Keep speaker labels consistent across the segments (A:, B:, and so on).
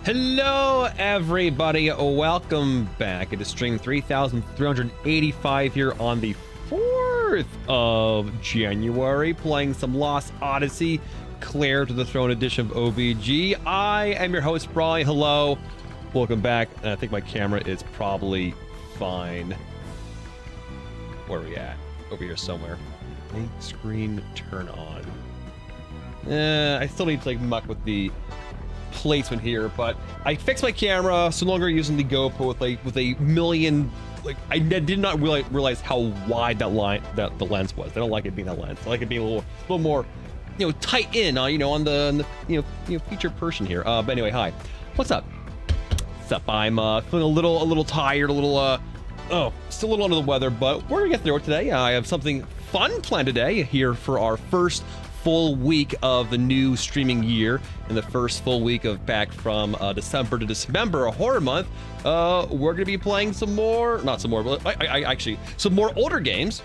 A: Hello, everybody. Welcome back into stream 3,385 here on the 4th of January, playing some Lost Odyssey, Claire to the Throne edition of OBG. I am your host, Brawley. Hello. Welcome back. And I think my camera is probably fine. Where are we at? Over here somewhere. Main screen turn on. I still need to like muck with the placement here, but I fixed my camera, so no longer using the GoPro with a million, like I did not realize how wide that the lens was. I don't like it being that lens. I like it being a little more, tight in, on the featured person here. But anyway, hi, what's up? What's up? I'm feeling a little tired, still a little under the weather, but we're gonna get through it today. I have something fun planned today here for our first full week of the new streaming year, and the first full week of back from December to December, a horror month. We're gonna be playing some more older games,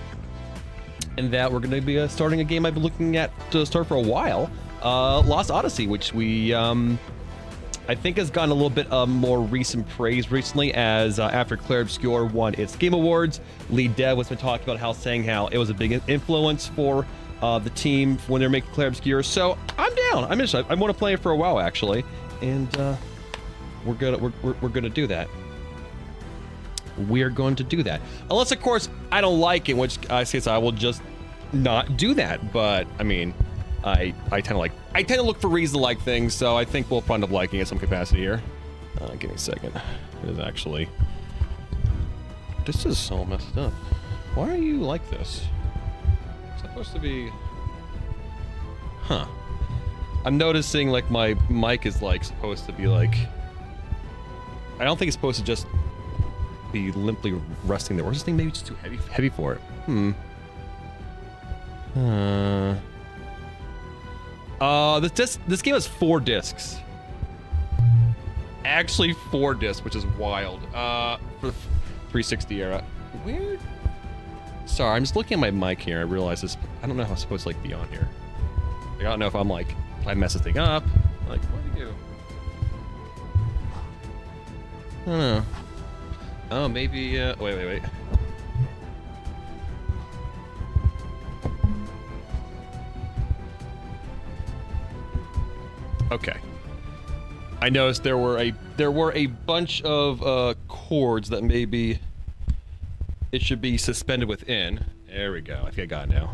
A: and that we're gonna be starting a game I've been looking at to start for a while, Lost Odyssey, which we I think has gotten a little bit more recent praise recently, as after Claire Obscure won its Game Awards, lead dev was been talking about how it was a big influence for the team when they're making Claire Obscure. So I'm down. I want to play it for a while actually, and we're gonna do that. We're going to do that, unless of course I don't like it, in which case I will just not do that. But I mean, I tend to look for reasons to like things, so I think we'll end up liking it in some capacity here. Give me a second. It is actually. This is so messed up. Why are you like this? Supposed to be, I'm noticing like my mic is like supposed to be like, I don't think it's supposed to just be limply resting there. Or is this thing maybe just too heavy for it? This game has 4 discs. Actually 4 discs, which is wild. For the 360 era. Weird. Sorry, I'm just looking at my mic here. I realize this. I don't know how I'm supposed to like be on here. Like, I don't know if I'm like, if I mess this thing up. Like, what do you do? I don't know. Oh, maybe. Wait. Okay. I noticed there were a bunch of cords that maybe it should be suspended within. There we go. I think I got it now.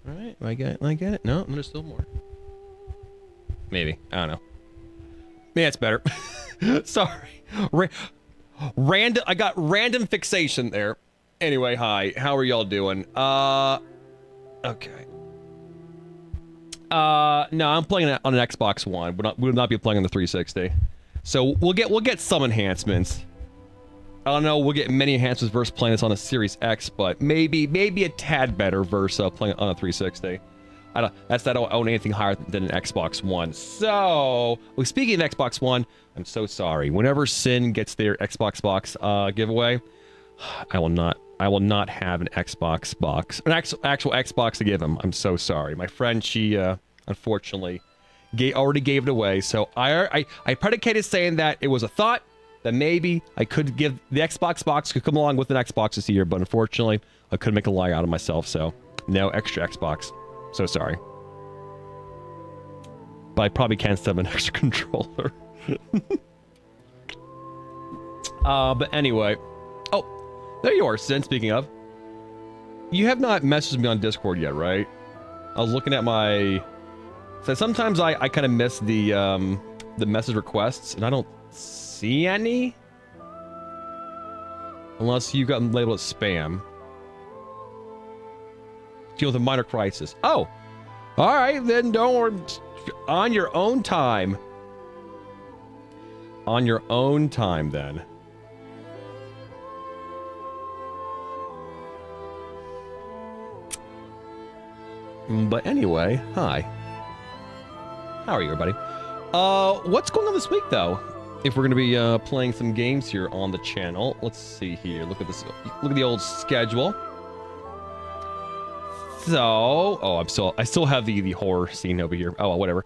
A: Alright, I get it. No, there's still more. Maybe. I don't know. Maybe that's better. Sorry. Random. I got random fixation there. Anyway, hi. How are y'all doing? Okay. No, I'm playing it on an Xbox One. We'll not be playing on the 360. So we'll get some enhancements. I don't know, we'll get many enhancements versus playing this on a Series X, but maybe a tad better versus playing it on a 360. I don't own anything higher than an Xbox One. So, speaking of Xbox One, I'm so sorry. Whenever Sin gets their Xbox box giveaway, I will not have an Xbox box, an actual Xbox to give him. I'm so sorry. My friend, she unfortunately already gave it away. So I predicated saying that it was a thought that maybe I could give the Xbox box, could come along with an Xbox this year, but unfortunately I couldn't make a lie out of myself. So no extra Xbox. So sorry. But I probably can still have an extra controller. But anyway. Oh, there you are, Sin, speaking of. You have not messaged me on Discord yet, right? I was looking at my... So sometimes I kind of miss the message requests, and I don't see any. Unless you got them labeled as spam. Deal with a minor crisis. Oh! Alright, then don't worry. On your own time. On your own time, then. But anyway, hi. How are you, everybody? What's going on this week, though? If we're going to be playing some games here on the channel. Let's see here. Look at this. Look at the old schedule. So, I still have the horror scene over here. Oh, well, whatever.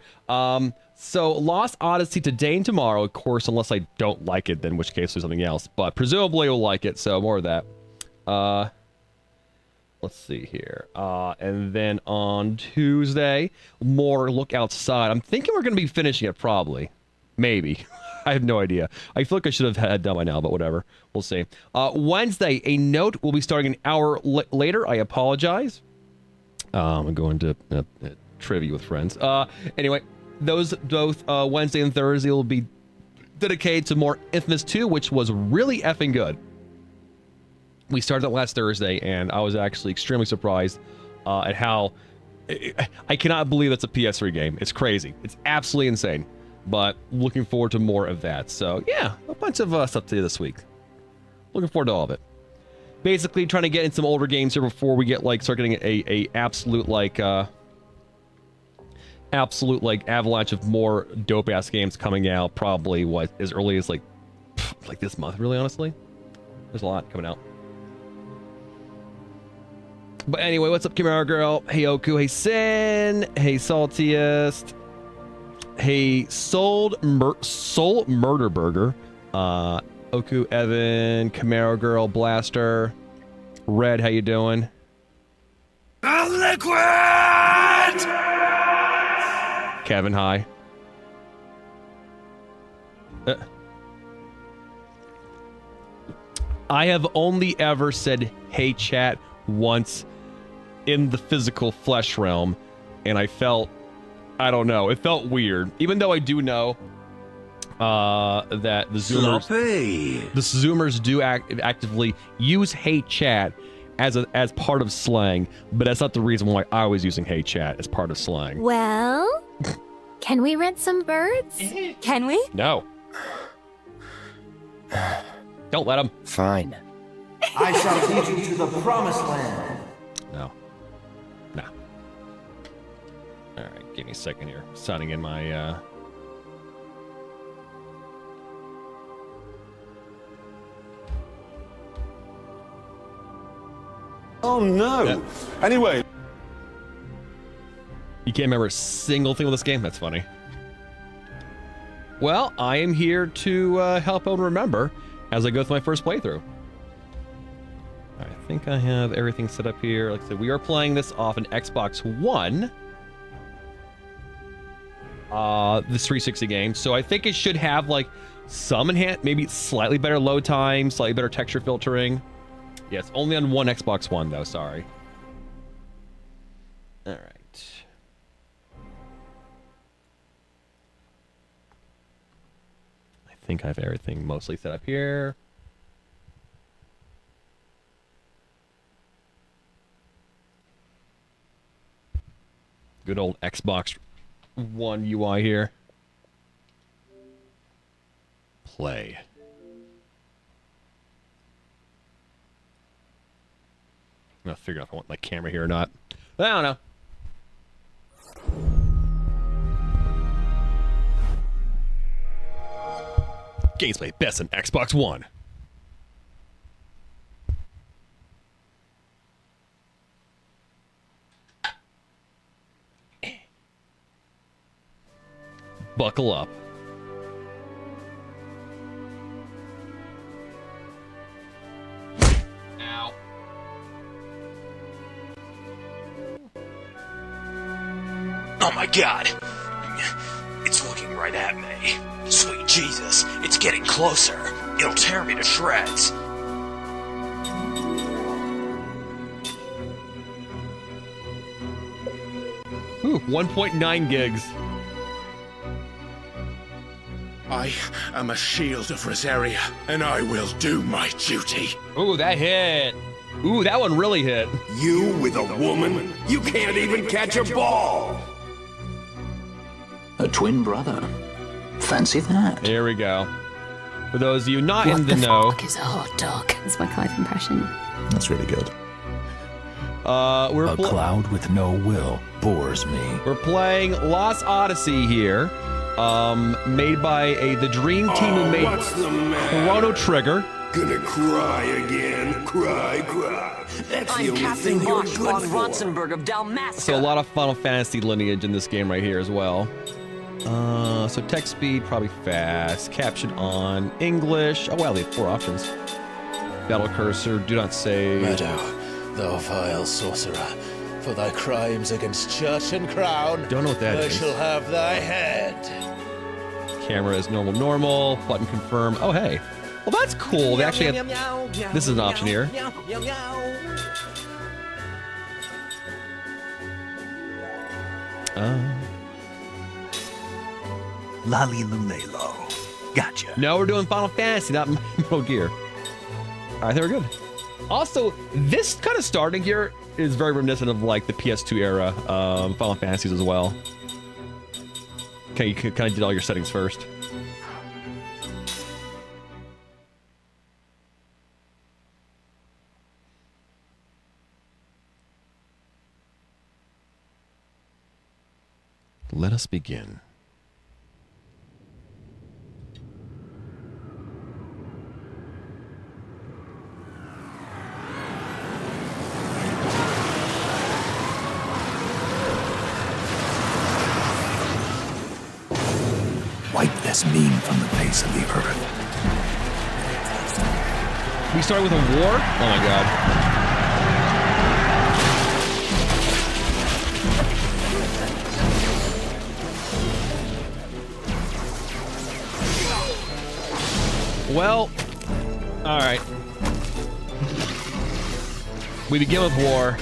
A: So Lost Odyssey today and tomorrow, of course, unless I don't like it, then in which case there's something else. But presumably we'll like it, so more of that. Let's see here. And then on Tuesday, more Look Outside. I'm thinking we're going to be finishing it, probably. Maybe. I have no idea. I feel like I should have had done by now, but whatever. We'll see. Wednesday, a note will be starting an hour later. I apologize. I'm going to trivia with friends. Anyway, those both Wednesday and Thursday will be dedicated to more Infamous 2, which was really effing good. We started it last Thursday, and I was actually extremely surprised at how... I cannot believe it's a PS3 game. It's crazy. It's absolutely insane. But looking forward to more of that. So, yeah, a bunch of stuff to do this week. Looking forward to all of it. Basically, trying to get in some older games here before we get, like, start getting a absolute avalanche of more dope-ass games coming out, probably, as early as, like this month, really, honestly. There's a lot coming out. But anyway, what's up, Chimera Girl? Hey, Oku. Hey, Sin. Hey, Saltiest. Hey, Soul Murder Burger. Oku, Evan, Chimera Girl, Blaster. Red, how you doing?
B: Liquid!
A: Kevin, hi. I have only ever said, hey, chat, once in the physical flesh realm, and I felt, I don't know, it felt weird. Even though I do know that the Zoomers do actively use hey chat as part of slang, but that's not the reason why I was using hey chat as part of slang.
C: Well, can we rent some birds? Can we?
A: No. Don't let them.
B: Fine.
D: I shall lead you to the promised land.
A: No. No. Alright, give me a second here. Signing in my,
B: Oh no!
A: Yeah.
B: Anyway.
A: You can't remember a single thing with this game? That's funny. Well, I am here to help out remember as I go through my first playthrough. I think I have everything set up here. Like I said, we are playing this off an Xbox One. This 360 game. So I think it should have like some enhanced, maybe slightly better load time, slightly better texture filtering. Yeah, it's only on one Xbox One though, sorry. All right. I think I have everything mostly set up here. Good old Xbox One UI here. Play. I'm gonna figure out if I want my camera here or not. I don't know. Gameplay best on Xbox One. Buckle up. Ow.
E: Oh my god! It's looking right at me. Sweet Jesus, it's getting closer. It'll tear me to shreds.
A: Ooh, 1.9 gigs.
B: I am a shield of Rosaria, and I will do my duty.
A: Ooh, that hit. Ooh, that one really hit.
B: You with a woman? You can't even catch a ball!
F: A twin brother. Fancy that.
A: Here we go. For those of you not
C: What
A: in the know,
C: fuck is a hot dog?
G: That's my Clive impression.
H: That's really good.
A: we're
H: A cloud with no will bores me.
A: we're playing Lost Odyssey here, made by the dream team who made
B: What's the matter?
A: Chrono Trigger.
B: Gonna cry again. Cry, cry. That's the only thing you're good
G: von
B: for.
G: Ronsenberg of Dalmasca.
A: So a lot of Final Fantasy lineage in this game right here as well. So text speed, probably fast. Caption on. English. Oh, wow, they have 4 options. Battle cursor, do not save.
H: Meadow, thou vile sorcerer, for thy crimes against church and crown,
A: Don't know what that
H: I
A: is.
H: shall have thy head.
A: Camera is normal. Button confirm. Oh, hey. Well, that's cool. They actually have... This is an option here.
I: Lali Lulelo. Gotcha.
A: No, we're doing Final Fantasy, not Metal Gear. All right, they were good. Also, this kind of starting here is very reminiscent of like the PS2 era Final Fantasies as well. Okay, you kind of did all your settings first. Let us begin.
I: Wipe this meme from the face of the earth.
A: We started with a war? Oh my god. Well, alright. We begin with war.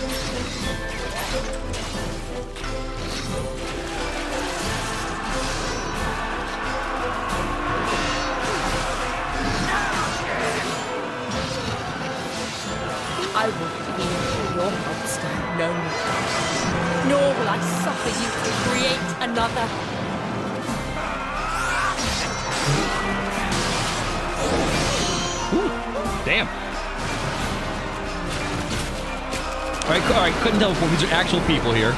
J: I will heal your monster no more. Nor will I suffer you to create another.
A: Ooh, damn. All right, couldn't tell before. These are actual people here.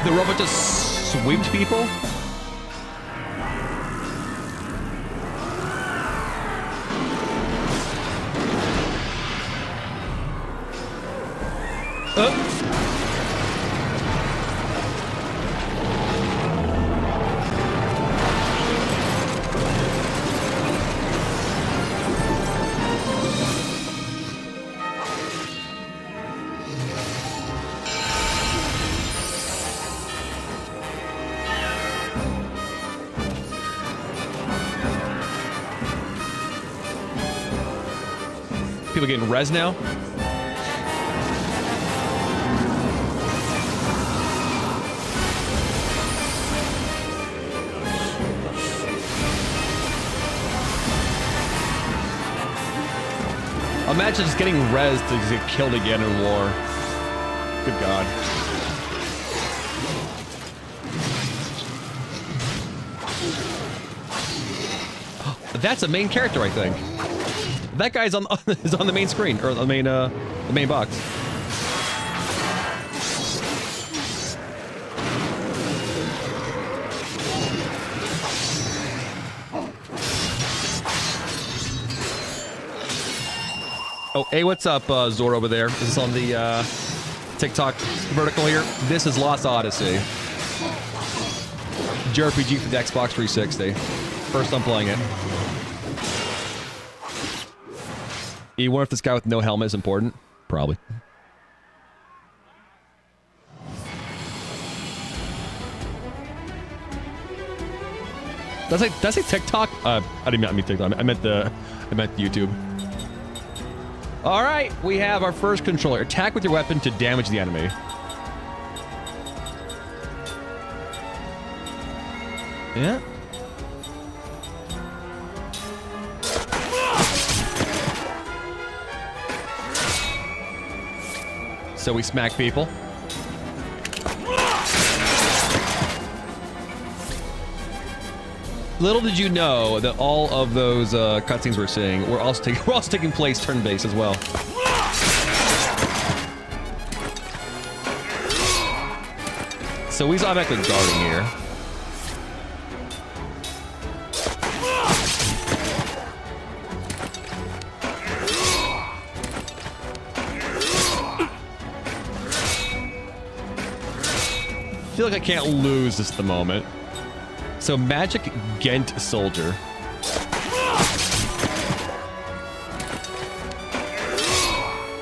A: The robot just swept people? People getting res now? Imagine just getting res to just get killed again in war. Good God. That's a main character, I think. That guy's on is on the main screen or the main box. Oh, hey, what's up, Zor over there? This is on the TikTok vertical here. This is Lost Odyssey. JRPG for the Xbox 360. First I'm playing it. You wonder if this guy with no helmet is important? Probably. Did I say TikTok? I didn't mean TikTok. I meant YouTube. All right, we have our first controller. Attack with your weapon to damage the enemy. Yeah. So we smack people. Little did you know that all of those cutscenes we're seeing were also taking place turn-based as well. So he's automatically guarding here. I feel like I can't lose this at the moment. So magic Ghent soldier.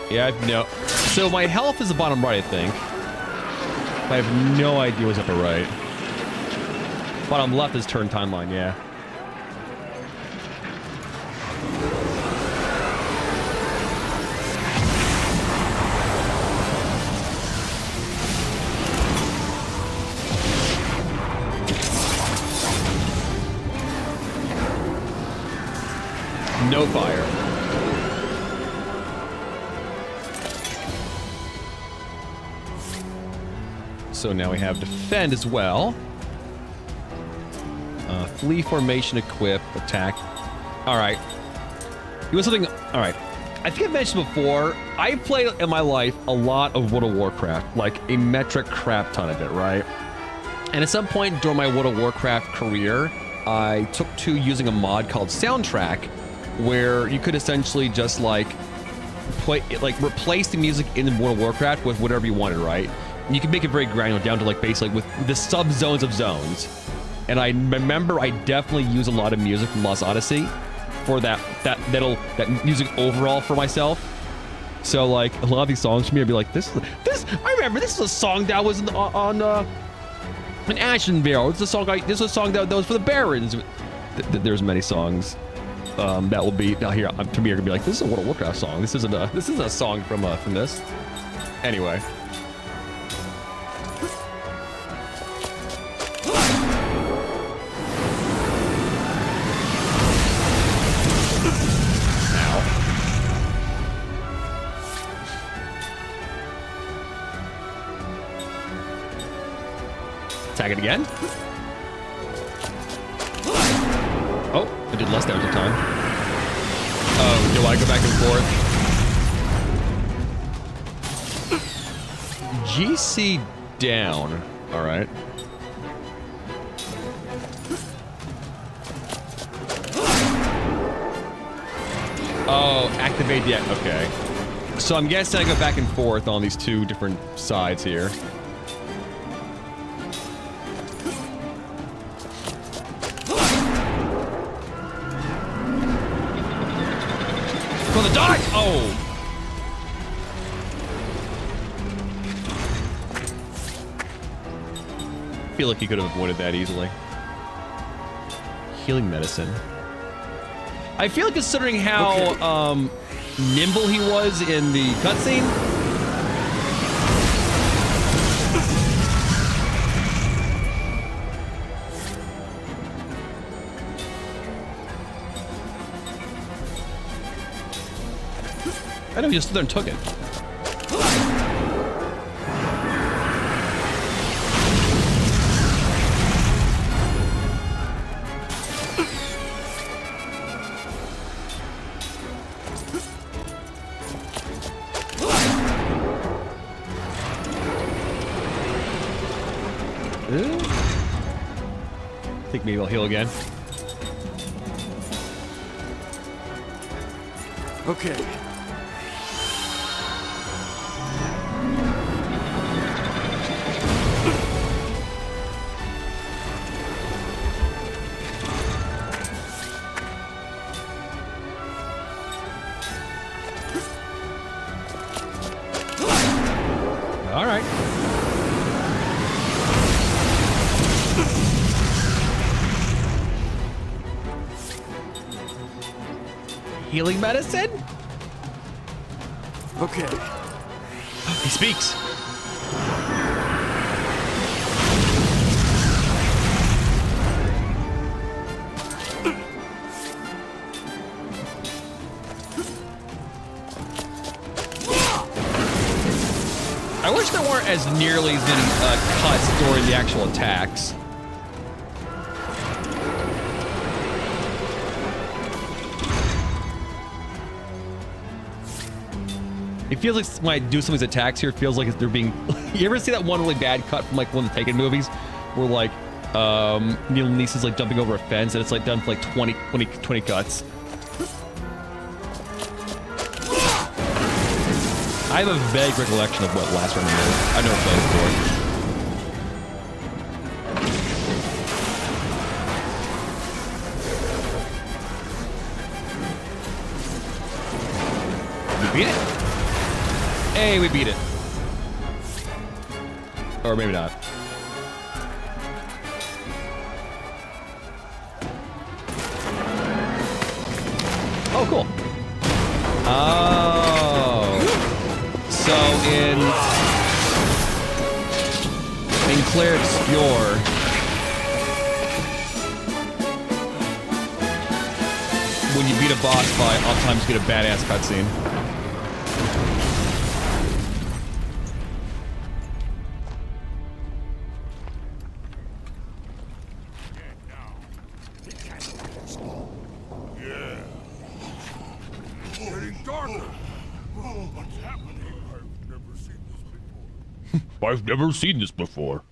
A: Yeah, I've no. So my health is the bottom right, I think. I have no idea what's upper right. Bottom left is turn timeline, yeah. No fire. So now we have defend as well. Flee formation, equip, attack. All right. You want something? All right. I think I've mentioned before, I played in my life a lot of World of Warcraft, like a metric crap ton of it, right? And at some point during my World of Warcraft career, I took to using a mod called Soundtrack, where you could essentially just like play, like replace the music in World of Warcraft with whatever you wanted, right? And you can make it very granular down to like basically with the sub-zones of zones. And I remember I definitely use a lot of music from Lost Odyssey for that music overall for myself. So like a lot of these songs for me, I'd be like, this. I remember this is a song that was on Ashenvale. This is a song that was for the Barons. There's many songs that will be now here to me. Are gonna be like, this is a World of Warcraft song. This isn't a song from this. Anyway. Attack it again. Oh, I did less damage at the time. Oh, do I go back and forth? GC down. All right. Oh, activate the... Okay. So I'm guessing I go back and forth on these two different sides here. For the dodge! Oh! I feel like he could have avoided that easily. Healing medicine. I feel like considering how nimble he was in the cutscene. I know he just stood there and took it. I think maybe I'll heal again.
G: Okay.
A: All right. Healing medicine?
G: Okay.
A: He speaks. I wish there weren't as nearly as many cuts during the actual attacks. It feels like when I do some of these attacks here, it feels like they're being... You ever see that one really bad cut from like one of the Taken movies? Where like, Neil Neeson's like jumping over a fence and it's like done for like 20 cuts. I have a vague recollection of what last round was. I know it's played before. We beat it. Hey, we beat it. Or maybe not. Oh, cool. Oh. So in Claire Obscure, when you beat a boss fight, oftentimes you get a badass cutscene. I've never seen this before.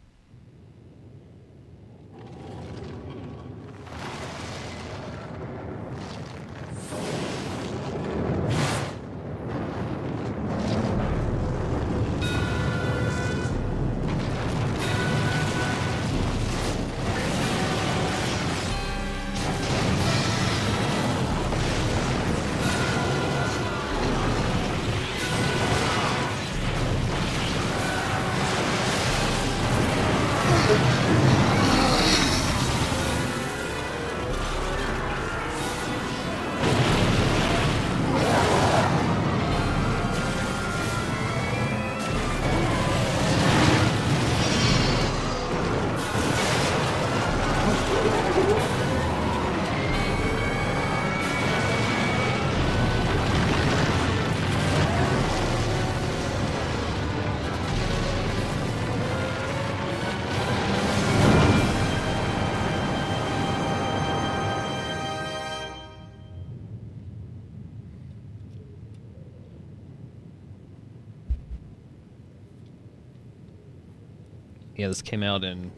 A: Yeah, this came out in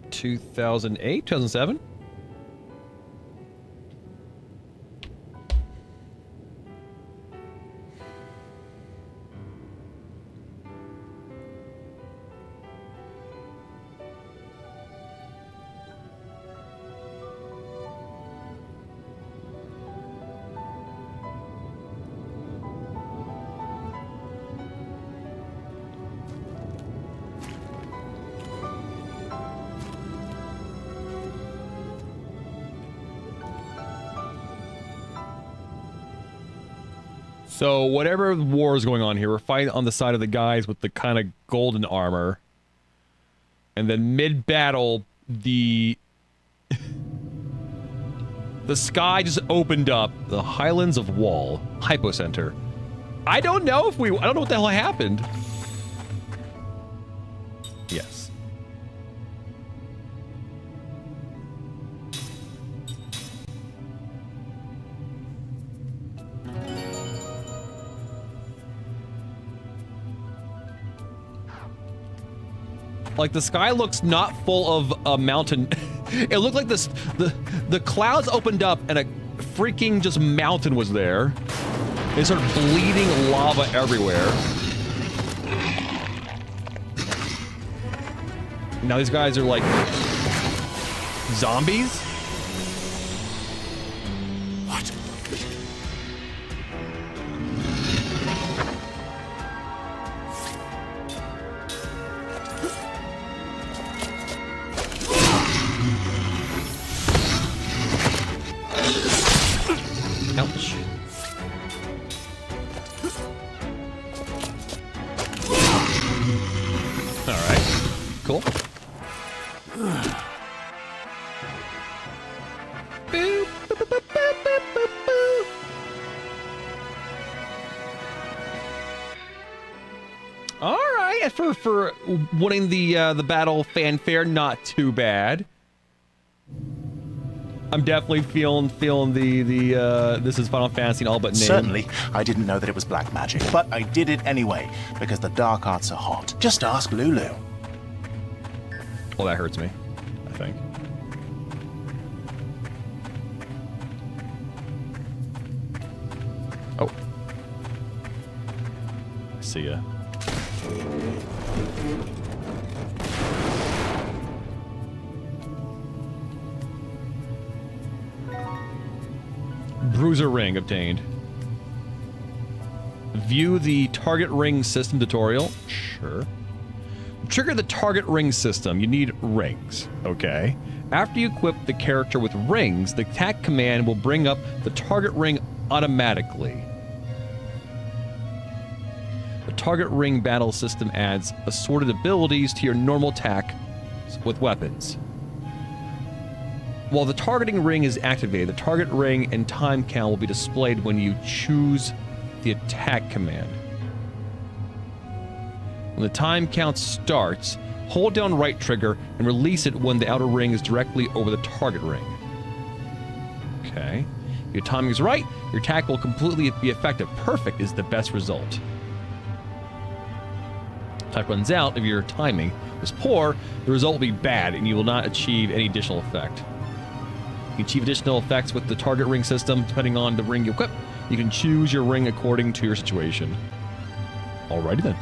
A: 2008, 2007. So whatever war is going on here, we're fighting on the side of the guys with the kind of golden armor. And then mid-battle, the sky just opened up. The Highlands of Wall, Hypocenter. I don't know what the hell happened. Yes. Like, the sky looks not full of a mountain. It looked like the clouds opened up and a freaking just mountain was there. They started bleeding lava everywhere. Now these guys are like zombies?
B: What?
A: Ouch. Alright. Cool. Boop, boop, boop, boop, boop, boop, boop. Alright, for winning the battle fanfare, not too bad. I'm definitely feeling the this is Final Fantasy in all but name.
G: Certainly, I didn't know that it was black magic, but I did it anyway, because the dark arts are hot. Just ask Lulu.
A: Well, that hurts me, I think. Oh. See ya. Bruiser ring obtained. View the target ring system tutorial. Sure. Trigger the target ring system. You need rings. Okay. After you equip the character with rings, the attack command will bring up the target ring automatically. The target ring battle system adds assorted abilities to your normal attack with weapons. While the targeting ring is activated, the target ring and time count will be displayed when you choose the attack command. When the time count starts, hold down right trigger and release it when the outer ring is directly over the target ring. Okay. If your timing is right, your attack will completely be effective. Perfect is the best result. If time runs out, if your timing is poor, the result will be bad and you will not achieve any additional effect. You can achieve additional effects with the target ring system depending on the ring you equip. You can choose your ring according to your situation. Alrighty then.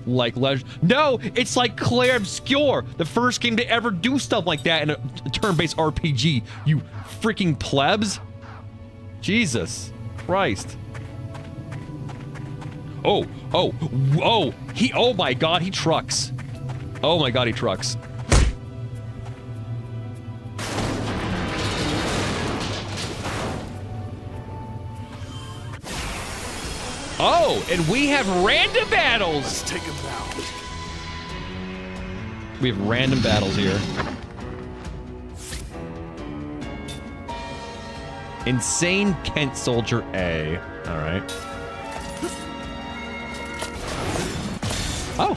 A: Like No, it's like Claire Obscure, the first game to ever do stuff like that in a turn-based RPG. You freaking plebs. Jesus Christ. Oh my god, he trucks. Oh my god, he trucks. Oh, and we have random battles.
B: Let's take him down.
A: We have random battles here. Insane Kent Soldier A. All right. Oh.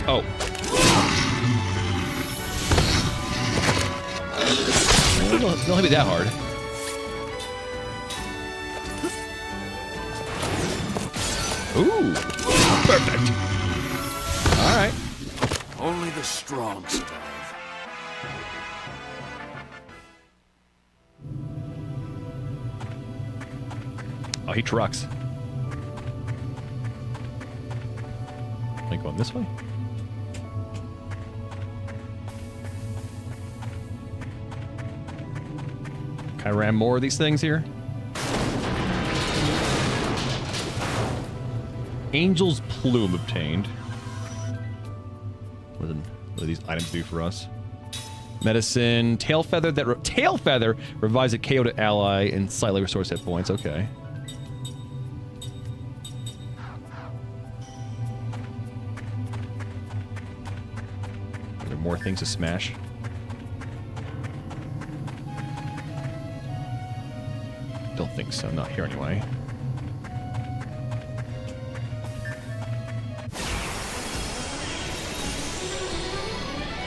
A: Oh. Don't hit me that hard. Ooh. Perfect. All right.
B: Only the strong survive.
A: Oh, he trucks. Am I going this way? Can I ram more of these things here? Angel's Plume obtained. What do these items do for us? Medicine, Tail Feather Tail Feather revives a KO'd ally and slightly restores hit points. Okay. Are there more things to smash? Don't think so. Not here anyway.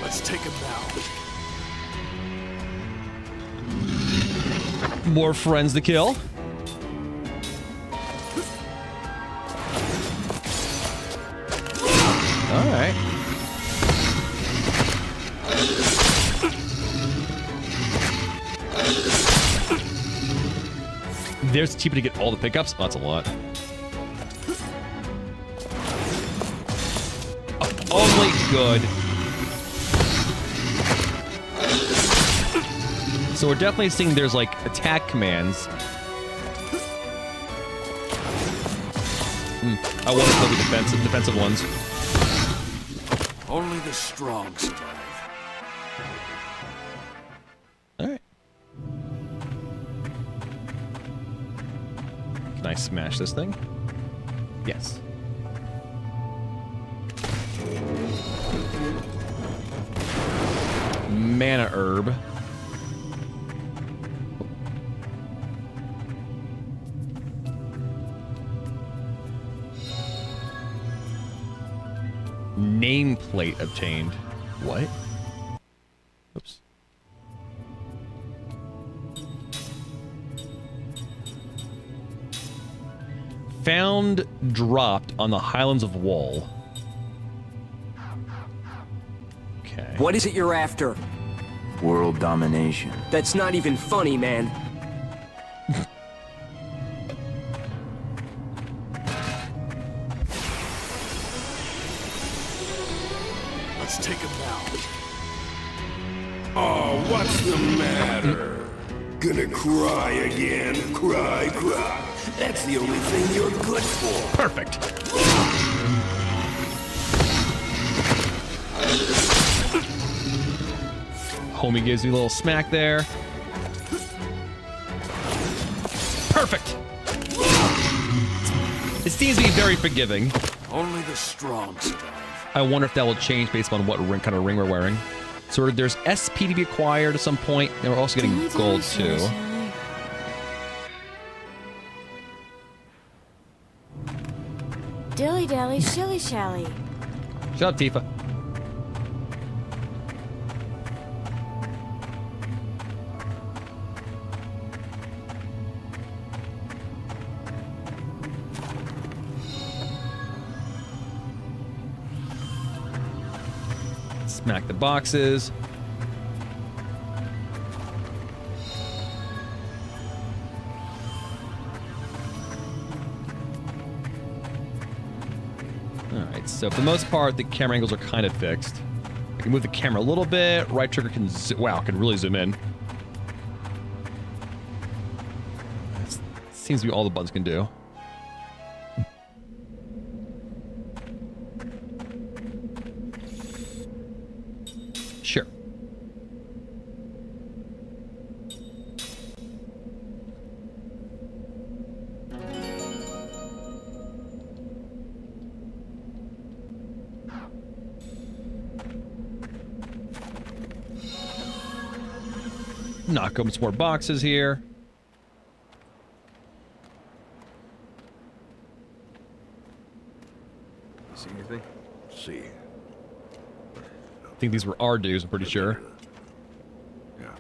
B: Let's take him down.
A: More friends to kill. All right. There's cheaper to get all the pickups. Oh, that's a lot. Oh, only good. So we're definitely seeing there's like attack commands. I wonder if they'll be defensive ones.
B: Only the strong survive.
A: Alright. Can I smash this thing? Yes. mana herb. Nameplate obtained. What? Oops. Found dropped on the Highlands of Wool. Okay.
K: What is it you're after?
D: World domination.
K: That's not even funny, man.
B: Let's take him now. Oh, what's the matter? Gonna cry again? Cry, cry. That's the only thing you're good for.
A: Perfect. Homie gives me a little smack there. Perfect. It seems to be very forgiving.
B: Only the strong survive.
A: I wonder if that will change based on what kind of ring we're wearing. So there's SP to be acquired at some point, and we're also getting gold too.
C: Dilly dally, shilly shally.
A: Shut up, Tifa. Smack the boxes. Alright, so for the most part, the camera angles are kind of fixed. I can move the camera a little bit. Right trigger can wow, can really zoom in. That seems to be all the buttons can do. Sure. Knock open some more boxes here.
B: See anything? See.
A: I think these were our dues, I'm pretty sure.
B: Yeah.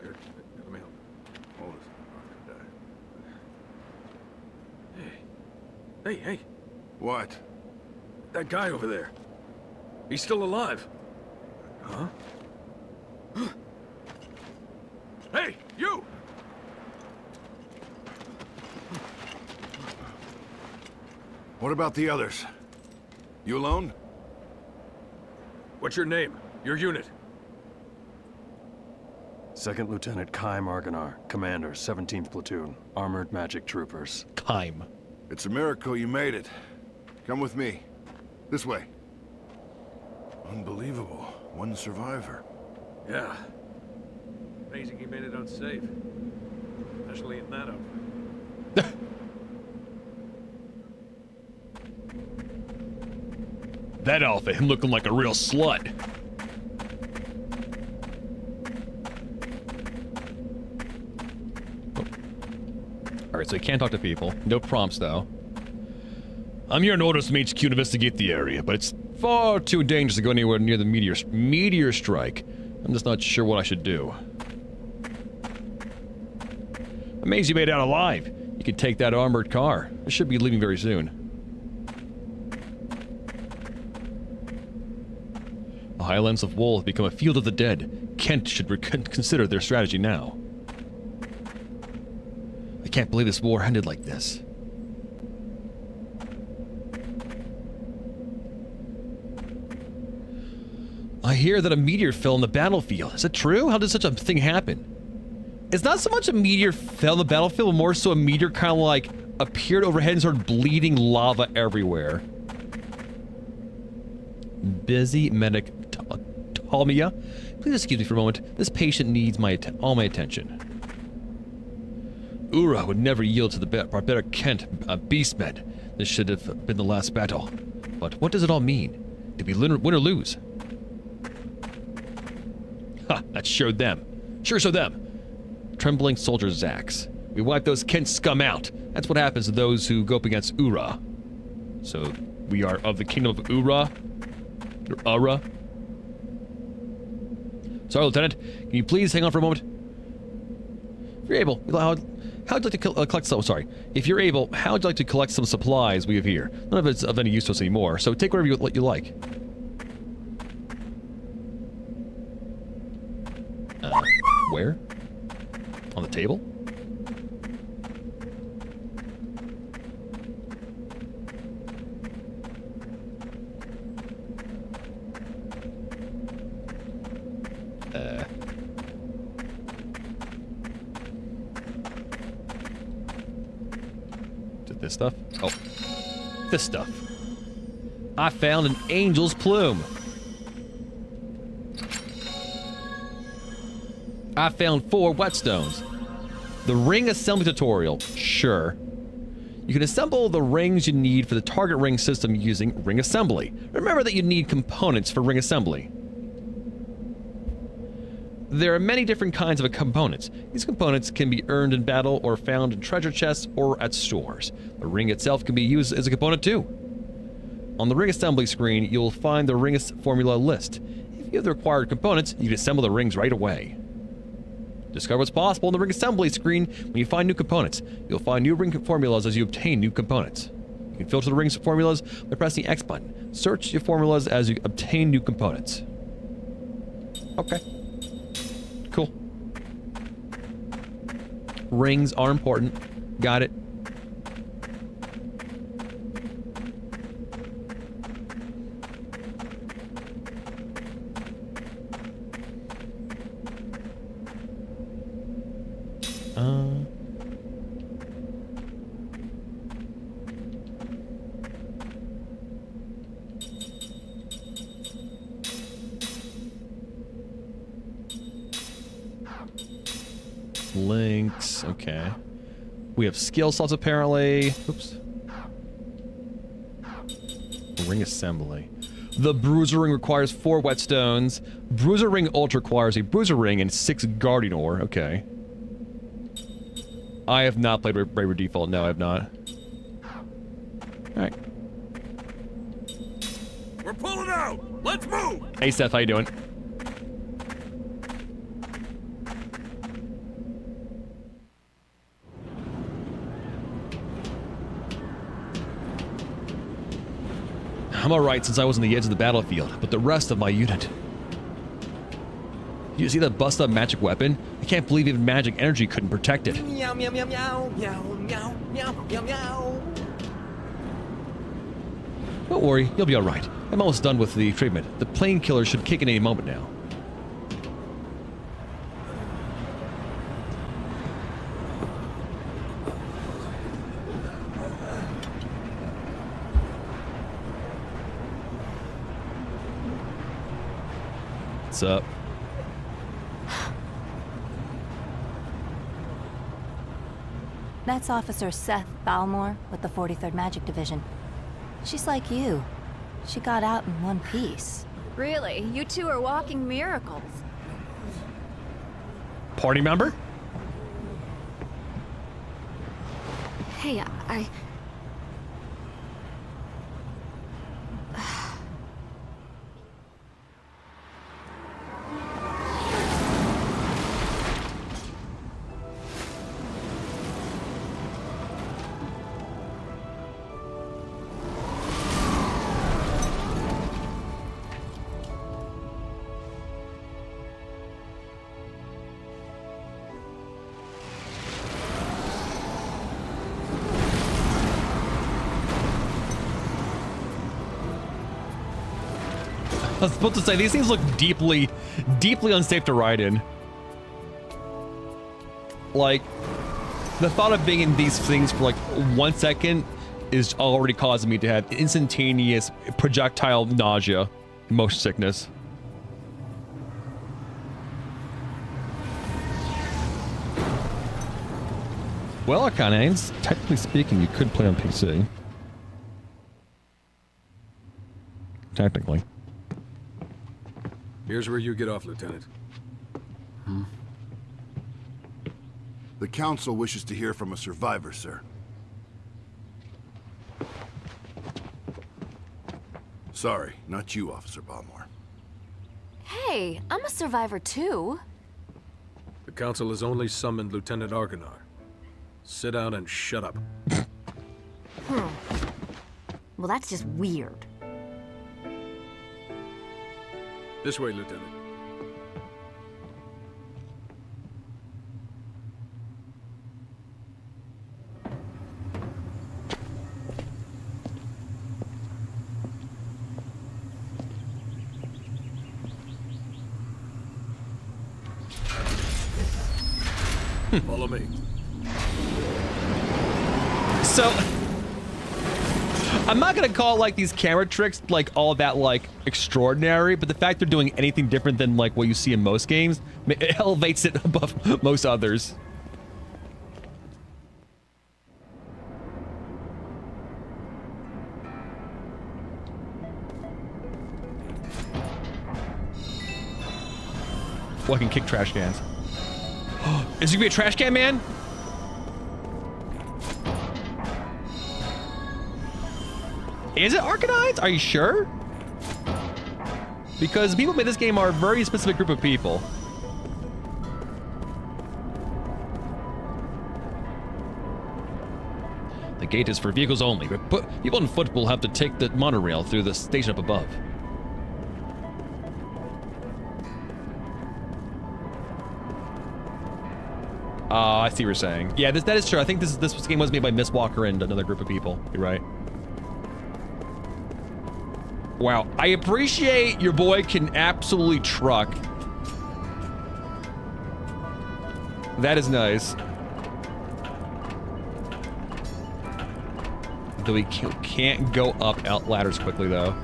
B: Here, let me help. Hold this. Hey. Hey. What? That guy over there. He's still alive. Huh? Hey, you! What about the others? You alone? What's your name? Your unit?
L: Second Lieutenant Kai Marganar, Commander, 17th Platoon, Armored Magic Troopers.
A: Kaim.
B: It's a miracle you made it. Come with me. This way. Unbelievable. One survivor.
M: Yeah. Amazing he made it out safe. Especially in that outfit.
A: That outfit, him looking like a real slut. Oh. Alright, so you can't talk to people. No prompts, though. I'm here in orders from HQ to investigate the area, but it's far too dangerous to go anywhere near the meteor strike. I'm just not sure what I should do. Amazed you made it out alive. You can take that armored car. It should be leaving very soon. The Highlands of Wool have become a field of the dead. Kent should consider their strategy now. I can't believe this war ended like this. I hear that a meteor fell on the battlefield. Is it true? How did such a thing happen? It's not so much a meteor fell on the battlefield, more so a meteor kind of like appeared overhead and started bleeding lava everywhere. Busy medic Talmia. Please excuse me for a moment. This patient needs all my attention. Ura would never yield to the barbaric Kent, beastmen. This should have been the last battle. But what does it all mean? Did we win or lose? Ha, that showed them. Sure showed them. Trembling soldier Zax. We wipe those Kent scum out. That's what happens to those who go up against Ura. So, we are of the kingdom of Ura? Or Ura? Sorry, Lieutenant. Can you please hang on for a moment? If you're able, how'd you like to collect some? Sorry. If you're able, how'd you like to collect some supplies we have here? None of it's of any use to us anymore, so take whatever you like. Where? On the table? This stuff? Oh. This stuff. I found an angel's plume. I found 4 whetstones. The ring assembly tutorial. Sure. You can assemble the rings you need for the target ring system using ring assembly. Remember that you need components for ring assembly. There are many different kinds of components. These components can be earned in battle or found in treasure chests or at stores. The ring itself can be used as a component too. On the ring assembly screen, you will find the ring formula list. If you have the required components, you can assemble the rings right away. Discover what's possible on the ring assembly screen when you find new components. You'll find new ring formulas as you obtain new components. You can filter the ring's formulas by pressing the X button. Search your formulas as you obtain new components. Okay. Cool. Rings are important. Got it. Links, okay. We have skill slots apparently. Oops. Ring assembly. The bruiser ring requires 4 whetstones. Bruiser ring ultra requires a bruiser ring and 6 guardian ore. Okay. I have not played Braver Default. No, I have not. Alright.
B: We're pulling out! Let's move!
A: Hey Seth, how you doing? I'm alright since I was on the edge of the battlefield, but the rest of my unit... You see that bust-up magic weapon? I can't believe even magic energy couldn't protect it.
K: Meow, meow, meow, meow, meow, meow, meow, meow, meow.
A: Don't worry, you'll be alright. I'm almost done with the treatment. The painkiller should kick in any moment now. What's up?
C: That's Officer Seth Balmore with the 43rd Magic Division. She's like you. She got out in one piece.
N: Really? You two are walking miracles.
A: Party member?
N: Hey, I...
A: I was supposed to say, these things look deeply, deeply unsafe to ride in. Like, the thought of being in these things for like 1 second is already causing me to have instantaneous projectile nausea, motion sickness. Well, Arcananes, technically speaking, you could play on PC. Technically.
M: Here's where you get off, Lieutenant.
O: The Council wishes to hear from a survivor, sir. Sorry, not you, Officer Balmore.
N: Hey, I'm a survivor too.
M: The Council has only summoned Lieutenant Argonar. Sit down and shut up.
N: Well, that's just weird.
M: This way, Lieutenant. Follow me.
A: So, I'm not gonna call like these camera tricks like all that like extraordinary, but the fact they're doing anything different than like what you see in most games, it elevates it above most others. Well, I can kick trash cans. Is it gonna be a trash can man? Is it Arcanites? Are you sure? Because people who made this game are a very specific group of people. The gate is for vehicles only, but people on foot will have to take the monorail through the station up above. I see what you're saying. Yeah, that is true. I think this game was made by Miss Walker and another group of people. You're right. Wow, I appreciate your boy can absolutely truck. That is nice. Though he can't go up out ladders quickly though.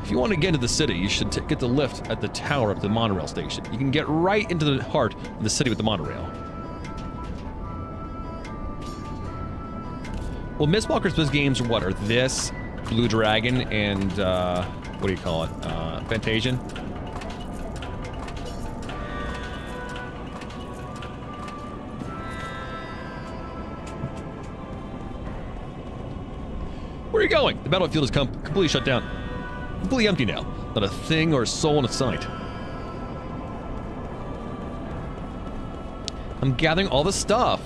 A: If you want to get into the city, you should get the lift at the tower up the monorail station. You can get right into the heart of the city with the monorail. Well, Miss Walker's best games are what? Are this, Blue Dragon, and, what do you call it? Fantasian? Where are you going? The battlefield is completely shut down. Completely empty now. Not a thing or a soul in sight. I'm gathering all the stuff.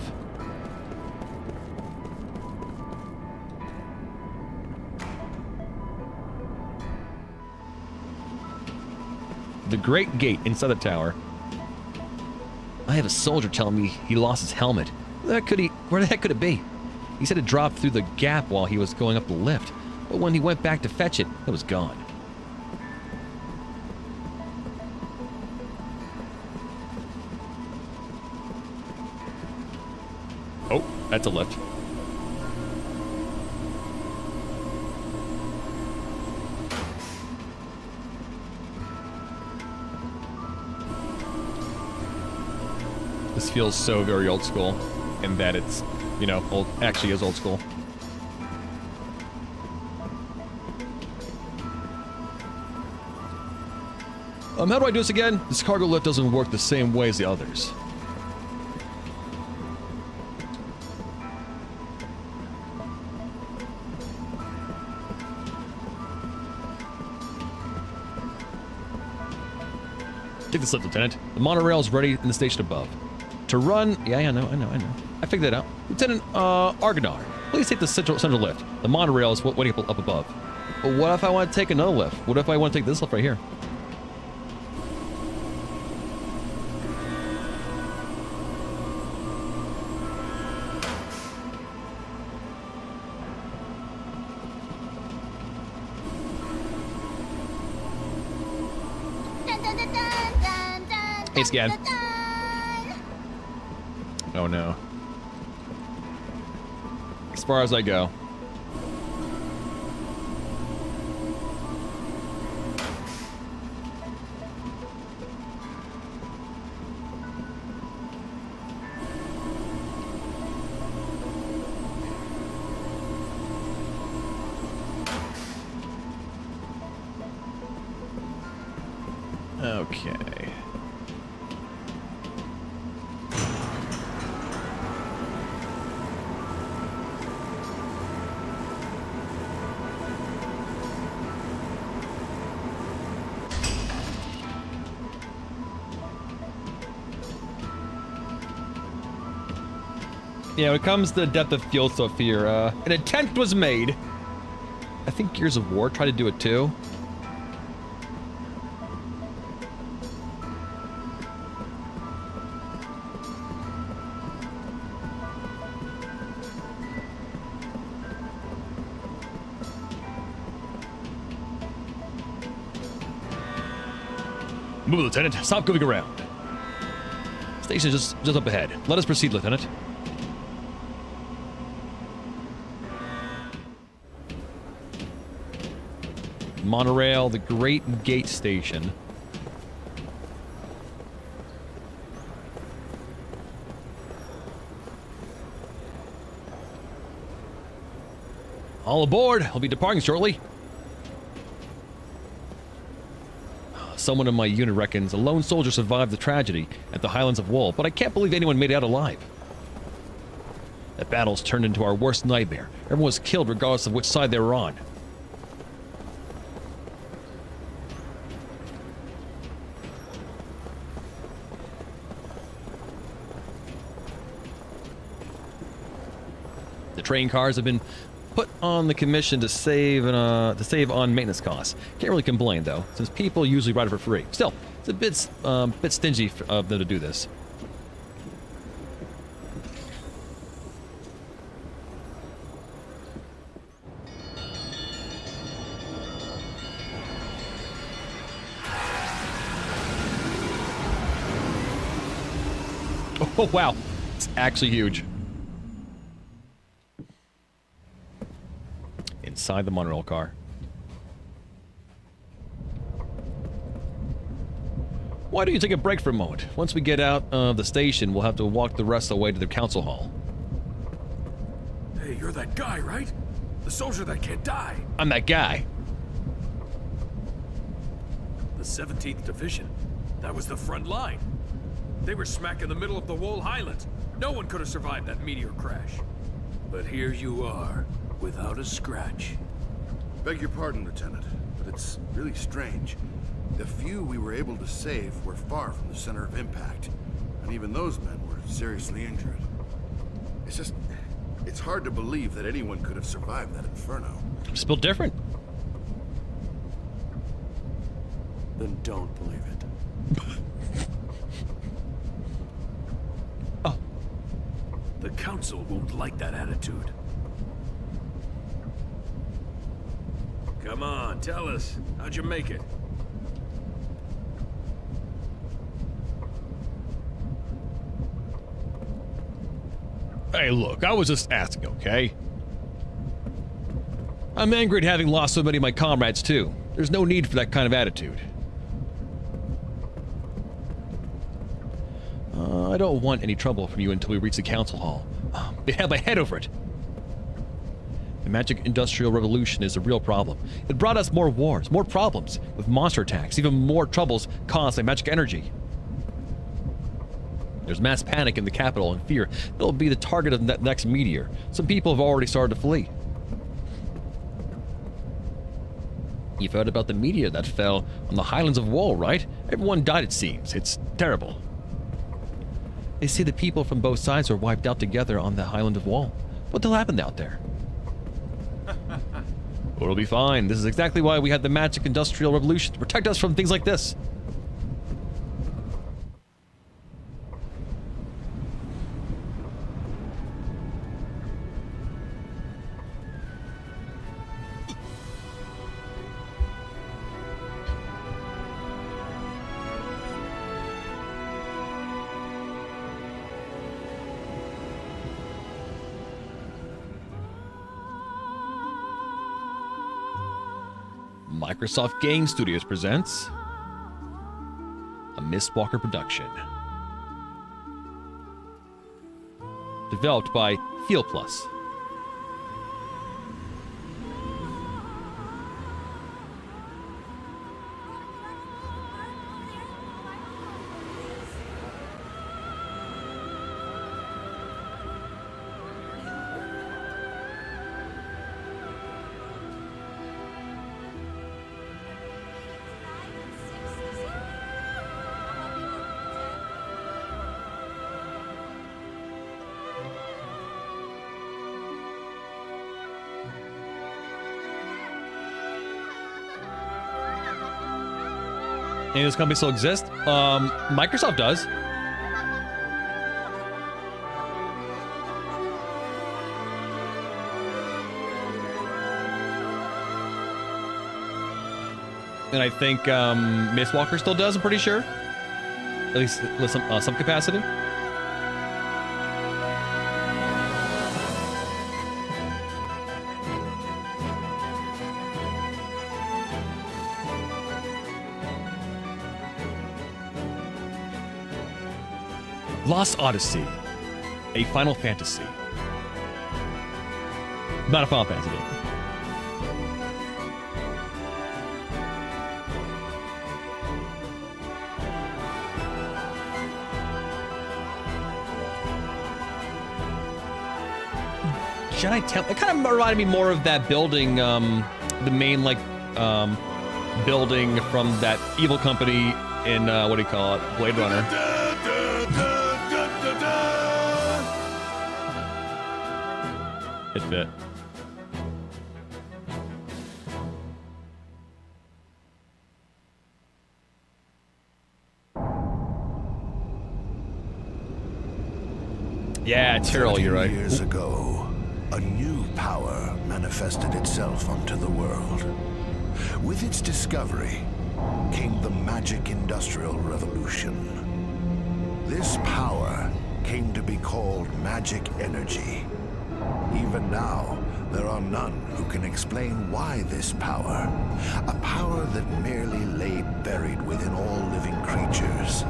A: The Great Gate inside the tower. I have a soldier telling me he lost his helmet. Where the heck could it be? He said it dropped through the gap while he was going up the lift, but when he went back to fetch it, it was gone. Oh, that's a lift. This feels so very old school, in that it's, you know, actually is old school. How do I do this again? This cargo lift doesn't work the same way as the others. Take this lift, Lieutenant. The monorail is ready in the station above. To run... Yeah, I know. I figured that out. Lieutenant, Argonar, please take the central lift. The monorail is waiting up above. But what if I want to take another lift? What if I want to take this lift right here? Hey, Scan. Oh no. As far as I go. Okay. Yeah, when it comes to the depth of field stuff here, an attempt was made. I think Gears of War tried to do it too. Move, Lieutenant. Stop goofing around. Station is just up ahead. Let us proceed, Lieutenant. Monorail, the Great Gate Station. All aboard! I'll be departing shortly. Someone in my unit reckons a lone soldier survived the tragedy at the Highlands of Wool, but I can't believe anyone made it out alive. That battle's turned into our worst nightmare. Everyone was killed regardless of which side they were on. The train cars have been put on the commission to save on maintenance costs. Can't really complain though, since people usually ride it for free. Still, it's a bit stingy of them to do this. Oh wow, it's actually huge. Inside the monorail car. Why don't you take a break for a moment? Once we get out of the station, we'll have to walk the rest of the way to the council hall.
M: Hey, you're that guy, right? The soldier that can't die.
A: I'm that guy.
M: The 17th Division. That was the front line. They were smack in the middle of the Wool Highlands. No one could have survived that meteor crash. But here you are, without a scratch.
O: Beg your pardon, Lieutenant, but it's really strange. The few we were able to save were far from the center of impact, and even those men were seriously injured. It's hard to believe that anyone could have survived that inferno.
A: It's built different.
M: Then don't believe it.
A: Oh.
M: The Council won't like that attitude. Come on, tell us. How'd you make it?
A: Hey, look, I was just asking, okay? I'm angry at having lost so many of my comrades, too. There's no need for that kind of attitude. I don't want any trouble from you until we reach the council hall. They have my head over it. The magic industrial revolution is a real problem. It brought us more wars, more problems, with monster attacks, even more troubles caused by magic energy. There's mass panic in the capital and fear they'll be the target of the next meteor. Some people have already started to flee. You've heard about the meteor that fell on the Highlands of Wool, right? Everyone died, it seems. It's terrible. They say the people from both sides were wiped out together on the Highland of Wool. What the hell happened out there? It'll be fine. This is exactly why we had the magic industrial revolution, to protect us from things like this. Microsoft Game Studios presents a Mistwalker production. Developed by Feel Plus. And this company still exists? Microsoft does. And I think Miss Walker still does, I'm pretty sure. At least with some capacity. Lost Odyssey, a Final Fantasy. Not a Final Fantasy game. Jedi Temple. It kind of reminded me more of that building, the main building from that evil company in what do you call it, Blade Runner. It fit. Yeah, Tyrrell, you're right.
B: Years ago, a new power manifested itself onto the world. With its discovery came the magic industrial revolution. This power came to be called magic energy. Even now, there are none who can explain why this power, a power that merely lay buried within all living creatures,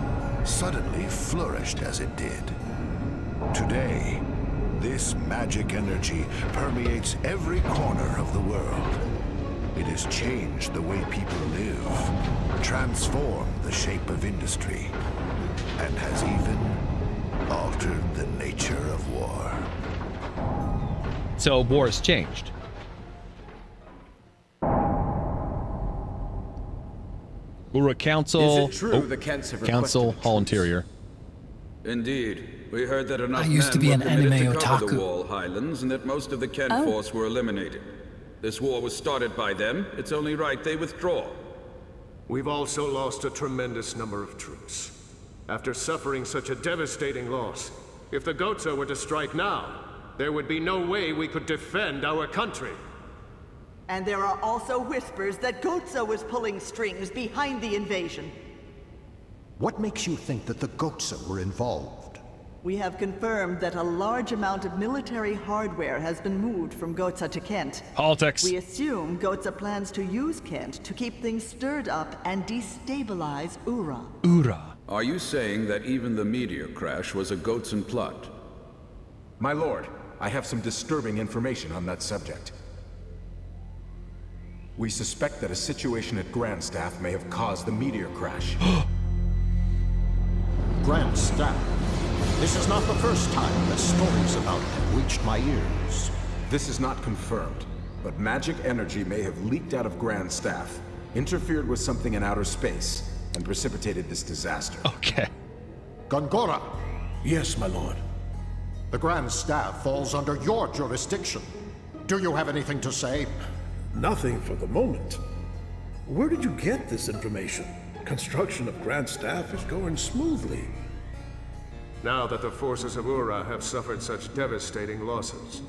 B: suddenly flourished as it did. Today, this magic energy permeates every corner of the world. It has changed the way people live, transformed the shape of industry, and has even altered the nature of war.
A: So war has changed. Ura Council.
P: Is it true the Kents have
A: Council
P: requested
A: Hall Interior.
M: Indeed. We heard that enough
Q: I used to be an anime
M: to cover the
Q: otaku.
M: Wall Highlands and that most of the Kent force were eliminated. This war was started by them. It's only right they withdraw.
R: We've also lost a tremendous number of troops. After suffering such a devastating loss, if the Gozo were to strike now, there would be no way we could defend our country.
S: And there are also whispers that Gozo was pulling strings behind the invasion.
T: What makes you think that the Gozo were involved?
S: We have confirmed that a large amount of military hardware has been moved from Gozo to Kent.
A: Politics.
S: We assume Gozo plans to use Kent to keep things stirred up and destabilize Ura.
A: Ura.
M: Are you saying that even the meteor crash was a Gotsan plot?
U: My lord, I have some disturbing information on that subject. We suspect that a situation at Grand Staff may have caused the meteor crash.
T: Grand Staff? This is not the first time that stories about them reached my ears.
U: This is not confirmed, but magic energy may have leaked out of Grand Staff, interfered with something in outer space, and precipitated this disaster.
A: Okay.
T: Gongora!
B: Yes, my lord.
T: The Grand Staff falls under your jurisdiction. Do you have anything to say?
B: Nothing for the moment. Where did you get this information? Construction of Grand Staff is going smoothly.
R: Now that the forces of Ura have suffered such devastating losses,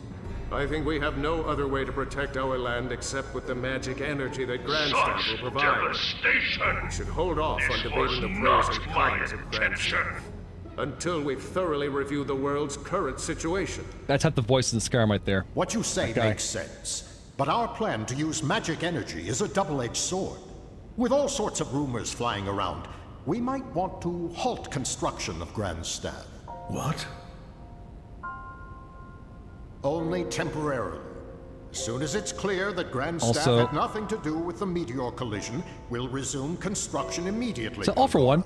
R: I think we have no other way to protect our land except with the magic energy that Grand Staff will provide.
B: Devastation!
R: We should hold off on debating the pros and cons of Grand Staff until we've thoroughly reviewed the world's current situation.
A: That's half the voice in Skyrim right there.
T: What you say makes sense, but our plan to use magic energy is a double-edged sword. With all sorts of rumors flying around, we might want to halt construction of Grand Staff.
B: What?
T: Only temporarily. As soon as it's clear that Grand Staff
A: Also,
T: had nothing to do with the meteor collision, we'll resume construction immediately.
A: So all for one.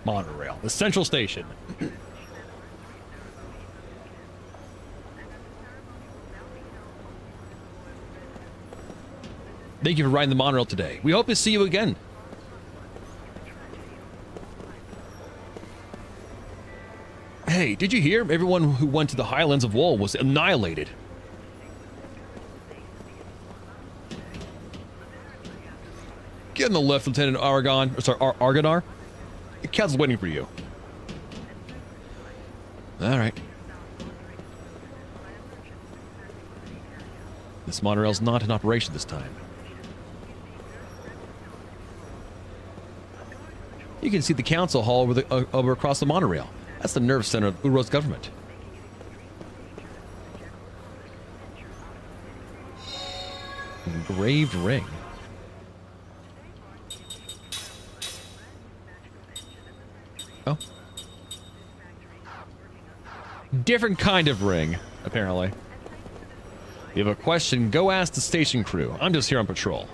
A: Monorail, the central station. Thank you for riding the monorail today. We hope to see you again. did you hear? Everyone who went to the Highlands of Wool was annihilated. Get in the lift, Lieutenant Argonar. The council's waiting for you. All right. This monorail's not in operation this time. You can see the council hall over across the monorail. That's the nerve center of Uro's government. Engraved ring. Oh. Different kind of ring, apparently. If you have a question, go ask the station crew. I'm just here on patrol.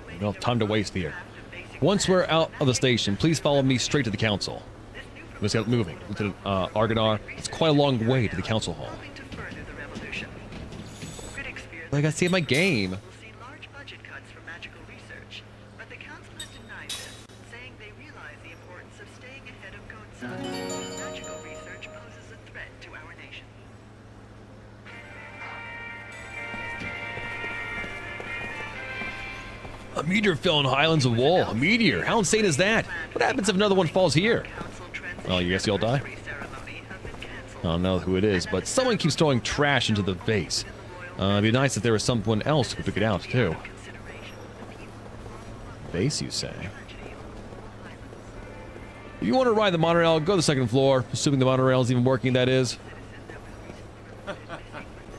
A: We don't have time to waste here. Once we're out of the station, please follow me straight to the council. Let's get moving. Lieutenant Argonar, it's quite a long way to the council hall. I gotta save my game. A meteor fell in Highlands of Wool. A meteor? How insane is that? What happens if another one falls here? Well, you guess you'll die? I don't know who it is, but someone keeps throwing trash into the vase. It'd be nice if there was someone else who could pick it out, too. Vase, you say? If you want to ride the monorail, go to the second floor, assuming the monorail is even working, that is.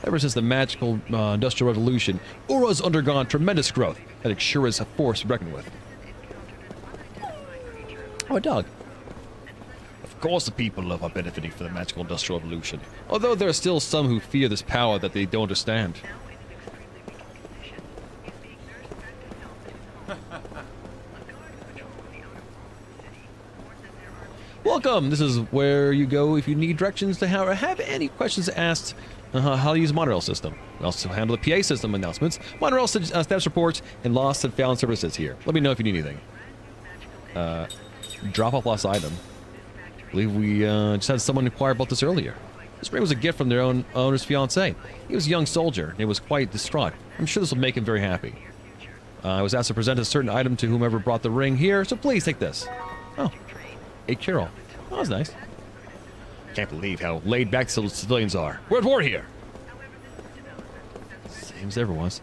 A: Ever since the magical Industrial Revolution, Uro's undergone tremendous growth. That sure is a force to reckon with. Oh, a dog. Of course the people are benefiting from the magical Industrial Revolution, although there are still some who fear this power that they don't understand. Welcome! This is where you go if you need directions to how or have any questions asked how to use the monorail system. We also handle the PA system announcements, monorail status reports, and lost and found services here. Let me know if you need anything. Drop off lost item. I believe we just had someone inquire about this earlier. This ring was a gift from their owner's fiancé. He was a young soldier, and he was quite distraught. I'm sure this will make him very happy. I was asked to present a certain item to whomever brought the ring here, so please take this. Oh, a Carol. Oh, that was nice. Can't believe how laid back the civilians are. We're at war here. Same as ever was.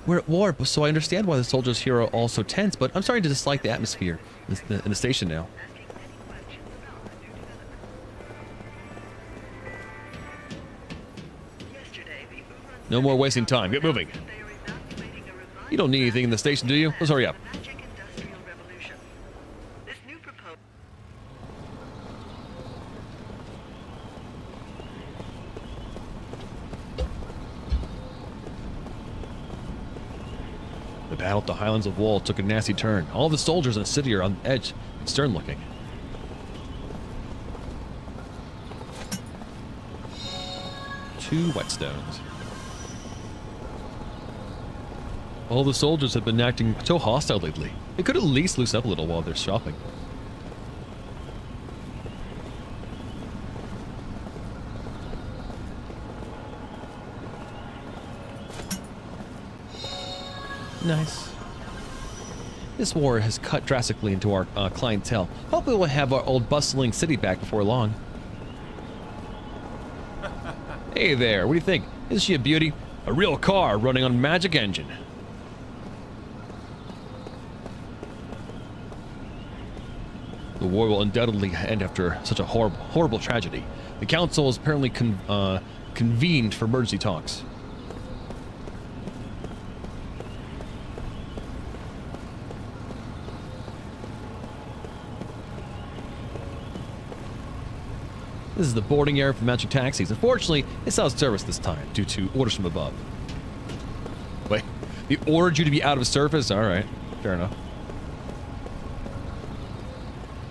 A: We're at war, so I understand why the soldiers here are all so tense, but I'm starting to dislike the atmosphere in the station now. No more wasting time. Get moving. You don't need anything in the station, do you? Let's hurry up. The battle at the Highlands of Wool took a nasty turn. All the soldiers in the city are on edge and stern looking. Two whetstones. All the soldiers have been acting so hostile lately. They could at least loosen up a little while they're shopping. Nice. This war has cut drastically into our clientele. Hopefully we'll have our old bustling city back before long. Hey there, what do you think? Isn't she a beauty? A real car running on a magic engine. The war will undoubtedly end after such a horrible tragedy. The council is apparently convened for emergency talks. This is the boarding area for the magic taxis. Unfortunately, it's out of service this time due to orders from above. Wait, they ordered you to be out of service? Alright, fair enough.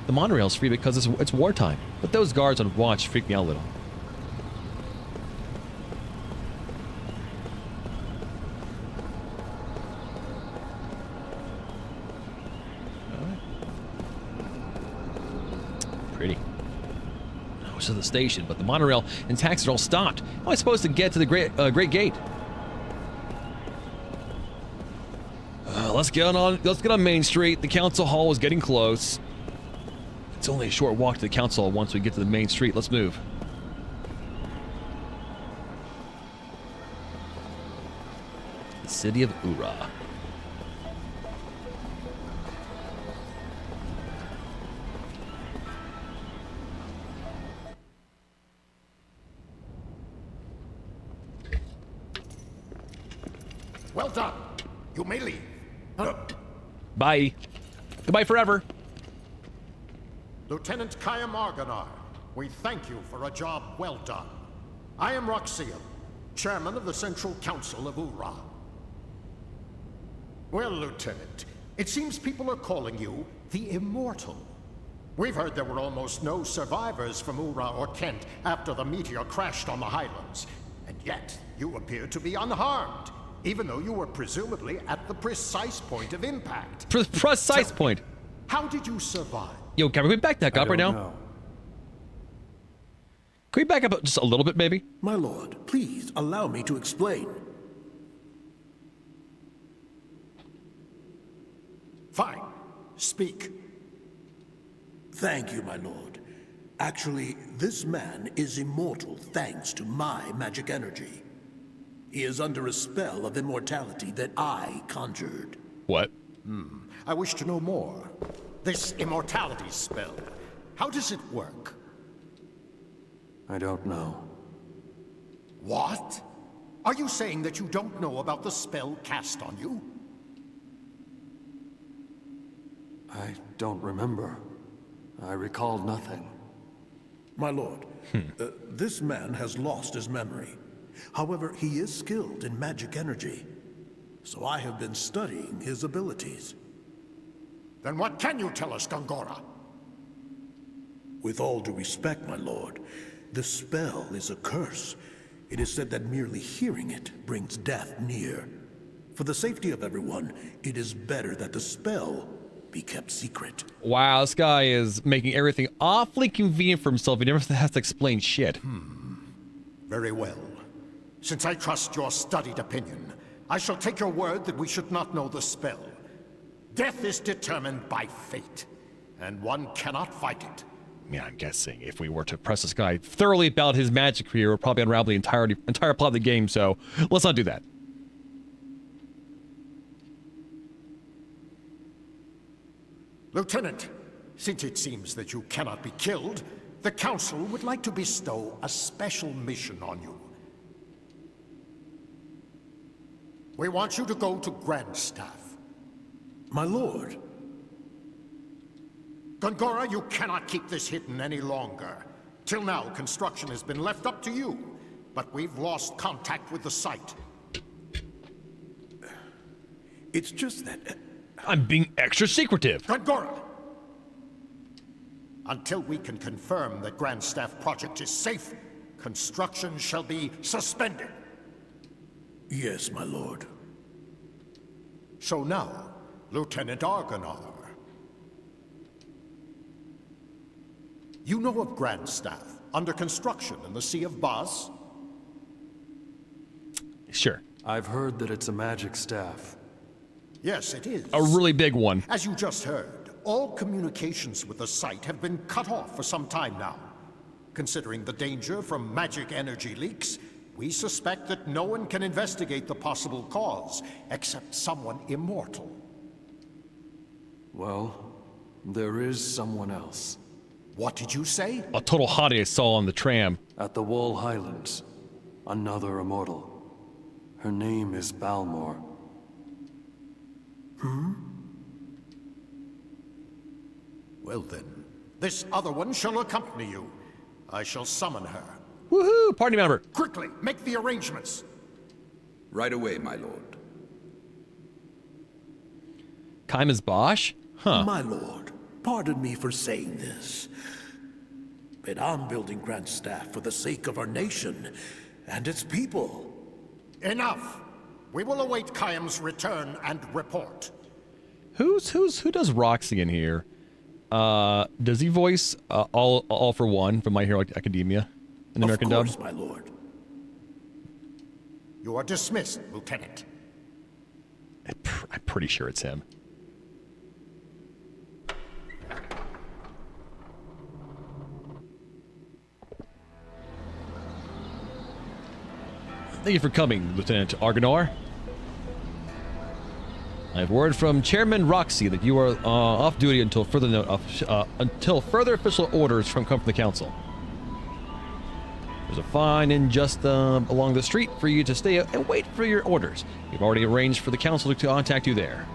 A: The monorail's free because it's wartime, but those guards on watch freak me out a little. Pretty. I was at the station, but the monorail and taxis are all stopped. How am I supposed to get to the Great Gate? Let's get on Main Street. The council hall is getting close. It's only a short walk to the council hall once we get to the main street. Let's move. The city of Ura.
T: Well done. You may leave.
A: Bye. Goodbye forever.
T: Lieutenant Kaya Marganar, we thank you for a job well done. I am Roxian, chairman of the Central Council of Ura. Well, Lieutenant, it seems people are calling you the Immortal. We've heard there were almost no survivors from Ura or Kent after the meteor crashed on the Highlands. And yet, you appear to be unharmed, even though you were presumably at the precise point of impact.
A: Precise point?
T: How did you survive?
A: Yo, can we back that up right now? Can we back up just a little bit, maybe?
P: My lord, please allow me to explain.
T: Fine. Speak.
P: Thank you, my lord. Actually, this man is immortal thanks to my magic energy. He is under a spell of immortality that I conjured.
A: What?
T: I wish to know more. This immortality spell, how does it work?
L: I don't know.
T: What? Are you saying that you don't know about the spell cast on you?
L: I don't remember. I recall nothing.
P: My lord, this man has lost his memory. However, he is skilled in magic energy. So I have been studying his abilities.
T: Then what can you tell us, Gongora?
P: With all due respect, my lord, the spell is a curse. It is said that merely hearing it brings death near. For the safety of everyone, it is better that the spell be kept secret.
A: Wow, this guy is making everything awfully convenient for himself. He never has to explain shit.
T: Very well. Since I trust your studied opinion, I shall take your word that we should not know the spell. Death is determined by fate, and one cannot fight it.
A: Yeah, I'm guessing if we were to press this guy thoroughly about his magic career, we'll probably unravel the entire plot of the game, so let's not do that.
T: Lieutenant, since it seems that you cannot be killed, the Council would like to bestow a special mission on you. We want you to go to Grandstaff.
P: My lord.
T: Gongora, you cannot keep this hidden any longer. Till now, construction has been left up to you, but we've lost contact with the site.
P: It's just that...
A: I'm being extra secretive.
T: Gongora! Until we can confirm that Grandstaff project is safe, construction shall be suspended.
P: Yes, my lord.
T: So now, Lieutenant Argonar. You know of Grandstaff, under construction in the Sea of Baz?
A: Sure.
L: I've heard that it's a magic staff.
T: Yes, it is.
A: A really big one.
T: As you just heard, all communications with the site have been cut off for some time now. Considering the danger from magic energy leaks, we suspect that no one can investigate the possible cause, except someone immortal.
L: Well, there is someone else.
T: What did you say?
A: A total hottie I saw on the tram.
L: At the Wall Highlands. Another immortal. Her name is Balmor.
T: Well then, this other one shall accompany you. I shall summon her.
A: Woohoo! Party member!
T: Quickly, make the arrangements!
I: Right away, my lord.
A: Kaima's Bosch? Huh.
P: My lord, pardon me for saying this, but I'm building Grand Staff for the sake of our nation and its people.
T: Enough! We will await Kayam's return and report.
A: Who does Roxy in here? Does he voice all for one from My Hero Academia in the American dub?
P: Of course, my lord.
T: You are dismissed, Lieutenant.
A: I'm pretty sure it's him. Thank you for coming, Lieutenant Argonar. I have word from Chairman Roxy that you are off duty until further official orders come from the council. There's a fine in just along the street for you to stay and wait for your orders. We've already arranged for the council to contact you there.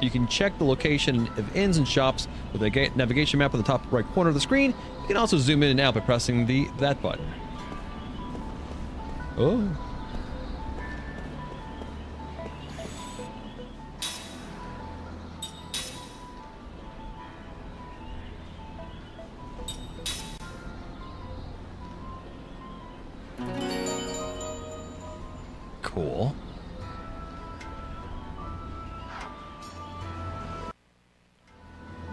A: You can check the location of inns and shops with a navigation map on the top right corner of the screen. You can also zoom in and out by pressing that button. Oh. Cool.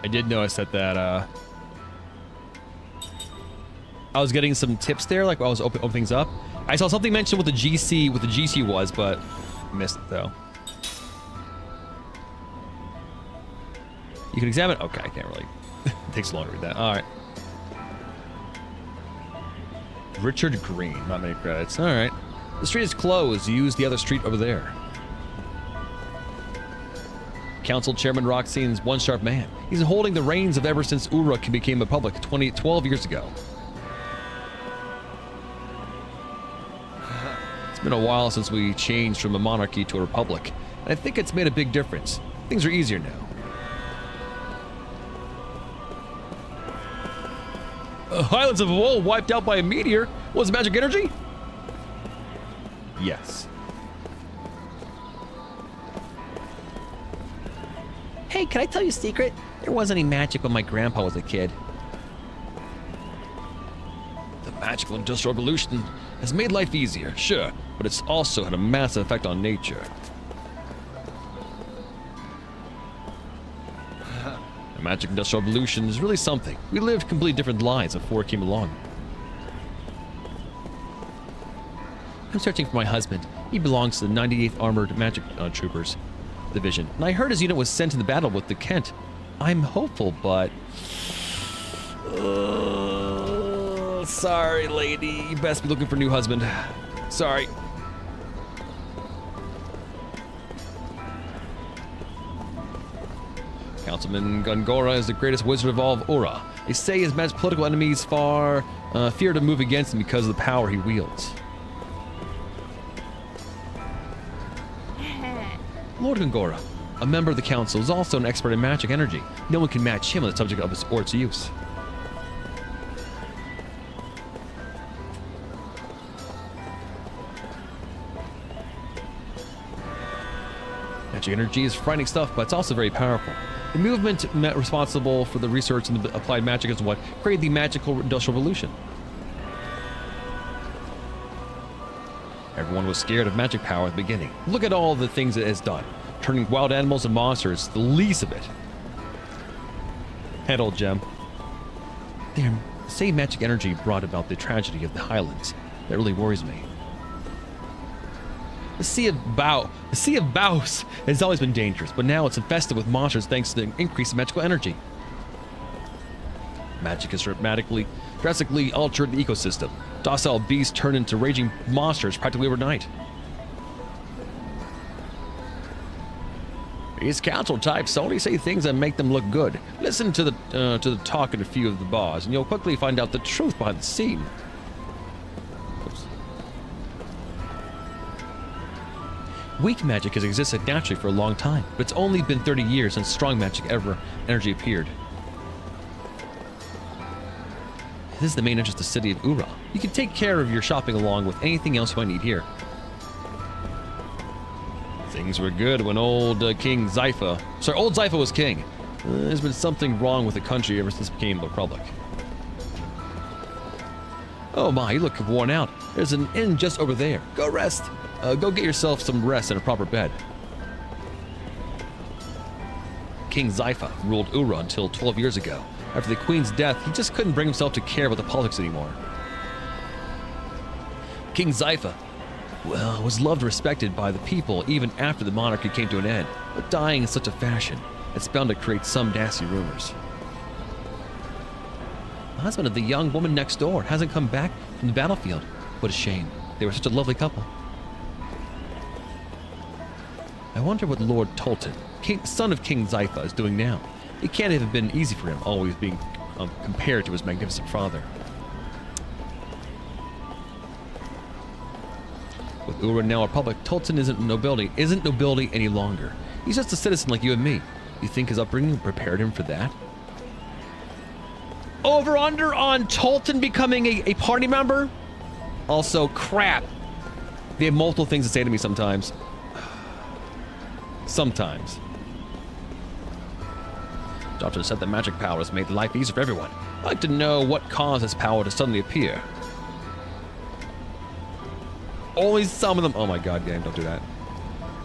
A: I did notice that I was getting some tips there, like while I was opening things up. I saw something mentioned what the GC was, but missed it though. You can examine. Okay, I can't really. It takes long to read that. All right. Richard Green, not many credits. All right. The street is closed. Use the other street over there. Council Chairman Roxy's one sharp man. He's holding the reins of ever since Ura became a republic 12 years ago. It's been a while since we changed from a monarchy to a republic, and I think it's made a big difference. Things are easier now. Highlands of Woe wiped out by a meteor? Was it magic energy? Yes. Hey, can I tell you a secret? There wasn't any magic when my grandpa was a kid. The magical industrial revolution has made life easier, sure, but it's also had a massive effect on nature. The magic industrial revolution is really something. We lived completely different lives before it came along. I'm searching for my husband. He belongs to the 98th Armored Magic Troopers Division, and I heard his unit was sent into battle with the Kent. I'm hopeful, but... sorry, lady. You best be looking for a new husband. Sorry. Councilman Gungora is the greatest wizard of all of Ura. They say his political enemies far fear to move against him because of the power he wields. Lord Gungora, a member of the council, is also an expert in magic energy. No one can match him on the subject of his or its use. Magic energy is frightening stuff, but it's also very powerful. The movement responsible for the research and the applied magic is what created the magical industrial revolution. Everyone was scared of magic power at the beginning. Look at all the things it has done. Turning wild animals and monsters, the least of it. Head old gem. They say magic energy brought about the tragedy of the Highlands. That really worries me. The Sea of Baus has always been dangerous, but now it's infested with monsters thanks to the increase in magical energy. Magic has drastically altered the ecosystem. Docile beasts turn into raging monsters practically overnight. These council types only say things that make them look good. Listen to the talk of a few of the bars, and you'll quickly find out the truth behind the scene. Oops. Weak magic has existed naturally for a long time, but it's only been 30 years since strong magic energy appeared. This is the main entrance to the city of Ura. You can take care of your shopping along with anything else you might need here. Things were good when old King Zypha... Sorry, old Zypha was king. There's been something wrong with the country ever since it became a republic. Oh my, you look worn out. There's an inn just over there. Go rest. Go get yourself some rest and a proper bed. King Zypha ruled Ura until 12 years ago. After the queen's death, he just couldn't bring himself to care about the politics anymore. King Zypha, well, was loved and respected by the people even after the monarchy came to an end, but dying in such a fashion, it's bound to create some nasty rumors. The husband of the young woman next door hasn't come back from the battlefield. What a shame. They were such a lovely couple. I wonder what Lord Tolton, son of King Zypha, is doing now. It can't have been easy for him, always being compared to his magnificent father. With Ura now a republic, Tolton isn't nobility any longer. He's just a citizen like you and me. You think his upbringing prepared him for that? Over under on Tolton becoming a party member? Also, crap. They have multiple things to say to me sometimes. Sometimes. Doctor said that magic power has made life easier for everyone. I'd like to know what caused this power to suddenly appear. Only some of them. Oh my god, game, don't do that.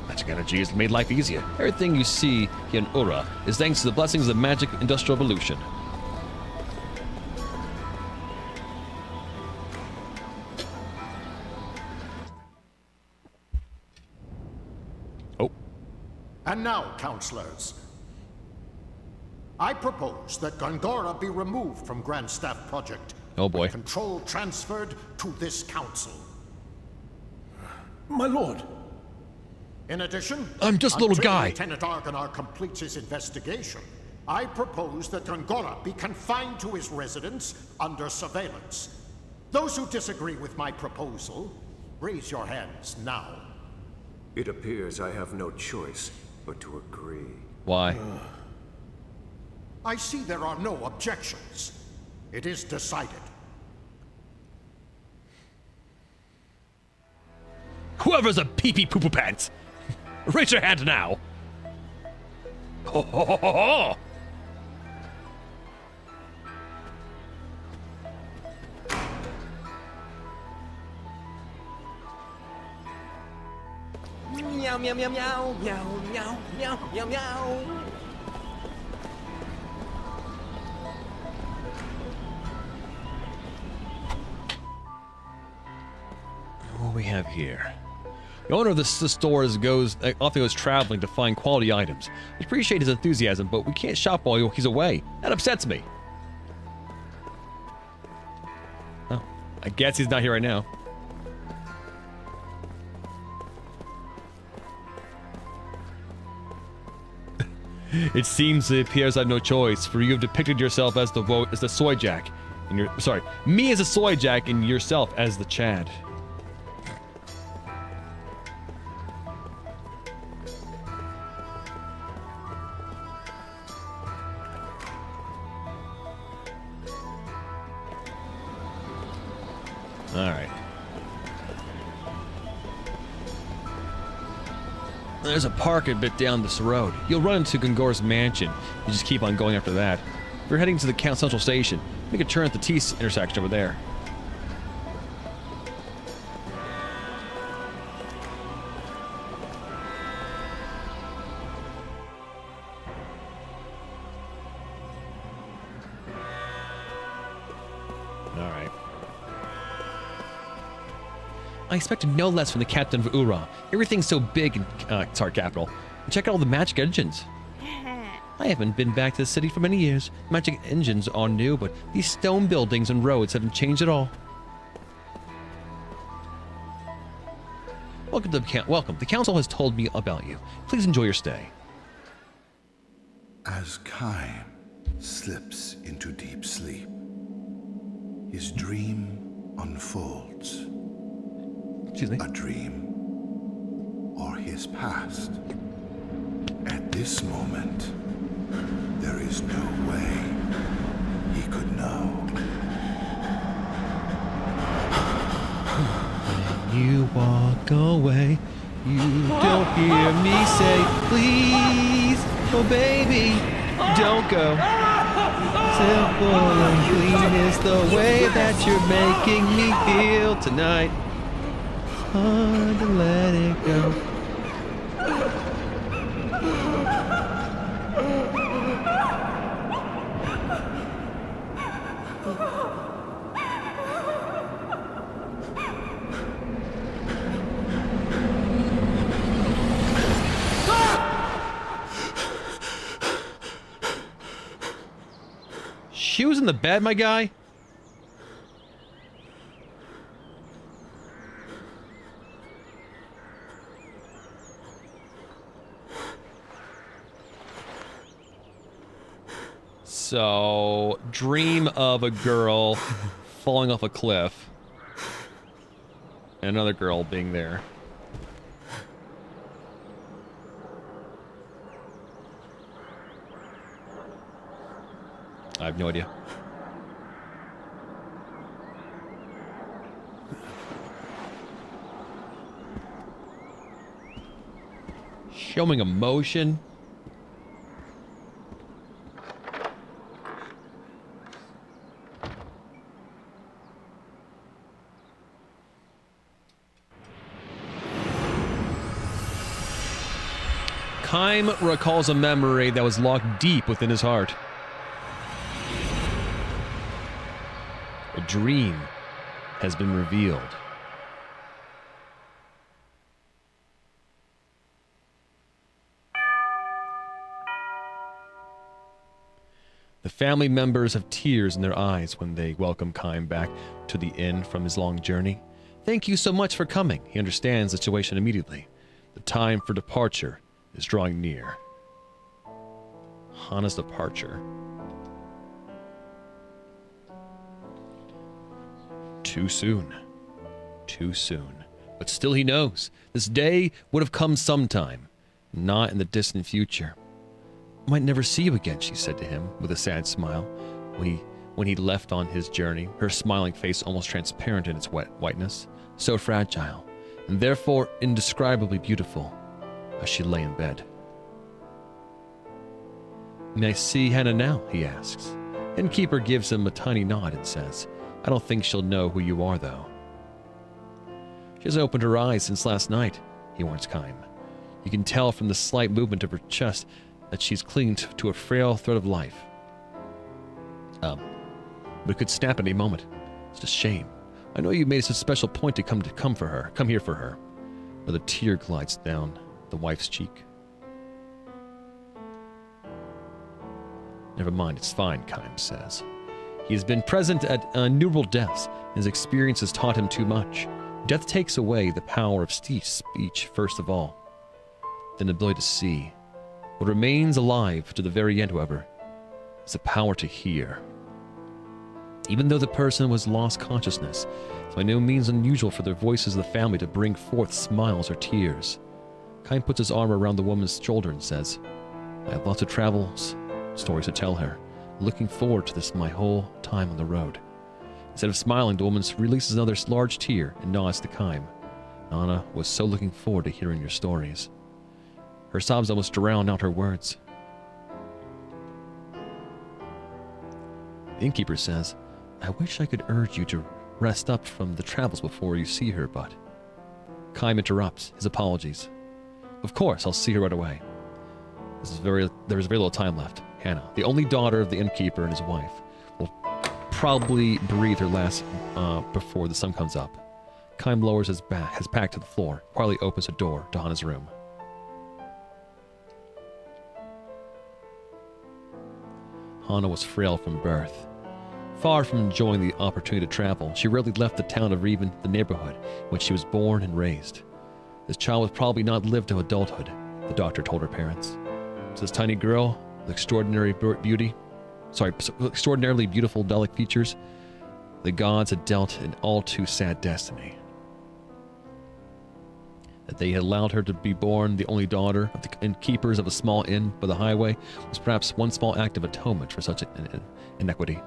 A: Magic energy has made life easier. Everything you see here in Ura is thanks to the blessings of the magic industrial revolution. Oh.
T: And now, counselors, I propose that Gongora be removed from Grand Staff Project.
A: Oh boy.
T: And control transferred to this council.
P: My lord.
T: In addition,
A: I'm just a little guy.
T: Lieutenant Argonar completes his investigation, I propose that Gongora be confined to his residence under surveillance. Those who disagree with my proposal, raise your hands now.
R: It appears I have no choice but to agree.
A: Why?
T: I see there are no objections. It is decided.
A: Whoever's a pee-pee poo-poo pants, raise your hand now. Ho ho ho ho ho!
K: Meow meow meow meow meow meow meow meow meow.
A: What do we have here? The owner of the store often goes traveling to find quality items. I appreciate his enthusiasm, but we can't shop while he's away. That upsets me. Oh, I guess he's not here right now. It seems it appears I have no choice, for you have depicted yourself as the soy jack, and me as a soy jack, and yourself as the Chad. Alright. There's a park a bit down this road. You'll run into Gongora's mansion. You just keep on going after that. If you're heading to the Count Central Station, make a turn at the T intersection over there. Alright. I expected no less from the captain of Ura. Everything's so big in capital. And check out all the magic engines. I haven't been back to the city for many years. Magic engines are new, but these stone buildings and roads haven't changed at all. Welcome to welcome. The council has told me about you. Please enjoy your stay.
B: As Kaim slips into deep sleep, his dream unfolds.
A: Excuse me?
B: A dream or his past. At this moment, there is no way he could know.
A: you walk away, you don't hear me say, please, oh baby, don't go. Simple and clean is the way that you're making me feel tonight. Hard to let it go. She was in the bed, my guy? So, dream of a girl falling off a cliff. And another girl being there. I have no idea. Showing emotion. Kime recalls a memory that was locked deep within his heart. A dream has been revealed. The family members have tears in their eyes when they welcome Kime back to the inn from his long journey. Thank you so much for coming. He understands the situation immediately. The time for departure is drawing near. Hana's departure. Too soon. Too soon. But still he knows. This day would have come sometime. Not in the distant future. I might never see you again, she said to him with a sad smile. When he left on his journey, her smiling face almost transparent in its whiteness. So fragile, and therefore indescribably beautiful, as she lay in bed. May I see Hannah now? He asks. Innkeeper gives him a tiny nod and says, I don't think she'll know who you are, though. She hasn't opened her eyes since last night, he warns Kime. You can tell from the slight movement of her chest that she's clinging to a frail thread of life. But it could snap at any moment. It's a shame. I know you made such a special point to come here for her. Another tear glides down the wife's cheek. Never mind, it's fine, Kime says. He has been present at innumerable deaths, and his experience has taught him too much. Death takes away the power of speech, first of all, then the ability to see. What remains alive to the very end, however, is the power to hear. Even though the person was lost consciousness, it's by no means unusual for the voices of the family to bring forth smiles or tears. Kime puts his arm around the woman's shoulder and says, I have lots of stories to tell her. Looking forward to this my whole time on the road. Instead of smiling, the woman releases another large tear and nods to Kime. Anna was so looking forward to hearing your stories. Her sobs almost drowned out her words. The innkeeper says, I wish I could urge you to rest up from the travels before you see her, but... Kime interrupts, his apologies. Of course, I'll see her right away. There is very little time left. Hannah, the only daughter of the innkeeper and his wife, will probably breathe her last before the sun comes up. Kime lowers his back to the floor, quietly opens a door to Hannah's room. Hannah was frail from birth. Far from enjoying the opportunity to travel, she rarely left the town or even the neighborhood in which she was born and raised. This child would probably not live to adulthood, the doctor told her parents. So this tiny girl with extraordinarily beautiful, delicate features, the gods had dealt an all too sad destiny. That they had allowed her to be born the only daughter of the innkeepers of a small inn by the highway was perhaps one small act of atonement for such an inequity.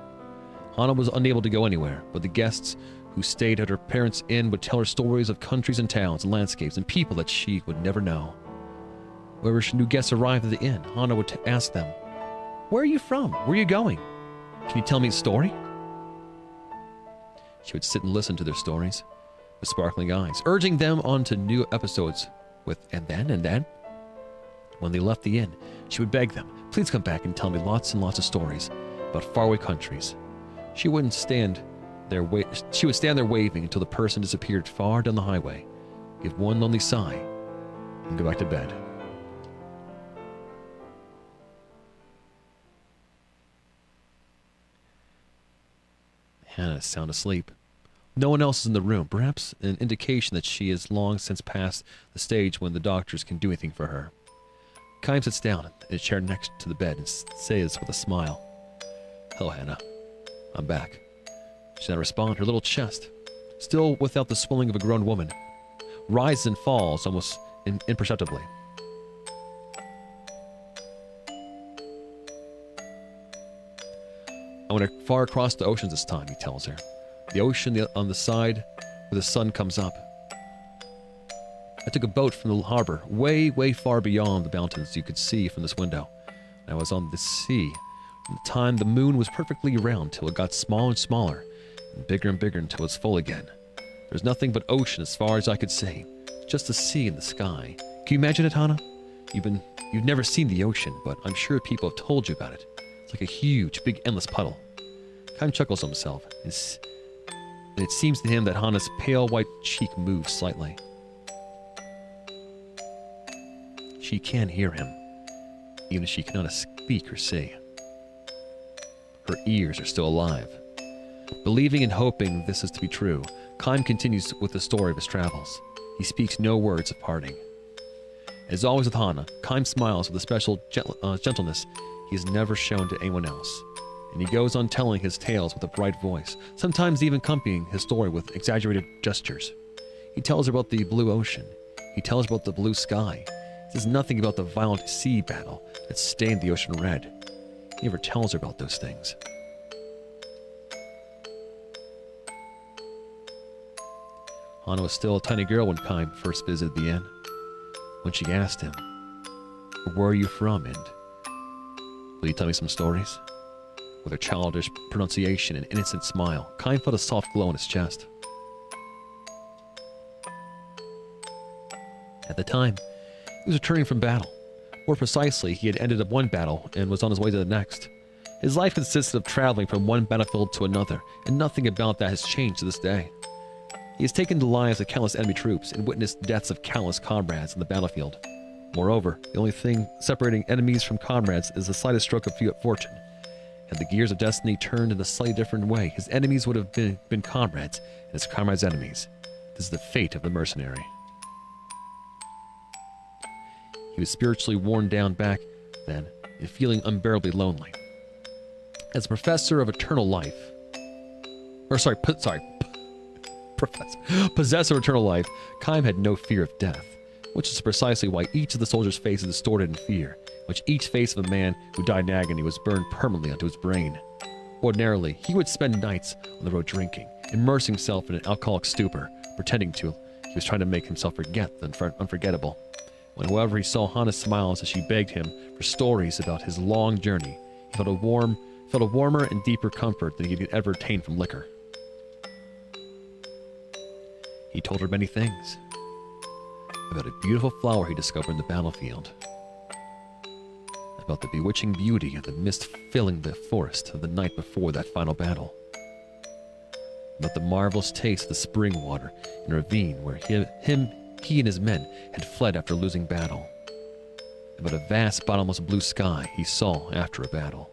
A: Hannah was unable to go anywhere, but the guests who stayed at her parents' inn would tell her stories of countries and towns and landscapes and people that she would never know. Wherever new guests arrived at the inn, Hana would ask them, "Where are you from? Where are you going? Can you tell me a story?" She would sit and listen to their stories with sparkling eyes, urging them on to new episodes with and then. When they left the inn, she would beg them, "Please come back and tell me lots and lots of stories about faraway countries." She would stand there waving until the person disappeared far down the highway, give one lonely sigh, and go back to bed. Hana is sound asleep. No one else is in the room, perhaps an indication that she has long since passed the stage when the doctors can do anything for her. Kaim sits down in a chair next to the bed and says with a smile, "Hello, Hana. I'm back." She does not respond. Her little chest, still without the swelling of a grown woman, rises and falls almost imperceptibly. "I went far across the oceans this time," he tells her. "The ocean on the side where the sun comes up. I took a boat from the harbor, way, way far beyond the mountains you could see from this window. I was on the sea from the time the moon was perfectly round till it got smaller and smaller, and bigger until it was full again. There's nothing but ocean as far as I could see, just the sea and the sky. Can you imagine it, Hana? You've never seen the ocean, but I'm sure people have told you about it. It's like a huge, big, endless puddle." Kaim chuckles to himself, and it seems to him that Hana's pale white cheek moves slightly. She can hear him, even if she cannot speak or see. Her ears are still alive. Believing and hoping this is to be true, Kaim continues with the story of his travels. He speaks no words of parting. As always with Hana, Kaim smiles with a special gentleness he has never shown to anyone else, and he goes on telling his tales with a bright voice, sometimes even accompanying his story with exaggerated gestures. He tells her about the blue ocean. He tells her about the blue sky. He says nothing about the violent sea battle that stained the ocean red. He never tells her about those things. Hana was still a tiny girl when Kaim first visited the inn. When she asked him, "Where are you from, and will you tell me some stories?" With her childish pronunciation and innocent smile, Kaim felt a soft glow in his chest. At the time, he was returning from battle. More precisely, he had ended up one battle and was on his way to the next. His life consisted of traveling from one battlefield to another, and nothing about that has changed to this day. He has taken the lives of countless enemy troops and witnessed deaths of countless comrades on the battlefield. Moreover, the only thing separating enemies from comrades is the slightest stroke of fortune. Had the gears of destiny turned in a slightly different way, his enemies would have been comrades, and his comrades' enemies. This is the fate of the mercenary. He was spiritually worn down back then and feeling unbearably lonely. As a professor of eternal life, possessor of eternal life, Kaim had no fear of death, which is precisely why each of the soldiers' faces distorted in fear, which each face of a man who died in agony was burned permanently onto his brain. Ordinarily, he would spend nights on the road drinking, immersing himself in an alcoholic stupor, pretending he was trying to make himself forget the unforgettable. When, however, he saw Hana's smiles as she begged him for stories about his long journey, he felt a warmer and deeper comfort than he could ever obtain from liquor. He told her many things. About a beautiful flower he discovered in the battlefield. About the bewitching beauty of the mist filling the forest of the night before that final battle. About the marvelous taste of the spring water in a ravine where he and his men had fled after losing battle. About a vast bottomless blue sky he saw after a battle.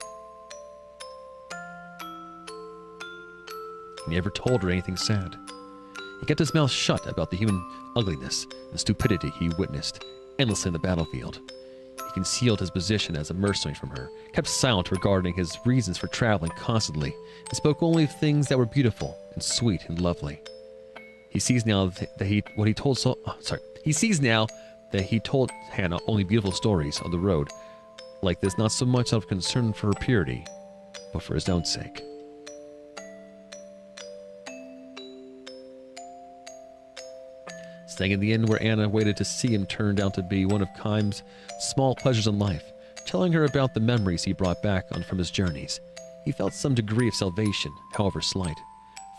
A: He never told her anything sad. He kept his mouth shut about the human ugliness and stupidity he witnessed endlessly in the battlefield. He concealed his position as a mercenary from her, kept silent regarding his reasons for traveling constantly, and spoke only of things that were beautiful and sweet and lovely. He sees now that he told Hana only beautiful stories on the road like this, not so much out of concern for her purity, but for his own sake. Staying in the inn where Anna waited to see him turned out to be one of Kaim's small pleasures in life, telling her about the memories he brought back on from his journeys. He felt some degree of salvation, however slight.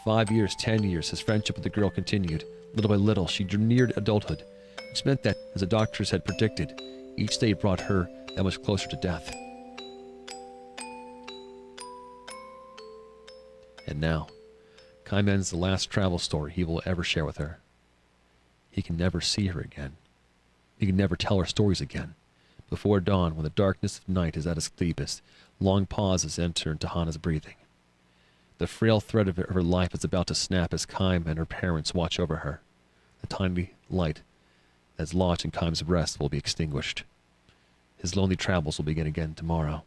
A: 5 years, 10 years, his friendship with the girl continued. Little by little, she neared adulthood, which meant that, as the doctors had predicted, each day brought her that much closer to death. And now, Kaim ends the last travel story he will ever share with her. He can never see her again. He can never tell her stories again. Before dawn, when the darkness of night is at its deepest, long pauses enter into Hana's breathing. The frail thread of her life is about to snap as Kaim and her parents watch over her. The tiny light that's lodged in Kaim's breast will be extinguished. His lonely travels will begin again tomorrow.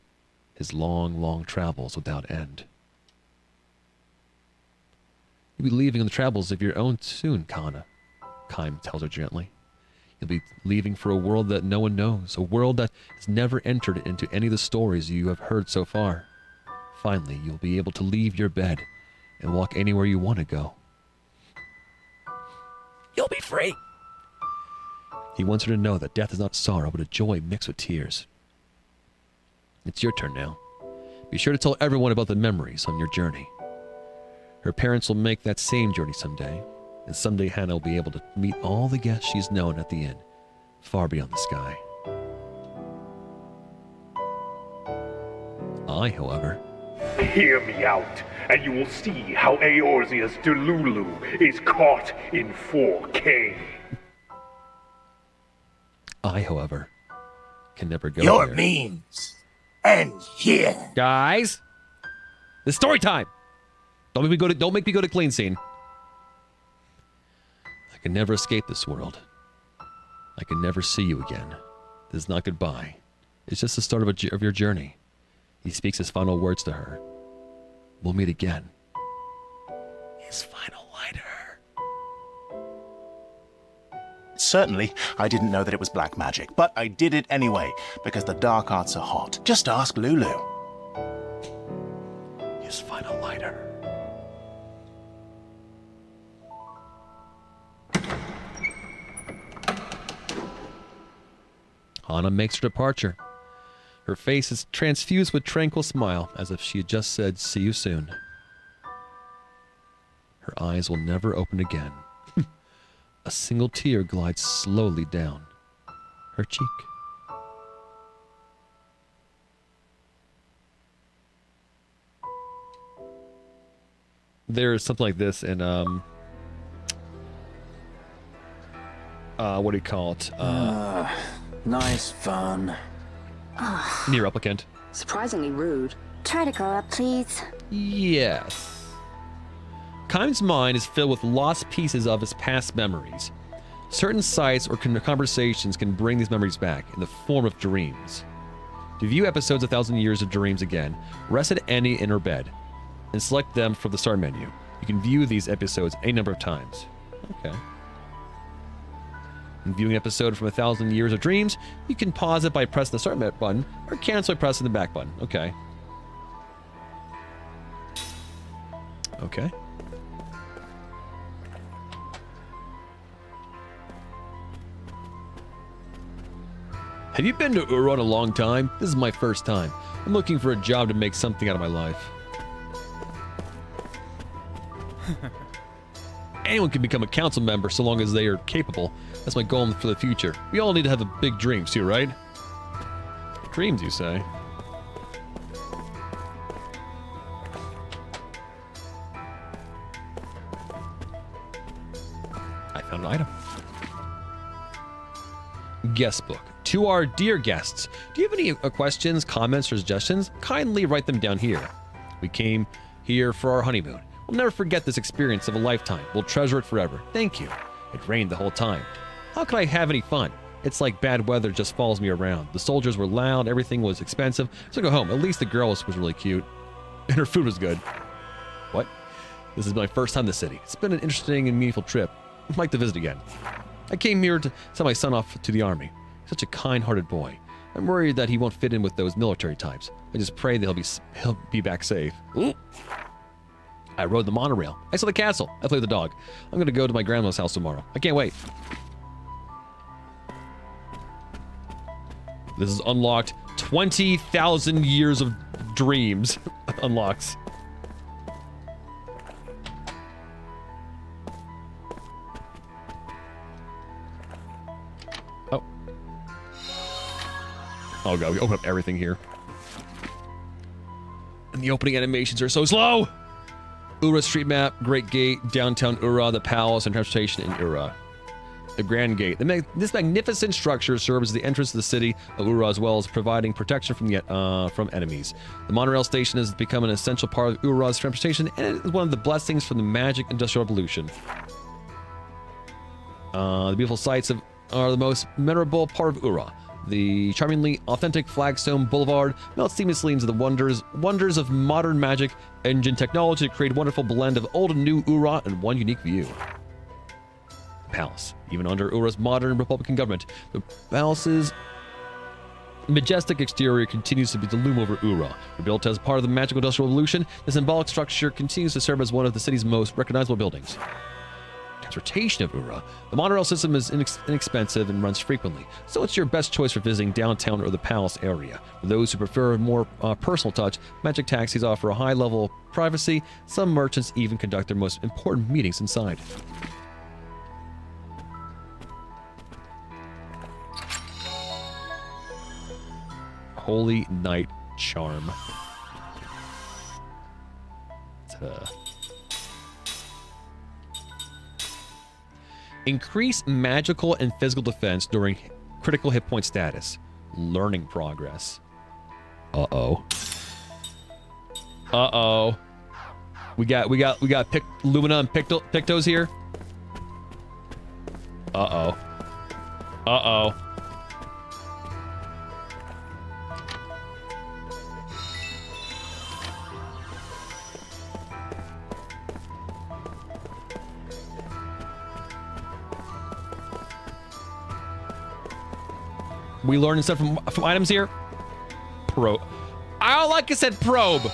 A: His long, long travels without end. You'll be leaving on the travels of your own soon, Kana, Kaim tells her gently. You'll be leaving for a world that no one knows, a world that has never entered into any of the stories you have heard so far. Finally, you'll be able to leave your bed and walk anywhere you want to go. You'll be free. He wants her to know that death is not sorrow, but a joy mixed with tears. It's your turn now. Be sure to tell everyone about the memories on your journey. Her parents will make that same journey someday, and someday Hana will be able to meet all the guests she's known at the inn, far beyond the sky. I, however...
Q: Hear me out, and you will see how Eorzea's Delulu is caught in 4K.
A: I, however, can never go
Q: Your
A: there.
Q: means end here.
A: Guys, it's story time. Don't make me go to clean scene. I can never escape this world. I can never see you again. This is not goodbye. It's just the start of your journey. He speaks his final words to her. We'll meet again. His final lie to her.
G: Certainly, I didn't know that it was black magic, but I did it anyway, because the dark arts are hot. Just ask Lulu.
A: His final lie to her. Hana makes her departure. Her face is transfused with tranquil smile, as if she had just said, "See you soon." Her eyes will never open again. A single tear glides slowly down her cheek. There's something like this in what do you call it?
F: Nice fun.
A: Near Replicant.
N: Surprisingly rude.
C: Try to grow up, please.
A: Yes. Kaim's mind is filled with lost pieces of his past memories. Certain sights or conversations can bring these memories back in the form of dreams. To view episodes of 1,000 Years of Dreams again, rest at any in her bed and select them from the start menu. You can view these episodes a number of times. Okay. In viewing an episode from 1,000 Years of Dreams, you can pause it by pressing the start button or cancel by pressing the back button. Okay. Okay. Have you been to Uro in a long time? This is my first time. I'm looking for a job to make something out of my life. Anyone can become a council member so long as they are capable. That's my goal for the future. We all need to have big dreams too, right? Dreams, you say? I found an item. Guest book. To our dear guests, do you have any questions, comments, or suggestions? Kindly write them down here. We came here for our honeymoon. We'll never forget this experience of a lifetime. We'll treasure it forever. Thank you. It rained the whole time. How could I have any fun? It's like bad weather just follows me around. The soldiers were loud, everything was expensive, so I go home. At least the girl was really cute, and her food was good. What? This is my first time in the city. It's been an interesting and meaningful trip. I'd like to visit again. I came here to send my son off to the army. Such a kind-hearted boy. I'm worried that he won't fit in with those military types. I just pray that he'll be back safe. Ooh. I rode the monorail. I saw the castle. I played with the dog. I'm going to go to my grandma's house tomorrow. I can't wait. This is unlocked. 20,000 years of dreams unlocks. Oh. Oh god, we open up everything here. And the opening animations are so slow! Ura street map, Great Gate, downtown Ura, the palace, and transportation in Ura. The Grand Gate. This magnificent structure serves as the entrance to the city of Ura, as well as providing protection from enemies. The monorail station has become an essential part of Ura's transportation, and it is one of the blessings from the magic industrial revolution. The beautiful sights are the most memorable part of Ura. The charmingly authentic flagstone boulevard melts seamlessly into the wonders of modern magic engine technology to create a wonderful blend of old and new Ura in one unique view. Palace. Even under Ura's modern Republican government, the palace's majestic exterior continues to be the loom over Ura. Rebuilt as part of the magical industrial revolution, the symbolic structure continues to serve as one of the city's most recognizable buildings. Transportation of Ura. The monorail system is inexpensive and runs frequently, so it's your best choice for visiting downtown or the palace area. For those who prefer a more personal touch, magic taxis offer a high level of privacy. Some merchants even conduct their most important meetings inside. Holy Night Charm. Increase magical and physical defense during critical hit point status. Learning progress. Uh-oh. Uh-oh. We got Lumina and Pictos here. Uh-oh. Uh-oh. We learned stuff from items here. Probe. I like I said probe.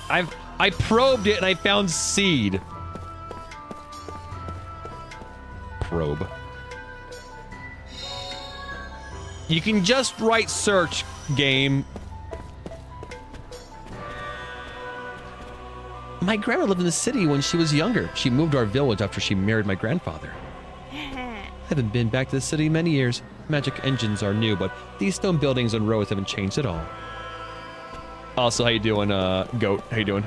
A: I probed it and I found seed. Probe. You can just write search, game. My grandma lived in the city when she was younger. She moved to our village after she married my grandfather. I haven't been back to the city in many years. Magic engines are new, but these stone buildings and roads haven't changed at all. Also, how you doing, Goat? How you doing?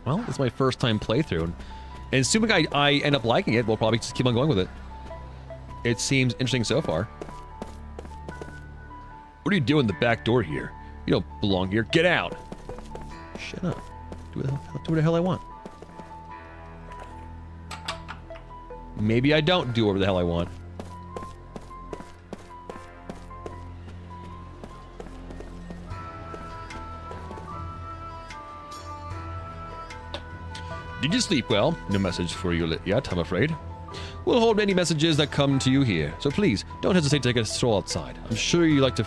A: Well, this is my first time playthrough. And assuming I end up liking it, we'll probably just keep on going with it. It seems interesting so far. What are you doing in the back door here? You don't belong here. Get out! Shut up. Do what the hell I want. Maybe I don't do whatever the hell I want. Did you sleep well? No message for you yet, I'm afraid. We'll hold any messages that come to you here, so please don't hesitate to take a stroll outside. I'm sure you like to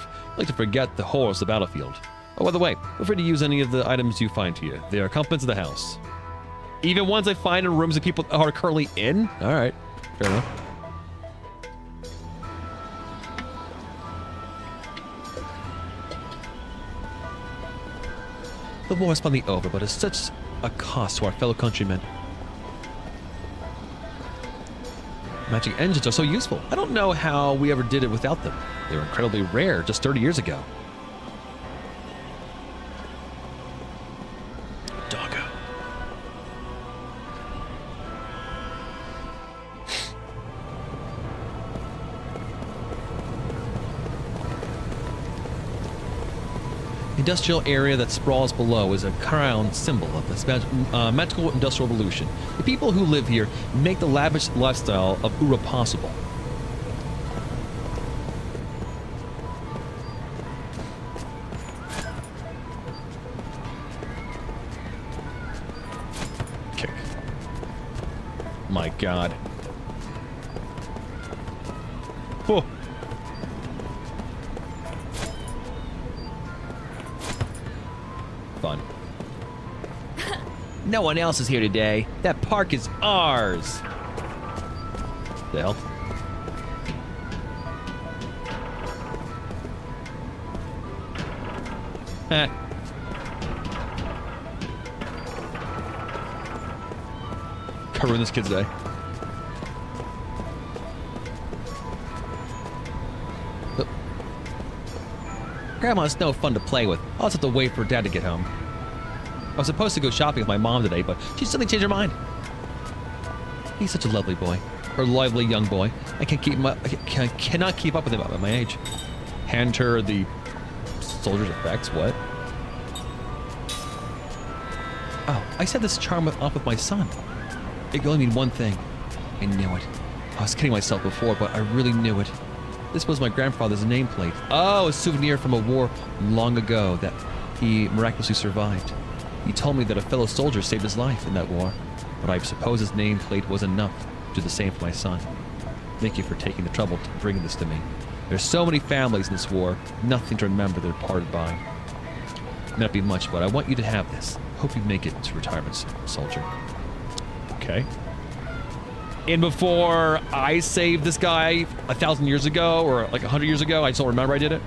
A: forget the horrors of the battlefield. Oh, by the way, feel free to use any of the items you find here. They are accompaniments of the house. Even ones I find in rooms that people are currently in? Alright, fair enough. The war is finally over, but it's such a cost to our fellow countrymen. Magic engines are so useful. I don't know how we ever did it without them. They were incredibly rare just 30 years ago. Doggo. Industrial area that sprawls below is a crown symbol of this magical industrial revolution. The people who live here make the lavish lifestyle of Ura possible. Kick. My God. Oh. Fun. No one else is here today. That park is ours. The hell? Heh. Covering this kid's day. Grandma's no fun to play with. I'll just have to wait for Dad to get home. I was supposed to go shopping with my mom today, but she suddenly changed her mind. He's such a lovely boy. Or lively young boy. I cannot keep up with him at my age. Hand her the soldier's effects. What? Oh, I set this charm off with my son. It could only mean one thing. I knew it. I was kidding myself before, but I really knew it. This was my grandfather's nameplate. Oh, a souvenir from a war long ago that he miraculously survived. He told me that a fellow soldier saved his life in that war, but I suppose his nameplate was enough to do the same for my son. Thank you for taking the trouble to bring this to me. There's so many families in this war, nothing to remember they're parted by. May not be much, but I want you to have this. Hope you make it to retirement, soldier. Okay. And before I saved this guy 1,000 years ago, or like 100 years ago, I just don't remember I did it.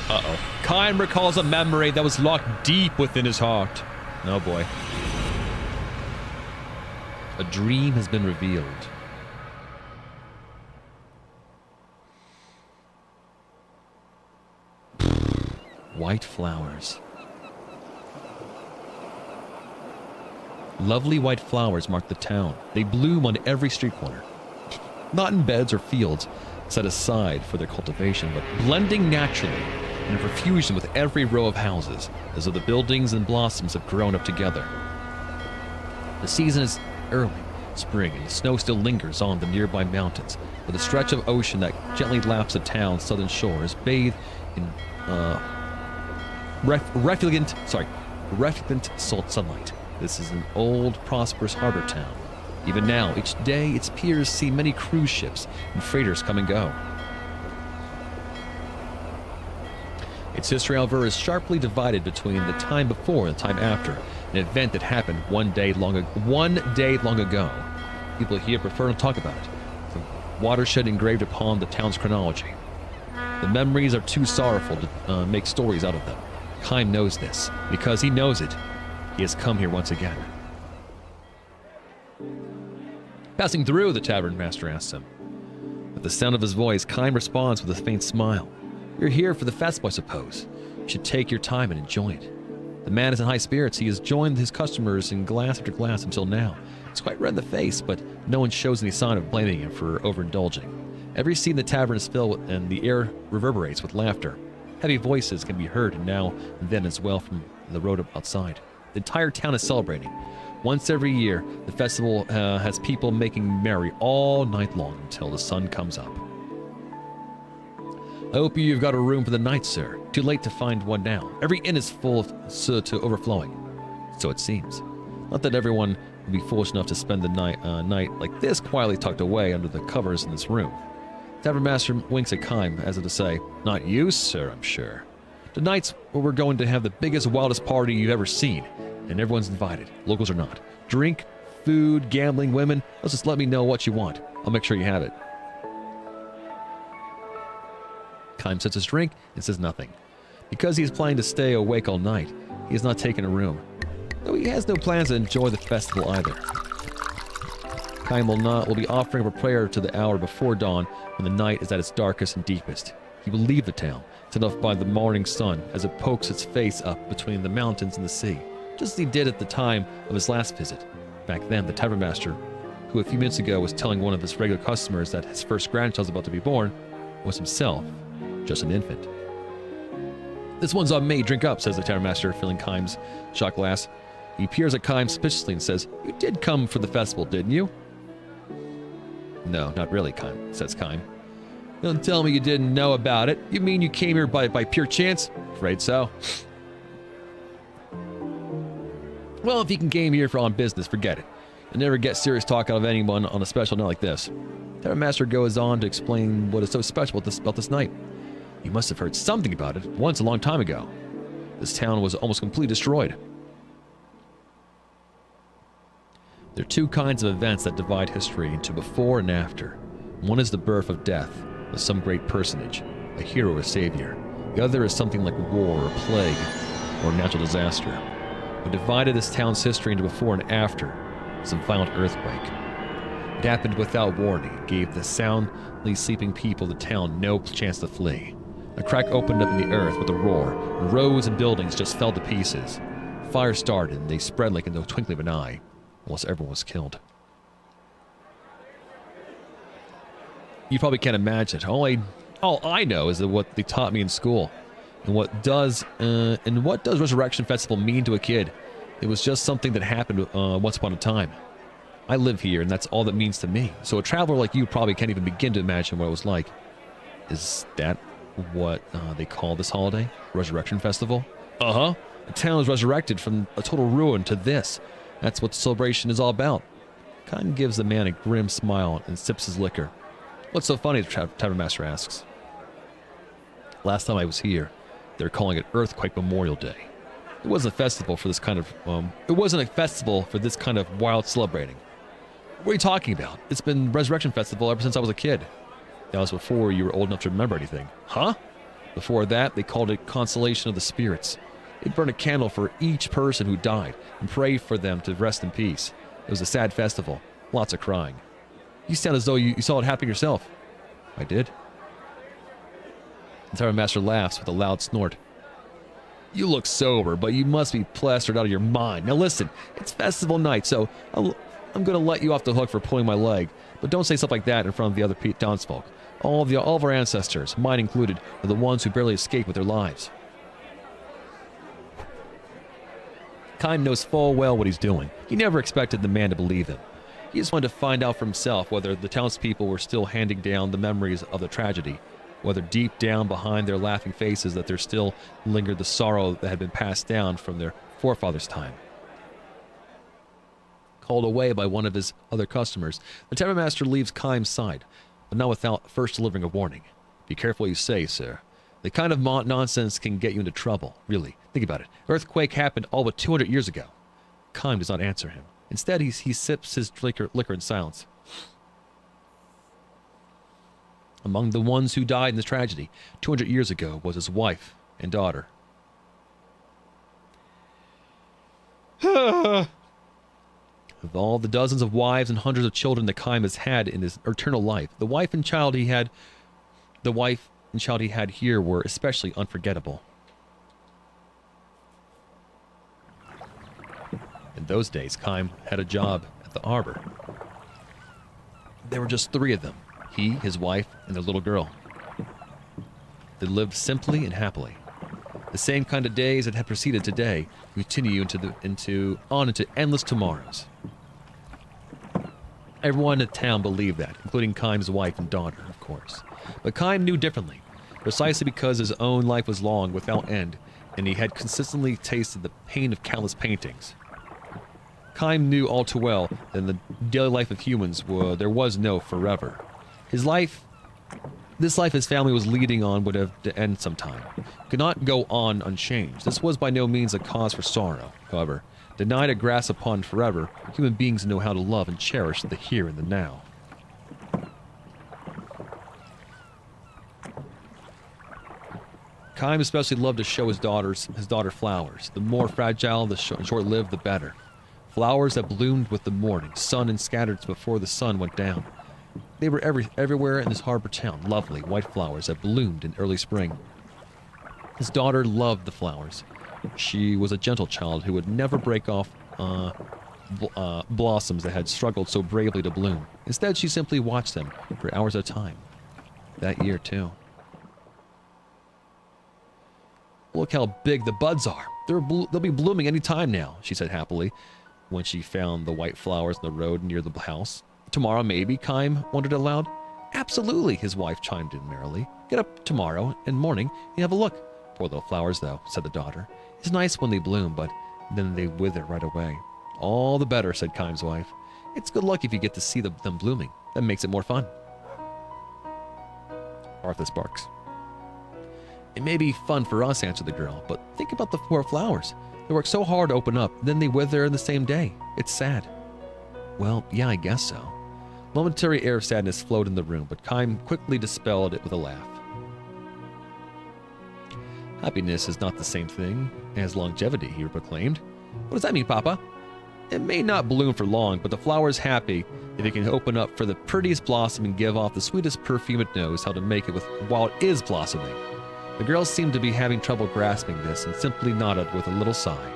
A: Uh-oh. Kine recalls a memory that was locked deep within his heart. Oh boy. A dream has been revealed. White flowers. Lovely white flowers mark the town. They bloom on every street corner. Not in beds or fields set aside for their cultivation, but blending naturally in a profusion with every row of houses, as though the buildings and blossoms have grown up together. The season is early spring, and the snow still lingers on the nearby mountains, but the stretch of ocean that gently laps the town's southern shore is bathed in refulgent salt sunlight. This is an old, prosperous harbor town. Even now, each day, its piers see many cruise ships and freighters come and go. Its history, however, is sharply divided between the time before and the time after, an event that happened one day long ago. People here prefer to talk about it. The watershed engraved upon the town's chronology. The memories are too sorrowful to make stories out of them. Kime knows this. Because he knows it, he has come here once again. Passing through, the tavern master asks him. At the sound of his voice, Kime responds with a faint smile. You're here for the festival, I suppose. You should take your time and enjoy it. The man is in high spirits. He has joined his customers in glass after glass until now. He's quite red in the face, but no one shows any sign of blaming him for overindulging. Every scene in the tavern is filled with, and the air reverberates with laughter. Heavy voices can be heard now and then as well from the road outside. The entire town is celebrating. Once every year, the festival has people making merry all night long until the sun comes up. I hope you've got a room for the night, sir. Too late to find one now. Every inn is full to overflowing. So it seems. Not that everyone would be foolish enough to spend the night like this quietly tucked away under the covers in this room. Tavern Master winks at Kime as if to say, not you, sir, I'm sure. Tonight's where we're going to have the biggest, wildest party you've ever seen, and everyone's invited, locals or not. Drink, food, gambling, women, let's just let me know what you want. I'll make sure you have it. Kime sets his drink and says nothing. Because he is planning to stay awake all night, he has not taken a room. Though he has no plans to enjoy the festival either. Kime will be offering up a prayer to the hour before dawn when the night is at its darkest and deepest. He will leave the town, set off by the morning sun as it pokes its face up between the mountains and the sea, just as he did at the time of his last visit. Back then, the tavern master, who a few minutes ago was telling one of his regular customers that his first grandchild was about to be born, was himself just an infant. This one's on me, drink up, says the tavern master, filling Kime's shot glass. He peers at Kime suspiciously and says, you did come for the festival, didn't you? No, not really, says Kime. Don't tell me you didn't know about it. You mean you came here by pure chance? Afraid so. Well, if you can game here for on business, forget it. You'll never get serious talk out of anyone on a special night like this. Terra Master goes on to explain what is so special about this night. You must have heard something about it once a long time ago. This town was almost completely destroyed. There are two kinds of events that divide history into before and after. One is the birth of death of some great personage, a hero or savior. The other is something like war or plague or natural disaster. What divided this town's history into before and after was a violent earthquake. It happened without warning. It gave the soundly sleeping people of the town no chance to flee. A crack opened up in the earth with a roar, and roads and buildings just fell to pieces. Fire started, and they spread like in the twinkling of an eye. Almost everyone was killed. You probably can't imagine it. All I know is that what they taught me in school. And what does Resurrection Festival mean to a kid? It was just something that happened once upon a time. I live here, and that's all that means to me. So a traveler like you probably can't even begin to imagine what it was like. Is that what they call this holiday? Resurrection Festival? Uh-huh. The town was resurrected from a total ruin to this. That's what the celebration is all about. Khan gives the man a grim smile and sips his liquor. What's so funny, the Tavern Master asks. Last time I was here, they were calling it Earthquake Memorial Day. It wasn't a festival for this kind of, wild celebrating. What are you talking about? It's been Resurrection Festival ever since I was a kid. That was before you were old enough to remember anything. Huh? Before that, they called it Consolation of the Spirits. They'd burn a candle for each person who died and pray for them to rest in peace. It was a sad festival. Lots of crying. You sound as though you saw it happen yourself. I did. The Tavern Master laughs with a loud snort. You look sober, but you must be plastered out of your mind. Now listen, it's festival night, so I'm going to let you off the hook for pulling my leg. But don't say stuff like that in front of the other townsfolk. All of our ancestors, mine included, are the ones who barely escaped with their lives. Kime knows full well what he's doing. He never expected the man to believe him. He just wanted to find out for himself whether the townspeople were still handing down the memories of the tragedy, whether deep down behind their laughing faces that there still lingered the sorrow that had been passed down from their forefathers' time. Called away by one of his other customers, the Tavern Master leaves Kime's side, but not without first delivering a warning. Be careful what you say, sir. The kind of nonsense can get you into trouble, really. Think about it. Earthquake happened all but 200 years ago. Kime does not answer him. Instead, he sips his liquor in silence. Among the ones who died in this tragedy 200 years ago was his wife and daughter. Of all the dozens of wives and hundreds of children that Kime has had in his eternal life, the wife and child he had here were especially unforgettable. In those days, Kime had a job at the arbor. There were just 3 of them. He, his wife, and their little girl. They lived simply and happily. The same kind of days that had preceded today continue into endless tomorrows. Everyone in the town believed that, including Kime's wife and daughter, of course. But Kime knew differently, precisely because his own life was long, without end, and he had consistently tasted the pain of countless paintings. Kime knew all too well that in the daily life of humans there was no forever. This life his family was leading on would have to end sometime. Could not go on unchanged. This was by no means a cause for sorrow, however. Denied a grasp upon forever, human beings know how to love and cherish the here and the now. Kime especially loved to show his daughter flowers. The more fragile and short-lived, the better. Flowers that bloomed with the morning, sun and scattered before the sun went down. They were everywhere in this harbor town, lovely white flowers that bloomed in early spring. His daughter loved the flowers. She was a gentle child who would never break off blossoms that had struggled so bravely to bloom. Instead, she simply watched them for hours at a time. That year, too. Look how big the buds are. They'll be blooming any time now, she said happily, when she found the white flowers on the road near the house. Tomorrow, maybe, Kime wondered aloud. Absolutely, his wife chimed in merrily. Get up tomorrow and morning and have a look. Poor little flowers, though, said the daughter. It's nice when they bloom, but then they wither right away. All the better, said Kime's wife. It's good luck if you get to see them blooming. That makes it more fun. Arthur sparks. It may be fun for us, answered the girl, but think about the poor flowers. They work so hard to open up, then they wither in the same day. It's sad. Well, yeah, I guess so. Momentary air of sadness flowed in the room, but Kime quickly dispelled it with a laugh. Happiness is not the same thing as longevity, he proclaimed. What does that mean, Papa? It may not bloom for long, but the flower is happy if it can open up for the prettiest blossom and give off the sweetest perfume it knows how to make it with while it is blossoming. The girl seemed to be having trouble grasping this and simply nodded with a little sigh.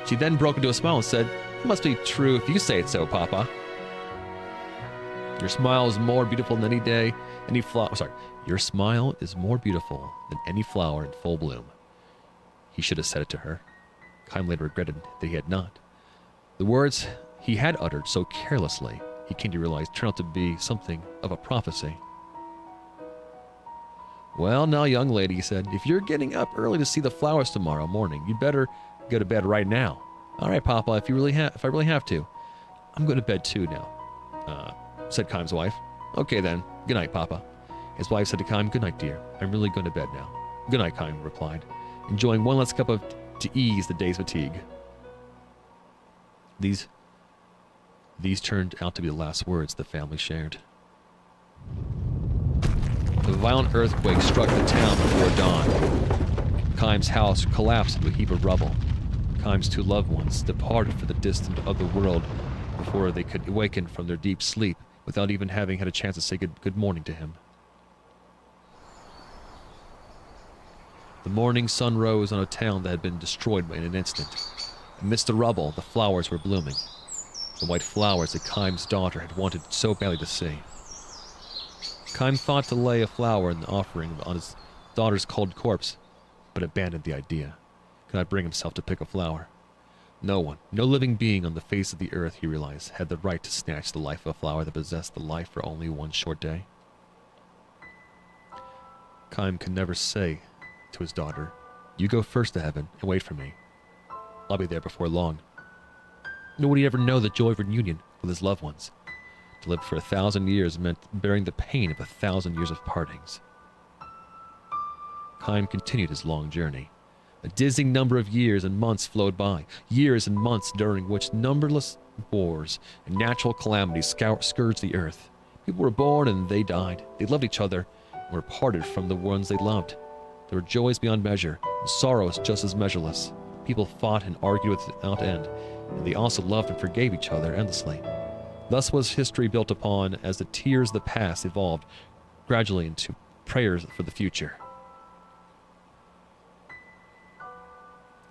A: She then broke into a smile and said, It must be true if you say it so, Papa. Your smile is more beautiful than any day, any flower. Sorry, your smile is more beautiful than any flower in full bloom. He should have said it to her. Kime later regretted that he had not. The words he had uttered so carelessly, he came to realize, turned out to be something of a prophecy. Well, now, young lady, he said, if you're getting up early to see the flowers tomorrow morning, you'd better go to bed right now. All right, Papa, if I really have to. I'm going to bed too now, said Kime's wife. Okay then, good night, Papa. His wife said to Kime, good night, dear. I'm really going to bed now. Good night, Kime replied, enjoying one last cup to ease the day's fatigue. These turned out to be the last words the family shared. A violent earthquake struck the town before dawn. Kime's house collapsed into a heap of rubble. Kime's two loved ones departed for the distant other world before they could awaken from their deep sleep without even having had a chance to say good morning to him. The morning sun rose on a town that had been destroyed in an instant. Amidst the rubble, the flowers were blooming. The white flowers that Kime's daughter had wanted so badly to see. Kime thought to lay a flower in the offering on his daughter's cold corpse, but abandoned the idea. Could not bring himself to pick a flower. No one, no living being on the face of the earth, he realized, had the right to snatch the life of a flower that possessed the life for only one short day. Kime could never say to his daughter, you go first to heaven and wait for me. I'll be there before long. Nor would he ever know the joy of reunion with his loved ones. To live for 1,000 years meant bearing the pain of 1,000 years of partings. Kime continued his long journey. A dizzying number of years and months flowed by, years and months during which numberless wars and natural calamities scourged the earth. People were born and they died. They loved each other and were parted from the ones they loved. There were joys beyond measure and sorrows just as measureless. People fought and argued without end, and they also loved and forgave each other endlessly. Thus was history built upon as the tears of the past evolved gradually into prayers for the future.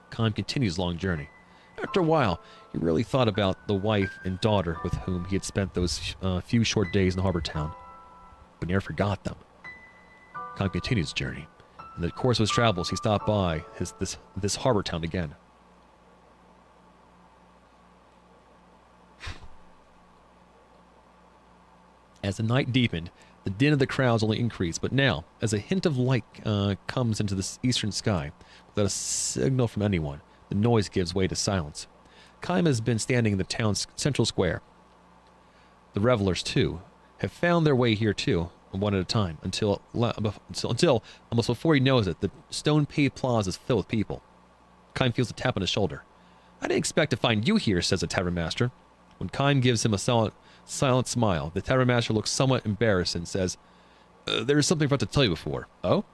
A: Kime continued his long journey. After a while, he really thought about the wife and daughter with whom he had spent those few short days in the harbor town, but never forgot them. Kime continued his journey. In the course of his travels, he stopped by this harbor town again. As the night deepened, the din of the crowds only increased, but now, as a hint of light comes into the eastern sky, without a signal from anyone, the noise gives way to silence. Kime has been standing in the town's central square. The revelers, too, have found their way here, too, one at a time, until almost before he knows it, the stone-paved plaza is filled with people. Kime feels a tap on his shoulder. I didn't expect to find you here, says the tavern master. When Kime gives him a silent smile, the tavern master looks somewhat embarrassed and says, there is something I forgot to tell you before. Oh?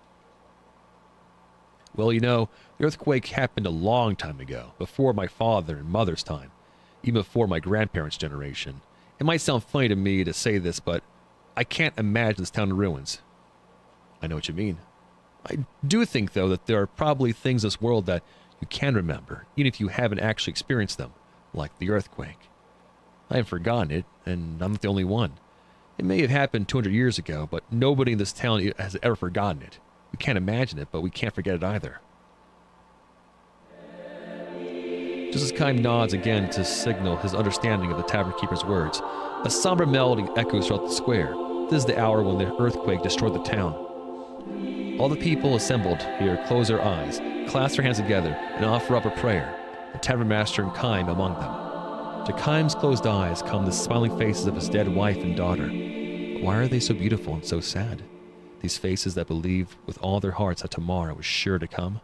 A: Well, you know, the earthquake happened a long time ago, before my father and mother's time, even before my grandparents' generation. It might sound funny to me to say this, but I can't imagine this town in ruins. I know what you mean. I do think, though, that there are probably things in this world that you can remember, even if you haven't actually experienced them, like the earthquake. I haven't forgotten it, and I'm not the only one. It may have happened 200 years ago, but nobody in this town has ever forgotten it. We can't imagine it, but we can't forget it either. Just as Kime nods again to signal his understanding of the tavern keeper's words, a somber melody echoes throughout the square. This is the hour when the earthquake destroyed the town. All the people assembled here close their eyes, clasp their hands together, and offer up a prayer. the tavern master and Kime among them. To Kime's closed eyes come the smiling faces of his dead wife and daughter. Why are they so beautiful and so sad? These faces that believe with all their hearts that tomorrow is sure to come.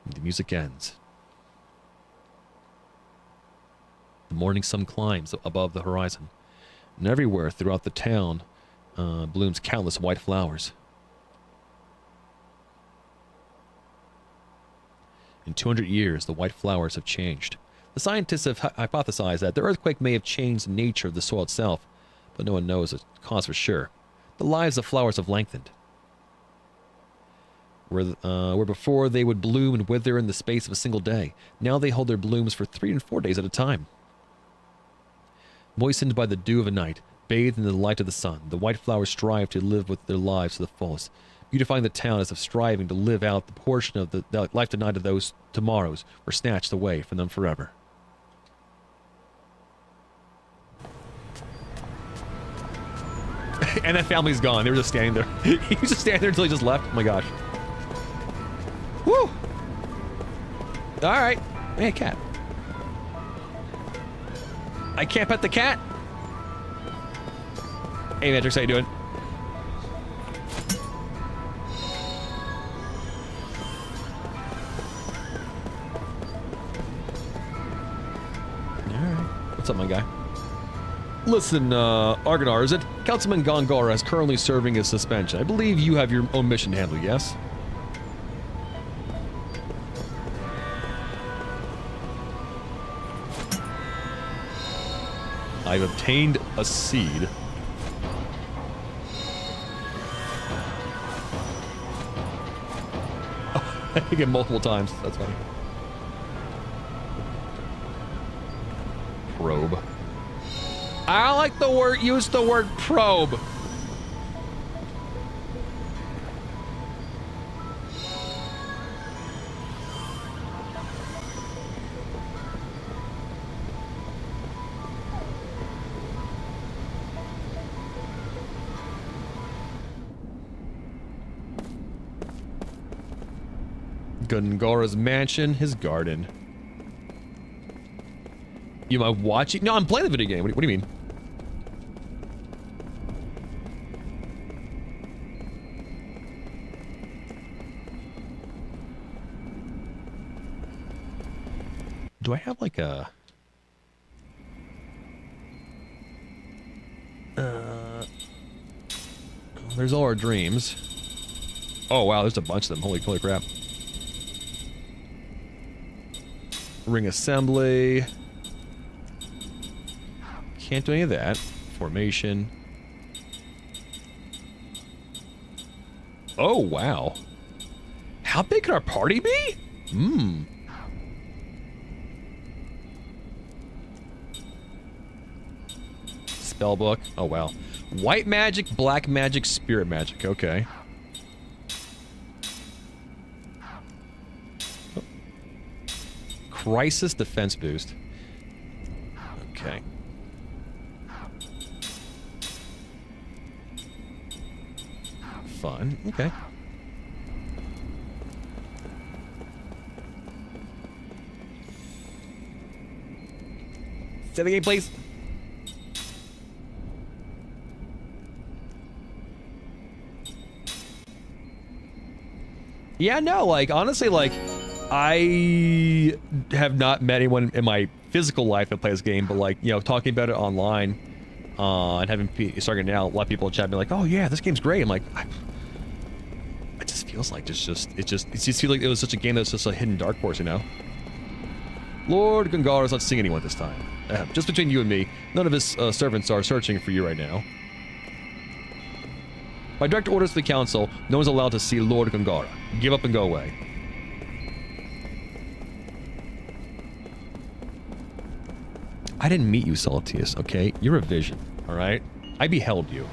A: The music ends. The morning sun climbs above the horizon, and everywhere throughout the town blooms countless white flowers. In 200 years, the white flowers have changed. The scientists have hypothesized that the earthquake may have changed the nature of the soil itself, but no one knows the cause for sure. The lives of flowers have lengthened. Where before they would bloom and wither in the space of a single day, now they hold their blooms for 3 and 4 days at a time. Moistened by the dew of a night, bathed in the light of the sun, the white flowers strive to live with their lives to the fullest, beautifying the town as if striving to live out the portion of the life denied of those tomorrows were snatched away from them forever. And that family's gone. They were just standing there. He was just standing there until he just left. Oh my gosh. Woo! Alright. Hey, cat. I can't pet the cat. Hey, Matrix, how you doing? Alright. What's up, my guy? Listen, Argonar, is it? Councilman Gongora is currently serving his suspension. I believe you have your own mission to handle, yes? I've obtained a seed. Oh, I hit it multiple times. That's funny. Probe. I like the word, use the word probe. Gungora's mansion, his garden. You am I watching? No, I'm playing the video game. What do you mean? Do I have like a... there's all our dreams. Oh wow, there's a bunch of them. Holy crap. Ring assembly. Can't do any of that. Formation. Oh wow. How big could our party be? Spellbook. Oh wow. White magic, black magic, spirit magic. Okay. Oh. Crisis defense boost. Okay. Fun. Okay. Say the game, please. Yeah, no, like, honestly, like, I have not met anyone in my physical life that plays this game, but, like, you know, talking about it online, and having, starting now, a lot of people in chat be like, oh, yeah, this game's great. I'm like, it just feels like it just feels like it was such a game that was just a hidden dark horse, you know? Lord Gongara's not seeing anyone this time. Just between you and me, none of his servants are searching for you right now. By direct orders of the council, no one's allowed to see Lord Gongara. Give up and go away. I didn't meet you, Saltius, okay? You're a vision, alright? I beheld you.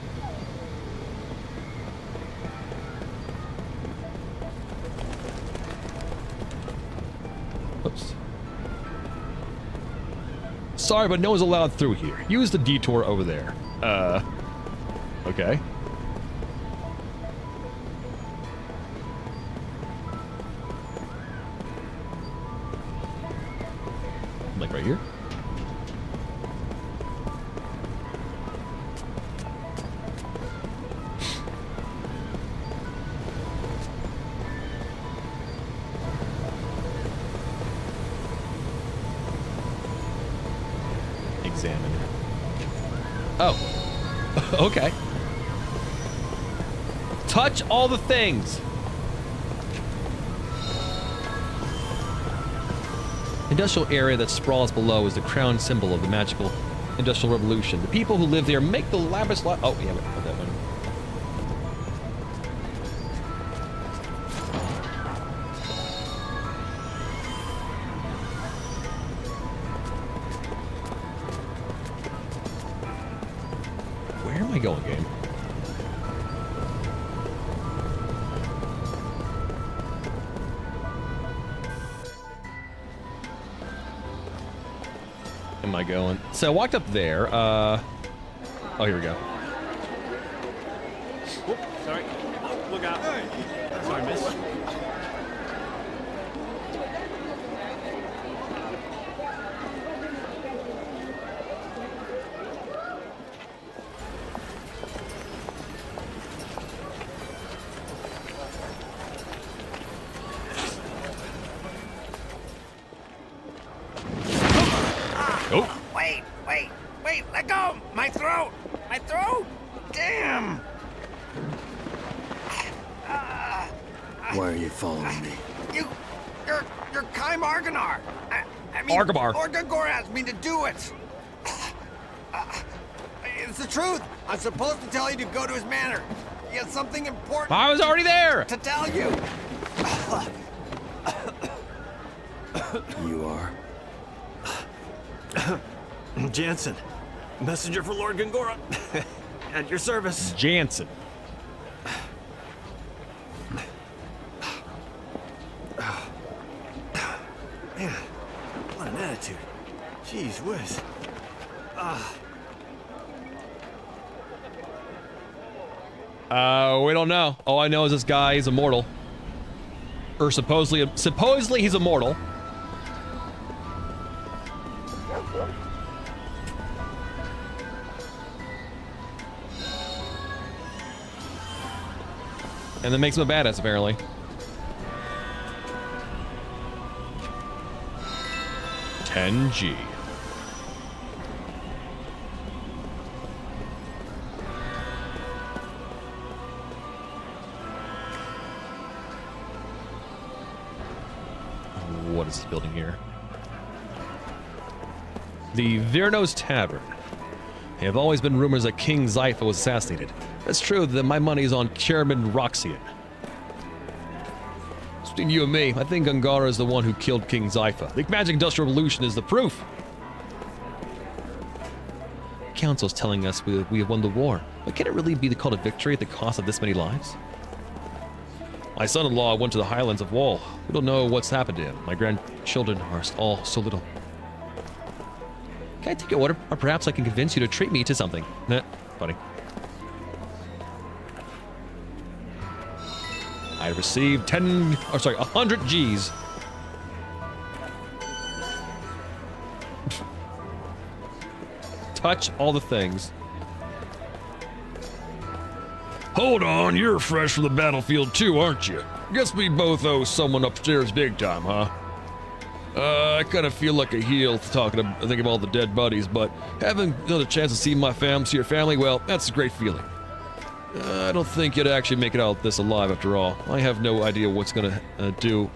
A: Oops. Sorry, but no one's allowed through here. Use the detour over there. Okay. Like right here? Examine. Oh. Okay. Touch all the things. Industrial area that sprawls below is the crown symbol of the magical industrial revolution. The people who live there make the lavish life. Oh, yeah, put that one. Where am I going, game? Am I going? So I walked up there. Oh, here we go.
E: Whoop, sorry. Oh, look out. Sorry, miss.
A: Oh.
K: Wait, let go! My throat! Damn!
L: Why are you following me?
K: You're Kai Marganar! I mean,
A: Argabar.
K: Orgagor asked me to do it! It's the truth! I'm supposed to tell you to go to his manor. He has something important.
A: I was already there!
K: To tell you!
L: You are?
E: Jansen, messenger for Lord Gongora. At your service.
A: Jansen.
E: Man, what an attitude. Jeez whiz.
A: We don't know. All I know is this guy is immortal. Or supposedly he's immortal. And that makes him a badass, apparently. $10G. What is this building here? The Virno's Tavern. There have always been rumors that King Zypha was assassinated. That's true that my money is on Chairman Roxian. Between you and me, I think Gongara is the one who killed King Zypha. The magic industrial revolution is the proof. Council's telling us we have won the war, but can it really be called a victory at the cost of this many lives? My son-in-law went to the highlands of Wall. We don't know what's happened to him. My grandchildren are all so little. Can I take your order? Or perhaps I can convince you to treat me to something. Nah, funny. I received 100 G's. Touch all the things.
V: Hold on, you're fresh from the battlefield too, aren't you? Guess we both owe someone upstairs big time, huh? I kind of feel like a heel thinking of all the dead buddies, but having another chance to see your family, well, that's a great feeling. I don't think you'd actually make it out this alive after all. I have no idea what I'm gonna do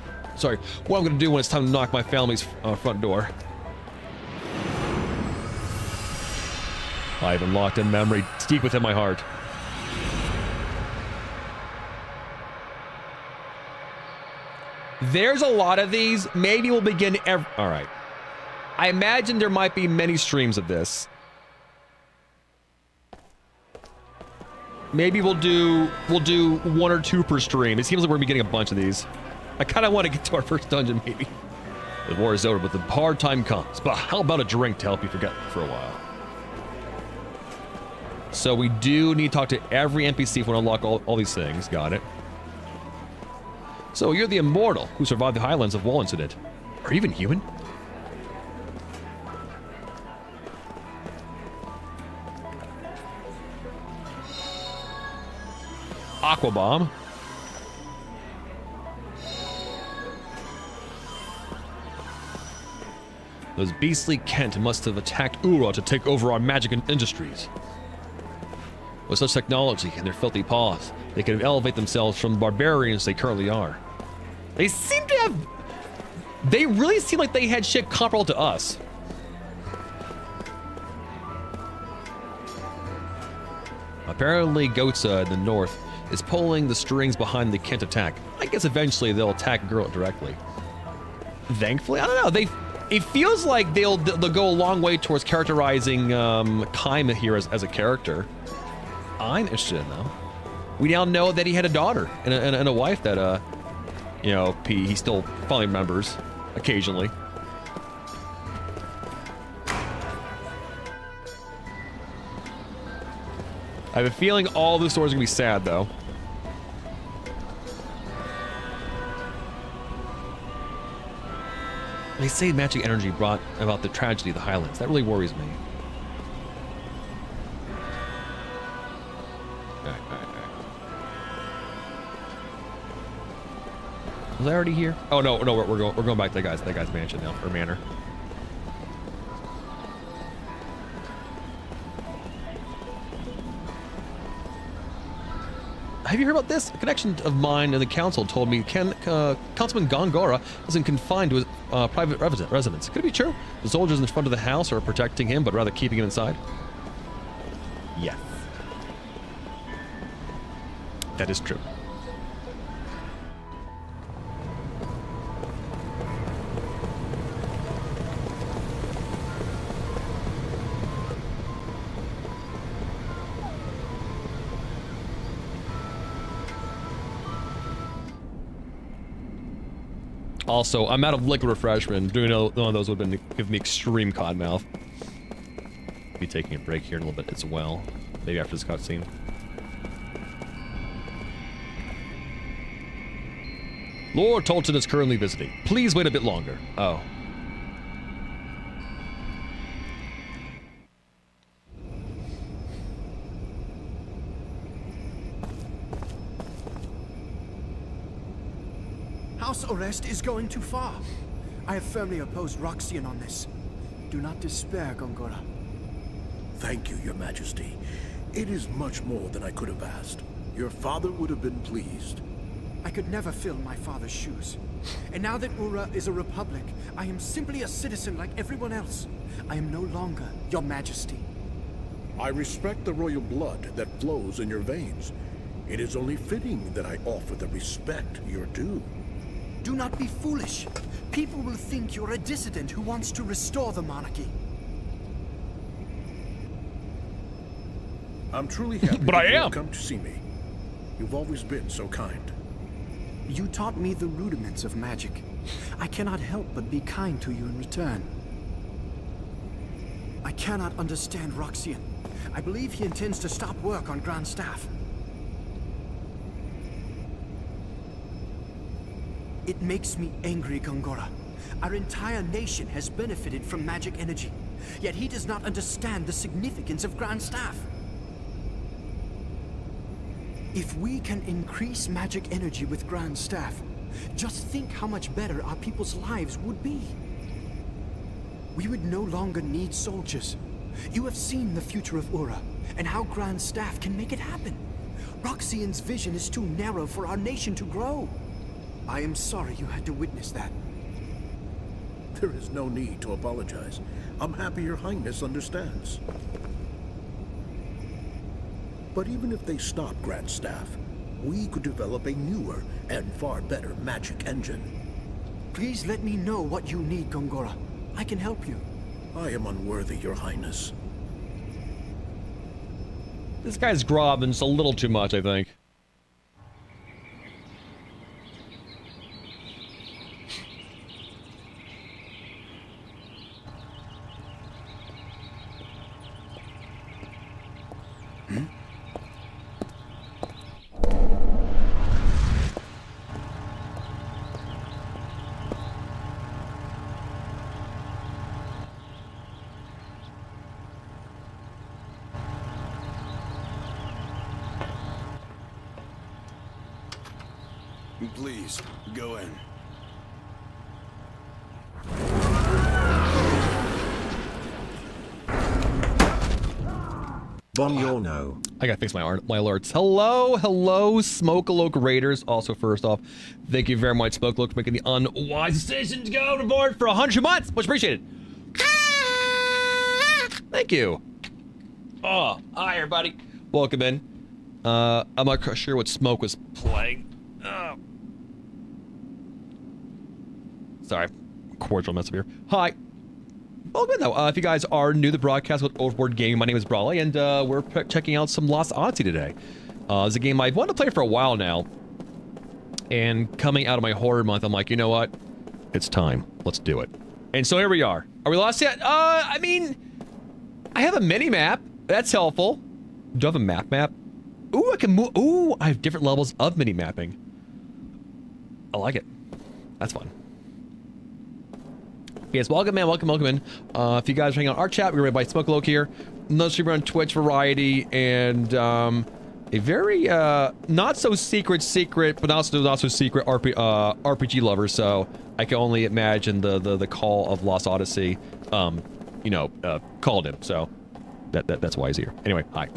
V: when it's time to knock my family's front door. I have unlocked a memory deep within my heart. There's a lot of these. Maybe we'll begin all right. I imagine there might be many streams of this. Maybe we'll do 1 or 2 per stream. It seems like we're getting a bunch of these. I kind of want to get to our first dungeon, maybe. The war is over, but the hard time comes. But how about a drink to help you forget for a while? So we do need to talk to every NPC if we want to unlock all these things. Got it. So you're the immortal who survived the Highlands of Wall incident. Are you even human?
A: aqua bomb. Those beastly Kent must have attacked Ura to take over our magic industries. With such technology and their filthy paws, they could elevate themselves from the barbarians they currently are. They seem to have... They really seem like they had shit comparable to us. Apparently, Gotza in the north is pulling the strings behind the Kent attack. I guess eventually they'll attack Gurlit directly. Thankfully, I don't know. It feels like they'll go a long way towards characterizing Kaima here as a character. I'm interested in them. We now know that he had a daughter and a wife that, you know, he still fondly remembers occasionally. I have a feeling all the stories are gonna be sad, though. They say magic energy brought about the tragedy of the Highlands. That really worries me. Alright. Was I already here? Oh no, we're going back to that guy's mansion now, or manor. Have you heard about this? A connection of mine and the council told me Councilman Gongora isn't confined to his private residence. Could it be true? The soldiers in front of the house are protecting him, but rather keeping him inside? Yes. That is true. Also, I'm out of liquid refreshment. Doing one of those would have been give me extreme cotton mouth. Be taking a break here in a little bit as well. Maybe after this cutscene. Lord Tolton is currently visiting. Please wait a bit longer. Oh.
H: House arrest is going too far. I have firmly opposed Roxian on this. Do not despair, Gongora.
P: Thank you, Your Majesty. It is much more than I could have asked. Your father would have been pleased.
H: I could never fill my father's shoes. And now that Ura is a republic, I am simply a citizen like everyone else. I am no longer Your Majesty.
P: I respect the royal blood that flows in your veins. It is only fitting that I offer the respect you're due.
H: Do not be foolish. People will think you're a dissident who wants to restore the monarchy.
P: I'm truly happy
A: but
P: that
A: I
P: you
A: am.
P: have come to see me. You've always been so kind.
H: You taught me the rudiments of magic. I cannot help but be kind to you in return. I cannot understand Roxian. I believe he intends to stop work on Grand Staff. It makes me angry, Gongora. Our entire nation has benefited from magic energy, yet he does not understand the significance of Grand Staff. If we can increase magic energy with Grand Staff, just think how much better our people's lives would be. We would no longer need soldiers. You have seen the future of Ura, and how Grand Staff can make it happen. Roxian's vision is too narrow for our nation to grow. I am sorry you had to witness that.
P: There is no need to apologize. I'm happy Your Highness understands. But even if they stop Grand Staff, we could develop a newer and far better magic engine.
H: Please let me know what you need, Gongora. I can help you.
P: I am unworthy, Your Highness.
A: This guy's grobbing just a little too much, I think.
E: Please, go in.
D: Buongiorno.
A: I gotta fix my alerts. Hello, Smokaloke Raiders. Also, first off, thank you very much, Smokaloke, for making the unwise decision to go to board for 100 months. Much appreciated. Thank you. Oh, hi everybody. Welcome in. I'm not sure what Smoke was playing. Sorry, cordial mess up here. Hi. Welcome in though. If you guys are new to the broadcast with Overboard Gaming, my name is Brawley, and we're checking out some Lost Odyssey today. It's a game I've wanted to play for a while now. And coming out of my horror month, I'm like, you know what? It's time. Let's do it. And so here we are. Are we lost yet? I mean, I have a mini map. That's helpful. Do I have a map? Ooh, I can move. Ooh, I have different levels of mini mapping. I like it. That's fun. Yes, welcome in. If you guys are hanging out our chat, we're right by Smokaloke here. Another streamer on Twitch, Variety, and a very not so secret, but also not so secret RPG lover. So I can only imagine the call of Lost Odyssey, called him. So that's why he's here. Anyway, hi.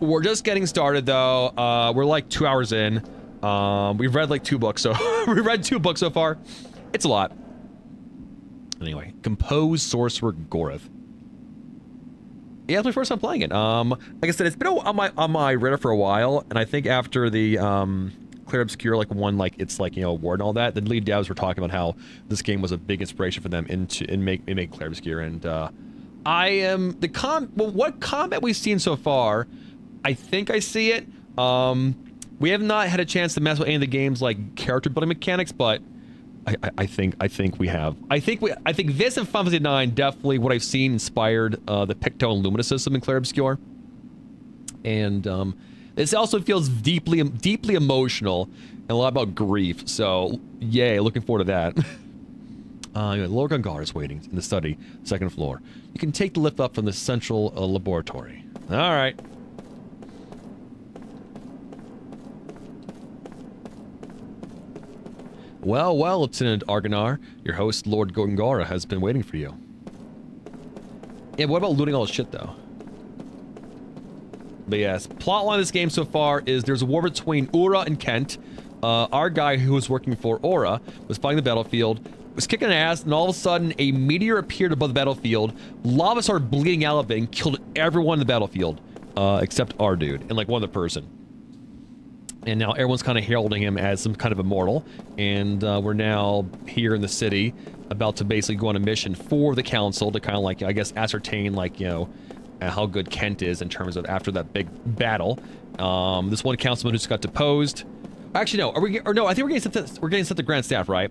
A: We're just getting started though. We're like 2 hours in. We've read like 2 books, so we read 2 books so far. It's a lot. Anyway, Compose Sorcerer Gorath. Yeah, it's my first time playing it. Like I said, it's been on my radar for a while, and I think after the Clair Obscur won it's award and all that, the lead devs were talking about how this game was a big inspiration for them in making Clair Obscur, and I am what combat we've seen so far, I think I see it. We have not had a chance to mess with any of the game's character building mechanics, but I think we have. I think this and Final Fantasy IX definitely what I've seen inspired the Picto and Lumina system in Clair Obscur, and this also feels deeply emotional and a lot about grief. So yay, looking forward to that. Lord Gungar is waiting in the study, 2nd floor. You can take the lift up from the central laboratory. All right. Well, Lieutenant Argonar, your host, Lord Gongara, has been waiting for you. Yeah, what about looting all the shit, though? But yes, plotline of this game so far is there's a war between Ura and Kent. Our guy who was working for Ura was fighting the battlefield, was kicking ass, and all of a sudden a meteor appeared above the battlefield. Lava started bleeding out of it and killed everyone in the battlefield, except our dude and one other person. And now everyone's kind of heralding him as some kind of immortal. And we're now here in the city about to basically go on a mission for the council to kind of I guess, ascertain how good Kent is in terms of after that big battle. This one councilman who just got deposed. Actually, no. I think we're getting sent to Grand Staff, right?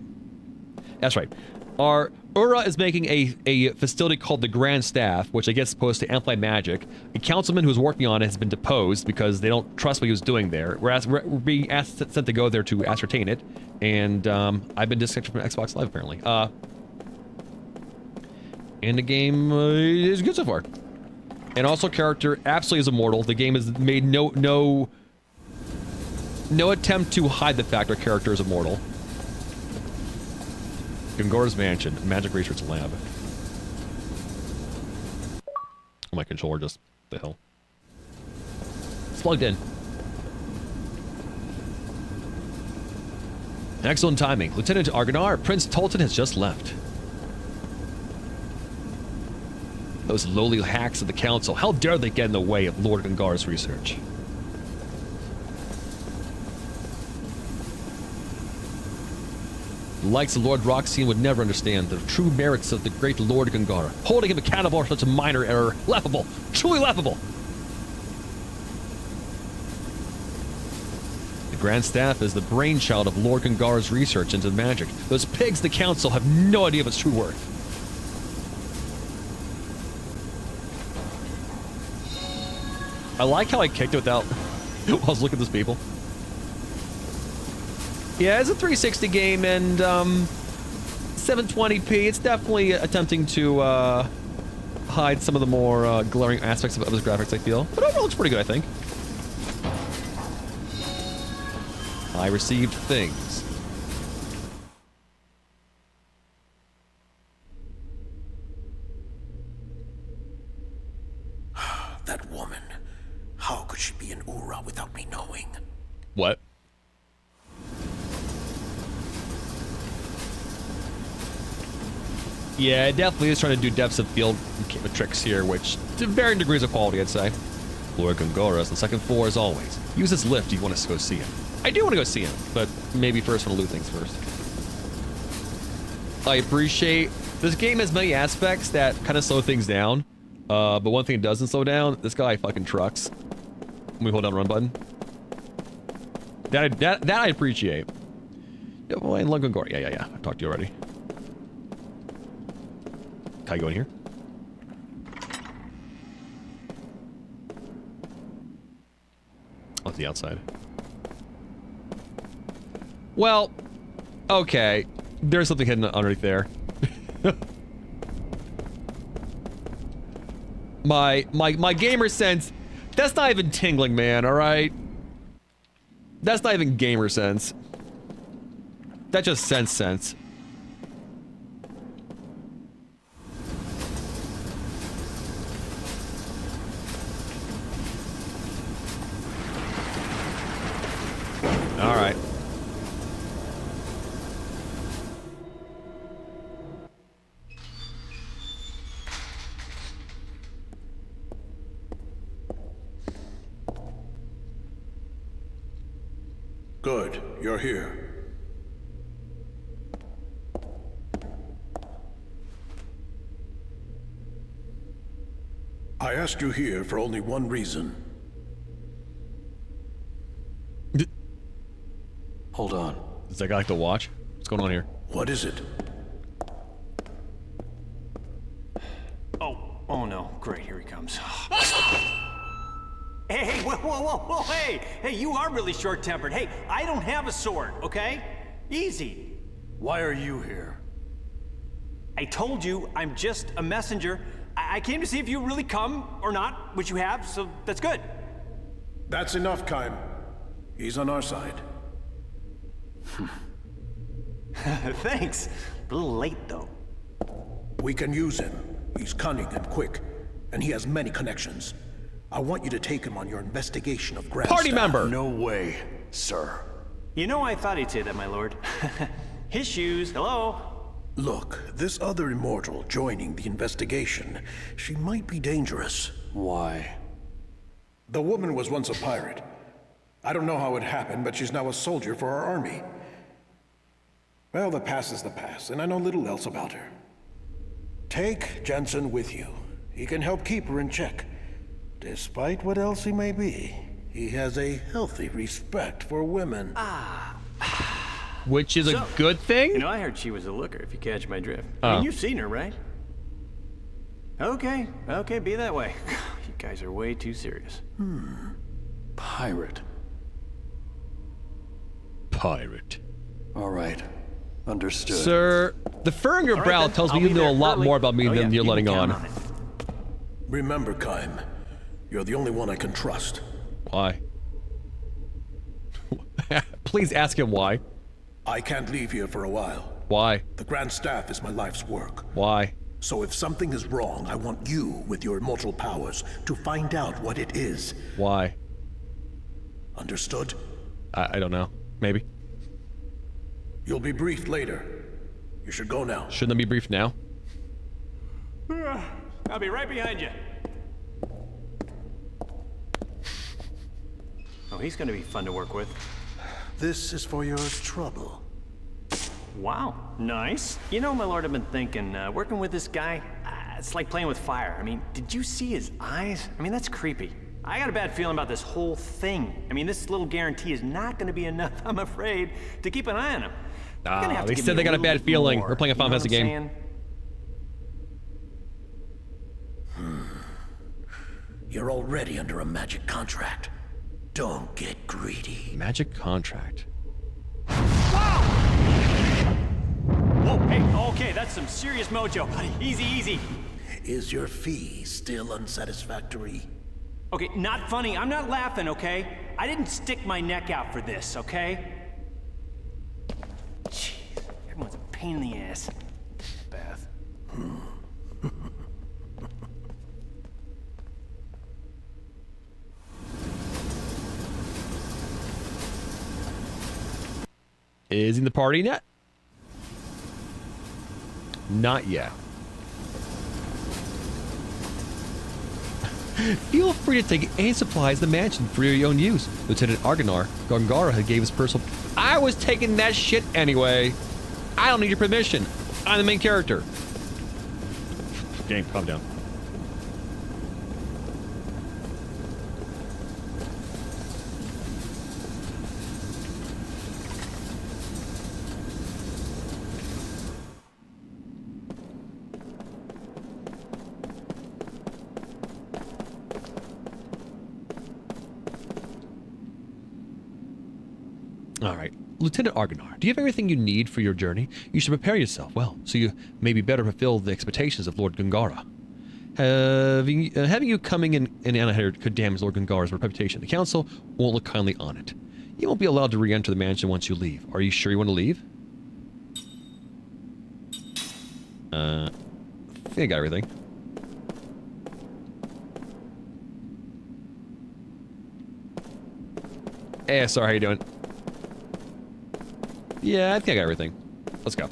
A: That's right. Our Ura is making a facility called the Grand Staff, which I guess is supposed to amplify magic. A councilman who was working on it has been deposed because they don't trust what he was doing there. We're being sent to go there to ascertain it, and I've been disconnected from Xbox Live apparently. And the game is good so far. And also, character absolutely is immortal. The game has made no attempt to hide the fact our character is immortal. Gungora's Mansion, Magic Research Lab. Oh, my controller just... the hell? It's plugged in. Excellent timing. Lieutenant Argonar, Prince Tolton has just left. Those lowly hacks of the council, how dare they get in the way of Lord Gungar's research? The likes of Lord Roxine would never understand the true merits of the great Lord Gungara. Holding him accountable for such a minor error. Laughable. Truly laughable. The Grand Staff is the brainchild of Lord Gungara's research into magic. Those pigs, the council, have no idea of its true worth. I like how I kicked it without... while I was looking at those people. Yeah, it's a 360 game, and 720p. It's definitely attempting to hide some of the more glaring aspects of his graphics, I feel. But overall, it's pretty good, I think. I received things.
P: That woman. How could she be in Ura without me knowing?
A: What? Yeah, it definitely is trying to do depths of field tricks here, which to varying degrees of quality, I'd say. Lord Gongora is on the second floor as always. Use his lift if you want us to go see him. I do want to go see him, but maybe first want to loot things first. I appreciate this game has many aspects that kind of slow things down. But one thing it doesn't slow down, this guy fucking trucks. When we hold down the run button. That I appreciate. Yeah, well, and Lord Gongora. Yeah. I've talked to you already. Can I go in here? Oh, it's the outside. Well, okay. There's something hidden underneath there. my gamer sense, that's not even tingling, man, alright? That's not even gamer sense. That's just sense. Alright.
P: Good, you're here. I asked you here for only one reason.
L: Hold on.
A: Does that guy like to watch? What's going on here?
P: What is it?
K: Oh no. Great, here he comes. Hey, whoa, hey, you are really short-tempered. Hey, I don't have a sword, okay? Easy.
L: Why are you here?
K: I told you I'm just a messenger. I came to see if you really come or not, which you have, so that's good.
P: That's enough, Kaim. He's on our side.
K: Thanks. A little late, though.
P: We can use him. He's cunning and quick, and he has many connections. I want you to take him on your investigation of Grand
A: Party
P: Staff.
A: member!
L: No way, sir.
K: You know, I thought he'd say that, my lord. His shoes, hello?
P: Look, this other immortal joining the investigation, she might be dangerous.
L: Why?
P: The woman was once a pirate. I don't know how it happened, but she's now a soldier for our army. Well, the past is the past, and I know little else about her. Take Jensen with you. He can help keep her in check. Despite what else he may be, he has a healthy respect for women.
A: Which is a good thing?
K: You know, I heard she was a looker, if you catch my drift.
A: Oh.
K: I mean, you've seen her, right? Okay, be that way. You guys are way too serious.
L: Pirate. All right. Understood.
A: Sir, the fur on your brow tells me you know a lot more about me than you're letting on.
P: Remember, Kaim, you're the only one I can trust.
A: Why? Please ask him why.
P: I can't leave here for a while.
A: Why?
P: The Grand Staff is my life's work.
A: Why?
P: So if something is wrong, I want you, with your immortal powers, to find out what it is.
A: Why?
P: Understood?
A: I don't know. Maybe.
P: You'll be briefed later. You should go now.
A: Shouldn't I be briefed now?
K: I'll be right behind you. Oh, he's gonna be fun to work with.
P: This is for your trouble.
K: Wow, nice. You know, my lord, I've been thinking, working with this guy, it's like playing with fire. I mean, did you see his eyes? I mean, that's creepy. I got a bad feeling about this whole thing. I mean, this little guarantee is not gonna be enough, I'm afraid, to keep an eye on him.
A: They said they got a bad feeling. We're playing a Final Fantasy game.
P: You're already under a magic contract. Don't get greedy.
A: Magic contract.
K: Whoa, hey, okay, that's some serious mojo, buddy. Easy.
P: Is your fee still unsatisfactory?
K: Okay, not funny. I'm not laughing, okay? I didn't stick my neck out for this, okay? pain in the ass. Beth.
A: Is in the party net? Not yet. Feel free to take any supplies in the mansion for your own use. Lieutenant Gongara had gave his personal... I was taking that shit anyway. I don't need your permission. I'm the main character. Game, calm down. All right. Lieutenant Argonar, do you have everything you need for your journey? You should prepare yourself well, so you may be better fulfill the expectations of Lord Gongara. Having you coming in unhired could damage Lord Gongara's reputation. The council won't look kindly on it. You won't be allowed to re-enter the mansion once you leave. Are you sure you want to leave? I think I got everything. Hey, sorry, how you doing? Yeah, I think I got everything. Let's go.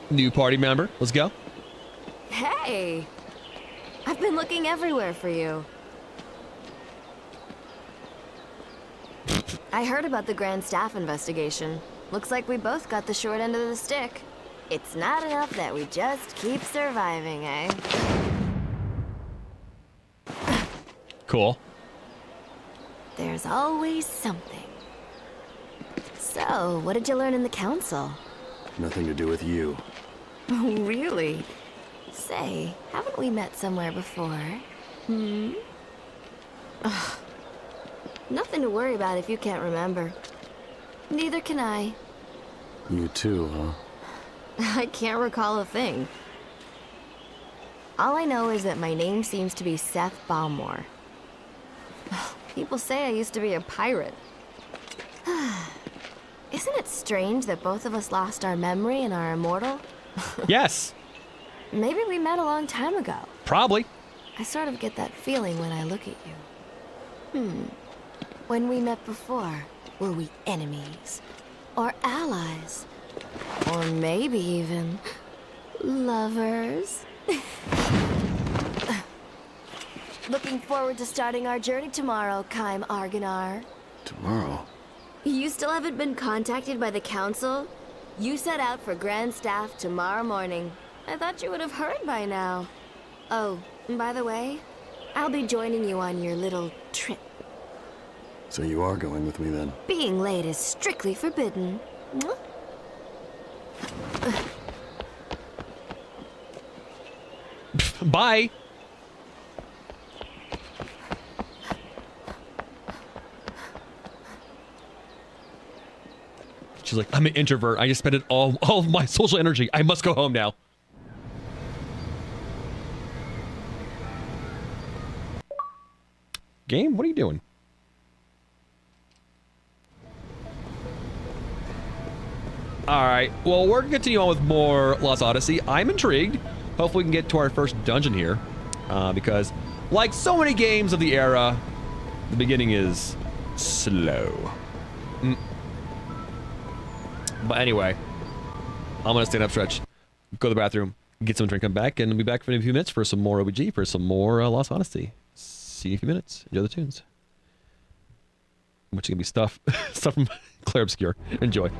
A: New party member. Let's go.
N: Hey! I've been looking everywhere for you. I heard about the Grand Staff investigation. Looks like we both got the short end of the stick. It's not enough that we just keep surviving, eh?
A: Cool.
N: There's always something. So, what did you learn in the council?
L: Nothing to do with you.
N: Oh, really? Say, haven't we met somewhere before? Hmm? Ugh. Nothing to worry about if you can't remember. Neither can I.
L: You too, huh?
N: I can't recall a thing. All I know is that my name seems to be Seth Balmore. People say I used to be a pirate. Isn't it strange that both of us lost our memory and are immortal?
A: Yes.
N: Maybe we met a long time ago.
A: Probably.
N: I sort of get that feeling when I look at you. When we met before, were we enemies? Or allies? Or maybe even lovers? Looking forward to starting our journey tomorrow, Kaim Argonar.
L: Tomorrow?
N: You still haven't been contacted by the council? You set out for Grand Staff tomorrow morning. I thought you would have heard by now. Oh, and by the way, I'll be joining you on your little trip.
L: So you are going with me then?
N: Being late is strictly forbidden.
A: Bye. She's like, I'm an introvert. I just spent it all of my social energy. I must go home now. Game, what are you doing? Alright, well, we're going to continue on with more Lost Odyssey. I'm intrigued. Hopefully we can get to our first dungeon here. Because, like so many games of the era, the beginning is slow. But anyway, I'm going to stand up, stretch, go to the bathroom, get some drink, come back, and I'll be back in a few minutes for some more OBG, for some more Lost Odyssey. See you in a few minutes. Enjoy the tunes. Which is going to be stuff from Claire Obscure. Enjoy.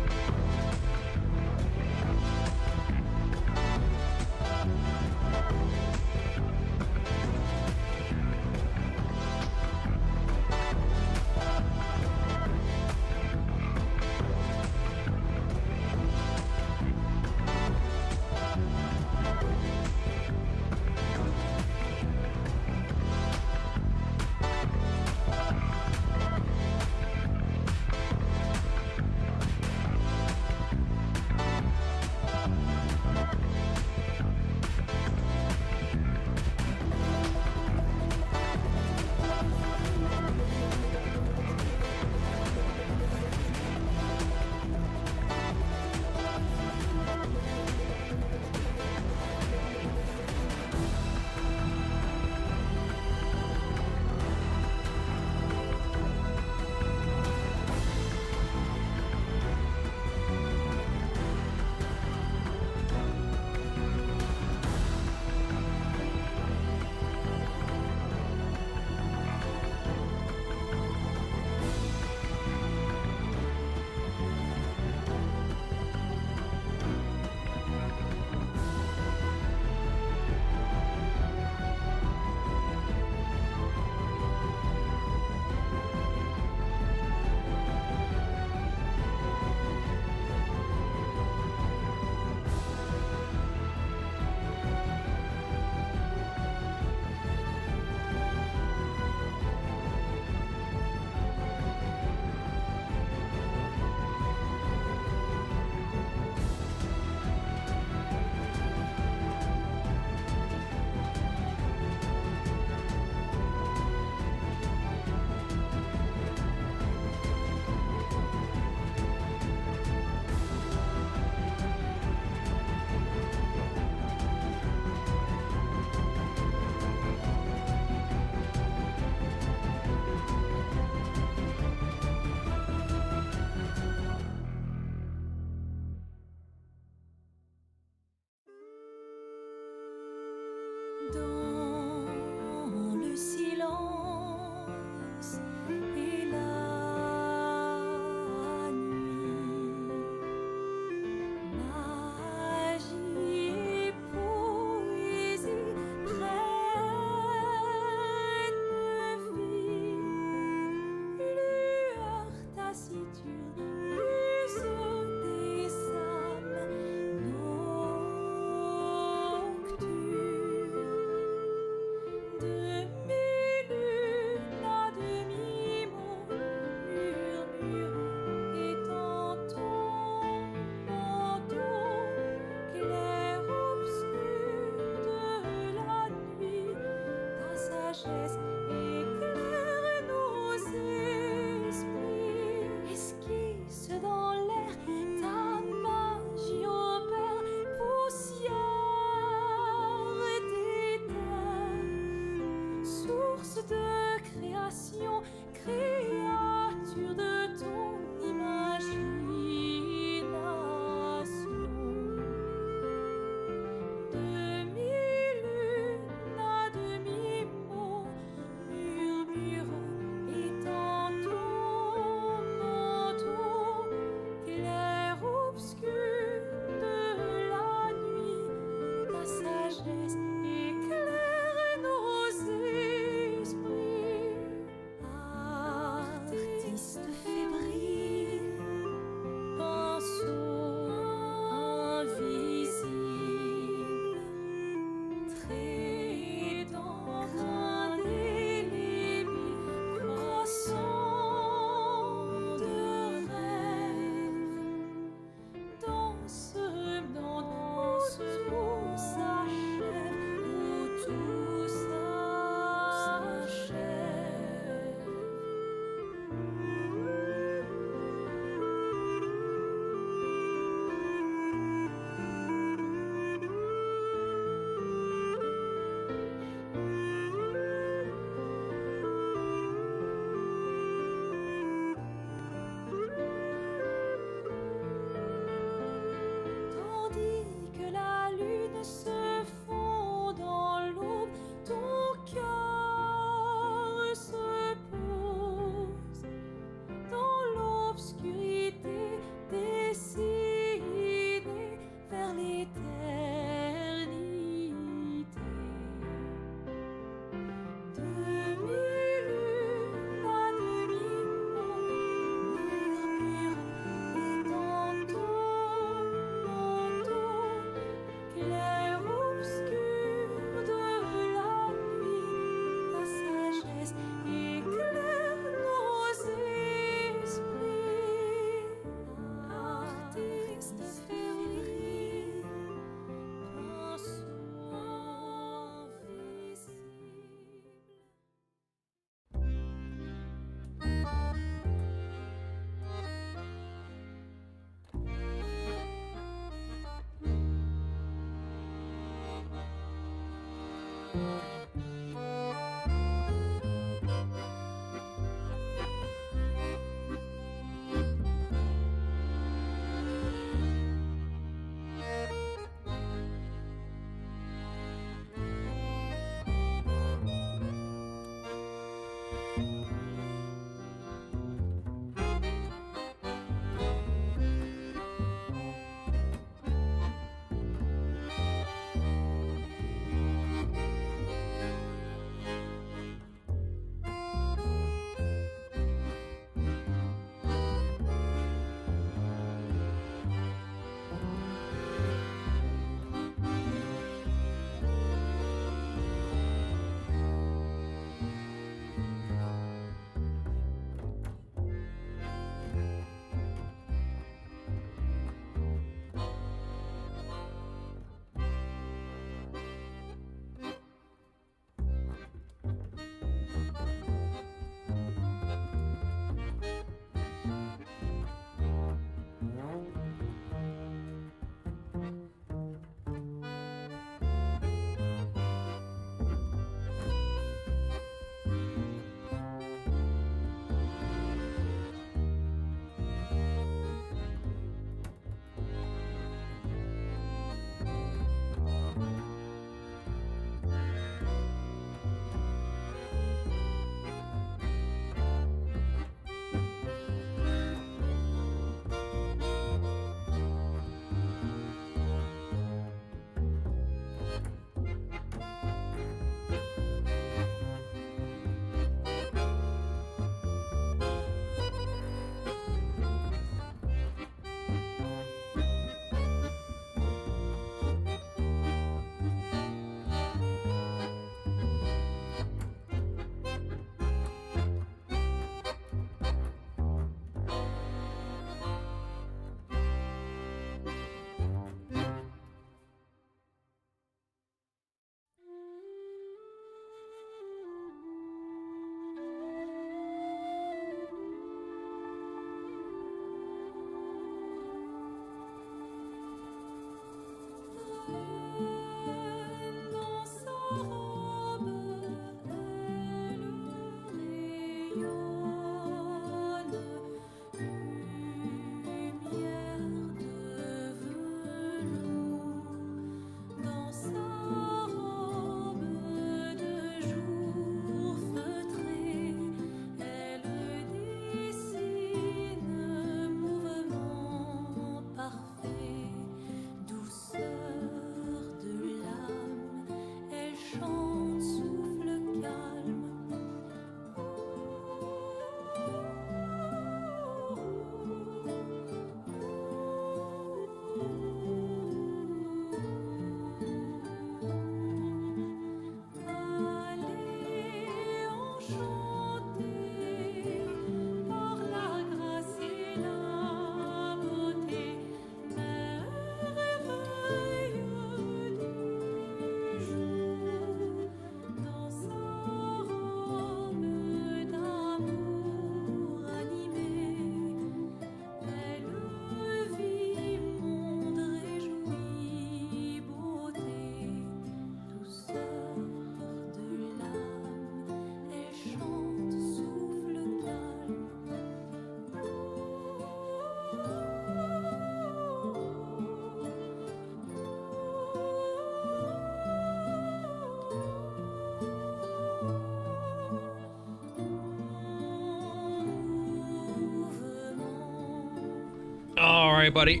A: right, buddy.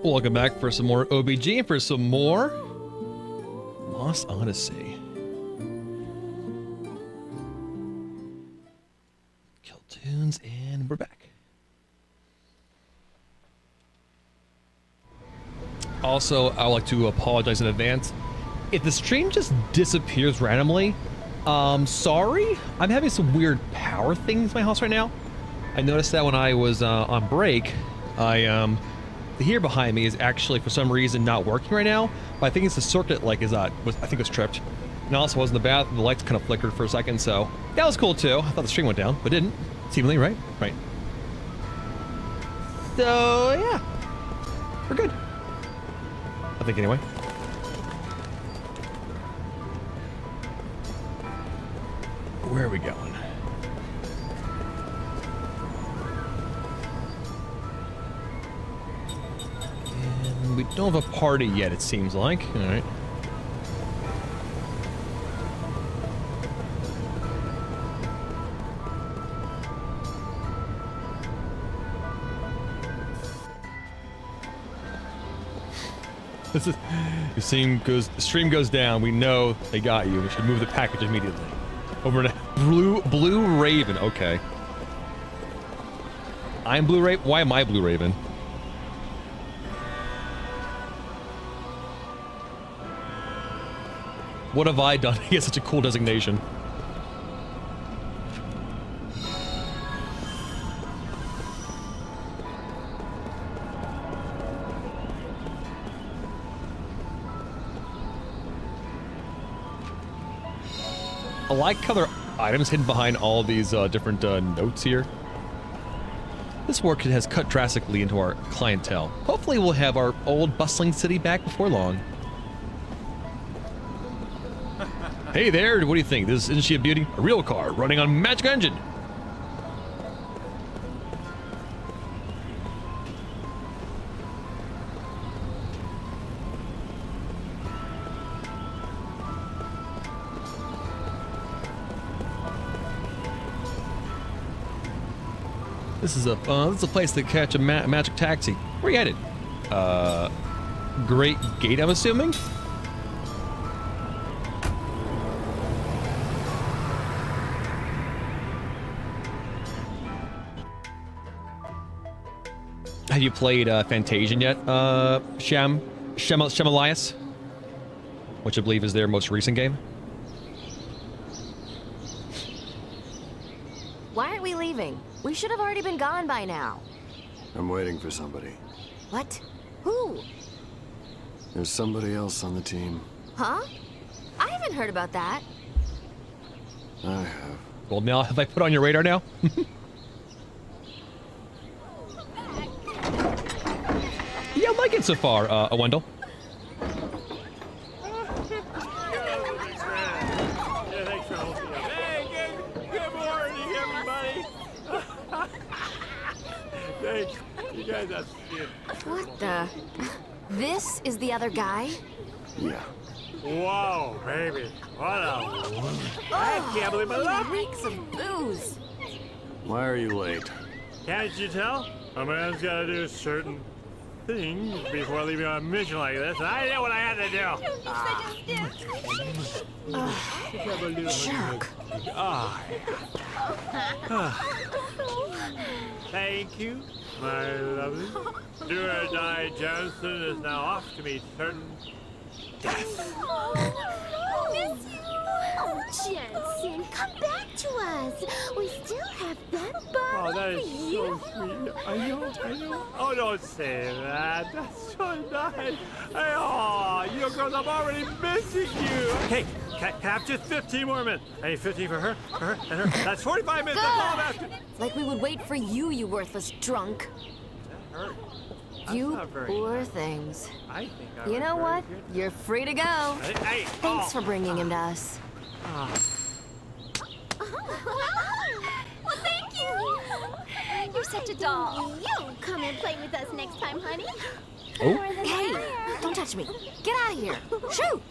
A: Welcome back for some more OBG and for some more Lost Odyssey. Kill tunes, and we're back. Also, I would like to apologize in advance. If the stream just disappears randomly, sorry. I'm having some weird power things in my house right now. I noticed that when I was on break, the heater behind me is actually for some reason not working right now. But I think it's the circuit like I think was tripped. And also I was in the bathroom, the lights kind of flickered for a second, so that was cool too. I thought the stream went down, but didn't. Seemingly, right? Right. So yeah, we're good. I think anyway. Where are we going? And we don't have a party yet, it seems like. All right. This is, the stream goes down. We know they got you. We should move the package immediately. Over to Blue Raven. Okay. I'm Blue Raven. Why am I Blue Raven? What have I done? He has such a cool designation. I like how there are items hidden behind all these different notes here. This work has cut drastically into our clientele. Hopefully we'll have our old bustling city back before long. Hey there, what do you think? Isn't she a beauty? A real car running on magic engine. This is a place to catch a magic taxi. Where are you headed? Great Gate, I'm assuming? Have you played Fantasian yet, Shem-Elias? Which I believe is their most recent game.
N: Why aren't we leaving? We should have already been gone by now.
L: I'm waiting for somebody.
N: What? Who?
L: There's somebody else on the team.
N: Huh? I haven't heard about that.
L: I have.
A: Well, now have I put on your radar now? Yeah, I like it so far, Wendell.
N: What the? This is the other guy?
L: Yeah.
K: Whoa, baby. What a... I can't believe my luck.
N: Reeks of booze.
L: Why are you late?
K: Can't you tell? A man's got to do certain things before leaving on a mission like this, and I knew what I had to do.
N: Jerk.
K: Thank you, my lovely. Do or die Johnson is now off to meet certain death.
D: I miss you. Oh, Jensen, come back to us. We still have that bottle
K: Oh, that is
D: for
K: so
D: you.
K: sweet. I know. Oh, don't say that. That's so nice. Oh, you girls, I'm already missing you. Hey, can I have just 15 more minutes? I need 15 for her, and her. That's 45 minutes. That's all I'm asking.
N: Like we would wait for you, you worthless drunk.
K: That hurt.
N: You poor things.
K: I think I
N: You
K: was
N: know
K: very
N: what?
K: good.
N: You're free to go.
K: Hey,
N: Thanks for bringing him to us.
D: Well, thank you. You're such a doll. You come and play with us next time, honey.
N: Oh. Hey, don't touch me. Get out of here. Shoo!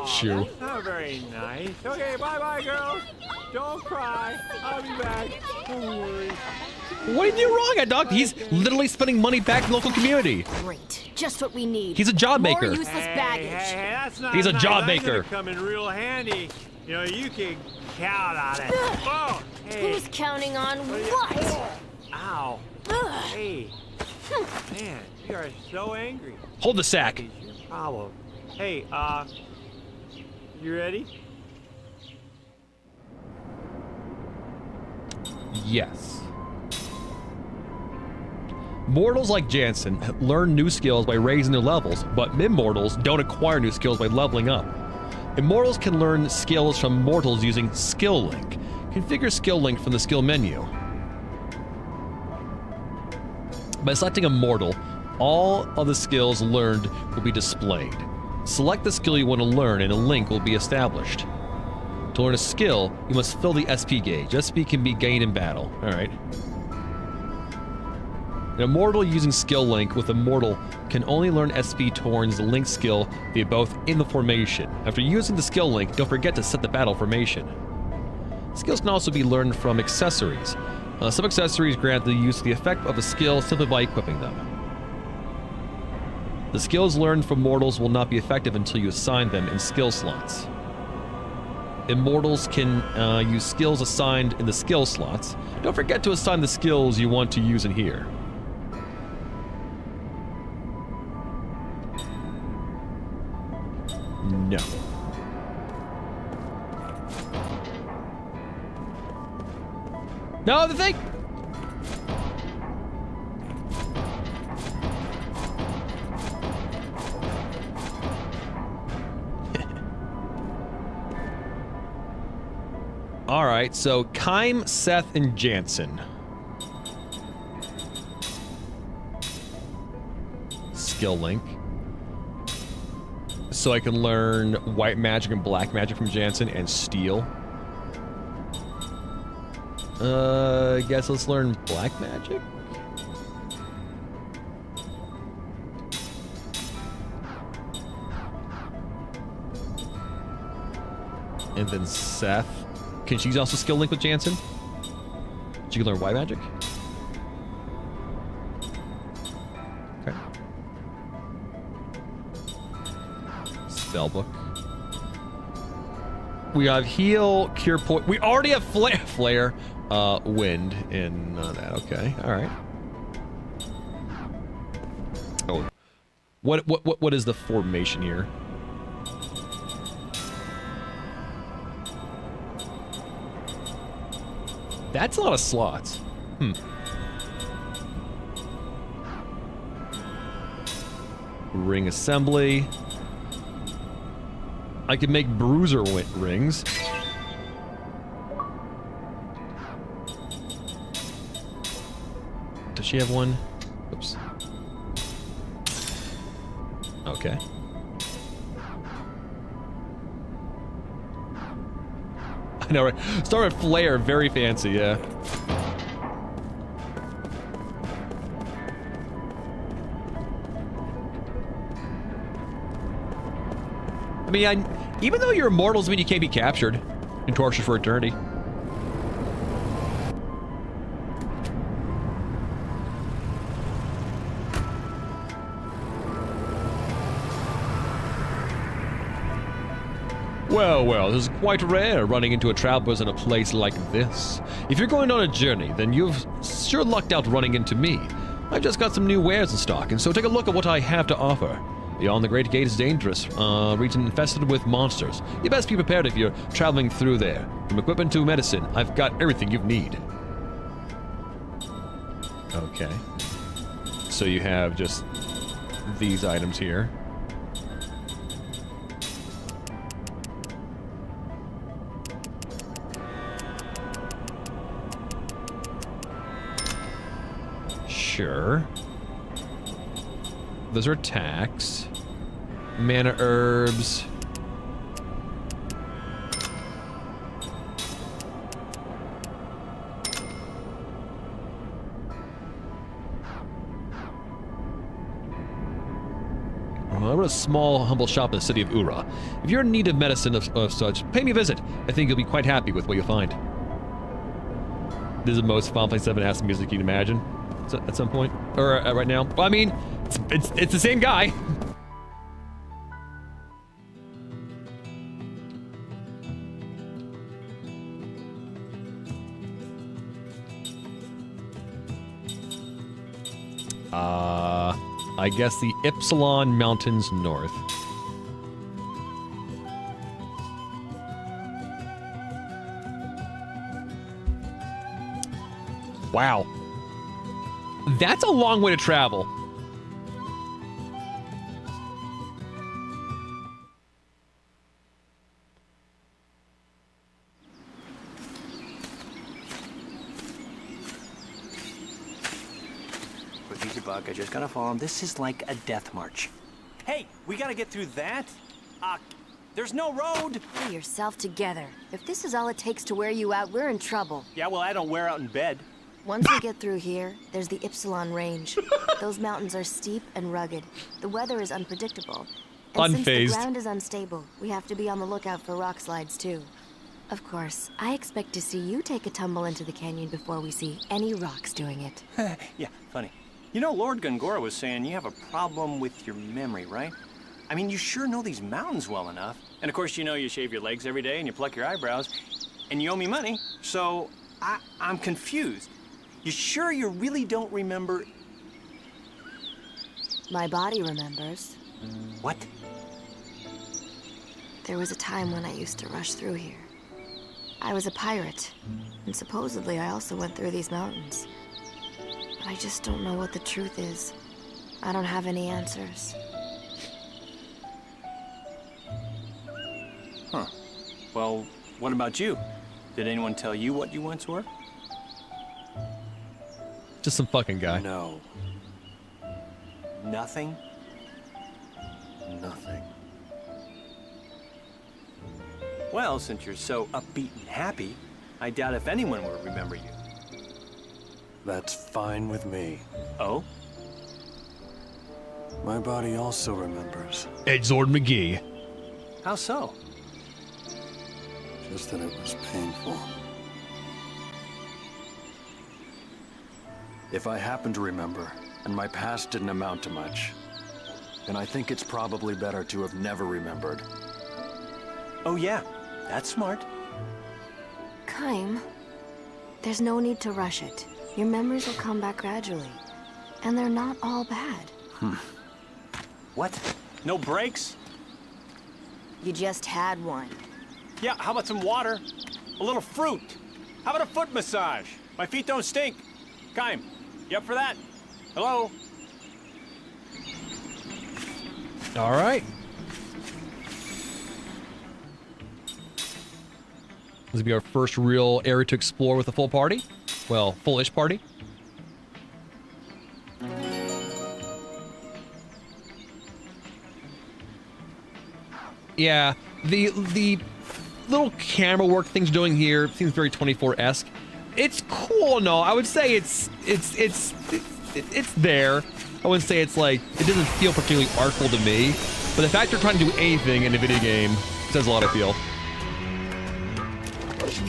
A: Shoo.
K: That's not very nice. Okay, bye-bye, girls. Don't cry. I'll be back. Don't worry.
A: What did you do wrong, dog? He's literally spending money back in the local community.
N: Great. Just what we need.
A: He's a job maker.
N: More useless baggage.
K: Hey, that's not
A: He's a
K: nice.
A: job
K: That's
A: maker.
K: gonna come in real handy. You know, you can count on it. Oh, hey.
N: Who's counting on what?
K: Ow. Hey. Man, you are so angry.
A: Hold the sack.
K: What is your problem? Hey, you ready?
A: Yes. Mortals like Jansen learn new skills by raising their levels, but immortals don't acquire new skills by leveling up. Immortals can learn skills from mortals using Skill Link. Configure Skill Link from the skill menu. By selecting a mortal, all of the skills learned will be displayed. Select the skill you want to learn and a link will be established. To learn a skill, you must fill the SP gauge. SP can be gained in battle. Alright. An immortal using Skill Link with a mortal can only learn SP towards the link skill via both in the formation. After using the Skill Link, don't forget to set the battle formation. Skills can also be learned from accessories. Some accessories grant the use of the effect of a skill simply by equipping them. The skills learned from mortals will not be effective until you assign them in skill slots. Immortals can use skills assigned in the skill slots. Don't forget to assign the skills you want to use in here. No. No, the thing! Alright, so Kime, Seth, and Jansen. Skill Link. So I can learn white magic and black magic from Jansen and steel. I guess let's learn black magic? And then Seth. Can she also skill link with Jansen? She can learn white magic? Okay. Spellbook. We have heal, cure point. We already have flare, wind in that. Okay, all right. Oh, what is the formation here? That's a lot of slots. Ring assembly. I can make bruiser rings. Does she have one? Oops. Okay. I know, right? Start with flare, very fancy, yeah. I mean, even though you're immortals, I mean, you can't be captured and tortured for eternity. Well, this is quite rare, running into a traveler in a place like this. If you're going on a journey, then you've sure lucked out running into me. I've just got some new wares in stock, and so take a look at what I have to offer. Beyond the Great Gate is dangerous, region infested with monsters. You best be prepared if you're traveling through there. From equipment to medicine, I've got everything you need. Okay. So you have just these items here. Sure. Those are attacks. Mana herbs. I run a small, humble shop in the city of Ura. If you're in need of medicine of such, pay me a visit. I think you'll be quite happy with what you'll find. This is the most fun place I've been asking music you can imagine at some point. Or right now. Well, I mean, it's the same guy. I guess the Ypsilon Mountains North. Wow. That's a long way to travel.
K: Easy, Buck. I just gotta follow him. This is like a death march. Hey, we gotta get through that. There's no road.
N: Pull yourself together. If this is all it takes to wear you out, we're in trouble.
K: Yeah, well, I don't wear out in bed.
N: Once we get through here, there's the Ypsilon Range. Those mountains are steep and rugged. The weather is unpredictable. And since the ground is unstable, we have to be on the lookout for rock slides, too. Of course, I expect to see you take a tumble into the canyon before we see any rocks doing it.
K: Yeah, funny. You know, Lord Gongora was saying you have a problem with your memory, right? I mean, you sure know these mountains well enough. And of course, you know you shave your legs every day and you pluck your eyebrows. And you owe me money, so I'm confused. You sure you really don't remember?
N: My body remembers.
K: What?
N: There was a time when I used to rush through here. I was a pirate, and supposedly I also went through these mountains. But I just don't know what the truth is. I don't have any answers.
K: Huh. Well, what about you? Did anyone tell you what you once were?
A: Just some fucking guy.
K: No. Nothing?
L: Nothing.
K: Well, since you're so upbeat and happy, I doubt if anyone will remember you.
L: That's fine with me.
K: Oh?
L: My body also remembers.
A: Edzord McGee.
K: How so?
L: Just that it was painful. If I happen to remember, and my past didn't amount to much, then I think it's probably better to have never remembered.
K: Oh yeah, that's smart.
N: Kaim, there's no need to rush it. Your memories will come back gradually. And they're not all bad.
K: What? No breaks?
N: You just had one.
K: Yeah, how about some water? A little fruit? How about a foot massage? My feet don't stink. Kaim, you up for that? Hello?
A: All right. This will be our first real area to explore with a full party. Well, full-ish party. Yeah, the little camera work things doing here seems very 24-esque. It's cool, no. I would say it's there. I wouldn't say it's like, it doesn't feel particularly artful to me. But the fact you're trying to do anything in a video game says a lot, I feel.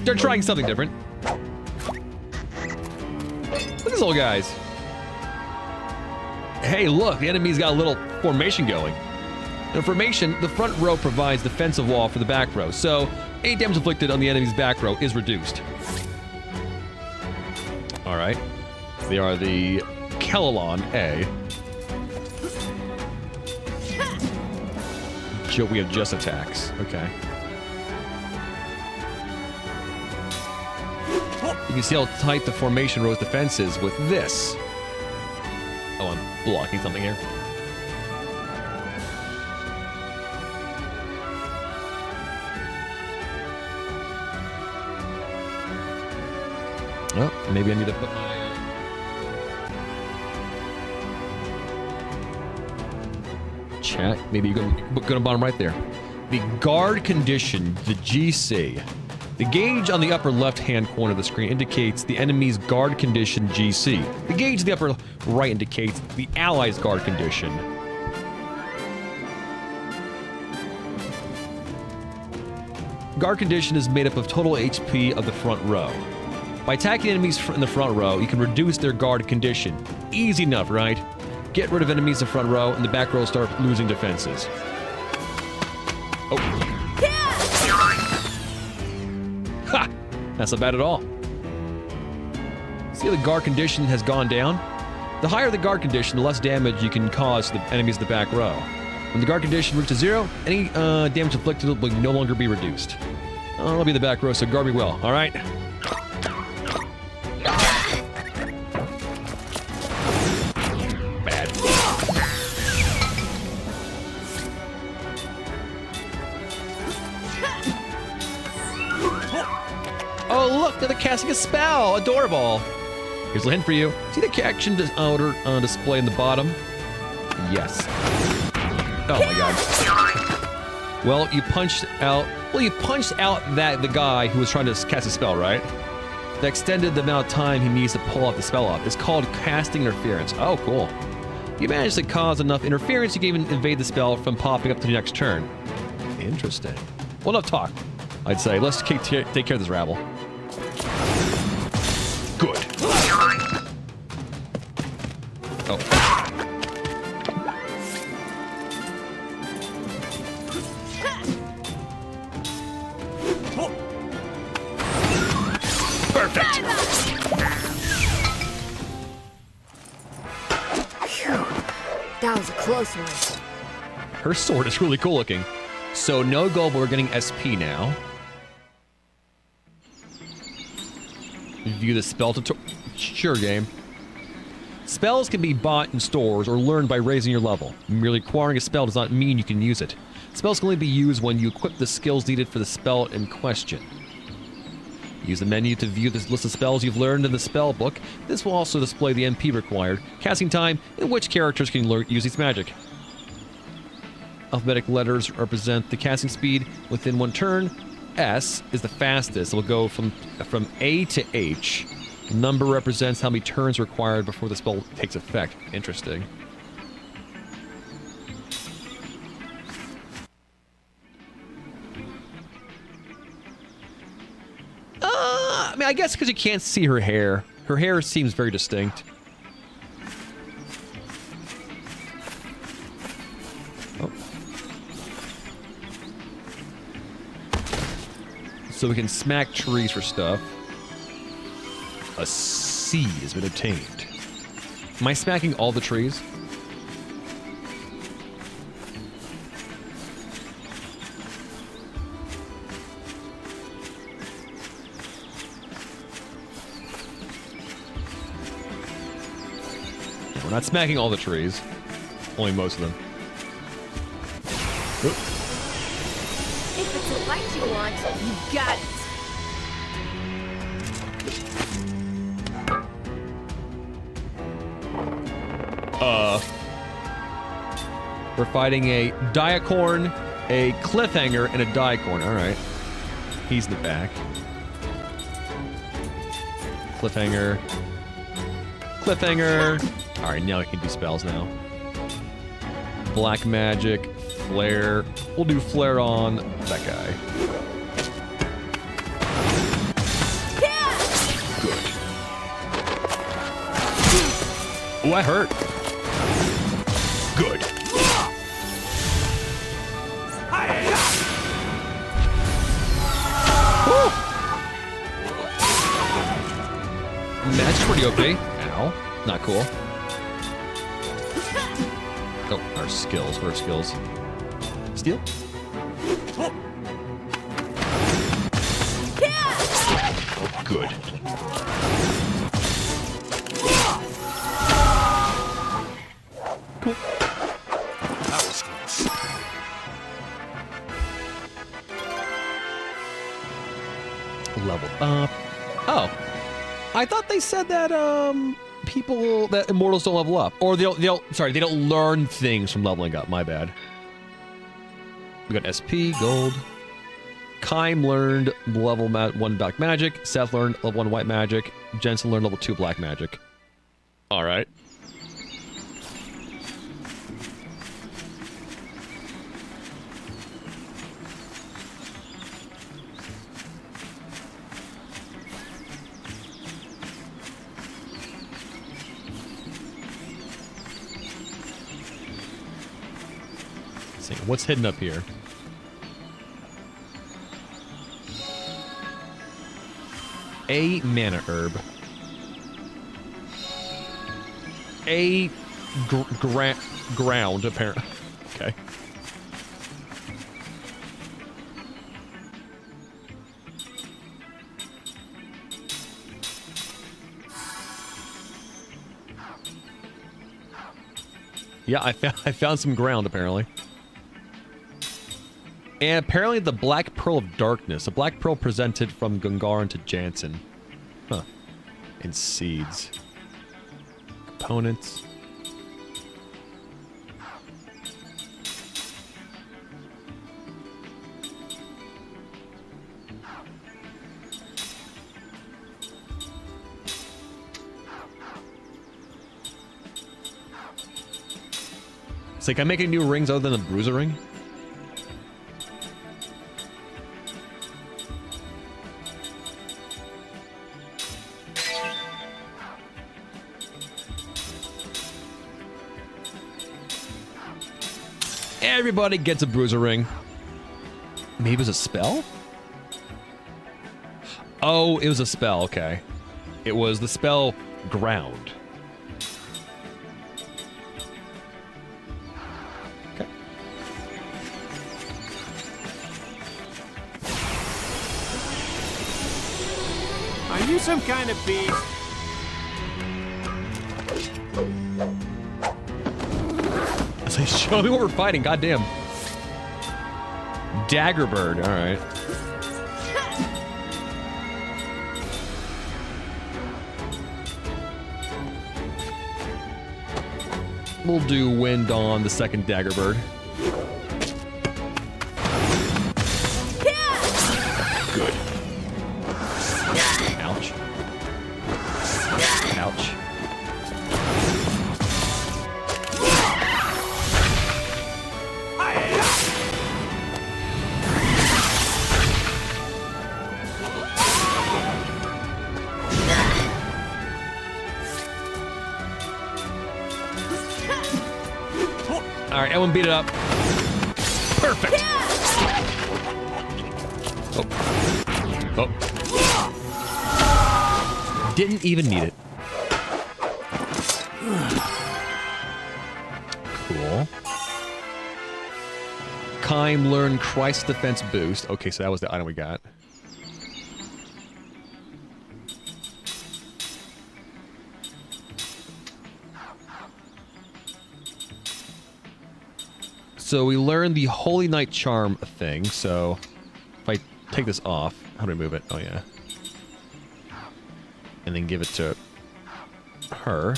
A: They're trying something different. Look at these little guys. Hey, look, the enemy's got a little formation going. In formation, the front row provides defensive wall for the back row, so any damage inflicted on the enemy's back row is reduced. All right. They are the Kellalon A. We have just attacks. Okay. You can see how tight the formation row's defense is with this. Oh, I'm blocking something here. Oh, maybe I need to put my... chat. Maybe you can go to the bottom right there. The guard condition, the GC. The gauge on the upper left-hand corner of the screen indicates the enemy's guard condition GC. The gauge in the upper right indicates the allies' guard condition. Guard condition is made up of total HP of the front row. By attacking enemies in the front row, you can reduce their guard condition. Easy enough, right? Get rid of enemies in the front row, and the back row start losing defenses. Oh. Ha! That's not bad at all. See how the guard condition has gone down? The higher the guard condition, the less damage you can cause to the enemies in the back row. When the guard condition reaches 0, any damage inflicted will no longer be reduced. I'll be in the back row, so guard me well, alright? Bad. Oh, look, they're casting a spell! Adorable! Here's a hint for you. See the action display in the bottom? Yes. Oh my god. Well, you punched out the guy who was trying to cast a spell, right? That extended the amount of time he needs to pull off the spell off. It's called casting interference. Oh, cool. You managed to cause enough interference you can even evade the spell from popping up to the next turn. Interesting. Well, enough talk, I'd say. Let's take care of this rabble. Good. Oh. Perfect.
N: Phew. That was a close one.
A: Her sword is really cool looking. So no gold, but we're getting SP now. View the spell tutorial. Sure, game. Spells can be bought in stores or learned by raising your level. Merely acquiring a spell does not mean you can use it. Spells can only be used when you equip the skills needed for the spell in question. Use the menu to view this list of spells you've learned in the spell book. This will also display the MP required, casting time, and which characters can use each magic. Alphabetic letters represent the casting speed within one turn. S is the fastest. It will go from A to H. The number represents how many turns required before the spell takes effect. Interesting. I mean, I guess because you can't see her hair. Her hair seems very distinct. Oh. So we can smack trees for stuff. A seed has been obtained. Am I smacking all the trees? We're not smacking all the trees. Only most of them. Oop.
N: If it's a fight you want, you got it.
A: We're fighting a Diacorn, a Cliffhanger, and a Diacorn. Alright. He's in the back. Cliffhanger. Cliffhanger! Alright, now I can do spells now. Black Magic, Flare. We'll do Flare on that guy. Good. Oh, that hurt. Good. That's pretty OP. Ow. Not cool. Oh, our skills. What are skills? Steal? Oh, good. Cool.
R: That was close.
A: Level up. Oh. I thought they said that, that immortals don't level up. Or they don't learn things from leveling up. My bad. We got SP, gold. Kym learned level 1 black magic. Seth learned level 1 white magic. Jensen learned level 2 black magic. Alright. Interesting. What's hidden up here? A mana herb. A ground, apparently. Okay. Yeah, I found some ground, apparently. And apparently the Black Pearl of Darkness. A Black Pearl presented from Gungaran to Jansen. Huh. And seeds. Components. It's like I'm making new rings other than the bruiser ring. Everybody gets a bruiser ring. Maybe it was a spell? Oh, it was a spell, okay. It was the spell Ground. Okay.
K: Are you some kind of beast?
A: It's like, show me what we're fighting, goddamn. Daggerbird, alright. We'll do wind on the second Daggerbird. Good. Ouch. Ouch. Alright, everyone beat it up. Perfect! Oh. Oh. Didn't even need it. Cool. Kime learn Christ defense boost. Okay, so that was the item we got. So we learned the Holy Knight Charm thing, so if I take this off, how do I move it? Oh yeah. And then give it to her.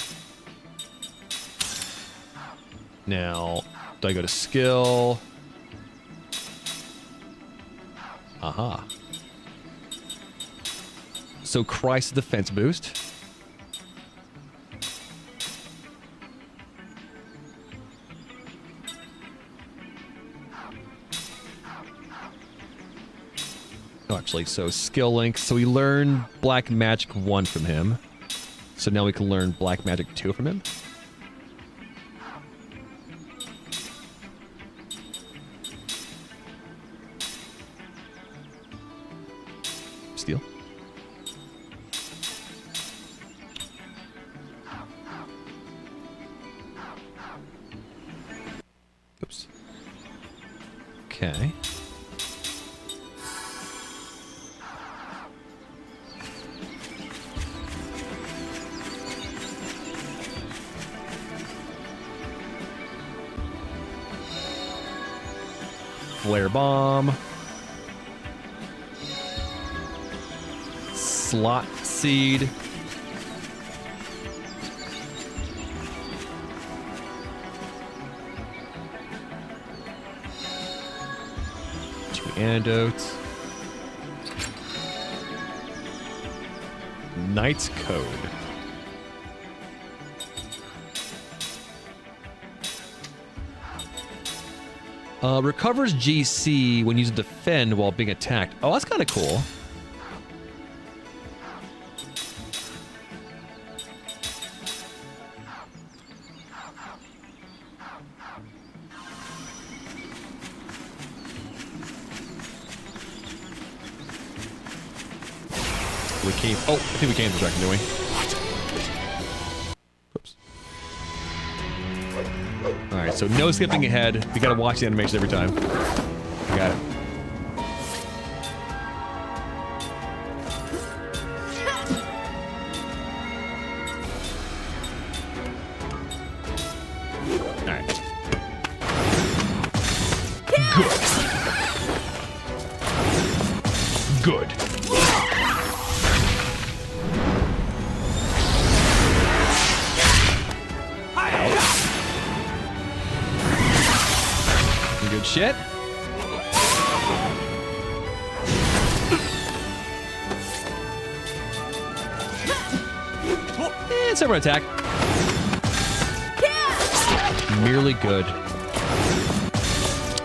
A: Now, do I go to skill? Aha. So Christ defense boost. Actually, so skill link. So we learn Black Magic 1 from him. So now we can learn Black Magic 2 from him. Steal. Oops. Okay. Flare bomb. Slot seed. Two antidotes. Knight's Code. Recovers GC when using defend while being attacked. Oh, that's kind of cool. We came. Oh, I think we came to second, didn't we? Oops. All right, so no skipping ahead. We gotta watch the animation every time. I got it. All right. Good. Good. Good shit. And someone attack. Merely good.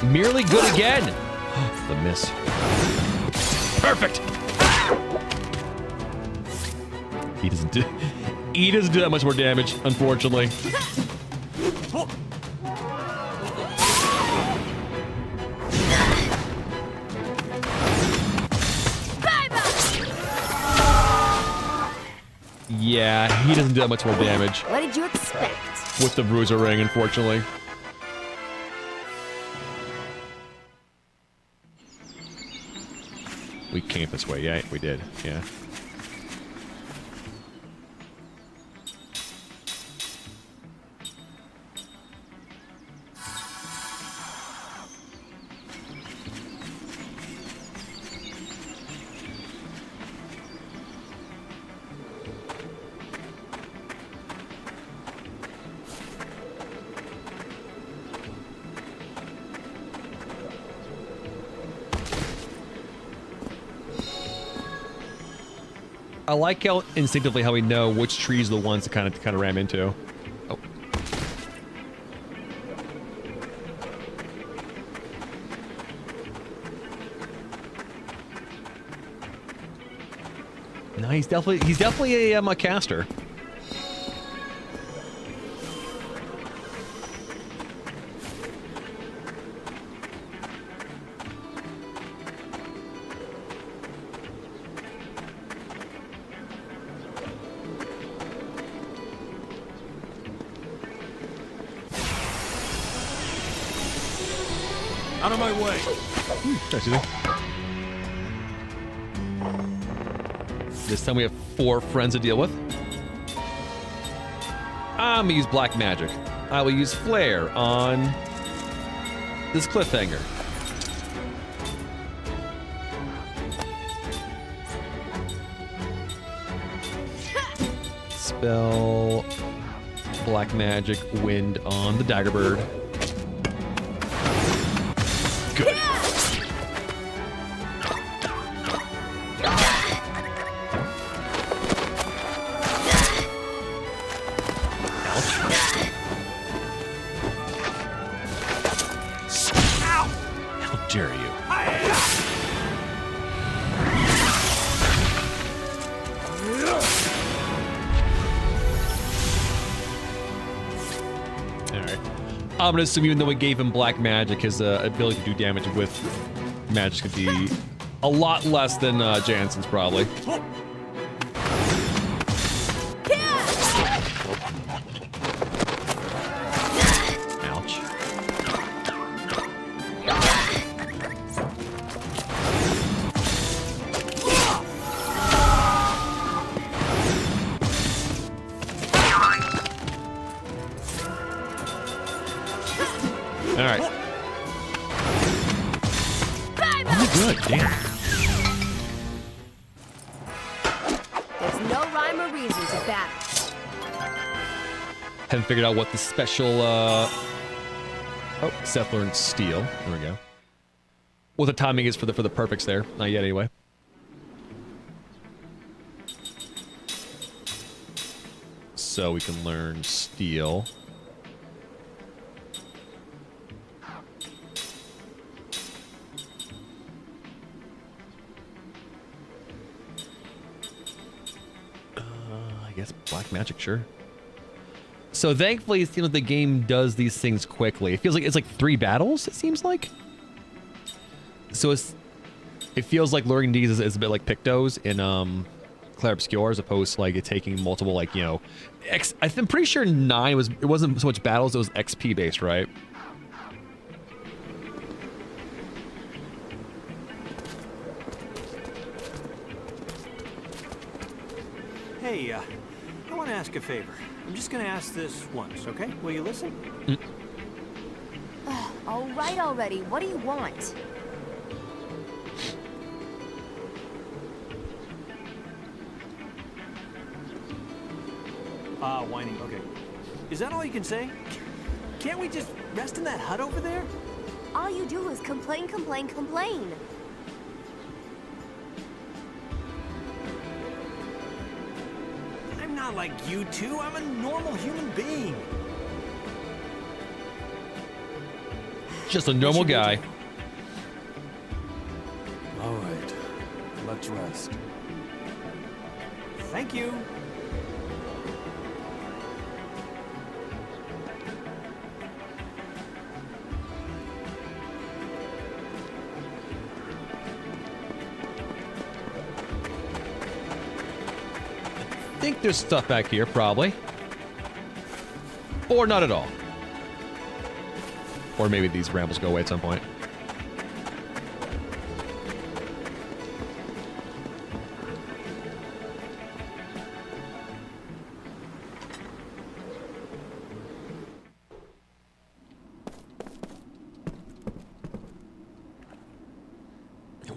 A: Merely good again. The miss. Perfect. He doesn't do that much more damage, unfortunately. Yeah, he doesn't do that much more damage.
N: What did you expect?
A: With the bruiser ring, unfortunately. We came this way, yeah, we did, yeah. I like how instinctively how we know which trees are the ones to kind of ram into. Oh. No, he's definitely a caster.
M: Out of my way.
A: This time we have 4 friends to deal with. I'm gonna use black magic. I will use flare on this cliffhanger. Spell black magic wind on the dagger bird. Good. How dare you? Alright. I'm gonna assume even though we gave him black magic, his ability to do damage with magic could be a lot less than Jansen's probably. Ouch. All right. Oh, good. Damn.
N: There's no rhyme or reason to battle.
A: Haven't figured out what the special, oh, Seth learned steel. There we go. What the timing is for the perfects there. Not yet, anyway. So we can learn steel. I guess black magic, sure. So thankfully, it seems like the game does these things quickly. It feels like it's like 3 battles, it seems like. So it feels like learning these is a bit like Pictos in Claire Obscure as opposed to like it taking multiple like, you know, I'm pretty sure 9 it wasn't so much battles, it was XP based, right?
K: Hey, I want to ask a favor. I'm just gonna ask this once, okay? Will you listen?
N: All right already. What do you want?
K: Whining. Okay. Is that all you can say? Can't we just rest in that hut over there?
N: All you do is complain, complain, complain.
K: I'm not like you two. I'm a normal human being.
A: Just a normal guy.
L: All right. Let's rest.
K: Thank you.
A: I think there's stuff back here, probably. Or not at all. Or maybe these rambles go away at some point.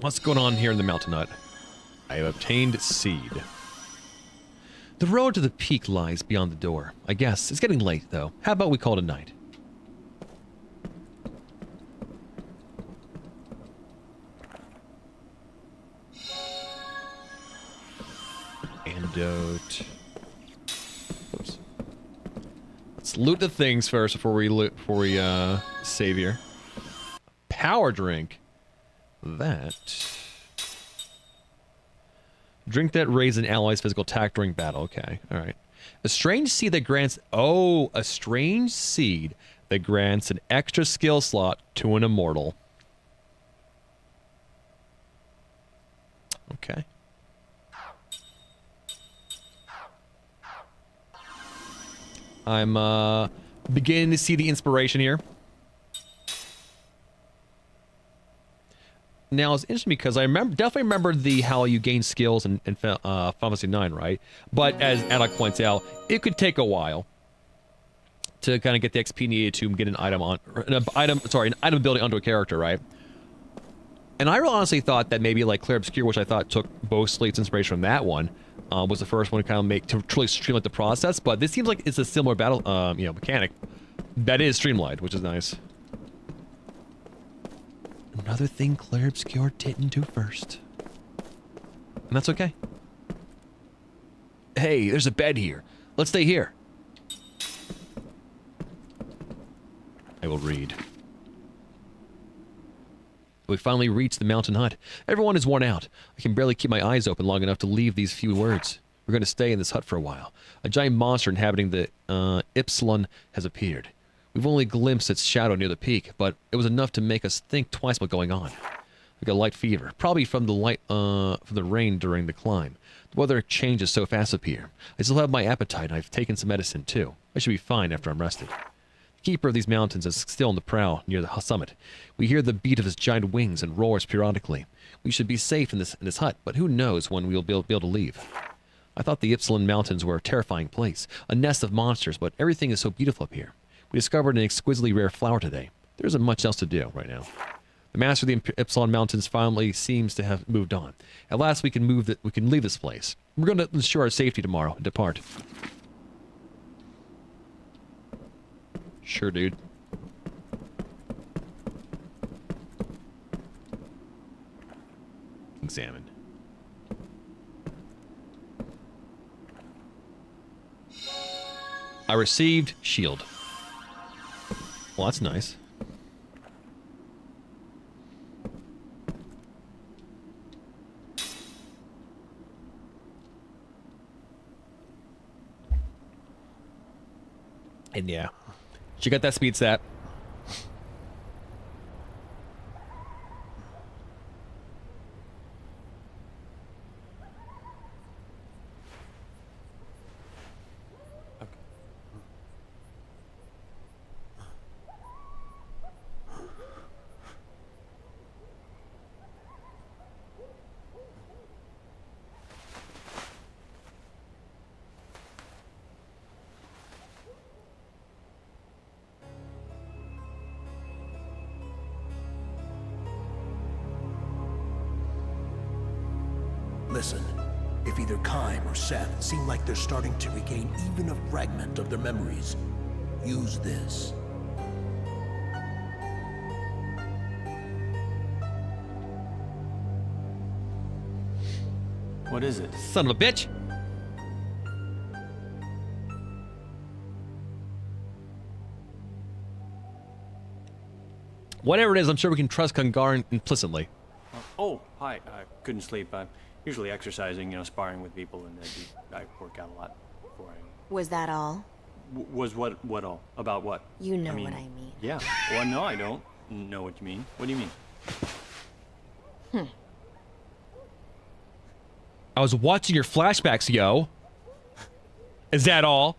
A: What's going on here in the mountain hut? I have obtained seed. The road to the peak lies beyond the door. I guess it's getting late, though. How about we call it a night? Antidote. Oops. Let's loot the things first before we save here. Power drink. That. Drink that raises an ally's physical attack during battle. Okay, alright. A strange seed that grants... Oh, a strange seed that grants an extra skill slot to an immortal. Okay. I'm beginning to see the inspiration here. Now, it's interesting because I definitely remember how you gain skills in Final Fantasy 9, right? But as Alec points out, it could take a while to kind of get the XP needed to get an item ability onto a character, right? And I honestly thought that maybe like Claire Obscure, which I thought took mostly its inspiration from that one, was the first one to kind of to truly streamline the process. But this seems like it's a similar battle, mechanic that is streamlined, which is nice. Another thing Claire Obscure didn't do first. And that's okay. Hey, there's a bed here. Let's stay here. I will read. We finally reached the mountain hut. Everyone is worn out. I can barely keep my eyes open long enough to leave these few words. We're going to stay in this hut for a while. A giant monster inhabiting the Ypsilon has appeared. We've only glimpsed its shadow near the peak, but it was enough to make us think twice about going on. I got a light fever, probably from the rain during the climb. The weather changes so fast up here. I still have my appetite, and I've taken some medicine too. I should be fine after I'm rested. The keeper of these mountains is still on the prowl near the summit. We hear the beat of his giant wings and roars periodically. We should be safe in this hut, but who knows when we'll be able to leave. I thought the Ypsilon Mountains were a terrifying place, a nest of monsters, but everything is so beautiful up here. We discovered an exquisitely rare flower today. There isn't much else to do right now. The master of the Ypsilon Mountains finally seems to have moved on. At last we can leave this place. We're going to ensure our safety tomorrow and depart. Sure, dude. Examine. I received shield. Well, that's nice. And yeah, she got that speed stat.
P: Listen, if either Kime or Seth seem like they're starting to regain even a fragment of their memories, use this.
K: What is it?
A: Son of a bitch! Whatever it is, I'm sure we can trust Gungaran implicitly.
K: Oh, hi. I couldn't sleep. I'm usually exercising, sparring with people, and I work out a lot before I...
N: Was that all?
K: Was what all? About what?
N: You know what I mean.
K: Yeah. Well, no, I don't know what you mean. What do you mean?
A: I was watching your flashbacks, yo. Is that all?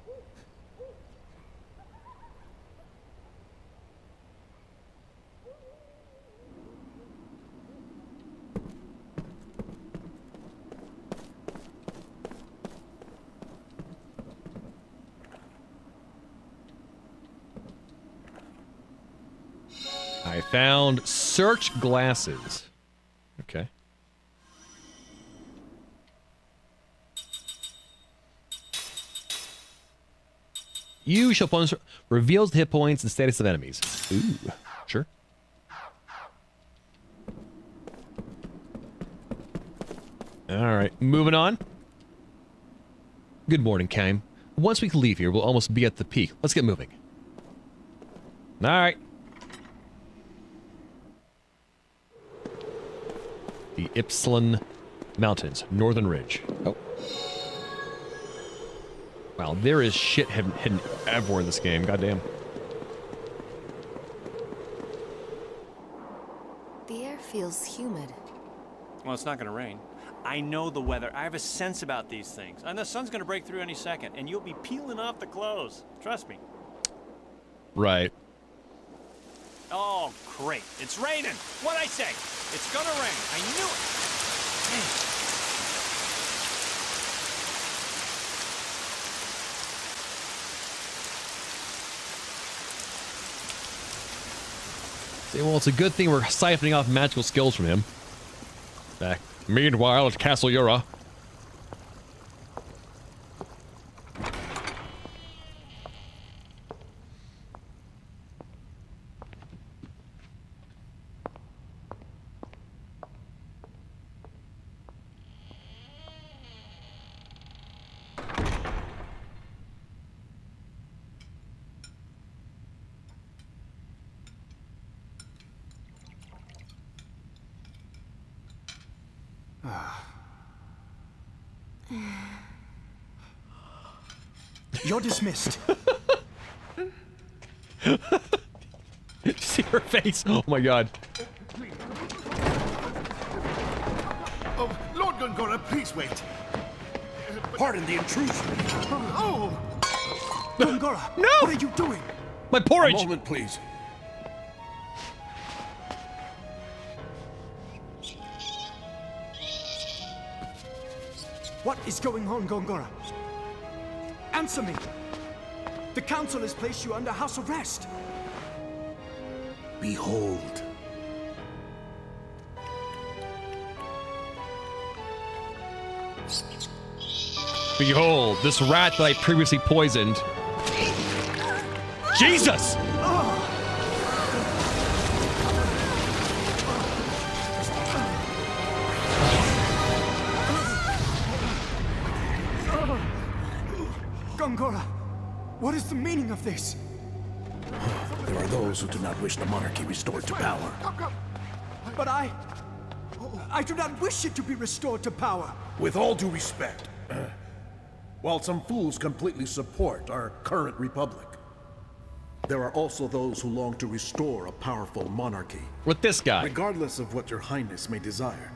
A: I found search glasses. Okay. You shall punish reveals the hit points and status of enemies. Ooh, sure. All right, moving on. Good morning, Kime. Once we leave here, we'll almost be at the peak. Let's get moving. All right. The Ypsilon Mountains, Northern Ridge. Oh. Wow, there is shit hidden everywhere in this game. Goddamn.
N: The air feels humid.
K: Well, it's not going to rain. I know the weather. I have a sense about these things. And the sun's going to break through any second, and you'll be peeling off the clothes. Trust me.
A: Right.
K: Oh, great. It's raining. What'd I say? It's going to rain. I knew it. Hey.
A: See, well, it's a good thing we're siphoning off magical skills from him. Meanwhile, at Castle Yura.
H: You're dismissed.
A: See her face? Oh my god.
P: Oh, Lord Gongora, please wait. Pardon the intrusion.
H: Oh! Gongora,
A: no!
H: What are you doing?
A: My porridge!
P: A moment, please.
H: What is going on, Gongora? Answer me! The council has placed you under house arrest!
P: Behold.
A: Behold, this rat that I previously poisoned. Jesus!
H: Gongora, what is the meaning of this?
P: There are those who do not wish the monarchy restored to power.
H: But I do not wish it to be restored to power.
P: With all due respect, while some fools completely support our current republic, there are also those who long to restore a powerful monarchy.
A: With this guy.
P: Regardless of what your highness may desire,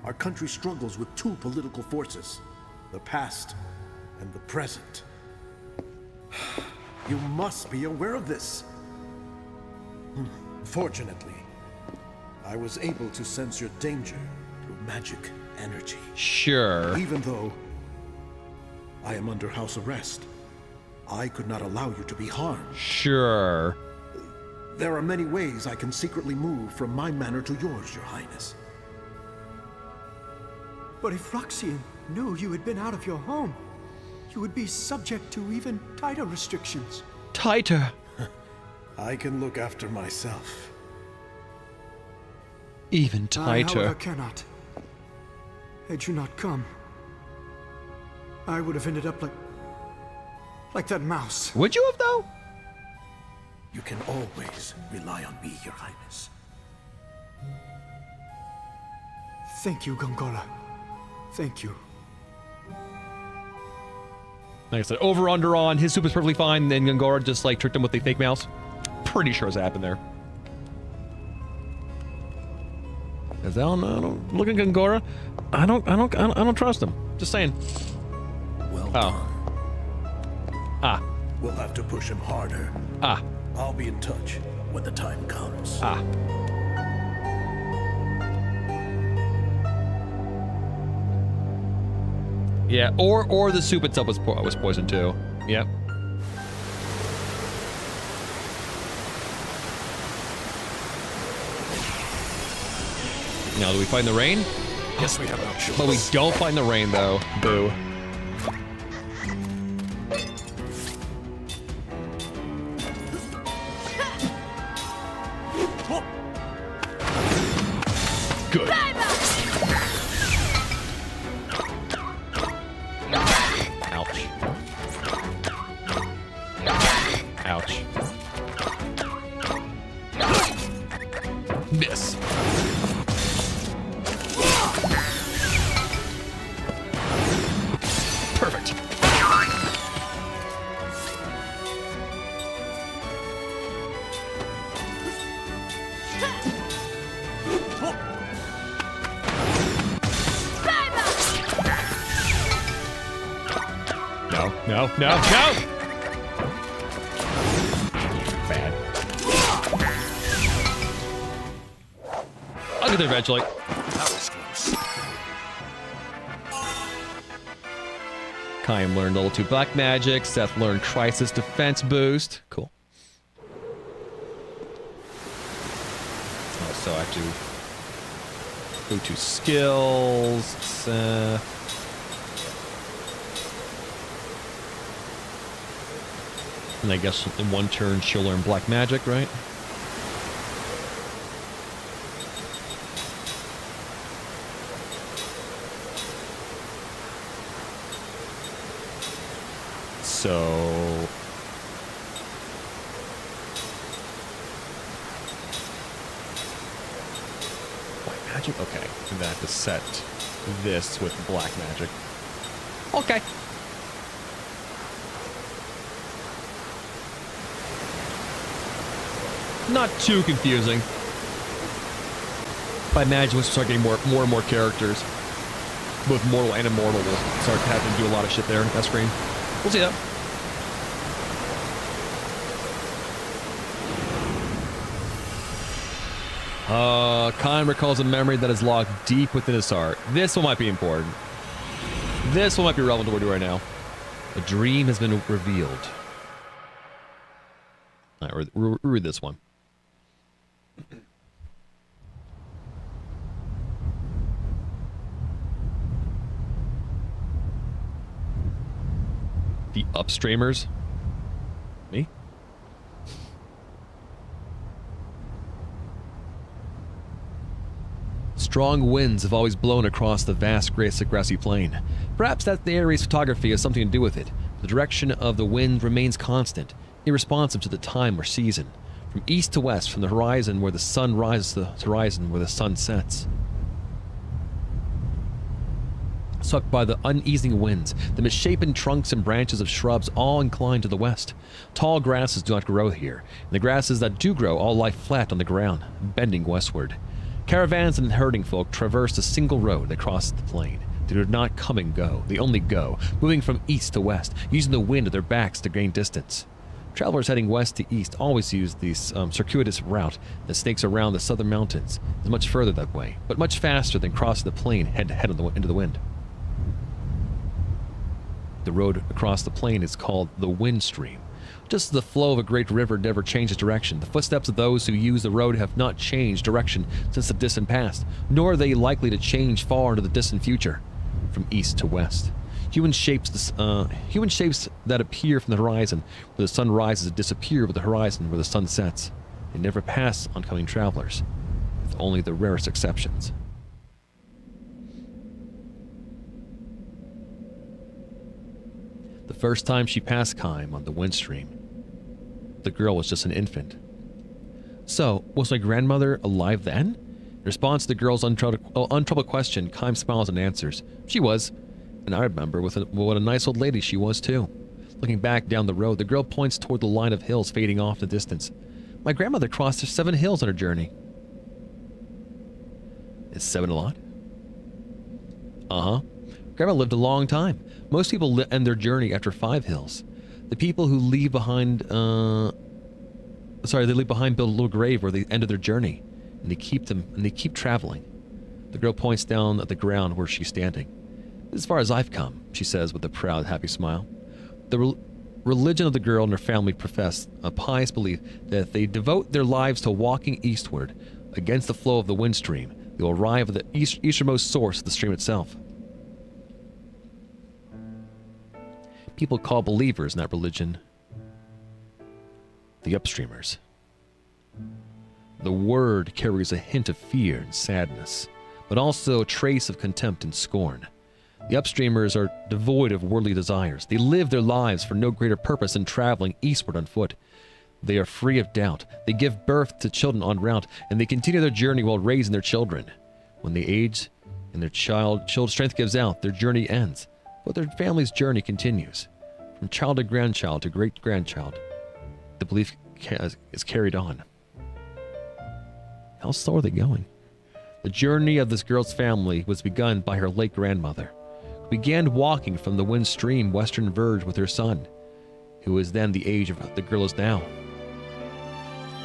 P: our country struggles with two political forces, the past and the present. You must be aware of this. Fortunately, I was able to sense your danger through magic energy.
A: Sure.
P: Even though I am under house arrest, I could not allow you to be harmed.
A: Sure.
P: There are many ways I can secretly move from my manor to yours, your highness.
H: But if Roxian knew you had been out of your home, you would be subject to even tighter restrictions.
A: Tighter?
P: I can look after myself.
A: Even
H: I,
A: tighter.
H: however, cannot. Had you not come, I would have ended up like that mouse.
A: Would you have, though?
P: You can always rely on me, Your Highness.
H: Thank you, Gongora. Thank you.
A: Like I said, over under on his soup is perfectly fine, then Gongora just like tricked him with the fake mouse. Pretty sure it's happened there. Cause I don't look at Gongora. I don't trust him. Just saying.
P: Well done.
A: Ah.
P: We'll have to push him harder.
A: Ah.
P: I'll be in touch when the time comes.
A: Ah. Yeah, or the soup itself was poisoned too. Yep. Now, do we find the rain?
P: Yes, we have no choice.
A: But we don't find the rain, though. Boo. Good. Ouch. Ouch. Miss. Perfect. No. Bad. I'll get there eventually.
P: That was close.
A: Kaim learned level 2 black magic. Seth learned crisis defense boost. Cool. So I have to go to skills. Seth. And I guess in one turn she'll learn black magic, right? So... white magic? Okay. And then I have to set this with black magic. Okay. Not too confusing. But I imagine once we start getting more and more characters, both mortal and immortal, we'll start having to do a lot of shit there on that screen. We'll see that. Khan recalls a memory that is locked deep within his heart. This one might be important. This one might be relevant to what we're doing right now. A dream has been revealed. All right, read this one. The upstreamers? Me? Strong winds have always blown across the vast grassy plain. Perhaps that the area's photography has something to do with it. The direction of the wind remains constant, irresponsive to the time or season. From east to west, from the horizon where the sun rises to the horizon where the sun sets. Swept by the uneasing winds, the misshapen trunks and branches of shrubs all incline to the west. Tall grasses do not grow here, and the grasses that do grow all lie flat on the ground, bending westward. Caravans and herding folk traverse a single road that crosses the plain. They do not come and go, they only go, moving from east to west, using the wind at their backs to gain distance. Travelers heading west to east always use this circuitous route that snakes around the southern mountains. It's much further that way, but much faster than crossing the plain head to head into the wind. The road across the plain is called the wind stream. Just as the flow of a great river never changes direction, the footsteps of those who use the road have not changed direction since the distant past, nor are they likely to change far into the distant future. from east to west. Human shapes that appear from the horizon where the sun rises and disappear with the horizon where the sun sets. They never pass oncoming travelers, with only the rarest exceptions. The first time she passed Kime on the windstream, the girl was just an infant. So, was my grandmother alive then? In response to the girl's untroubled question, Kime smiles and answers. She was, and I remember what a nice old lady she was too. Looking back down the road, the girl points toward the line of hills fading off in the distance. My grandmother crossed 7 hills on her journey. Is 7 a lot? Uh-huh. Grandma lived a long time. Most people end their journey after 5 hills. The people who leave behind, they leave behind build a little grave where they ended their journey, and they keep traveling. The girl points down at the ground where she's standing. As far as I've come, she says with a proud, happy smile. The religion of the girl and her family profess a pious belief that if they devote their lives to walking eastward against the flow of the wind stream, they will arrive at the easternmost source of the stream itself. People call believers in that religion the upstreamers. The word carries a hint of fear and sadness, but also a trace of contempt and scorn. The upstreamers are devoid of worldly desires. They live their lives for no greater purpose than traveling eastward on foot. They are free of doubt. They give birth to children en route, and they continue their journey while raising their children. When they age and their child's strength gives out, their journey ends, but their family's journey continues. From child to grandchild to great-grandchild, the belief is carried on. How slow are they going? The journey of this girl's family was begun by her late grandmother, who began walking from the wind stream western verge with her son, who was then the age of the girl is now.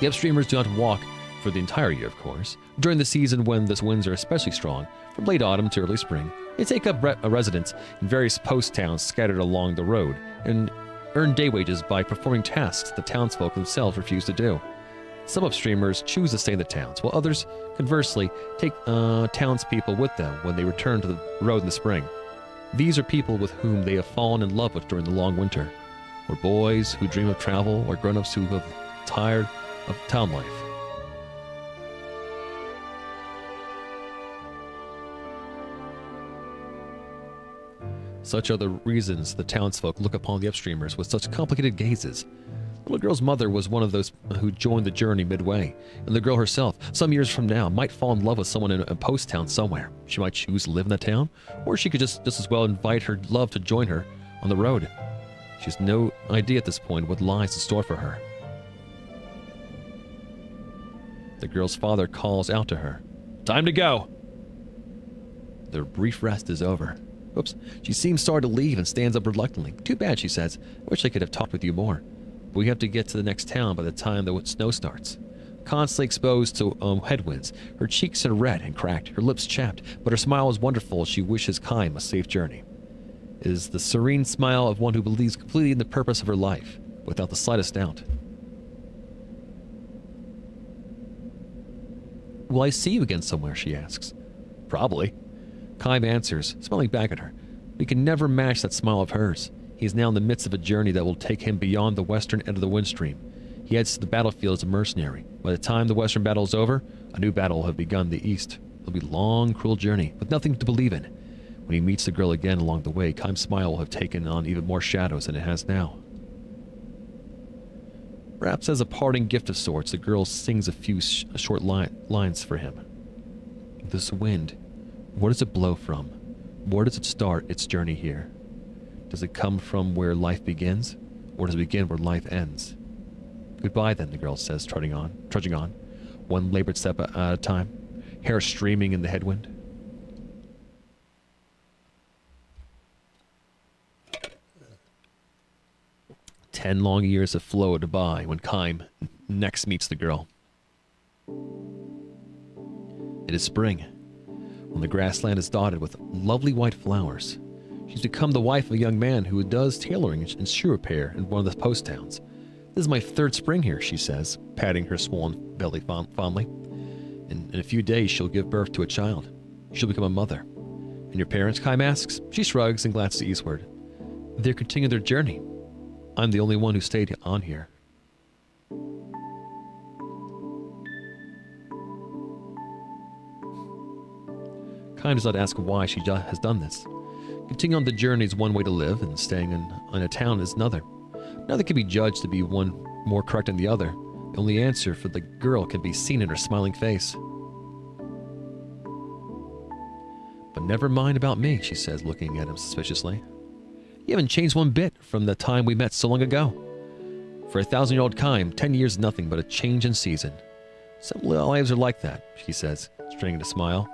A: The upstreamers do not walk for the entire year, of course. During the season when the winds are especially strong, from late autumn to early spring, they take up a residence in various post towns scattered along the road and earn day wages by performing tasks the townsfolk themselves refuse to do. Some upstreamers choose to stay in the towns, while others, conversely, take townspeople with them when they return to the road in the spring. These are people with whom they have fallen in love with during the long winter, or boys who dream of travel, or grown-ups who have tired of town life. Such are the reasons the townsfolk look upon the upstreamers with such complicated gazes. The little girl's mother was one of those who joined the journey midway, and the girl herself, some years from now, might fall in love with someone in a post town somewhere. She might choose to live in that town, or she could just as well invite her love to join her on the road. She has no idea at this point what lies in store for her. The girl's father calls out to her, "Time to go!" Their brief rest is over. Oops. She seems sorry to leave and stands up reluctantly. "Too bad," she says. "I wish I could have talked with you more. But we have to get to the next town by the time the snow starts." Constantly exposed to headwinds, her cheeks are red and cracked, her lips chapped, but her smile is wonderful as she wishes Kime a safe journey. It is the serene smile of one who believes completely in the purpose of her life, without the slightest doubt. "Will I see you again somewhere?" she asks. "Probably." Kime answers, smiling back at her. But he can never match that smile of hers. He is now in the midst of a journey that will take him beyond the western end of the wind stream. He heads to the battlefield as a mercenary. By the time the western battle is over, a new battle will have begun in the east. It'll be a long, cruel journey, with nothing to believe in. When he meets the girl again along the way, Kime's smile will have taken on even more shadows than it has now. Perhaps as a parting gift of sorts, the girl sings a few short lines for him. "This wind, where does it blow from? Where does it start its journey here? Does it come from where life begins, or does it begin where life ends?" "Goodbye then," the girl says, trudging on, one labored step at a time, hair streaming in the headwind. Ten long years have flowed by when Kime next meets the girl. It is spring, when the grassland is dotted with lovely white flowers. She's become the wife of a young man who does tailoring and shoe repair in one of the post towns. "This is my 3rd spring here," she says, patting her swollen belly fondly. "In a few days she'll give birth to a child. She'll become a mother. And And your parents? Kaim asks. She shrugs and glances eastward. They're continuing their journey. I'm the only one who stayed on here. Kaim does not ask why she has done this. Continuing on the journey is one way to live, and staying in a town is another. Neither can be judged to be one more correct than the other. The only answer for the girl can be seen in her smiling face. But never mind about me, she says, looking at him suspiciously. You haven't changed one bit from the time we met so long ago. For a 1,000-year-old Kaim, 10 years is nothing but a change in season. Some lives are like that, she says, straining to smile.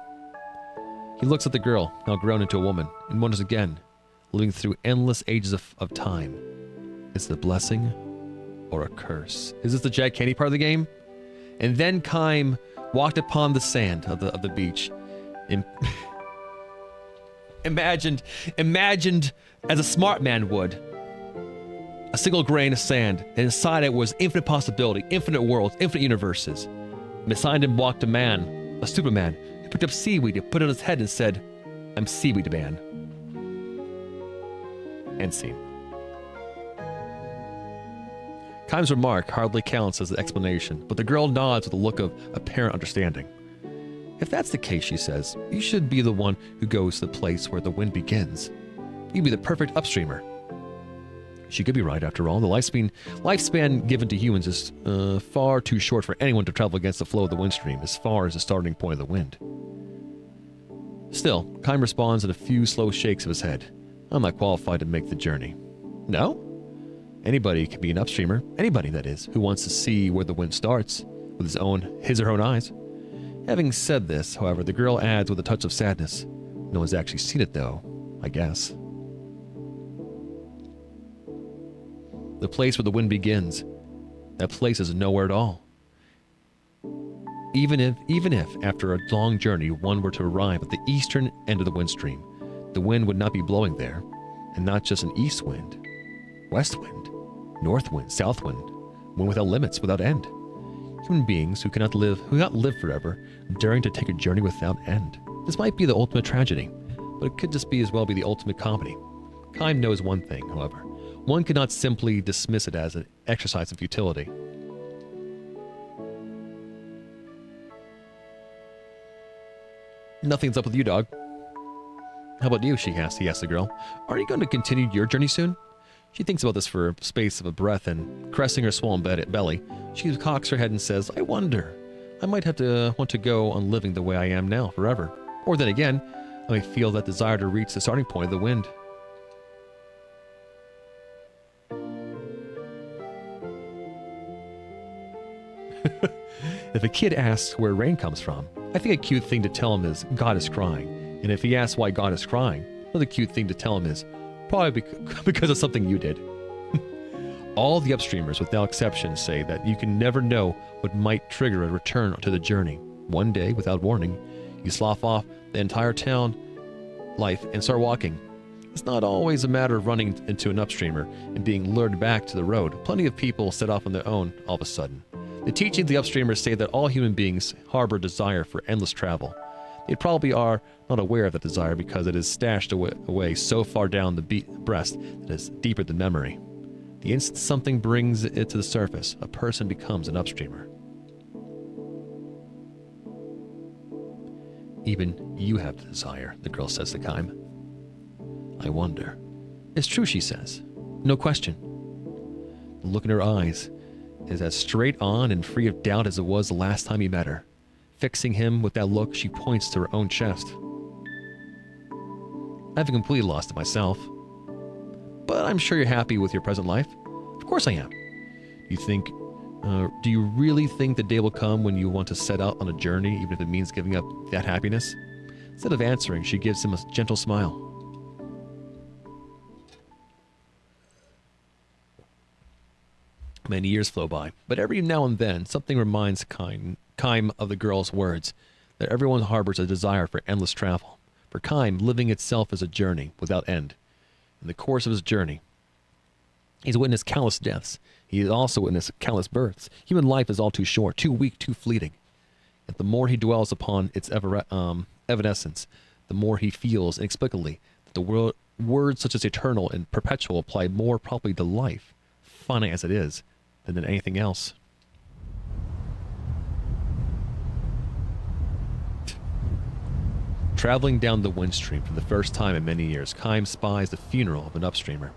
A: He looks at the girl, now grown into a woman, and wonders again, living through endless ages of time. Is it a blessing or a curse? Is this the Jack Candy part of the game? And then Kaim walked upon the sand of the beach. Imagined as a smart man would. A single grain of sand, and inside it was infinite possibility, infinite worlds, infinite universes. And beside him walked a man, a stupid man, who picked up seaweed and put it on his head and said, I'm Seaweed Man. End scene. Kaim's remark hardly counts as an explanation, but the girl nods with a look of apparent understanding. If that's the case, she says, you should be the one who goes to the place where the wind begins. You'd be the perfect upstreamer. She could be right, after all. The lifespan given to humans is far too short for anyone to travel against the flow of the wind stream, as far as the starting point of the wind. Still, Kaim responds with a few slow shakes of his head. I'm not qualified to make the journey. No? Anybody can be an upstreamer. Anybody, that is, who wants to see where the wind starts, with his or her own eyes. Having said this, however, the girl adds with a touch of sadness. No one's actually seen it, though, I guess. The place where the wind begins. That place is nowhere at all. Even if, after a long journey, one were to arrive at the eastern end of the wind stream, the wind would not be blowing there, and not just an east wind, west wind, north wind, south wind, wind without limits, without end. Human beings who cannot live forever, daring to take a journey without end. This might be the ultimate tragedy, but it could just be as well be the ultimate comedy. Kaim knows one thing, however. One cannot simply dismiss it as an exercise in futility. Nothing's up with you, dog. How about you, he asks the girl. Are you going to continue your journey soon? She thinks about this for a space of a breath, and caressing her swollen belly, she cocks her head and says, I wonder. I might have to want to go on living the way I am now forever. Or then again, I may feel that desire to reach the starting point of the wind. If a kid asks where rain comes from, I think a cute thing to tell him is God is crying. And if he asks why God is crying, another cute thing to tell him is probably because of something you did. All the upstreamers, without exception, say that you can never know what might trigger a return to the journey. One day, without warning, you slough off the entire town life and start walking. It's not always a matter of running into an upstreamer and being lured back to the road. Plenty of people set off on their own all of a sudden. The teachings of the upstreamers say that all human beings harbor desire for endless travel. They probably are not aware of that desire because it is stashed away so far down the breast that it is deeper than memory. The instant something brings it to the surface, a person becomes an upstreamer. Even you have the desire, the girl says to Kaim. I wonder. It's true, she says. No question. The look in her eyes is as straight on and free of doubt as it was the last time he met her. Fixing him with that look, she points to her own chest. I haven't completely lost it myself. But I'm sure you're happy with your present life. Of course I am. Do you really think the day will come when you want to set out on a journey, even if it means giving up that happiness? Instead of answering, she gives him a gentle smile. Many years flow by, but every now and then something reminds Kaim of the girl's words, that everyone harbors a desire for endless travel. For Kaim, living itself is a journey without end. In the course of his journey, he's witnessed countless deaths. He has also witnessed countless births. Human life is all too short, too weak, too fleeting. Yet the more he dwells upon its evanescence, the more he feels inexplicably that the words such as eternal and perpetual apply more properly to life, finite as it is, than to anything else. Traveling down the windstream for the first time in many years, Kime spies the funeral of an upstreamer.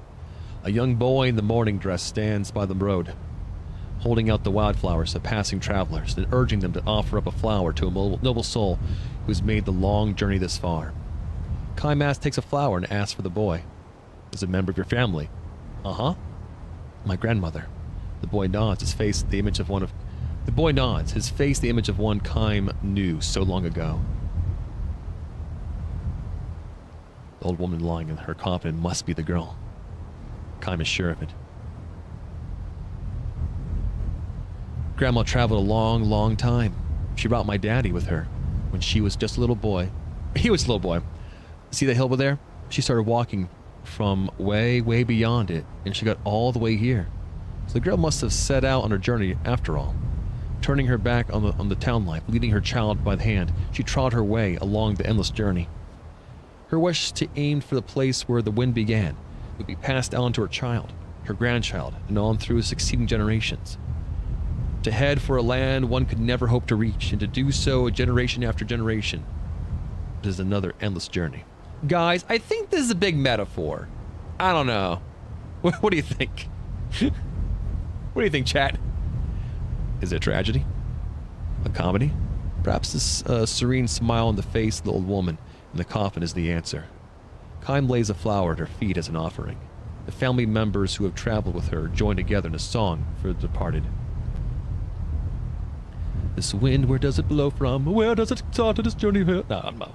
A: A young boy in the morning dress stands by the road, holding out the wildflowers to passing travelers and urging them to offer up a flower to a noble soul who has made the long journey this far. Kime takes a flower and asks for the boy. Is it a member of your family? Uh-huh. My grandmother. The boy nods, his face the image of one Kime knew so long ago. The old woman lying in her coffin must be the girl. Kime is sure of it. Grandma traveled a long, long time. She brought my daddy with her when she was just a little boy. He was a little boy. See the hill over there? She started walking from way, way beyond it, and she got all the way here. So the girl must have set out on her journey after all. Turning her back on the town life, leading her child by the hand, she trod her way along the endless journey. Her wish to aim for the place where the wind began would be passed down to her child, her grandchild, and on through succeeding generations. To head for a land one could never hope to reach, and to do so generation after generation. It is another endless journey. Guys, I think this is a big metaphor. I don't know. What do you think? What do you think, chat? Is it a tragedy? A comedy? Perhaps this serene smile on the face of the old woman in the coffin is the answer. Kime lays a flower at her feet as an offering. The family members who have traveled with her join together in a song for the departed. This wind, where does it blow from? Where does it start this journey? No.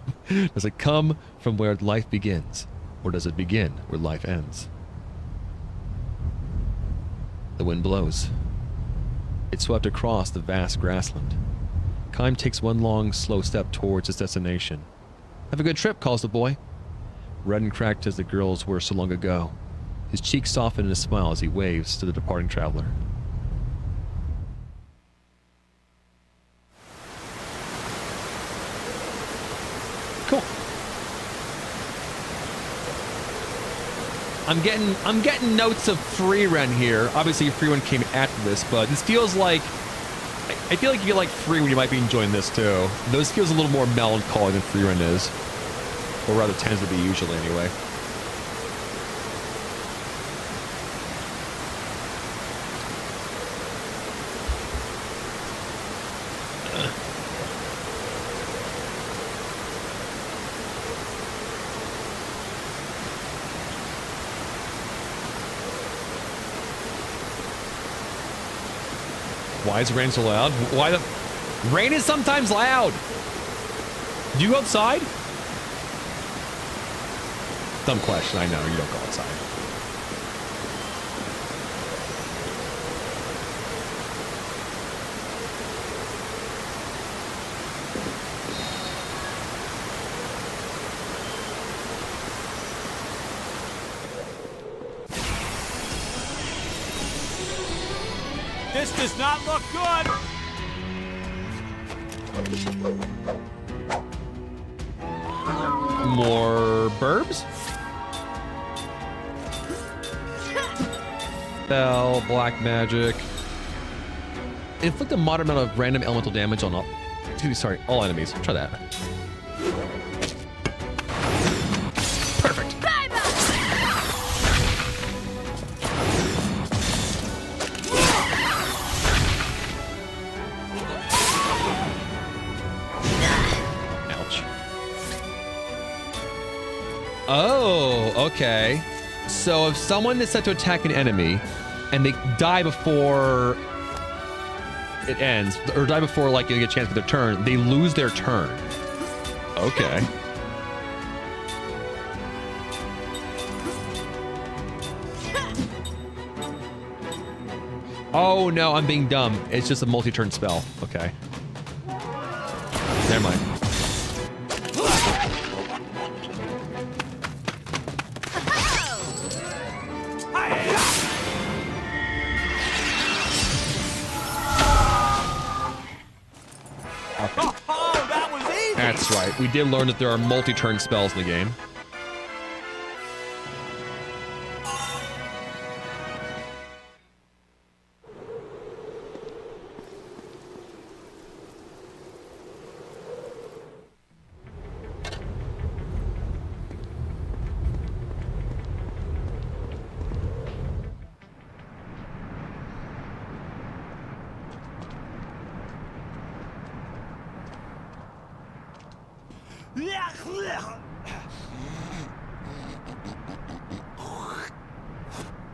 A: Does it come from where life begins? Or does it begin where life ends? The wind blows. It swept across the vast grassland. Kime takes one long, slow step towards his destination. Have a good trip, calls the boy. Red and cracked as the girls were so long ago. His cheeks soften in a smile as he waves to the departing traveler. Cool. I'm getting notes of free run here. Obviously, free run came after this, but this feels like I feel like you get like free when you might be enjoying this too. This feels a little more melancholy than free run is, or rather tends to be usually anyway. Why is rain so loud? Why the... Rain is sometimes loud! Do you go outside? Dumb question, I know, you don't go outside.
J: This does not look good!
A: More burbs? Spell, black magic. Inflict a moderate amount of random elemental damage on all enemies. Try that. Perfect. Ouch. Oh, okay. So if someone is set to attack an enemy and they die before it ends, or die before like you get a chance for their turn, they lose their turn. Okay. Oh no, I'm being dumb. It's just a multi-turn spell. Okay. Never mind. That's right. We did learn that there are multi-turn spells in the game.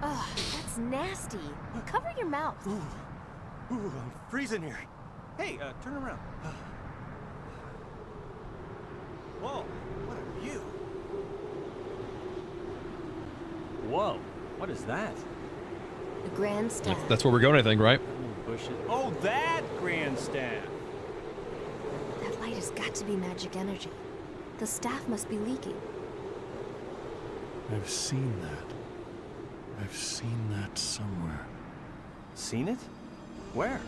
D: Ugh, that's nasty. Cover your mouth.
E: Ooh, I'm freezing here. Hey, turn around. Whoa, what a view.
K: Whoa, what is that?
N: The Grand Staff.
A: That's where we're going, I think, right?
K: Bushes. Oh, that Grand Staff.
N: That light has got to be magic energy. The staff must be leaking.
L: I've seen that. I've seen that somewhere.
K: Seen it? Where?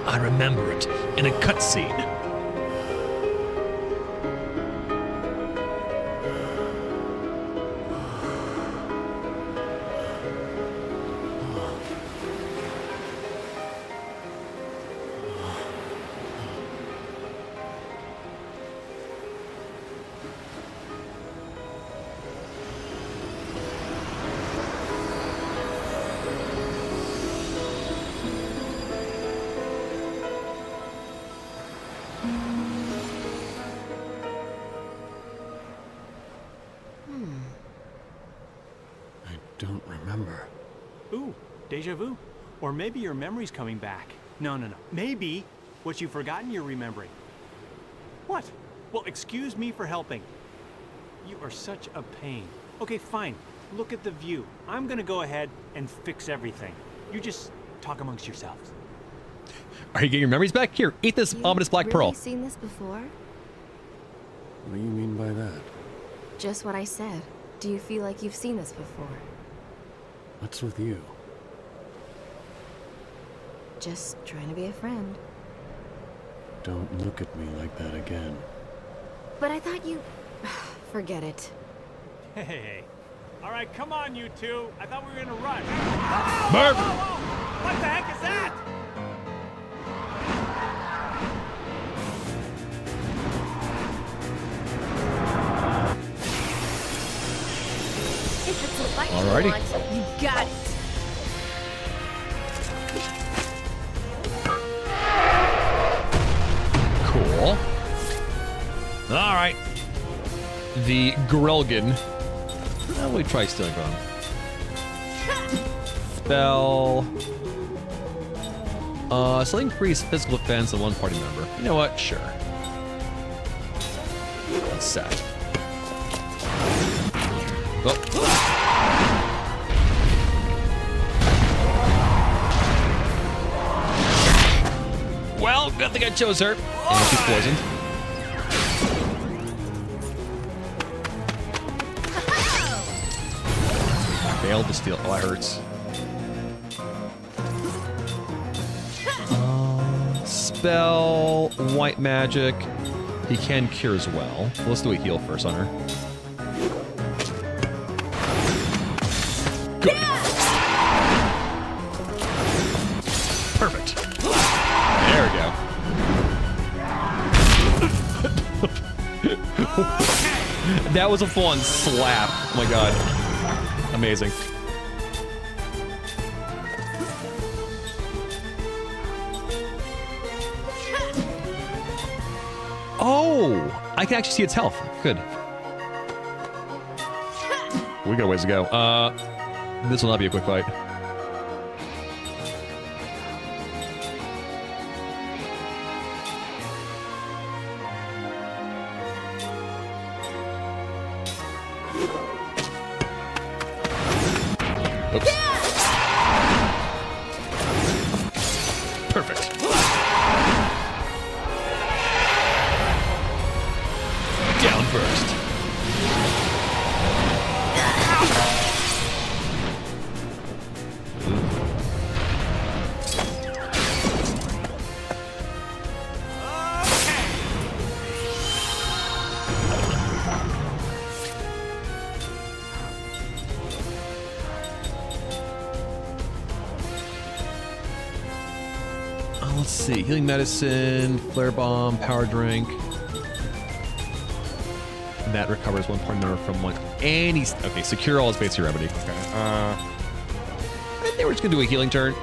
V: I remember it in a cutscene.
L: Don't remember.
K: Ooh, deja vu. Or maybe your memory's coming back. No. Maybe what you've forgotten you're remembering. What? Well, excuse me for helping. You are such a pain. Okay, fine. Look at the view. I'm gonna go ahead and fix everything. You just talk amongst yourselves.
A: Are you getting your memories back? Here, eat this ominous black
N: Really
A: pearl.
N: seen this before?
L: What do you mean by that?
N: Just what I said. Do you feel like you've seen this before?
L: What's with you?
N: Just trying to be a friend.
L: Don't look at me like that again.
N: But I thought you... Forget it.
K: Hey. All right, come on, you two. I thought we were gonna rush.
V: Burp!
K: What the heck is that?
D: If it's a fight
A: Alrighty.
D: you want, you got it.
A: Cool. All right. The Grelgan. We try stealing from him. Spell. So increase physical defense of one party member. You know what? Sure. Let's set. Oh. Well, good thing I chose her. And she's poisoned. Failed to steal. Oh, that hurts. Spell, white magic. He can cure as well. Let's do a heal first on her. Good. Perfect. There we go. That was a full-on slap. Oh my god. Amazing. Oh! I can actually see its health. Good. We got a ways to go. This will not be a quick fight. Oops. Perfect. Down first. let's see. Healing medicine, flare bomb, power drink. And that recovers 1 point number from one. Any. Okay, secure all is basically remedy. Okay. I think we're just gonna do a healing turn.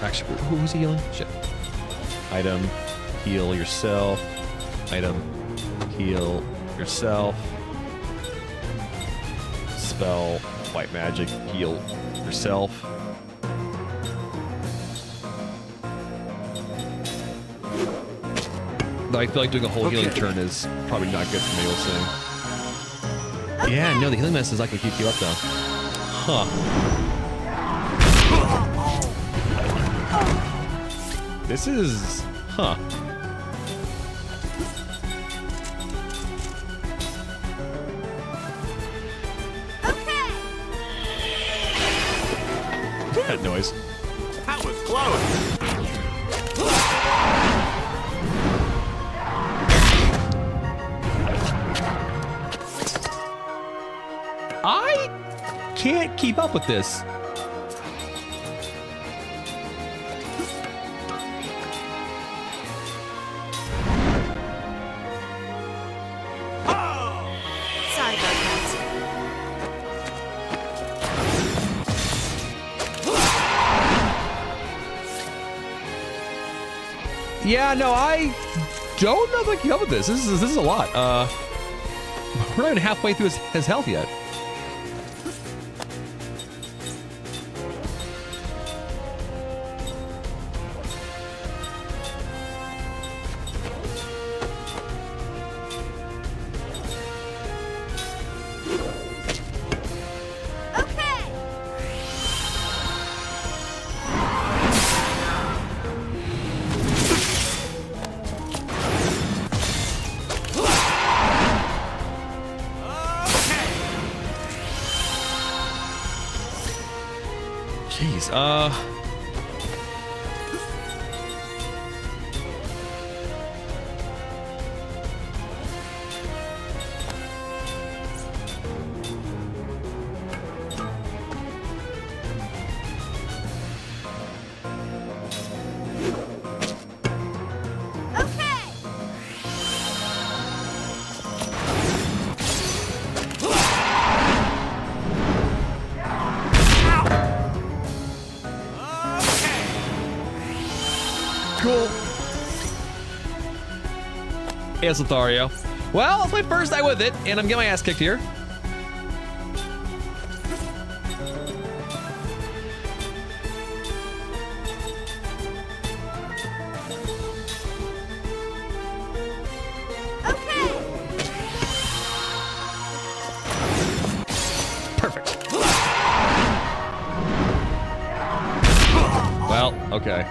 A: Actually, who's he healing? Shit. Item, heal yourself. Item, heal yourself. Spell, white magic, heal yourself. Though I feel like doing a whole healing turn is probably not good for me, we'll see. Yeah, no, the healing medicine is not gonna keep you up though. Huh. This is... huh. That noise.
J: That was close.
A: I can't keep up with this.
D: Sorry about that.
A: Yeah, no, I don't know if I can keep up with this. This is a lot. We're not even halfway through his health yet. Jeez, cool. Yes, Lothario. Well, it's my first night with it, and I'm getting my ass kicked here. Perfect. Well, okay.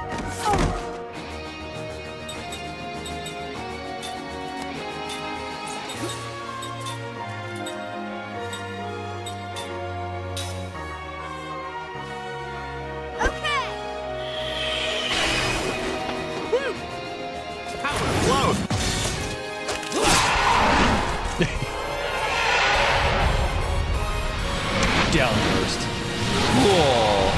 A: Downburst. Whoa.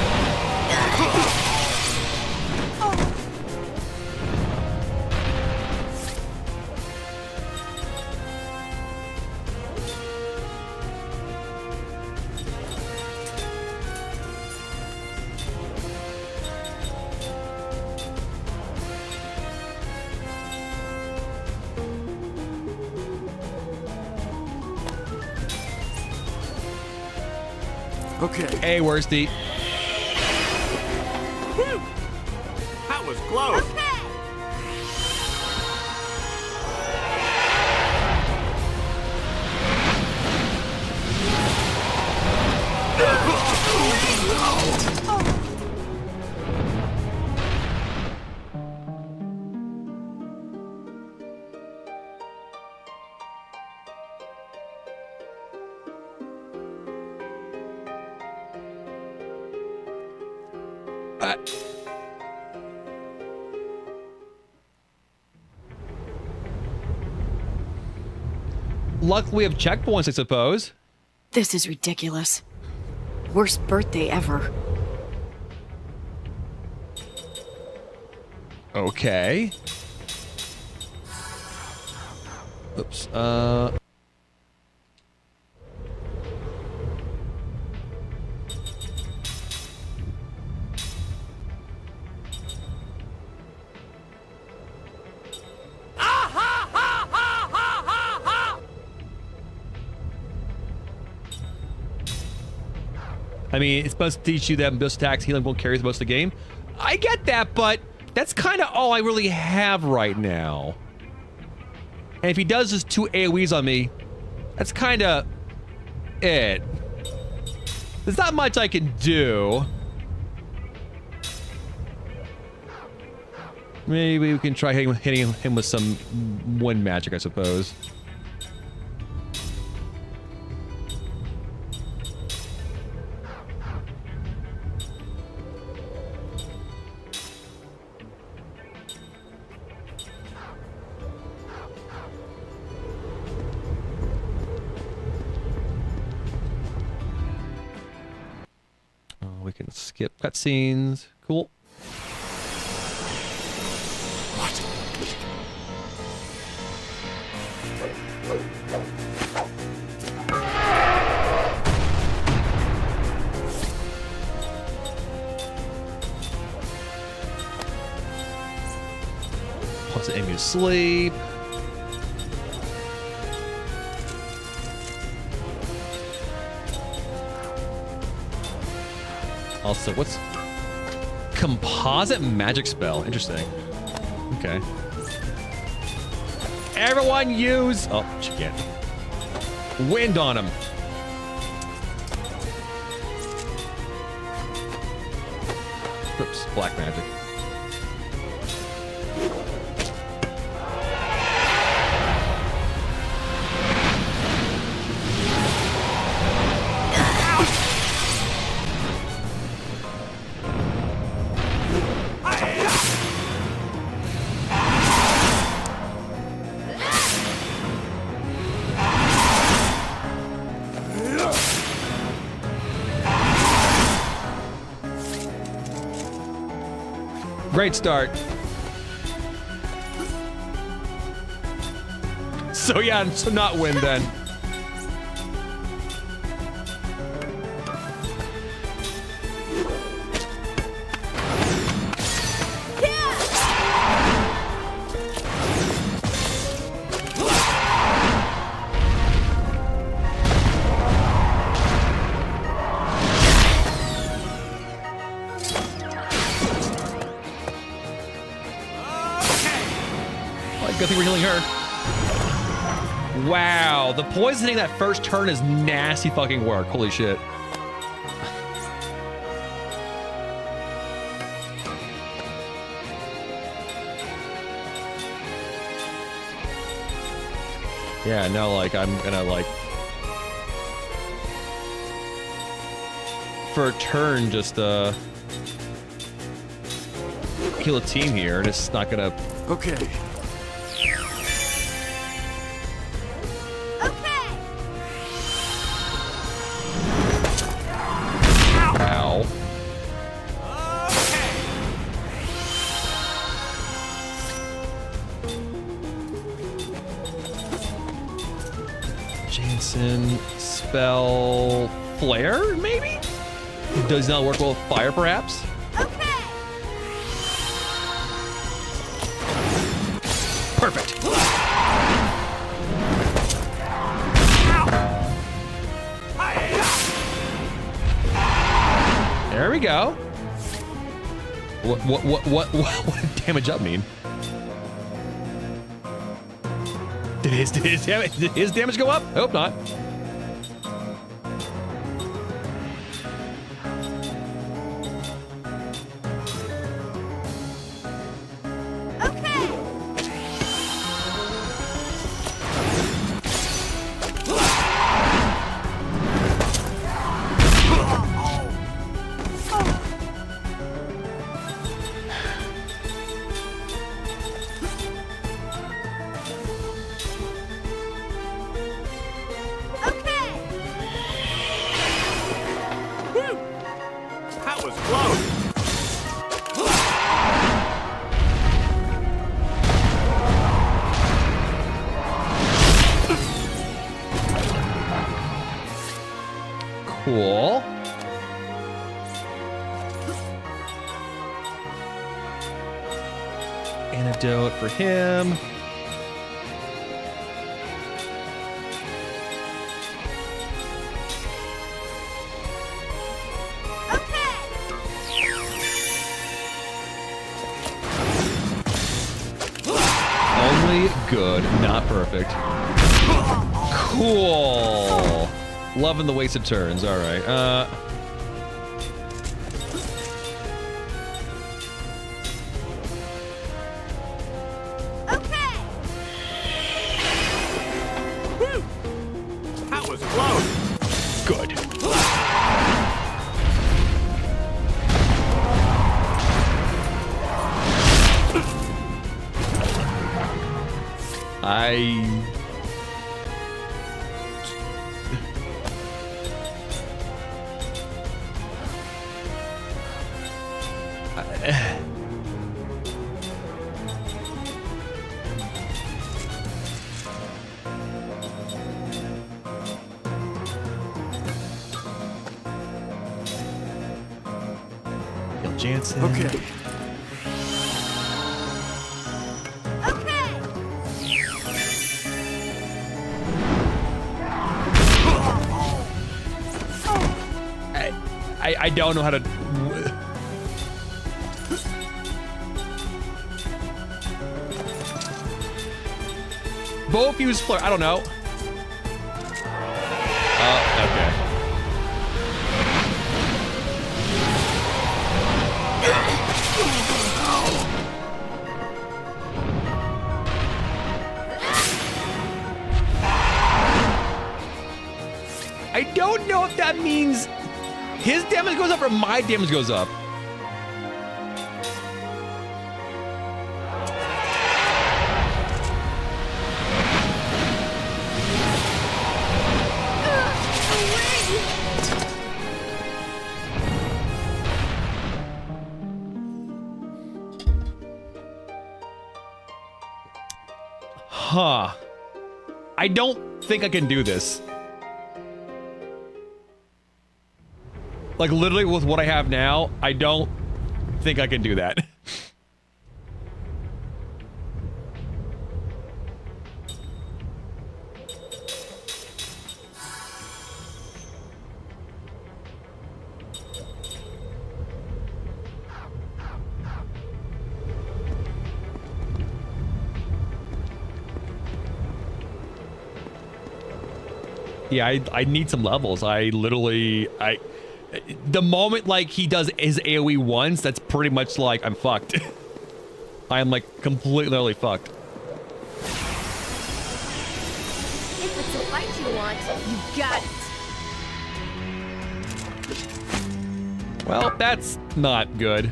J: Okay.
A: Hey, Worsty.
J: Whew. That was close.
A: Luckily, we have checkpoints, I suppose.
O: This is ridiculous. worst birthday ever.
A: Okay. Oops. I mean, it's supposed to teach you that burst attacks, healing won't carry most of the game. I get that, but that's kind of all I really have right now. And if he does his 2 AoEs on me, that's kind of it. There's not much I can do. Maybe we can try hitting him with some wind magic, I suppose. We can skip cutscenes. Cool. Wants to aim you to sleep. Also, what's composite magic spell? Interesting. Okay. Everyone use... Oh, she can't. Wind on him. Oops, black magic. Great start. So yeah, so not win then. Good thing we're healing her. Wow, the poisoning that first turn is nasty fucking work. Holy shit. Yeah, no, like, I'm gonna, like, for a turn, just, heal a team here, and it's not gonna...
L: Okay. Spell flare, maybe? Does not work well with fire, perhaps?
D: Okay.
A: Perfect. There we go. What did damage up mean? Did his damage go up? I hope not. Cool. Antidote for him. Only good, not perfect. Cool. Loving the wasted turns. All right.
J: That was close.
A: Good. Jansen.
H: Okay.
A: I don't know how to. Both use flare. I don't know. Okay. I don't know if that means his damage goes up or my damage goes up. Huh. I don't think I can do this. Like, literally with what I have now, I don't think I can do that. Yeah, I need some levels. The moment, like, he does his AoE once, that's pretty much like, I'm fucked. I am, like, completely fucked.
D: If it's a fight you want, you got it.
A: Well, that's not good.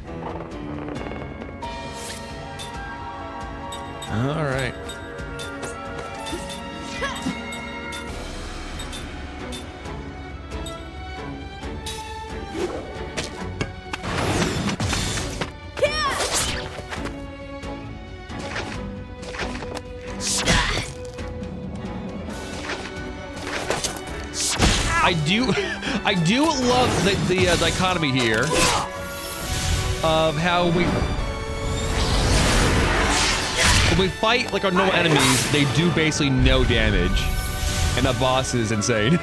A: All right. I do love the dichotomy here of how when we fight like our normal enemies, they do basically no damage, and that boss is insane.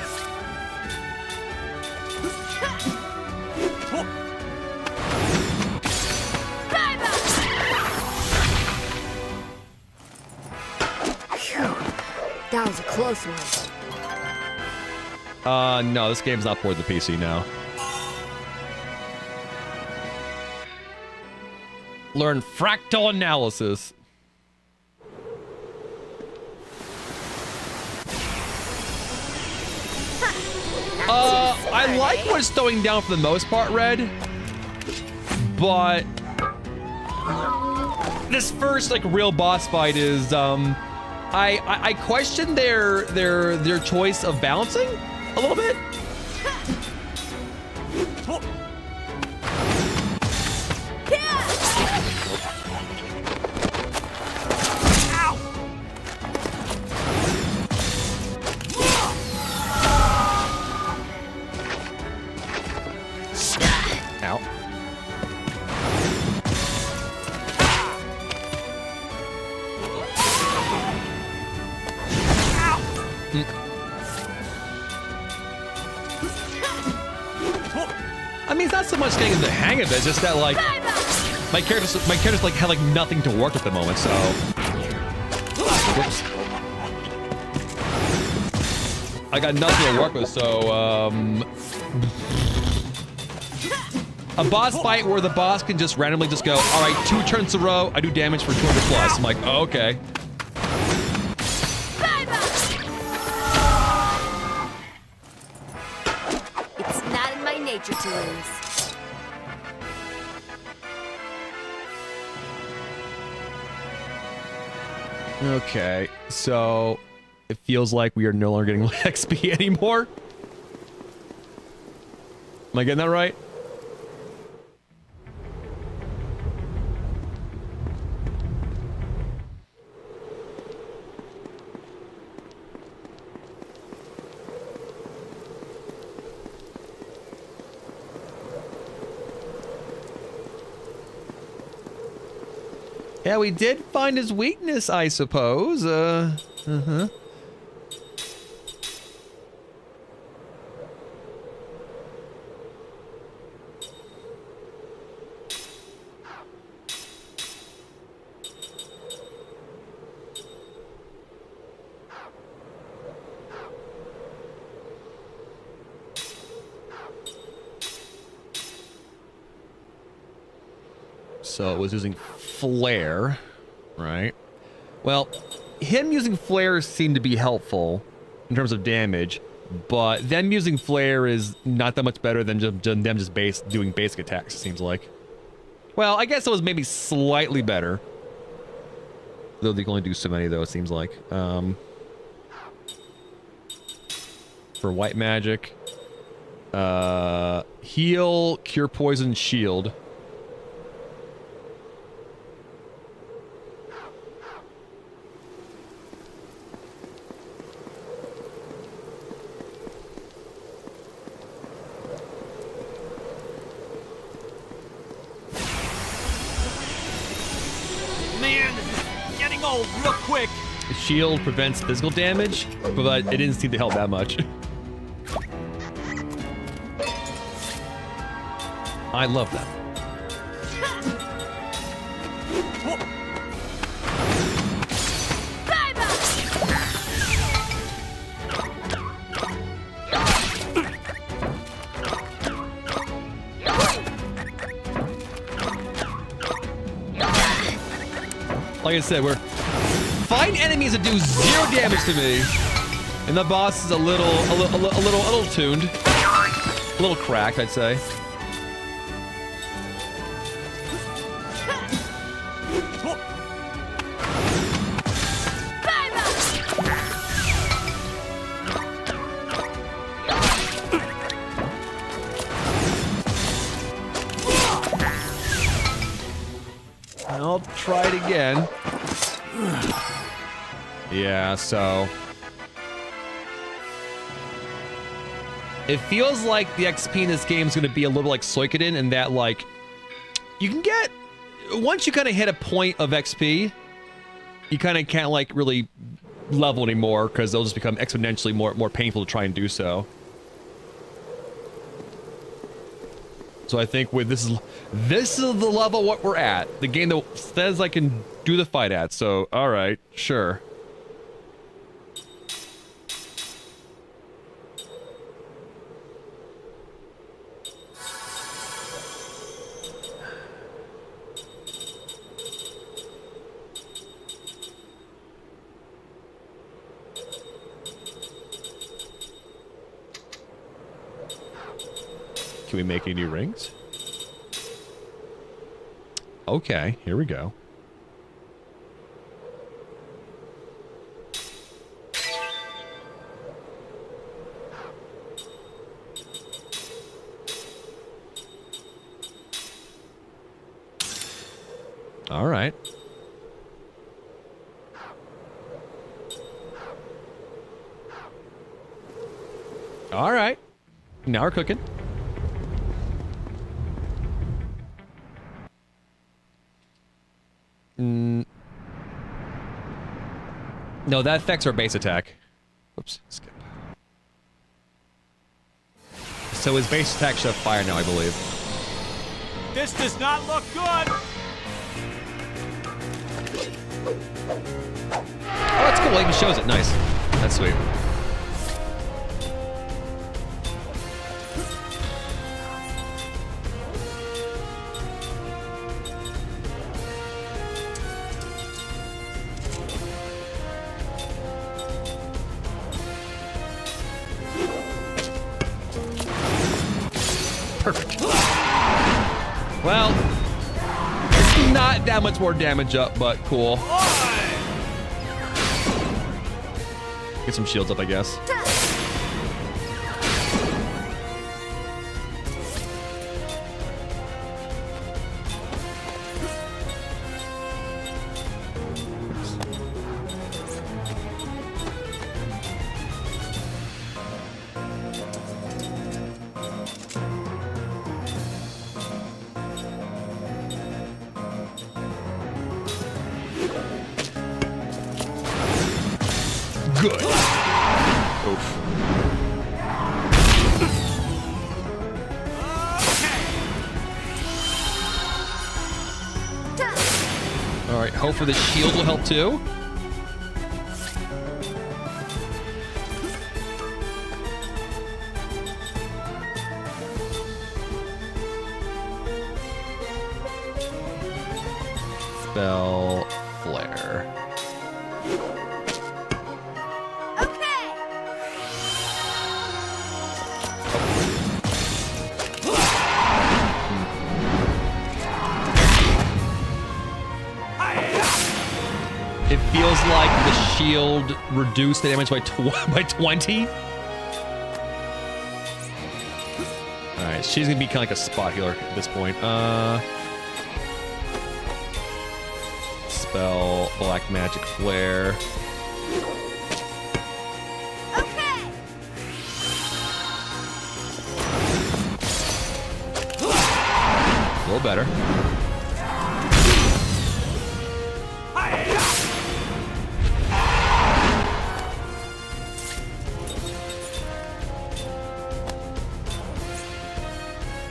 N: That was a close one.
A: No, this game's not for the PC now. Learn fractal analysis. I like what it's throwing down for the most part, Red. But this first like real boss fight is I question their choice of balancing a little bit. I mean, it's not so much getting the hang of it, it's just that, like, my character's like, had, like, nothing to work at the moment, so... Whoops. I got nothing to work with, so, a boss fight where the boss can just randomly just go, alright, 2 turns in a row, I do damage for 200 plus. I'm like, oh, okay.
N: It's not in my nature to lose.
A: Okay, so it feels like we are no longer getting XP anymore. Am I getting that right? Yeah, we did find his weakness, I suppose. Uh-huh. So it was using flare, right? Well, him using flare seemed to be helpful in terms of damage, but them using flare is not that much better than them just doing basic attacks, it seems like. Well, I guess it was maybe slightly better. Though they can only do so many, though, it seems like. For white magic. Heal, cure poison, shield.
K: Man, this is getting old real quick.
A: Shield prevents physical damage, but it didn't seem to help that much. I love that. Like I said, we're fighting enemies that do 0 damage to me, and the boss is a little tuned, a little cracked, I'd say. I'll try it again. Yeah, so... it feels like the XP in this game is going to be a little like Suikoden in that, like, you can get... once you kind of hit a point of XP, you kind of can't, like, really level anymore, because they'll just become exponentially more painful to try and do so. So I think with this is the level what we're at. The game that says I can do the fight at. So all right, sure. Can we make any new rings? Okay, here we go. All right. All right. Now we're cooking. No, that affects our base attack. Oops, skip. So his base attack should have fire now, I believe.
J: This does not look good!
A: Oh, that's cool. It even shows it. Nice. That's sweet. Perfect. Well, it's not that much more damage up, but cool. Get some shields up, I guess. Good. Oof. All right, hope for the shield will help too. Spell flare. It feels like the shield reduced the damage by 20. Alright, she's gonna be kind of like a spot healer at this point. Spell black magic flare. A little better.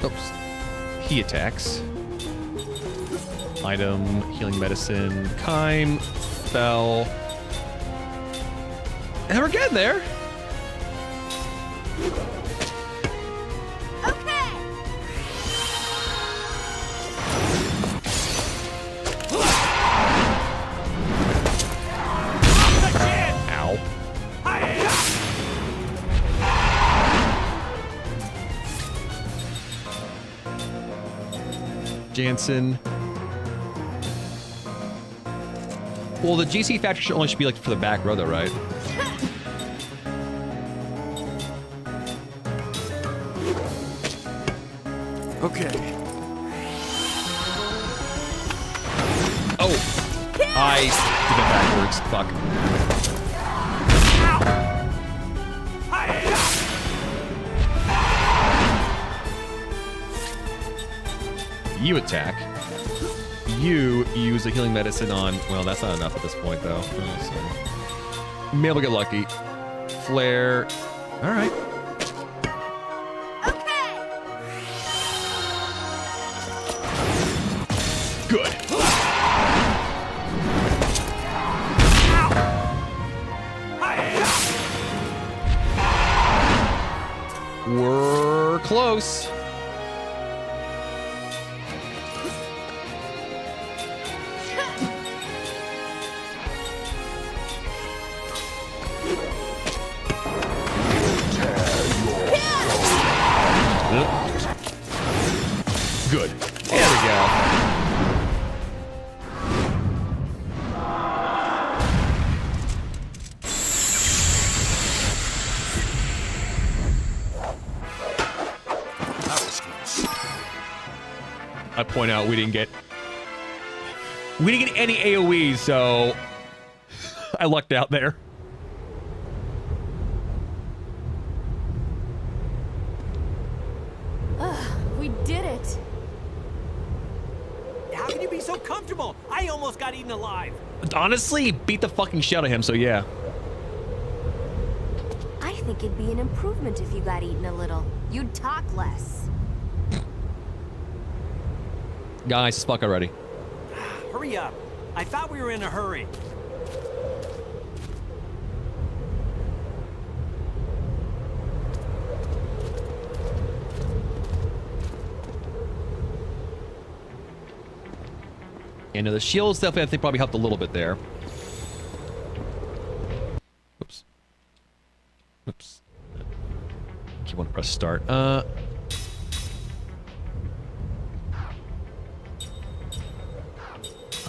A: Oops. He attacks. Item, healing medicine, Kime, spell. And we're getting there. Ow. Jansen. Well, the GC factor should only be like for the back row though, right?
J: Okay.
A: Oh! I did it backwards. Fuck. You attack. You use a healing medicine on... Well, that's not enough at this point, though. Oh, so. Maybe we'll get lucky. Flare. All right. Good. We're close. Good. There we go. I point out we didn't get any AoEs, so I lucked out there.
N: We did it.
J: How can you be so comfortable? I almost got eaten alive.
A: Honestly, beat the fucking shit out of him, so yeah.
N: think it'd be an improvement if you got eaten a little. You'd talk less.
A: Guys, it's fuck already.
J: Hurry up. I thought we were in a hurry.
A: And the shields definitely, I think, probably helped a little bit there. Oops. Oops. Keep on press start.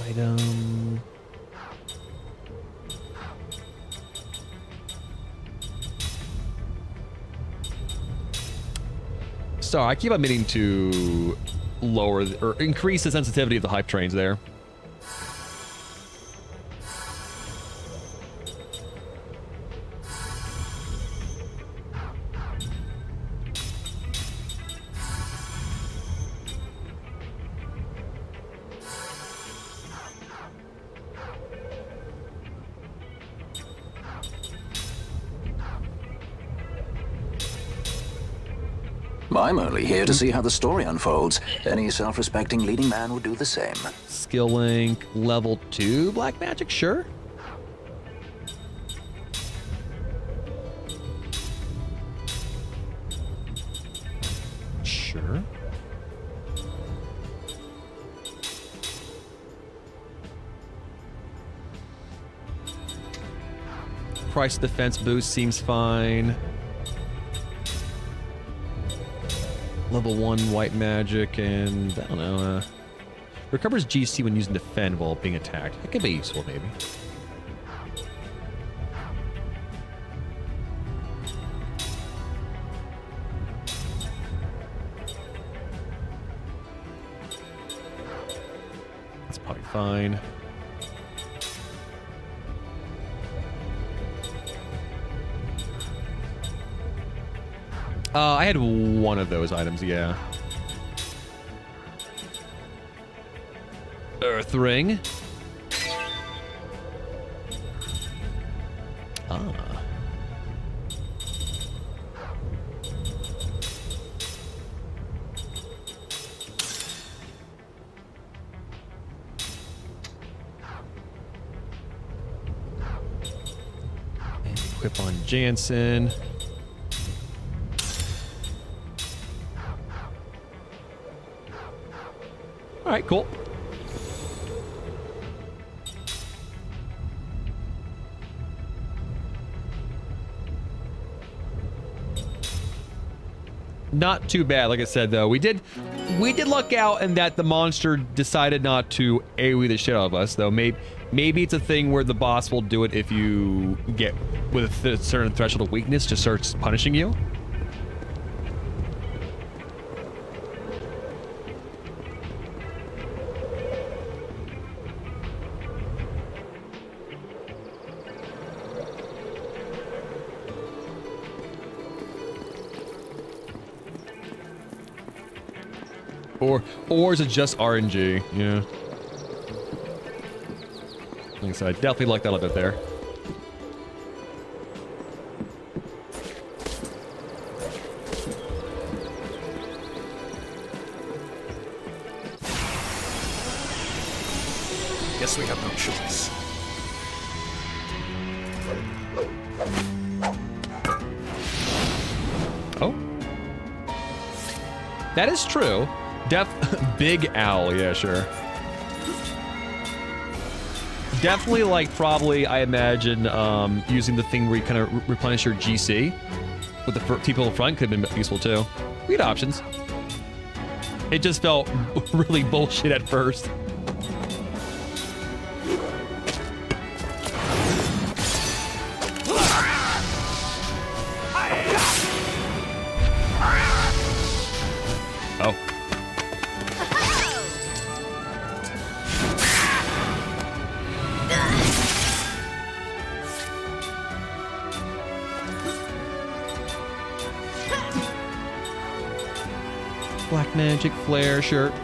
A: Item. Sorry, I keep on meaning to lower or increase the sensitivity of the hype trains there.
F: I'm only here to see how the story unfolds. Any self-respecting leading man would do the same.
A: Skill link level 2 black magic, sure. Sure. Price defense boost seems fine. Level 1 white magic and, I don't know, recovers GC when using defend while being attacked. It could be useful, maybe. That's probably fine. I had one of those items, yeah. Earth ring. Ah. And equip on Jansen. All right, cool. Not too bad, like I said, though. We did luck out in that the monster decided not to AoE the shit out of us, though. Maybe it's a thing where the boss will do it if you get with a certain threshold of weakness, just starts punishing you. Or is it just RNG? Yeah. Like I said, I definitely like that a bit there.
E: Guess we have no choice.
A: Oh. That is true. Big owl, yeah, sure. Definitely, like, probably, I imagine, using the thing where you kind of replenish your GC with the people in front could have been useful, too. We had options. It just felt really bullshit at first. Oh. Black magic flare shirt.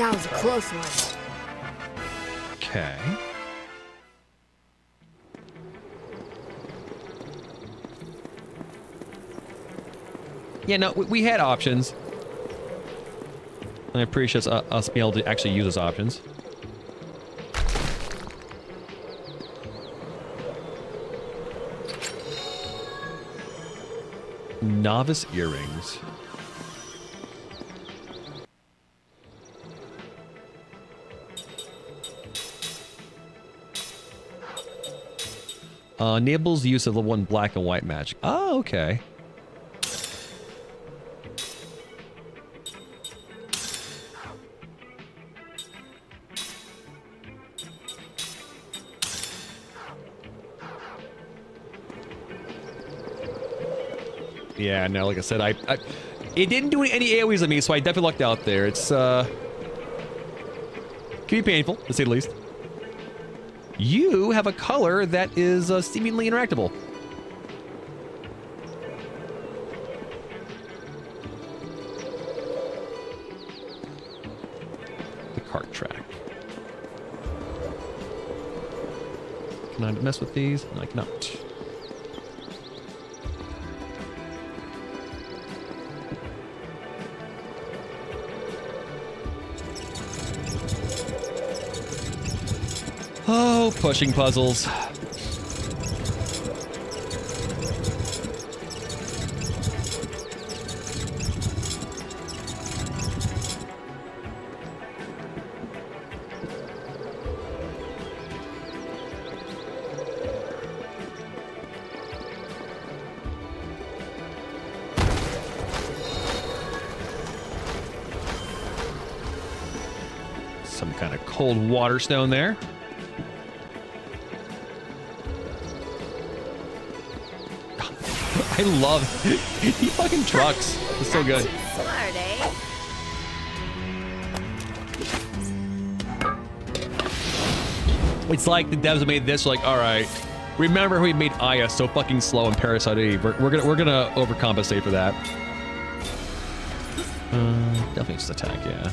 N: That was a close one.
A: Okay. Yeah, no, we had options. I appreciate us being able to actually use those options. Novice earrings. Enables the use of the one black and white magic. Oh, okay. Yeah, no, like I said, it didn't do any AoEs on me, so I definitely lucked out there. It's, can be painful, to say the least. You have a color that is seemingly interactable. The cart track. Can I mess with these? No, I cannot. Oh, pushing puzzles. Some kind of cold water stone there. I love he fucking trucks. It's so good.
N: Smart, eh?
A: It's like the devs that made this like, all right, remember we made Aya so fucking slow in Parasite Eve. We're gonna overcompensate for that. Definitely just attack, yeah.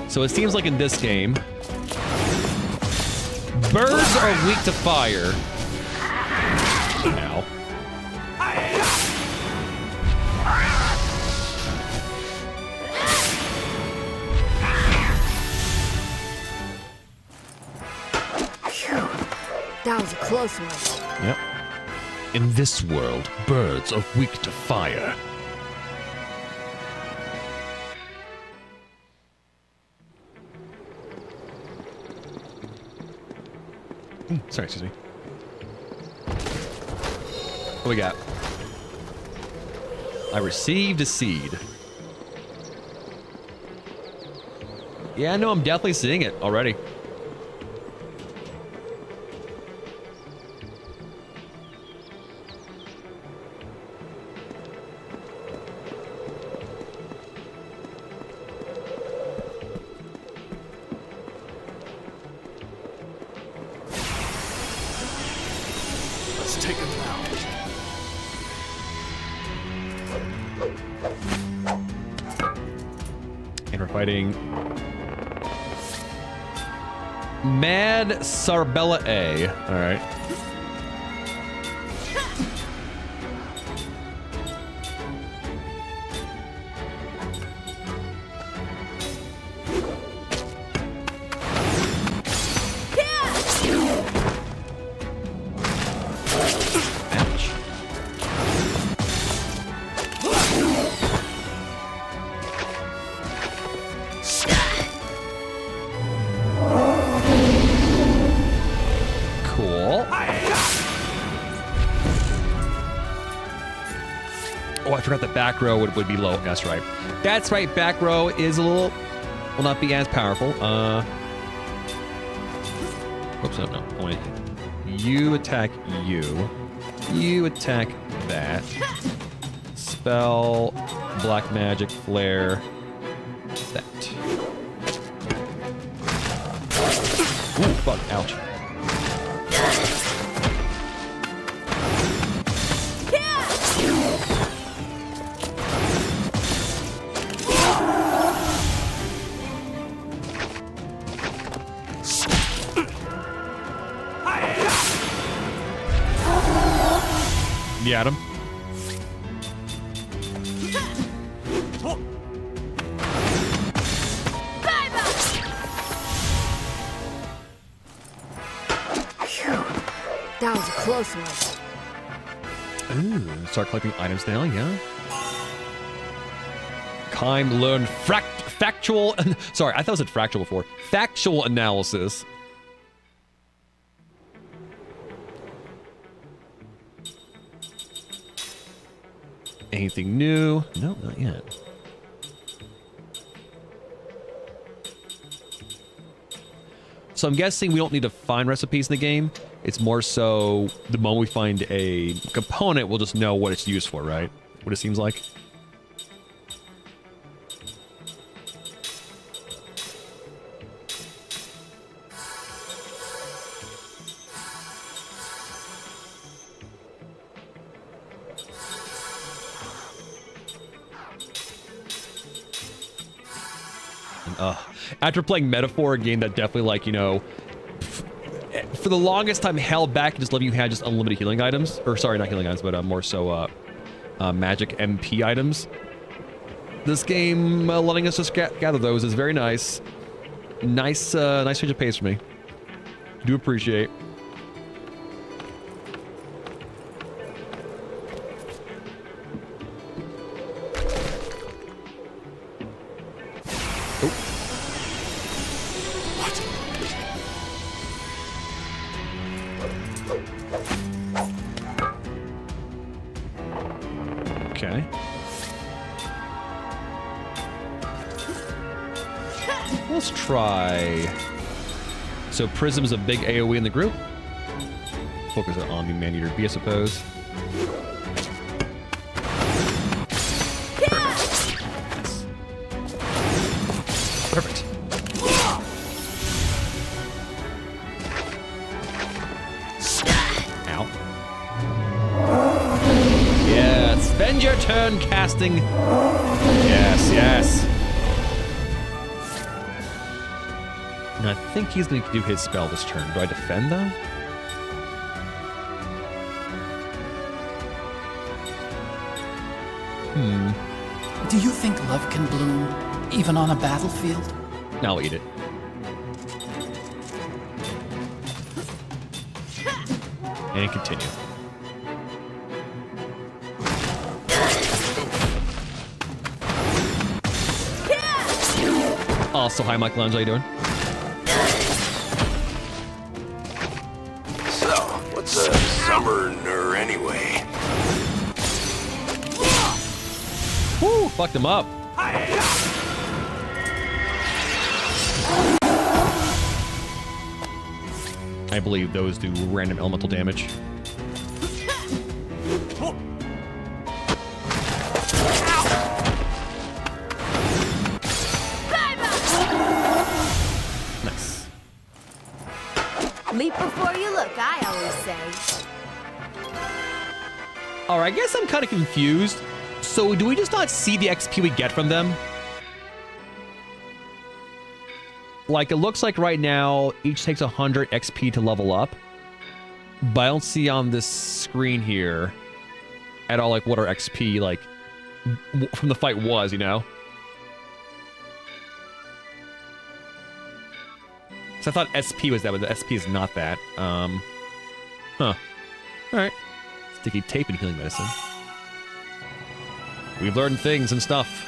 A: So it seems like in this game, birds are weak to fire. Ow.
N: That was a close one.
A: Yep. In this world, birds are weak to fire. Sorry, excuse me. What do we got? I received a seed. Yeah, no, I'm definitely seeing it already. Fighting Mad Sarbella A. All right. Back row would be low. That's right. That's right. Back row is a little, will not be as powerful. Oops, no. Only you attack you. You attack that. Spell, black magic, flare, that. Ooh, fuck, ouch. You had him?
N: That was a close one.
A: Ooh, start collecting items now, yeah. Kime learned factual... Sorry, I thought I said fractal before. Factual analysis. Anything new? No, not yet. So I'm guessing we don't need to find recipes in the game. It's more so the moment we find a component, we'll just know what it's used for, right? What it seems like. After playing Metaphor, a game that definitely, like, you know, for the longest time held back and just letting you have just unlimited healing items. Or, sorry, not healing items, but more so magic MP items. This game, letting us just gather those is very nice. Nice change of pace for me. Do appreciate. Okay. Let's try. So Prism's a big AoE in the group. Focus on the Man-Eater B, I suppose. Perfect. Ow. Yes, spend your turn casting. Yes, yes. And I think he's going to do his spell this turn. Do I defend, though?
O: Do you think love can bloom, even on a battlefield?
A: I'll eat it. And continue. Also, hi, Michelangelo, how you doing?
B: So, what's a summoner anyway?
A: Woo, fucked him up. I believe those do random elemental damage. Nice.
N: Leap before you look, I always say.
A: Alright, I guess I'm kind of confused. So do we just not see the XP we get from them? Like, it looks like right now, each takes 100 XP to level up. But I don't see on this screen here at all, like, what our XP, like, from the fight was, you know? So I thought SP was that, but the SP is not that. Huh. Alright. Sticky tape and healing medicine. We've learned things and stuff.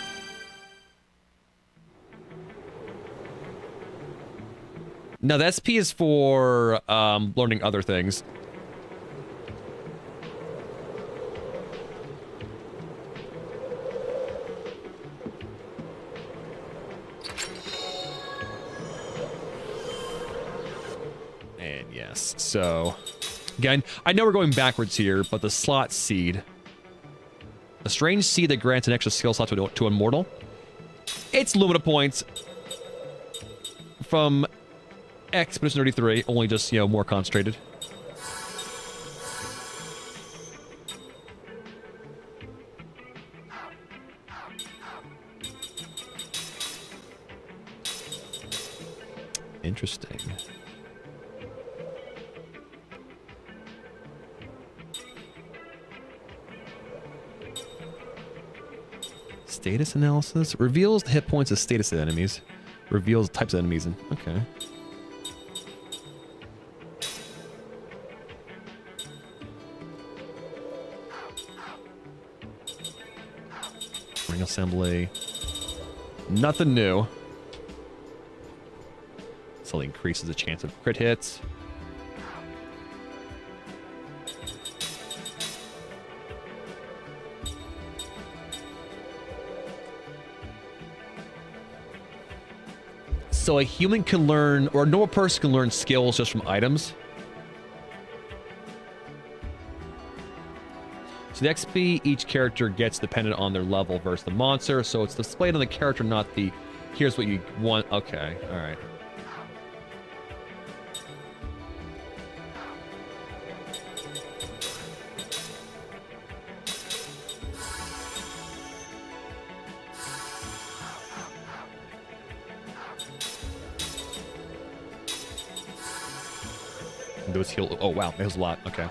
A: No, the SP is for learning other things. And yes, so again, I know we're going backwards here, but the slot seed. A strange seed that grants an extra skill slot to Immortal. It's Lumina points from Expedition 33, only just, you know, more concentrated. Interesting. Status analysis. Reveals the hit points of status of enemies. Reveals types of enemies. Okay. Ring assembly. Nothing new. So it increases the chance of crit hits. So a human can learn, or a normal person can learn skills just from items. So the XP each character gets dependent on their level versus the monster. So it's displayed on the character, not the, here's what you want. Okay, all right. Those heal. Oh wow, that was a lot. Okay.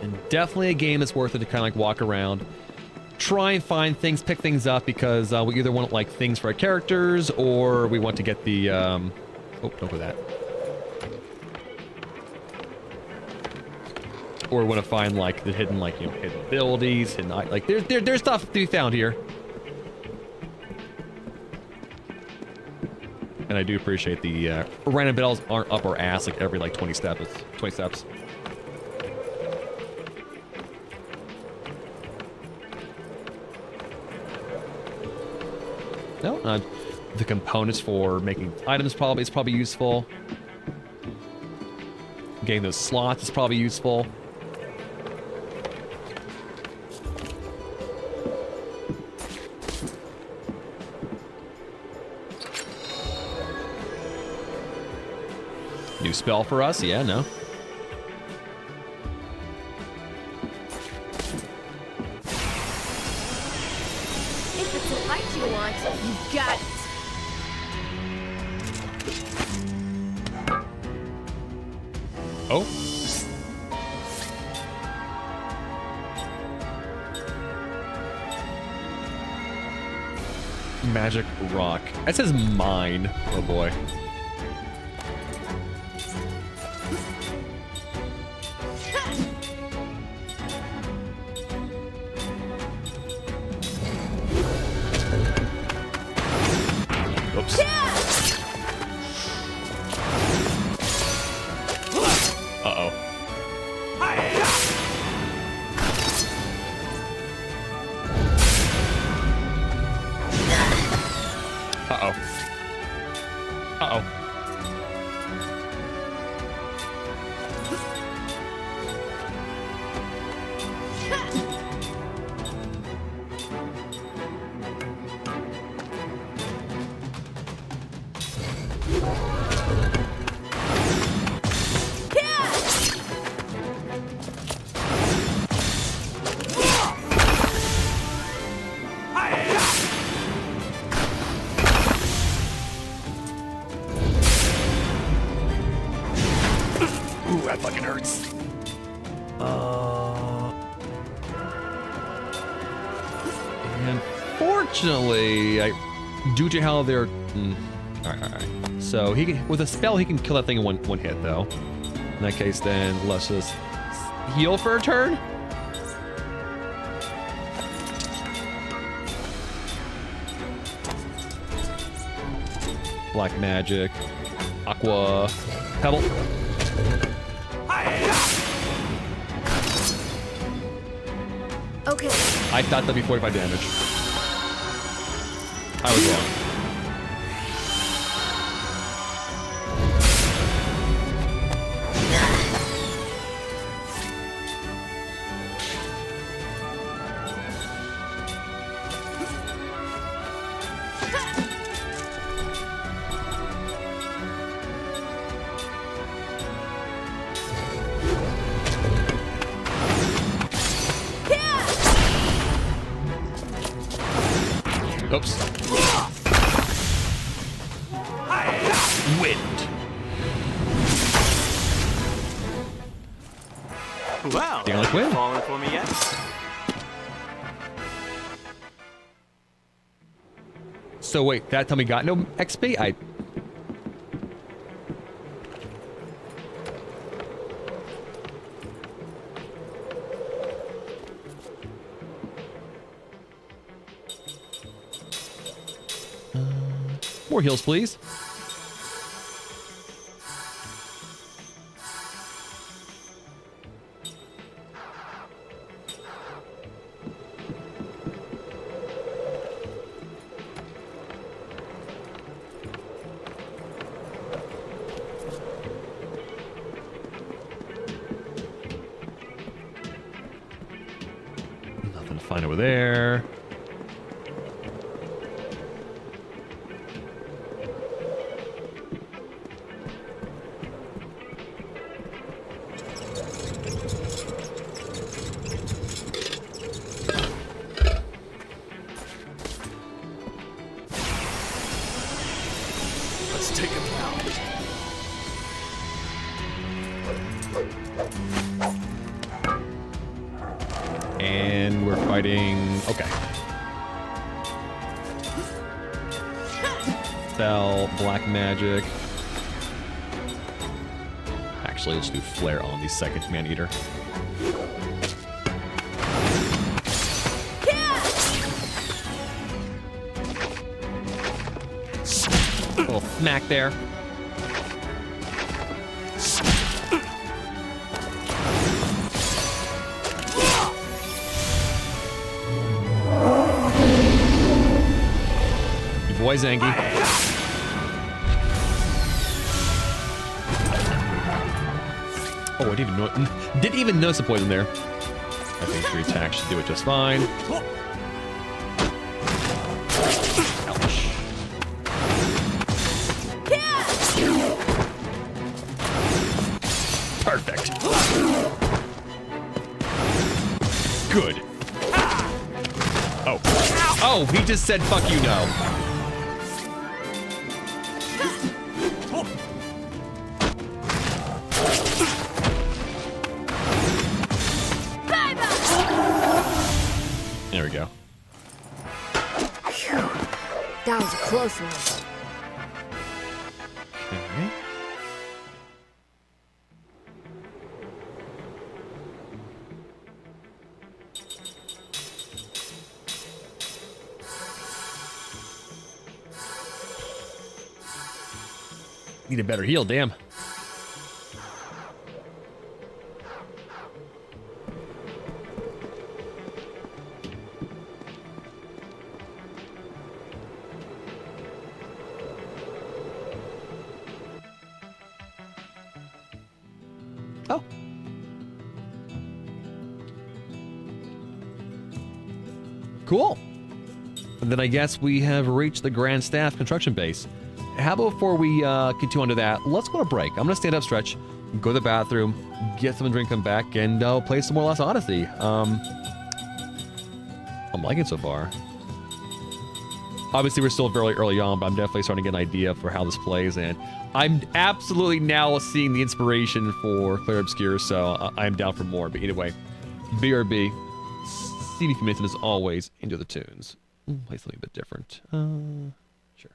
A: And definitely a game that's worth it to kind of like walk around. Try and find things, pick things up, because we either want like things for our characters, or we want to get the oh, don't go that, or we want to find like the hidden, like, you know, hidden abilities, hidden, like there's stuff to be found here. And I do appreciate the random battles aren't up our ass like every like 20 steps. No, the components for making items is probably useful. Getting those slots is probably useful. New spell for us? Yeah, no.
N: If it's a fight you want, you got it.
A: Oh. Magic rock. That says mine. Oh boy. Oops. Uh-oh. Uh-oh. Uh-oh. Ooh, that fucking hurts. Unfortunately, due to how they're... Alright. So, he can, with a spell, he can kill that thing in one hit, though. In that case, then, let's just heal for a turn. Black magic. Aqua. Pebble.
N: Okay.
A: I thought that'd be 45 damage. I was wrong.
V: wind.
K: Wow,
A: Damn like wind.
K: falling for me yet?
A: So wait, that time we got no XP? More heals, please. Nothing to find over there.
E: Let's take him down.
A: And we're fighting... Okay. Spell, black magic. Actually, let's do flare on the second man-eater. A little smack there. Your boy Zangy. Oh, I didn't even notice the poison there. I think 3 attacks should do it just fine. Ouch. Perfect. Good. Oh. Oh, he just said fuck you no. There we go.
N: Phew. That was a close one.
A: Okay. Need a better heal, damn. Oh. Cool. And then I guess we have reached the Grand Staff construction base. How about before we continue on to that, let's go on a break. I'm going to stand up, stretch, go to the bathroom, get some drink, come back, and play some more Lost Odyssey. I'm liking it so far. Obviously, we're still very early on, but I'm definitely starting to get an idea for how this plays, and I'm absolutely now seeing the inspiration for Clair Obscure, so I'm down for more. But either way, BRB, see me committed as always, into the tunes. Play something a bit different. Sure.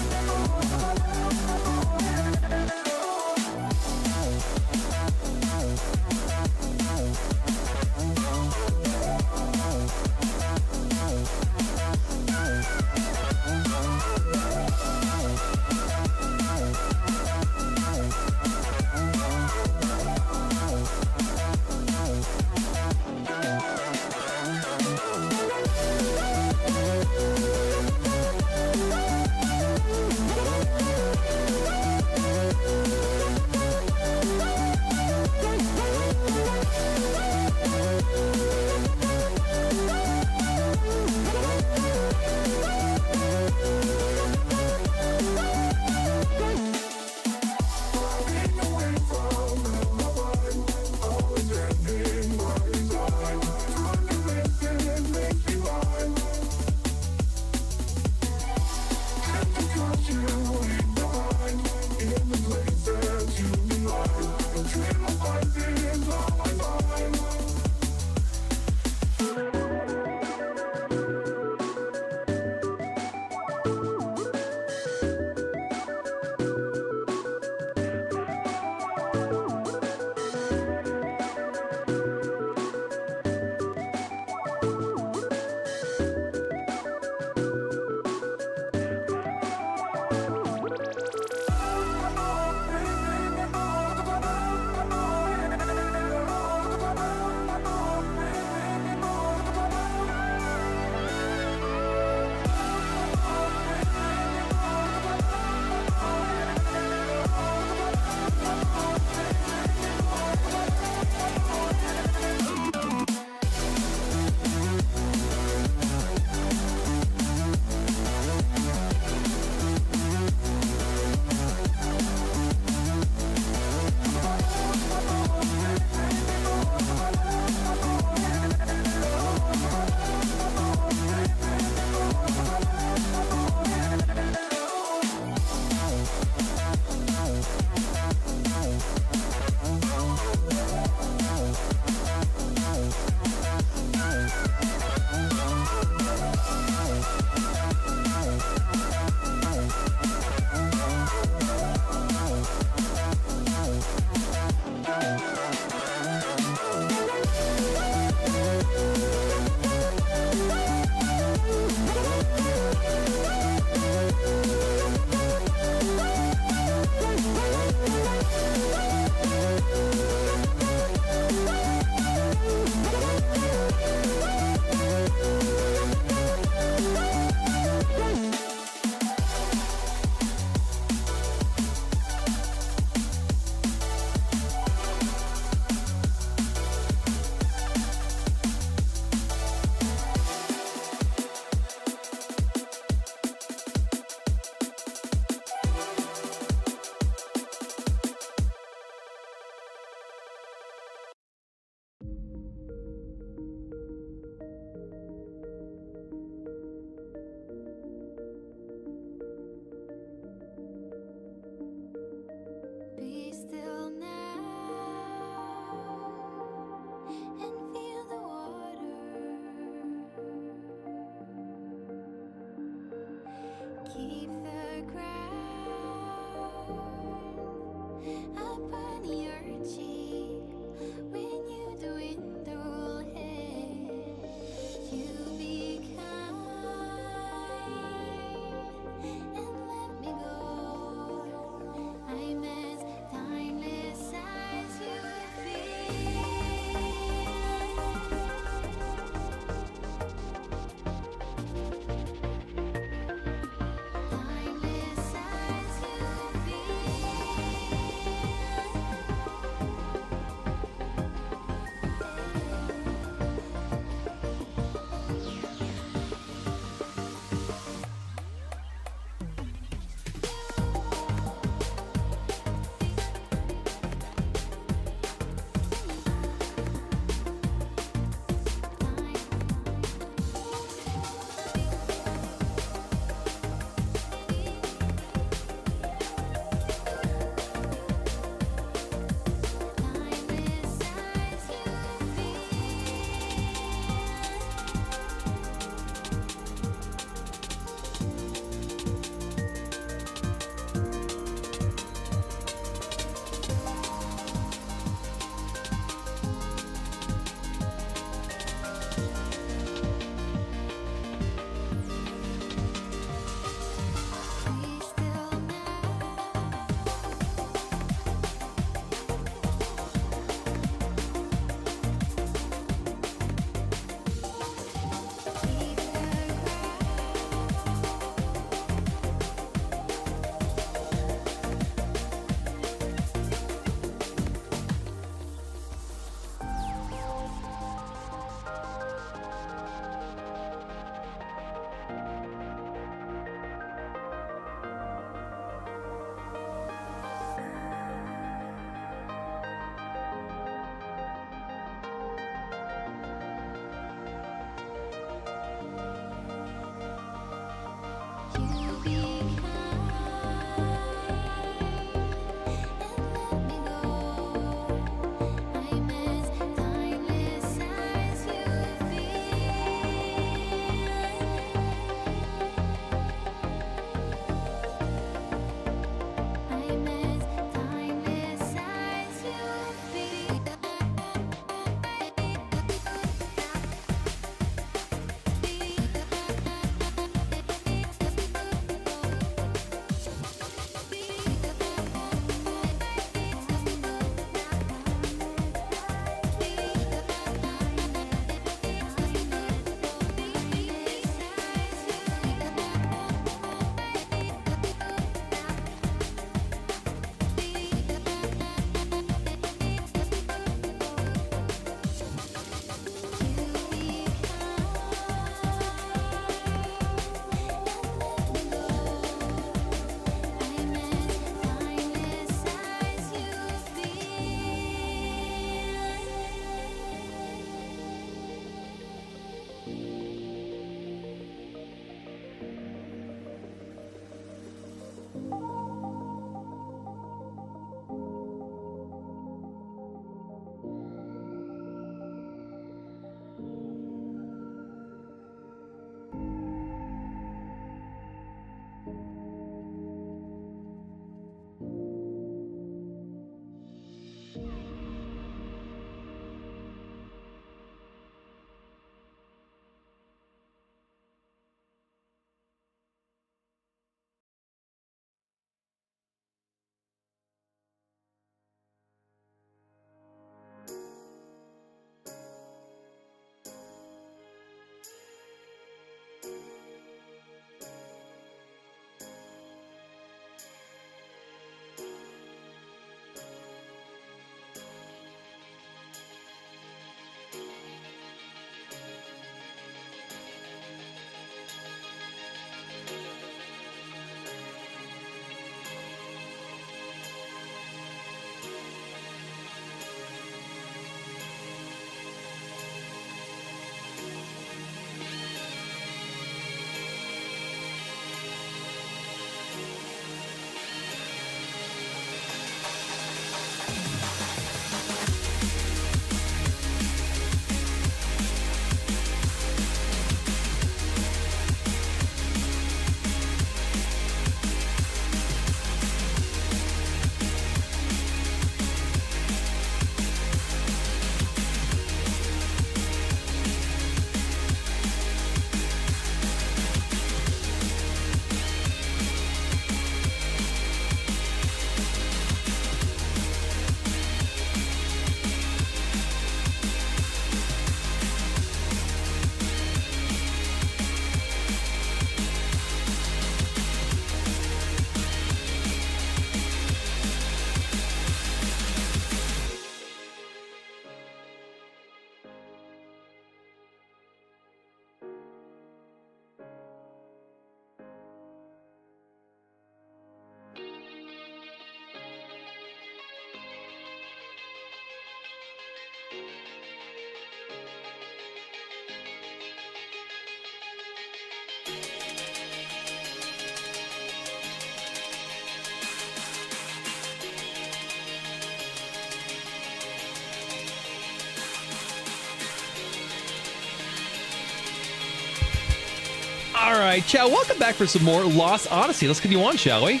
A: All right, Chow, welcome back for some more Lost Odyssey. Let's continue on, shall we?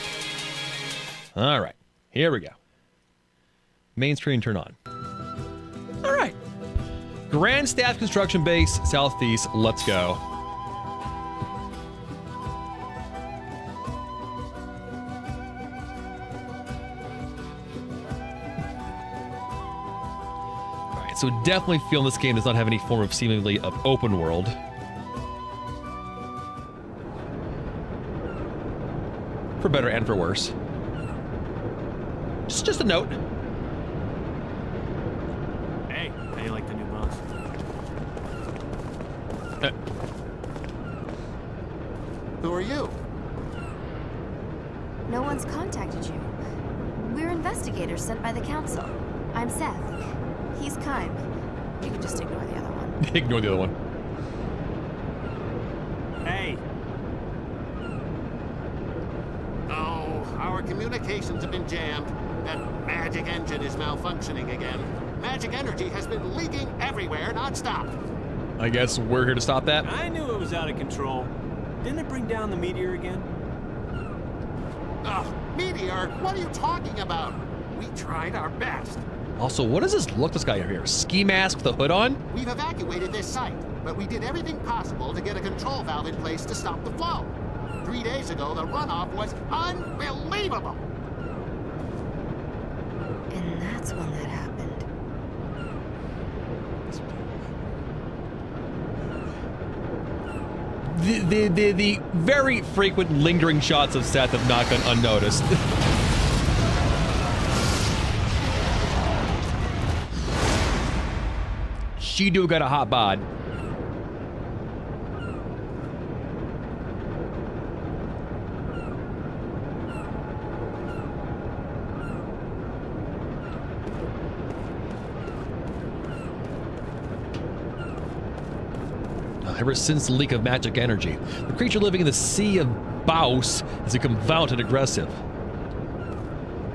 A: All right, here we go. Main screen turn on. All right. Grand Staff Construction Base, Southeast. Let's go. All right, so definitely feel this game does not have any form of seemingly of open world. For better and for worse. Just a note.
K: Hey, how you like the new boss?
T: Who are you?
N: No one's contacted you. We're investigators sent by the council. I'm Seth. He's Kime. You can just ignore the other one.
A: Ignore the other one.
K: Hey.
T: Oh, our communications have been jammed. That magic engine is malfunctioning again. Magic energy has been leaking everywhere, non-stop.
A: I guess we're here to stop that.
K: I knew it was out of control. Didn't it bring down the meteor again?
T: Ugh, meteor? What are you talking about? We tried our best.
A: Also, what does this look this guy here? Ski mask with a hood on?
T: We've evacuated this site, but we did everything possible to get a control valve in place to stop the flow. 3 days ago, the runoff was unbelievable.
N: And that's when that happened.
A: The very frequent lingering shots of Seth have not gone unnoticed. She do got a hot bod. Ever since the leak of magic energy, the creature living in the Sea of Baus has become violent and aggressive.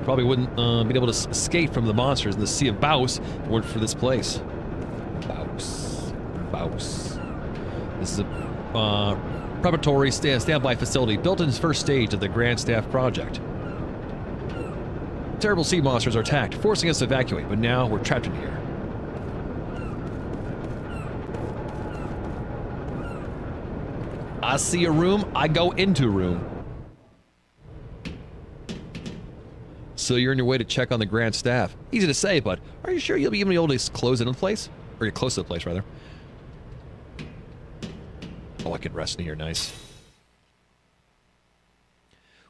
A: Probably wouldn't be able to escape from the monsters in the Sea of Baus if it weren't for this place. Baus. This is a preparatory standby facility built in its first stage of the Grand Staff project. Terrible sea monsters are attacked, forcing us to evacuate, but now we're trapped in here. I see a room, I go into room. So you're on your way to check on the Grand Staff. Easy to say, but are you sure you'll be able to close in the place? Or get close to the place, rather. Oh, I can rest in here, nice.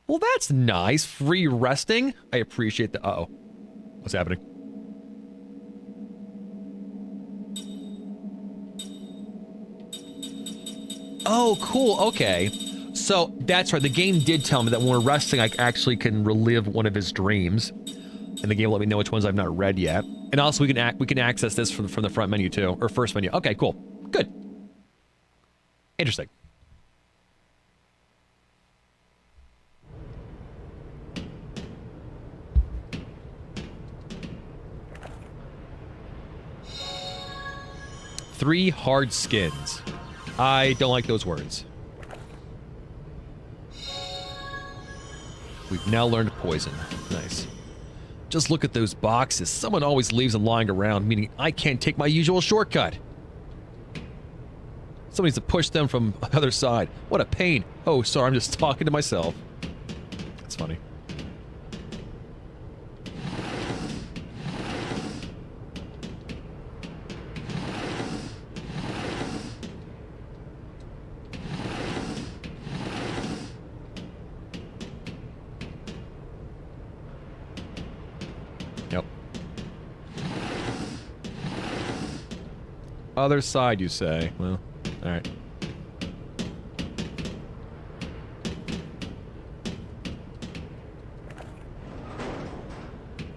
A: Well, that's nice. Free resting. I appreciate the... Uh-oh. What's happening? Oh, cool. Okay. So, that's right. The game did tell me that when we're resting, I actually can relive one of his dreams. And the game will let me know which ones I've not read yet. And also, we can access this from the front menu, too. Or first menu. Okay, cool. Good. Interesting. Three hard skins. I don't like those words. We've now learned poison. Nice. Just look at those boxes. Someone always leaves them lying around, meaning I can't take my usual shortcut. Someone needs to push them from the other side. What a pain. Oh, sorry, I'm just talking to myself. That's funny. Other side, you say? Well, all right.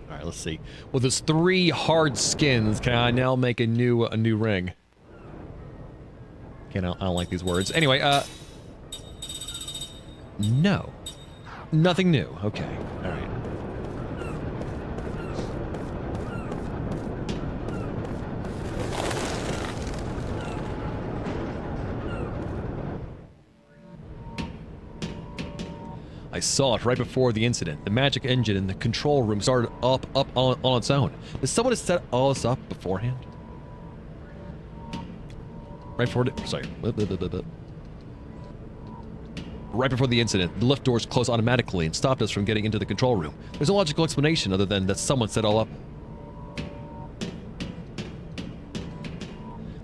A: All right, let's see. With those three hard skins, can I now make a new ring? Okay, I don't like these words. Anyway, no. Nothing new. Okay, all right. I saw it right before the incident. The magic engine in the control room started up on its own. Did someone set all this up beforehand? Right before the, sorry. Right before the incident, the lift doors closed automatically and stopped us from getting into the control room. There's no logical explanation other than that someone set all up.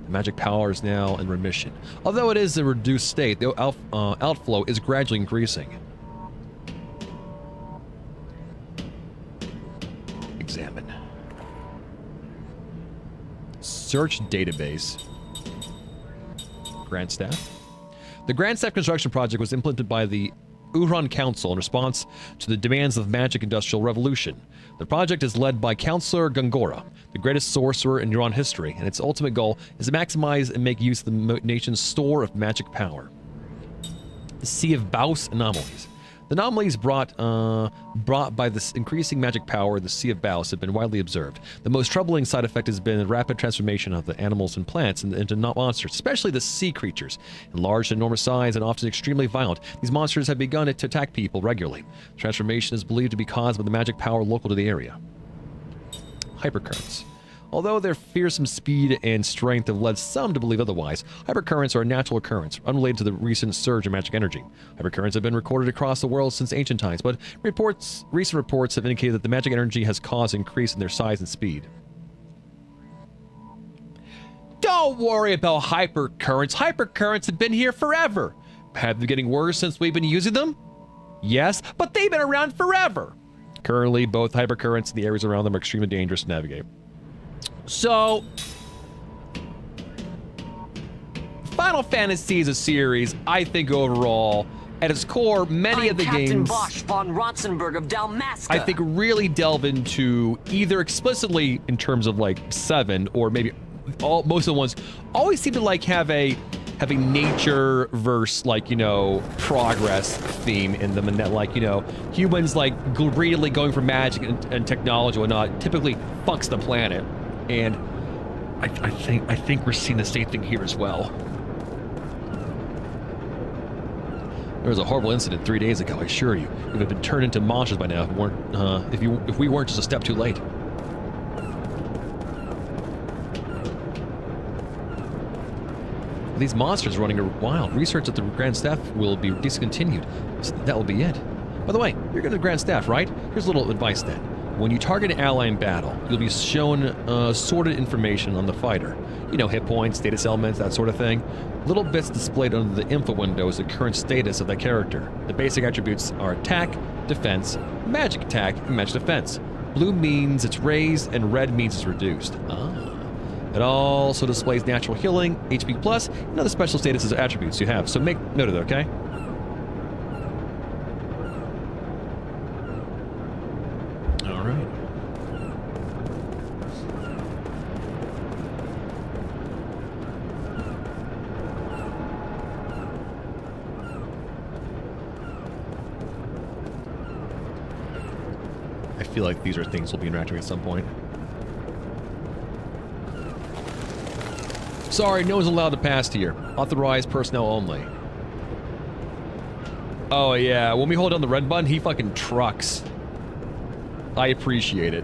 A: The magic power is now in remission. Although it is a reduced state, the outflow is gradually increasing. Examine. Search database. Grand Staff. The Grand Staff construction project was implemented by the Uhran Council in response to the demands of the magic industrial revolution. The project is led by Councillor Gongora, the greatest sorcerer in Yuan history, and its ultimate goal is to maximize and make use of the nation's store of magic power. The Sea of Baus anomalies. The anomalies brought by this increasing magic power in the Sea of Baus have been widely observed. The most troubling side effect has been the rapid transformation of the animals and plants into monsters, especially the sea creatures. In large and enormous size and often extremely violent, these monsters have begun to attack people regularly. The transformation is believed to be caused by the magic power local to the area. Hypercurrents. Although their fearsome speed and strength have led some to believe otherwise, hypercurrents are a natural occurrence, unrelated to the recent surge in magic energy. Hypercurrents have been recorded across the world since ancient times, but recent reports have indicated that the magic energy has caused an increase in their size and speed. Don't worry about hypercurrents. Hypercurrents have been here forever. Have they been getting worse since we've been using them? Yes, but they've been around forever. Currently, both hypercurrents and the areas around them are extremely dangerous to navigate. So, Final Fantasy is a series, I think overall, at its core, many of the games,
S: Bosch von Rotzenberg of Dalmasca.
A: I think really delve into either explicitly in terms of like 7 or maybe most of the ones always seem to like have a nature versus like, you know, progress theme in them, and that like, you know, humans like greedily going for magic and technology and whatnot typically fucks the planet. And I think we're seeing the same thing here as well. There was a horrible incident 3 days ago, I assure you. We'd have been turned into monsters by now if we weren't just a step too late. These monsters running wild. Research at the Grand Staff will be discontinued. So that will be it. By the way, you're going to the Grand Staff, right? Here's a little advice then. When you target an ally in battle, you'll be shown sorted information on the fighter. You know, hit points, status elements, that sort of thing. Little bits displayed under the info window is the current status of that character. The basic attributes are attack, defense, magic attack, and magic defense. Blue means it's raised, and red means it's reduced. It also displays natural healing, HP plus, and other special statuses or attributes you have, so make note of it, okay? Alright. I feel like these are things we'll be interacting with at some point. Sorry, no one's allowed to pass here. Authorized personnel only. Oh yeah, when we hold down the red button, he fucking trucks. I appreciate it.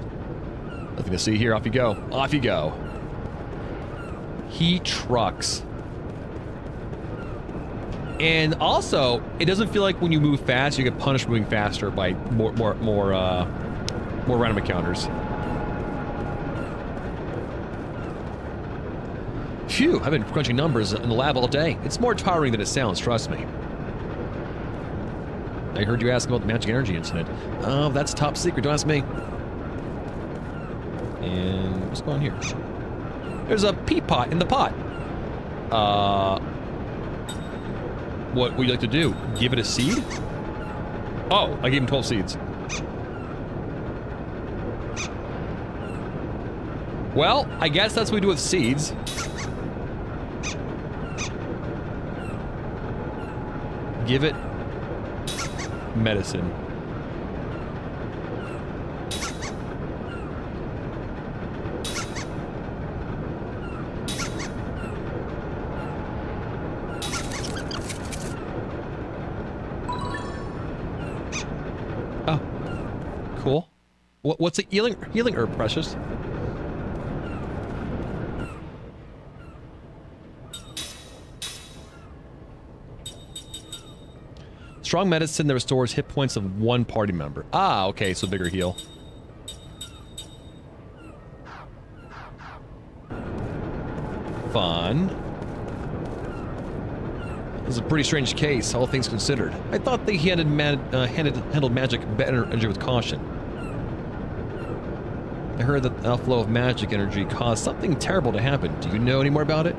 A: Nothing to see here, off you go. Off you go. He trucks. And also, it doesn't feel like when you move fast, you get punished moving faster by more random encounters. Phew, I've been crunching numbers in the lab all day. It's more tiring than it sounds, trust me. I heard you ask about the magic energy incident. Oh, that's top secret, don't ask me. And what's going on here? There's a pea pot in the pot. What would you like to do? Give it a seed? Oh, I gave him 12 seeds. Well, I guess that's what we do with seeds. Give it medicine. What's a healing herb, Precious? Strong medicine that restores hit points of one party member. Ah, okay, so bigger heal. Fun. This is a pretty strange case, all things considered. I thought they handled magic better energy with caution. I heard that the outflow of magic energy caused something terrible to happen. Do you know any more about it?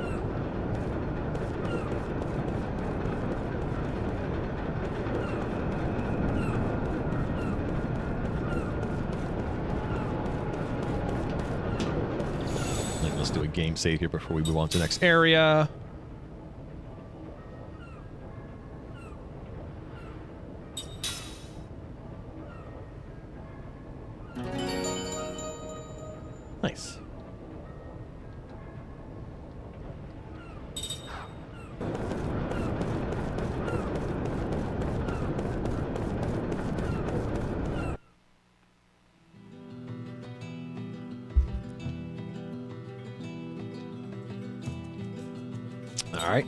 A: Let's do a game save here before we move on to the next area. Nice. All right.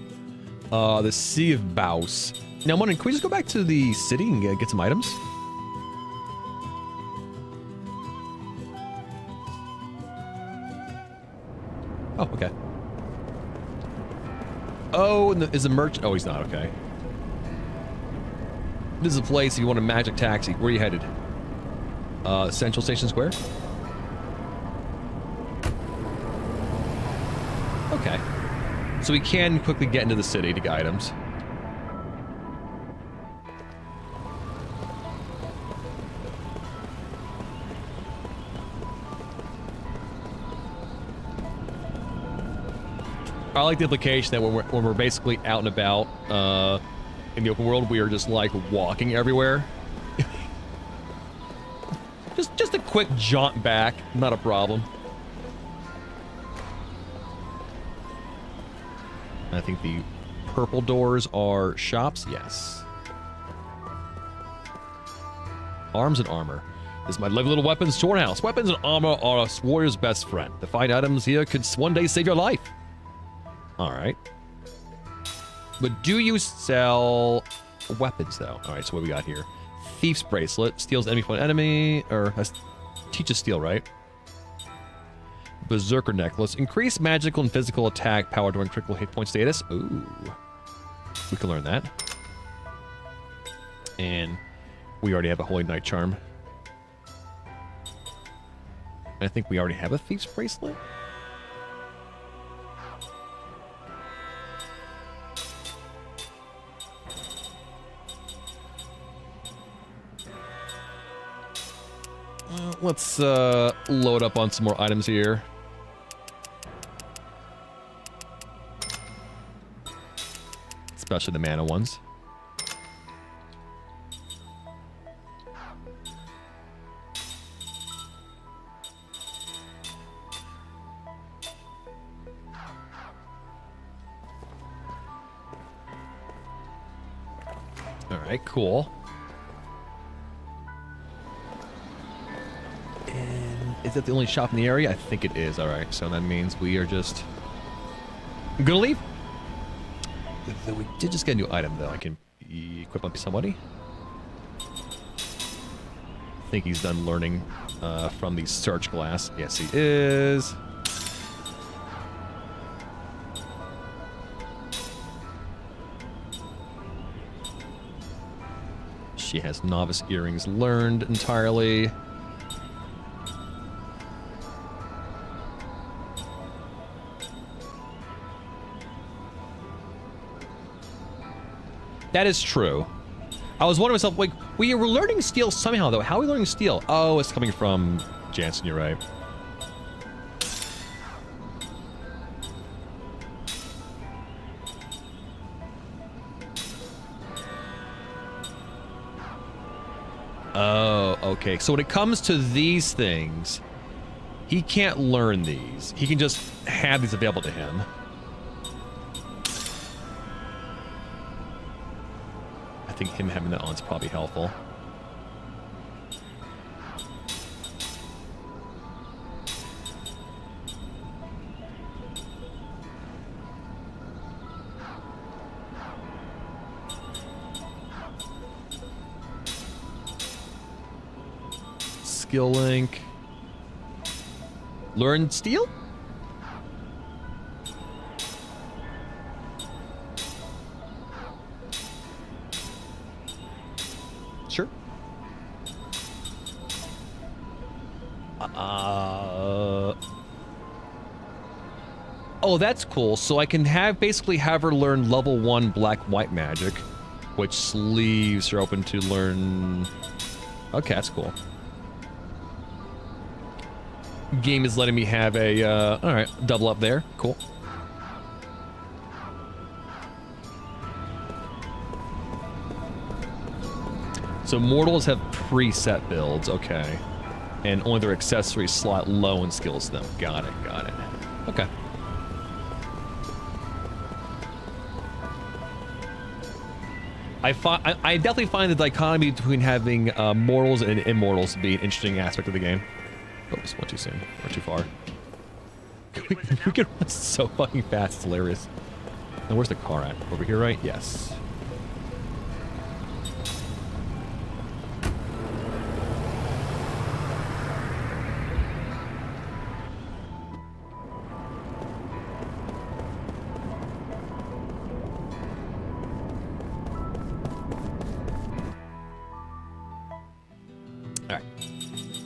A: The Sea of Baus. Now, I'm wondering, can we just go back to the city and get some items? Oh, okay. Oh, and is the merchant? Oh, he's not. Okay. This is a place if you want a magic taxi. Where are you headed? Central Station Square? Okay. So we can quickly get into the city to get items. I like the implication that when we're basically out and about in the open world, we are just like walking everywhere. just a quick jaunt back, not a problem. I think the purple doors are shops. Yes. Arms and armor. This is my lovely little weapons storehouse. Weapons and armor are a warrior's best friend. The fine items here could one day save your life. All right. But do you sell weapons, though? All right, so what we got here? Thief's Bracelet. Steals enemy from an enemy. Or teaches steal, right? Berserker Necklace. Increase magical and physical attack power during critical hit point status. Ooh. We can learn that. And we already have a Holy Knight Charm. I think we already have a Thief's Bracelet. Let's load up on some more items here. Especially the mana ones. All right, cool. Is that the only shop in the area? I think it is. All right, so that means we are just gonna leave. We did just get a new item, though. I can equip up somebody. I think he's done learning from the search glass. Yes, he is. She has novice earrings learned entirely. That is true. I was wondering myself, like, we were learning steel somehow, though. How are we learning steel? Oh, it's coming from Jansen, you're right. Oh, okay. So when it comes to these things, he can't learn these. He can just have these available to him. I think him having that on is probably helpful. skill link. Learn steel? Sure. Oh, that's cool. So I can basically have her learn level 1 black-white magic, which leaves her open to learn... Okay, that's cool. Game is letting me have a, alright, double up there. Cool. So mortals have preset builds, okay. And only their accessories slot low in skills though. Got it, got it. Okay. I definitely find the dichotomy between having mortals and immortals to be an interesting aspect of the game. Oops, went too soon. Or too far. we can run so fucking fast, it's hilarious. Now where's the car at? Over here, right? Yes.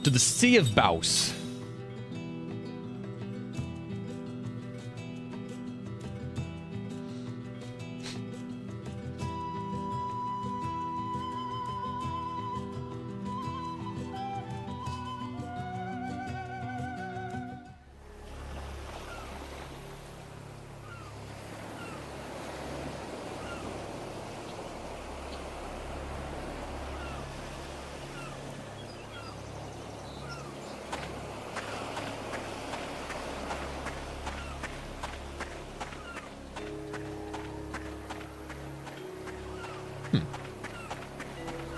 A: To the Sea of Baus.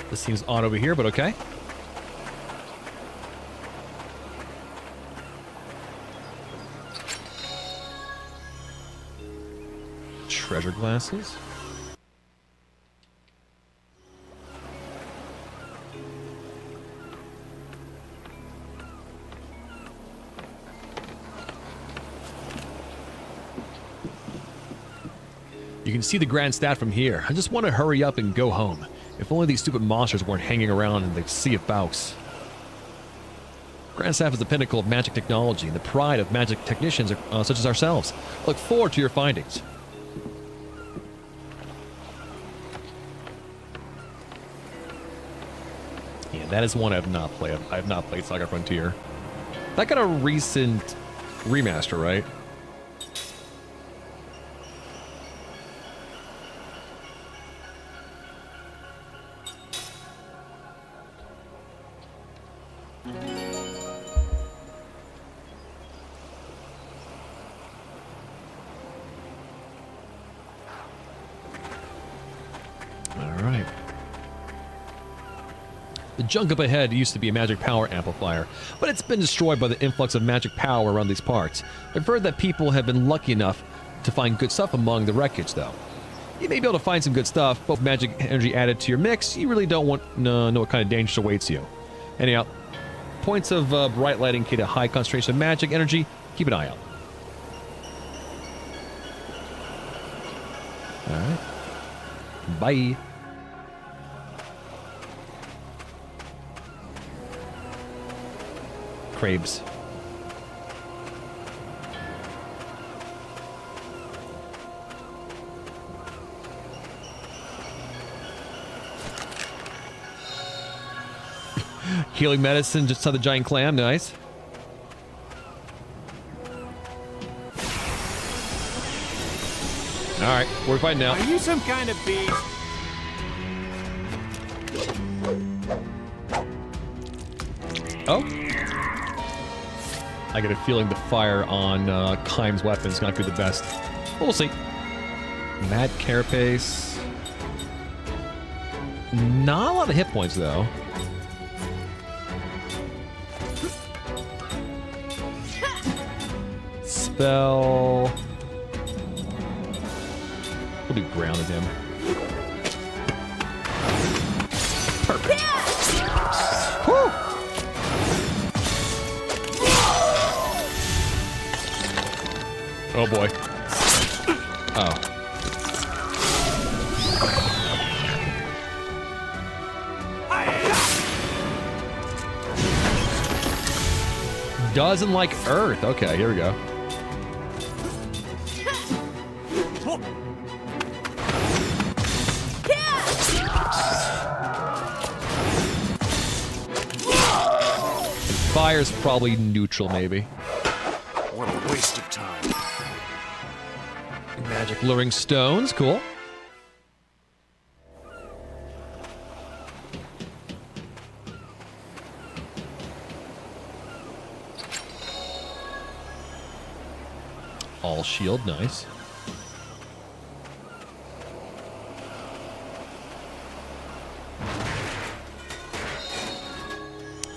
A: This seems odd over here, but okay. Treasure glasses. You can see the Grand Stat from here. I just want to hurry up and go home. If only these stupid monsters weren't hanging around in the Sea of Baus. Grand Staff is the pinnacle of magic technology and the pride of magic technicians such as ourselves. I look forward to your findings. Yeah, that is one I have not played. I have not played Saga Frontier. That got a recent remaster, right? The junk up ahead used to be a magic power amplifier, but it's been destroyed by the influx of magic power around these parts. I've heard that people have been lucky enough to find good stuff among the wreckage, though. You may be able to find some good stuff, but with magic energy added to your mix, you really don't want know what kind of danger awaits you. Anyhow, points of bright light indicate a high concentration of magic energy. Keep an eye out. Alright. Bye. Crabes. Healing medicine, just saw the giant clam, nice. Alright, we're fighting now.
J: Are you some kind of beast?
A: Oh? I get a feeling the fire on Kaim's weapon is not going to be the best. But we'll see. Mad Carapace. Not a lot of hit points, though. Spell. We'll do grounded him. Perfect. Woo! Oh boy. Oh. Doesn't like Earth. Okay, here we go. Fire's probably neutral, maybe.
L: What a waste of time.
A: Magic luring stones, cool. All shield, nice.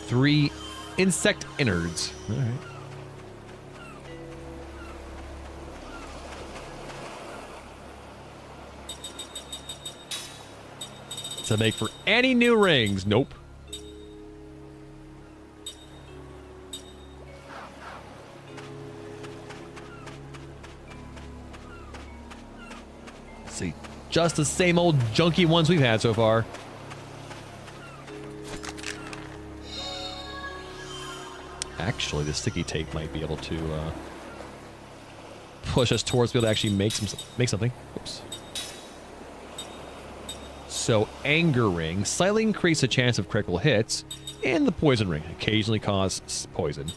A: Three insect innards. All right. To make for any new rings. Nope. See, just the same old junky ones we've had so far. Actually, the sticky tape might be able to push us towards be able to actually make something. Oops. So, Anger Ring slightly increase the chance of critical hits, and the Poison Ring occasionally cause poison.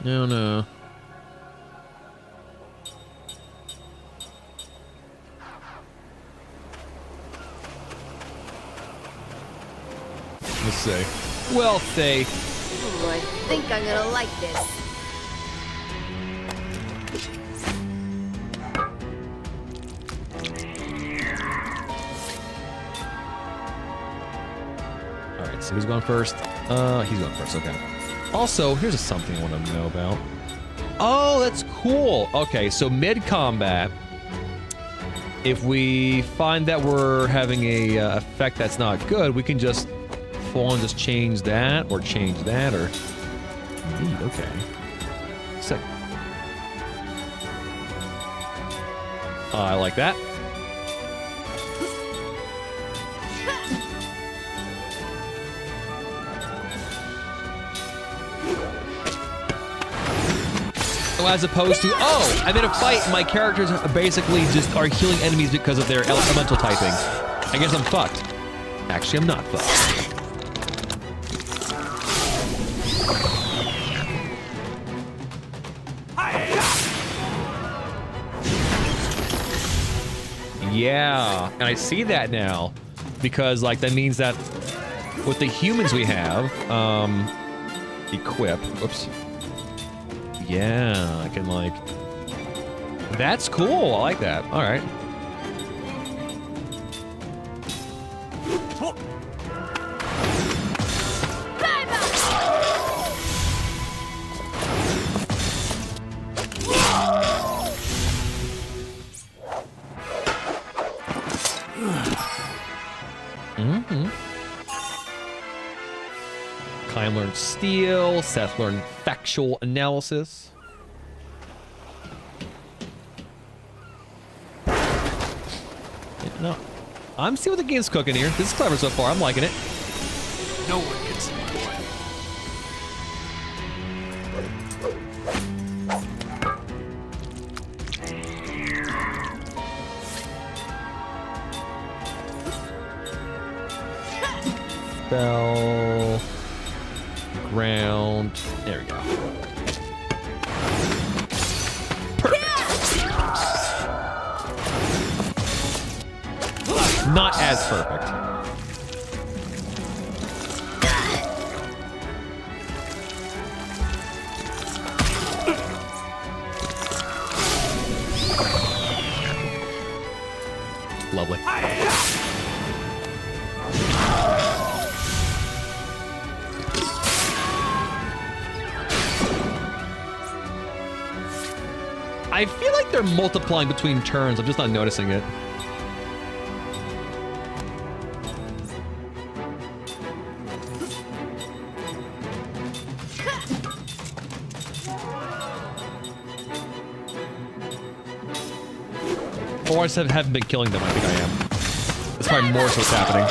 A: No, no. Let's see. We'll see.
N: Ooh, I think I'm gonna like this.
A: Alright, so who's going first? He's going first, okay. Also, here's something I want to know about. Oh, that's cool. Okay, so mid-combat, if we find that we're having a effect that's not good, we can just full on just change that, or change that, or... Neat, okay. Sick. I like that. As opposed to, oh, I'm in a fight and my characters basically just are healing enemies because of their elemental typing. I guess I'm fucked. Actually, I'm not fucked. Yeah, and I see that now. Because, like, that means that with the humans we have, equip, whoops. Yeah, I can, like... That's cool. I like that. All right. Klein learned Steel. Seth learned Factual Analysis. No, I'm seeing what the game's cooking here. This is clever so far. I'm liking it.
L: No one can see my way.
A: Spell. Ground. There we go. Not as perfect. Lovely. I feel like they're multiplying between turns. I'm just not noticing it. Or I just haven't been killing them. I think I am. That's probably more so what's happening.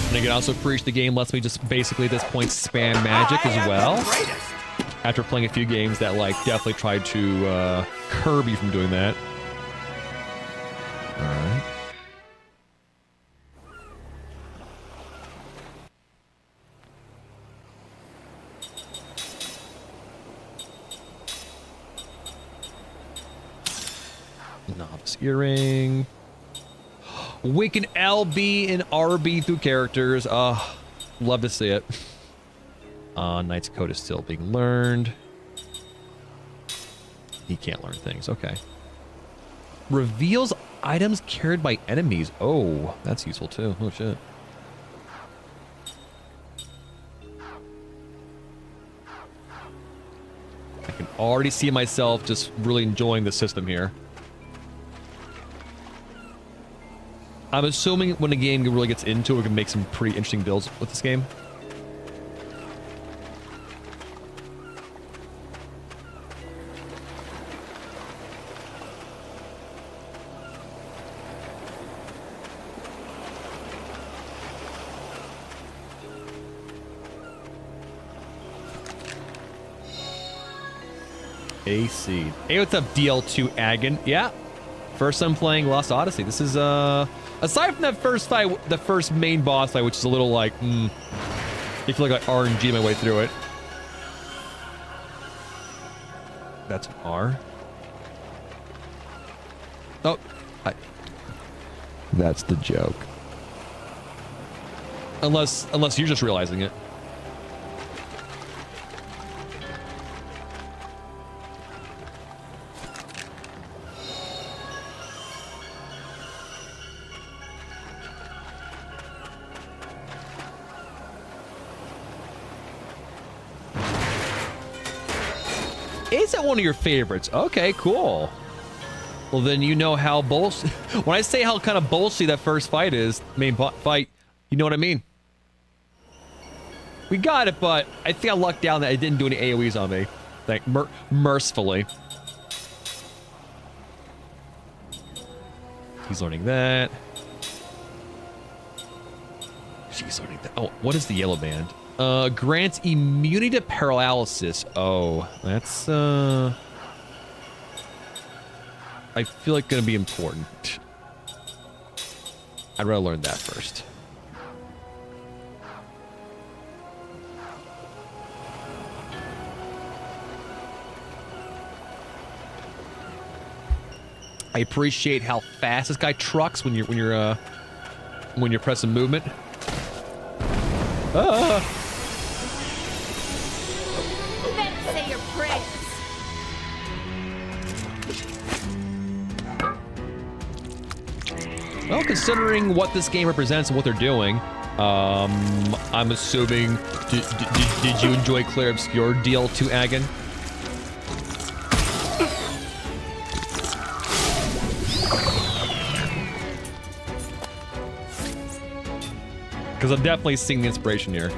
A: And I can also preach the game lets me just basically at this point spam magic as well. After playing a few games that like definitely tried to curb you from doing that. Alright. Novice earring. We can LB and RB through characters. Love to see it. Knight's code is still being learned. He can't learn things. Okay. Reveals items carried by enemies. Oh, that's useful too. Oh shit. I can already see myself just really enjoying the system here. I'm assuming when the game really gets into it, we can make some pretty interesting builds with this game. AC. Hey, what's up, DL2 Agon? Yeah. First time playing Lost Odyssey. This is, aside from that first fight, the first main boss fight, which is a little like, I feel like I RNG my way through it. That's an R. Oh, that's the joke. Unless you're just realizing it. Is it one of your favorites? Okay, cool. Well, then you know how bullshit. When I say how kind of bullshit that first fight is, main fight, you know what I mean. We got it, but I think I lucked down that it didn't do any AoEs on me. Like, mercifully. He's learning that. She's learning that. Oh, what is the yellow band? Grants immunity to paralysis. Oh, that's, I feel like gonna be important. I'd rather learn that first. I appreciate how fast this guy trucks when you're pressing movement.
D: Say your prayers.
A: Well, considering what this game represents and what they're doing, I'm assuming. Did you enjoy Claire Obscure DL2 Agon? Because I'm definitely seeing the inspiration here.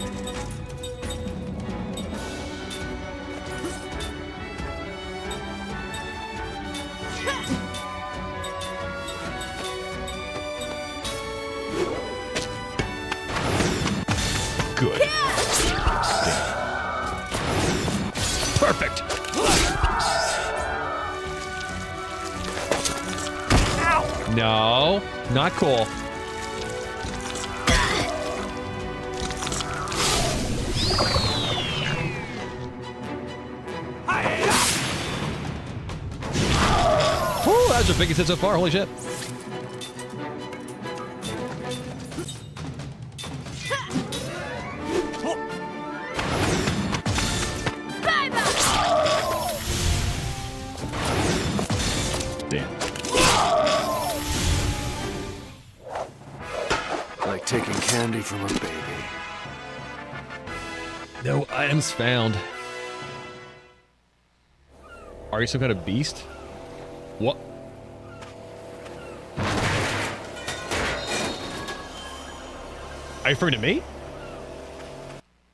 A: Good. Perfect. No, not cool. That's the biggest hit so far. Holy shit. Damn.
E: Like taking candy from a baby.
A: No items found. Are you some kind of beast? What? Are you referring to me?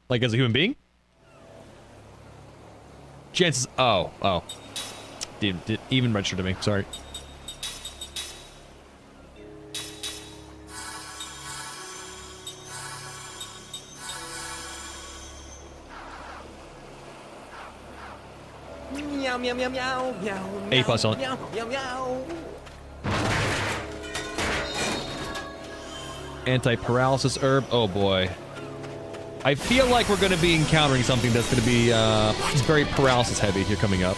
A: Like as a human being? Chances. Oh. Didn't even register to me. Sorry.
J: Meow, meow, meow, meow, meow.
A: A plus on.
J: Meow, meow, meow.
A: Anti-paralysis herb. Oh boy. I feel like we're going to be encountering something that's going to be very paralysis heavy here coming up.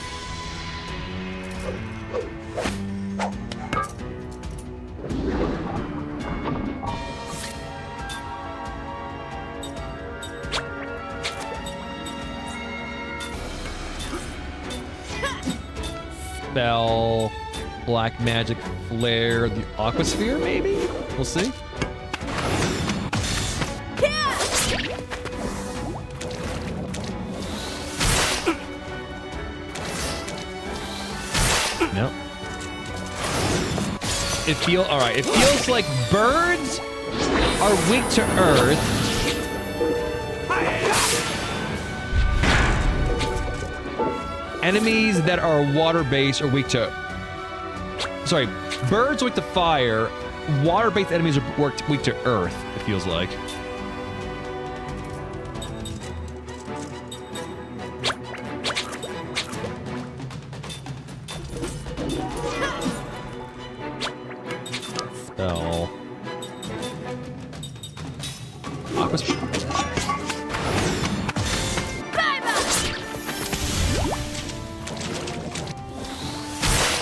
A: Spell, black magic flare, the aquasphere maybe? We'll see. No. Alright, it feels like birds are weak to earth. Enemies that are water-based are weak to... Sorry, birds are weak to fire. Water-based enemies are weak to earth, it feels like. Spell.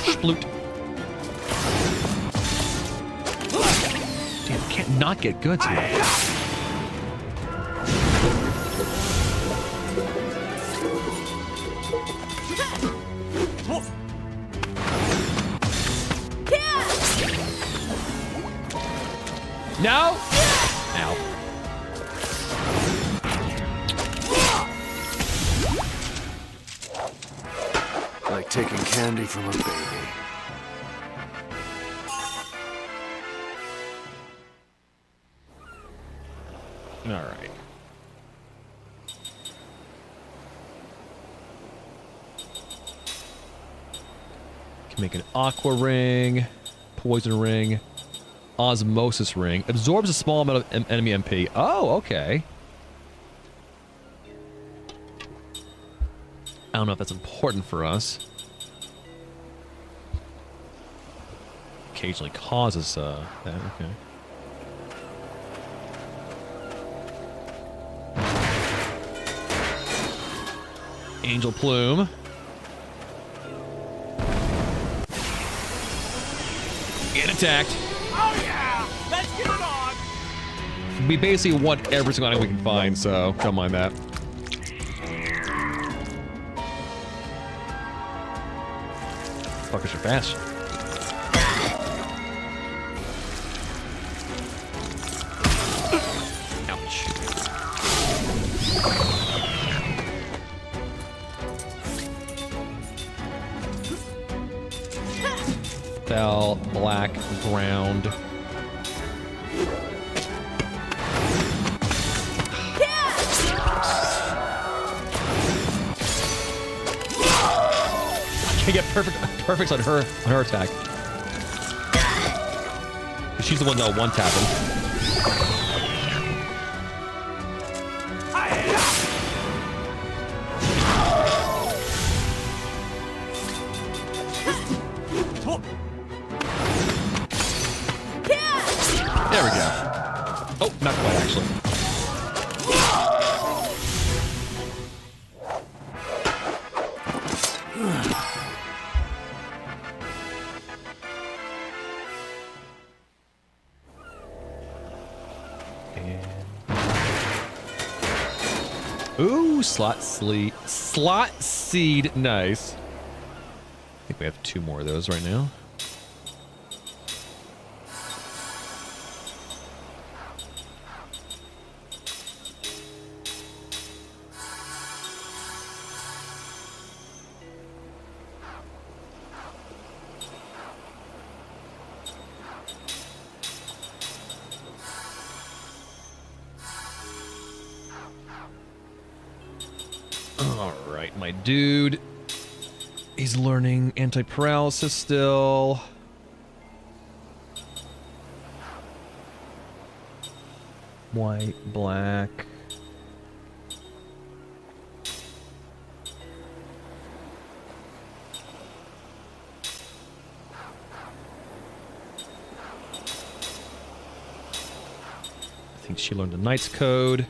A: Sploot. Damn, can't not get goods here. No! Ow.
E: Like taking candy from a baby.
A: All right. Can make an aqua ring, poison ring, osmosis ring. Absorbs a small amount of enemy MP. Oh, okay. I don't know if that's important for us. Occasionally causes that. Okay. Angel Plume. Get attacked.
J: Oh yeah! Let's get it on!
A: We basically want every single item we can find, so don't mind that. Fuckers are fast. Ouch. Spell, black, ground. I get perfects on her attack. She's the one that one tap him. There we go. Oh, not quite actually. Ooh, slot seed, nice. I think we have 2 more of those right now. Alright, my dude. He's learning anti-paralysis still. White, black. I think she learned the Knight's Code.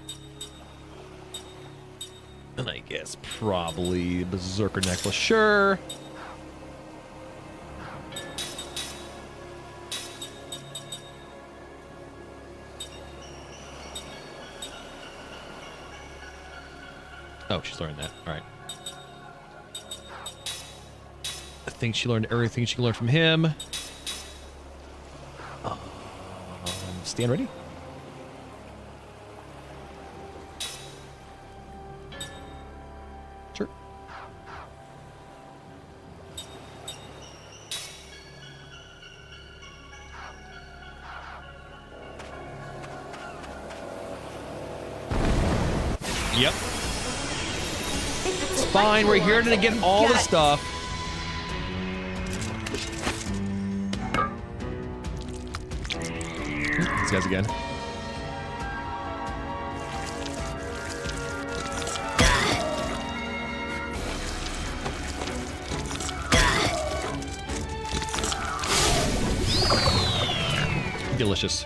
A: And I guess probably Berserker Necklace, sure. Oh, she's learned that. All right. I think she learned everything she learned from him. Stand ready. Sure. Yep. It's fine. We're here to get all the stuff. These guys again. Delicious.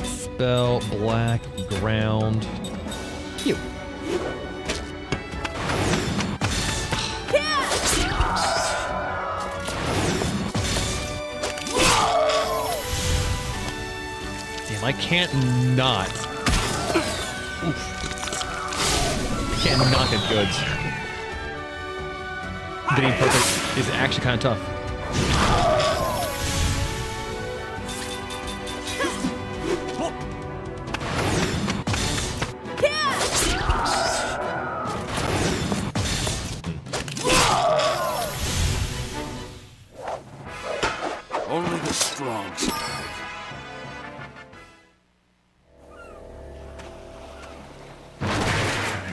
A: Spell, black, ground. You. Damn, I can't not. Oof. Can't not get goods. Getting perfect is actually kind of tough.
L: Only the strong survive.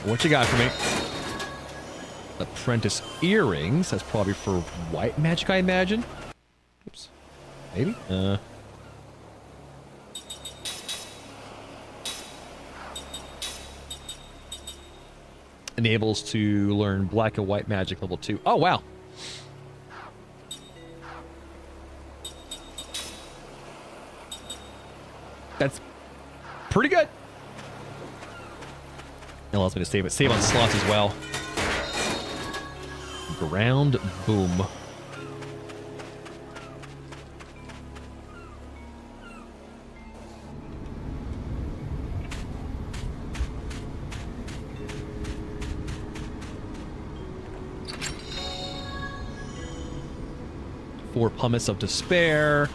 A: What you got for me? Apprentice earrings. That's probably for white magic, I imagine. Oops. Maybe? Enables to learn black and white magic level 2. Oh, wow. That's pretty good. It allows me to save on slots as well. Ground boom. Four pumice of despair.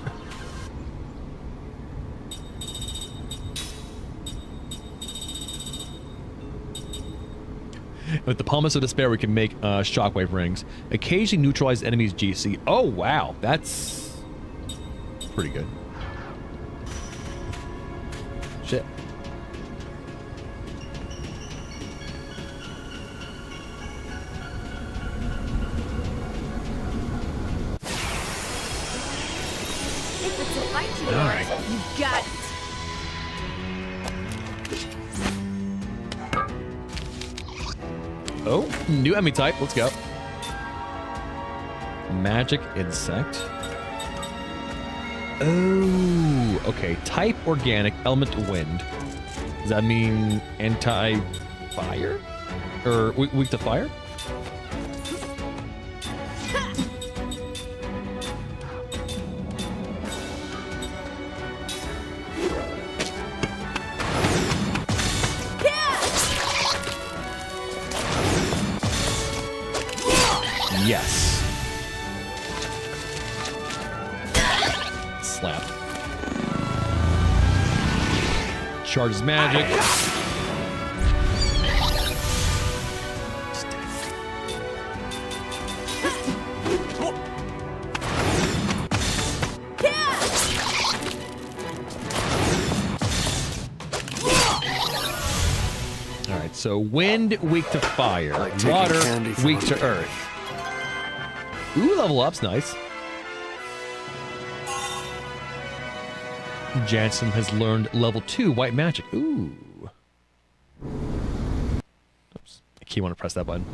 A: With the Pumice of Despair, we can make shockwave rings. Occasionally neutralize enemies' GC. Oh, wow. That's pretty good. Shit.
N: If it's a fight you
A: All right.
N: you got it.
A: Oh, new enemy type. Let's go. Magic insect. Oh, okay. Type organic, element wind. Does that mean anti-fire? Or weak to fire? Yes. Slap. Charges magic. So wind, weak to fire.
L: taking
A: Water,
L: candy from
A: weak
L: a
A: to
L: baby.
A: earth. Ooh, level up's nice. Jansen has learned level 2 white magic. Ooh. Oops. I keep wanting to press that button.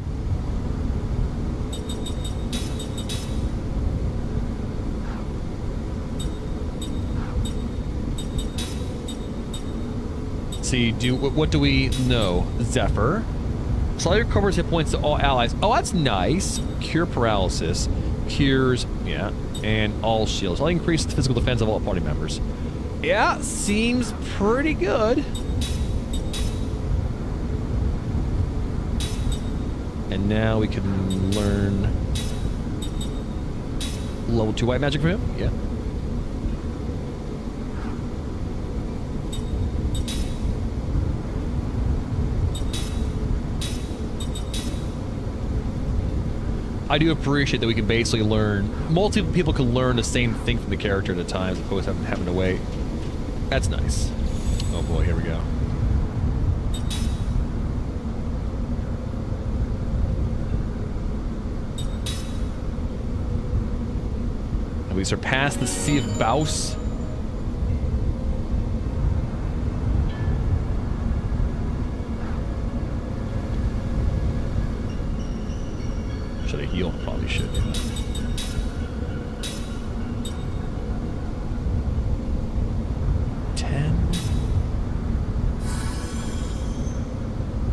A: See, what do we know? Zephyr. Slightly recovers hit points to all allies. Oh, that's nice. Cure paralysis. Cures, yeah. And all shields. I'll increase the physical defense of all party members. Yeah, seems pretty good. And now we can learn level 2 white magic from him. Yeah. I do appreciate that we can basically learn, multiple people can learn the same thing from the character at a time as opposed to having to wait. That's nice. Oh boy, here we go. And we surpass the Sea of Baus. Should I heal? Probably should.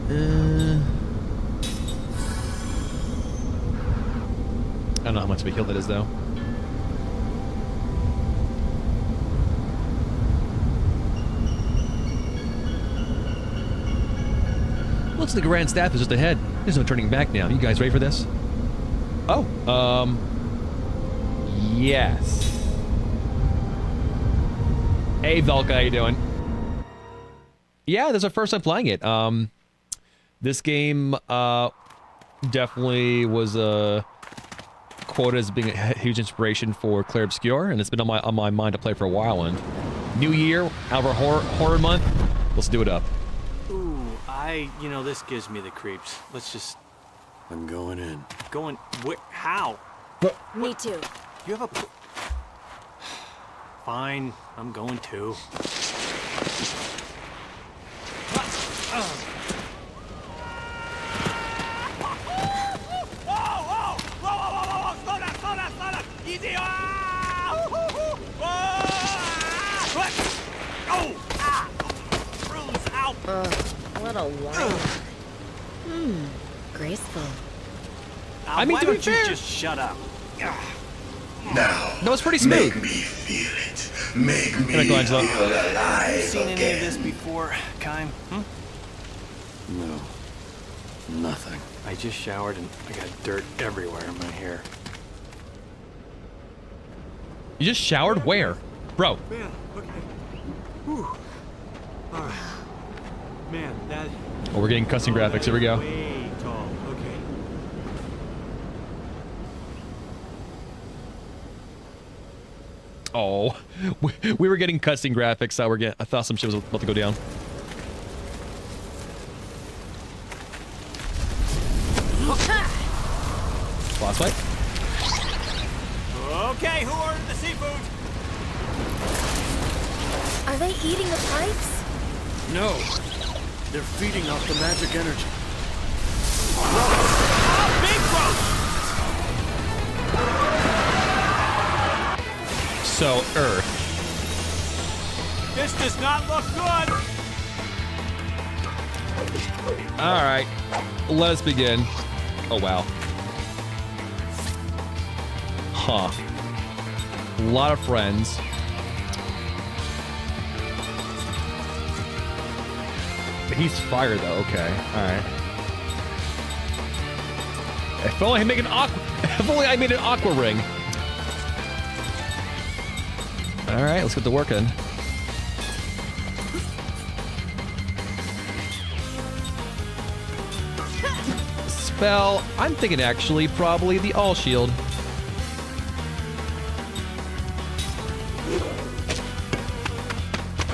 A: Yeah. I don't know how much of a heal that is, though. Looks like the Grand Staff is just ahead. There's no turning back now. You guys ready for this? Oh, yes. Hey, Velka, how you doing? Yeah, this is our first time playing it. This game, definitely was quoted as being a huge inspiration for Claire Obscure, and it's been on my mind to play for a while. And New Year, our horror month, let's do it up.
K: Ooh, you know, this gives me the creeps. Let's just...
L: I'm going in.
K: Going... Where? How?
N: Me too.
K: You have a... Fine, I'm going too.
J: Easy! Oh! Ah! Bruise! Ow!
N: What a whine. Graceful.
A: I mean,
K: why
A: to be
K: don't you
A: fair,
K: just shut up?
B: Now,
A: no, it's pretty smooth.
B: Make me feel it. Make me
A: Can I go, Angelo?
B: feel alive
K: Have you seen any
B: again.
K: of this before, Kime?
L: No. Nothing.
K: I just showered and I got dirt everywhere in my hair.
A: You just showered? Where? Bro.
K: Man, okay. Whew. Alright. Man, that...
A: Oh, we're getting custom graphics. Here we go.
K: Way tall. Okay.
A: Oh, we were getting cutscene graphics. I thought some shit was about to go down. Boss fight.
J: Okay, who ordered the seafood?
N: Are they eating the pipes?
R: No. They're feeding off the magic energy.
J: Big
A: So, Earth.
J: This does not look good!
A: Alright, let us begin. Oh, wow. Huh. A lot of friends. He's fire, though. Okay, alright. If only I made an aqua... If only I made an aqua ring. Alright, let's get to working. Spell, I'm thinking actually probably the all shield.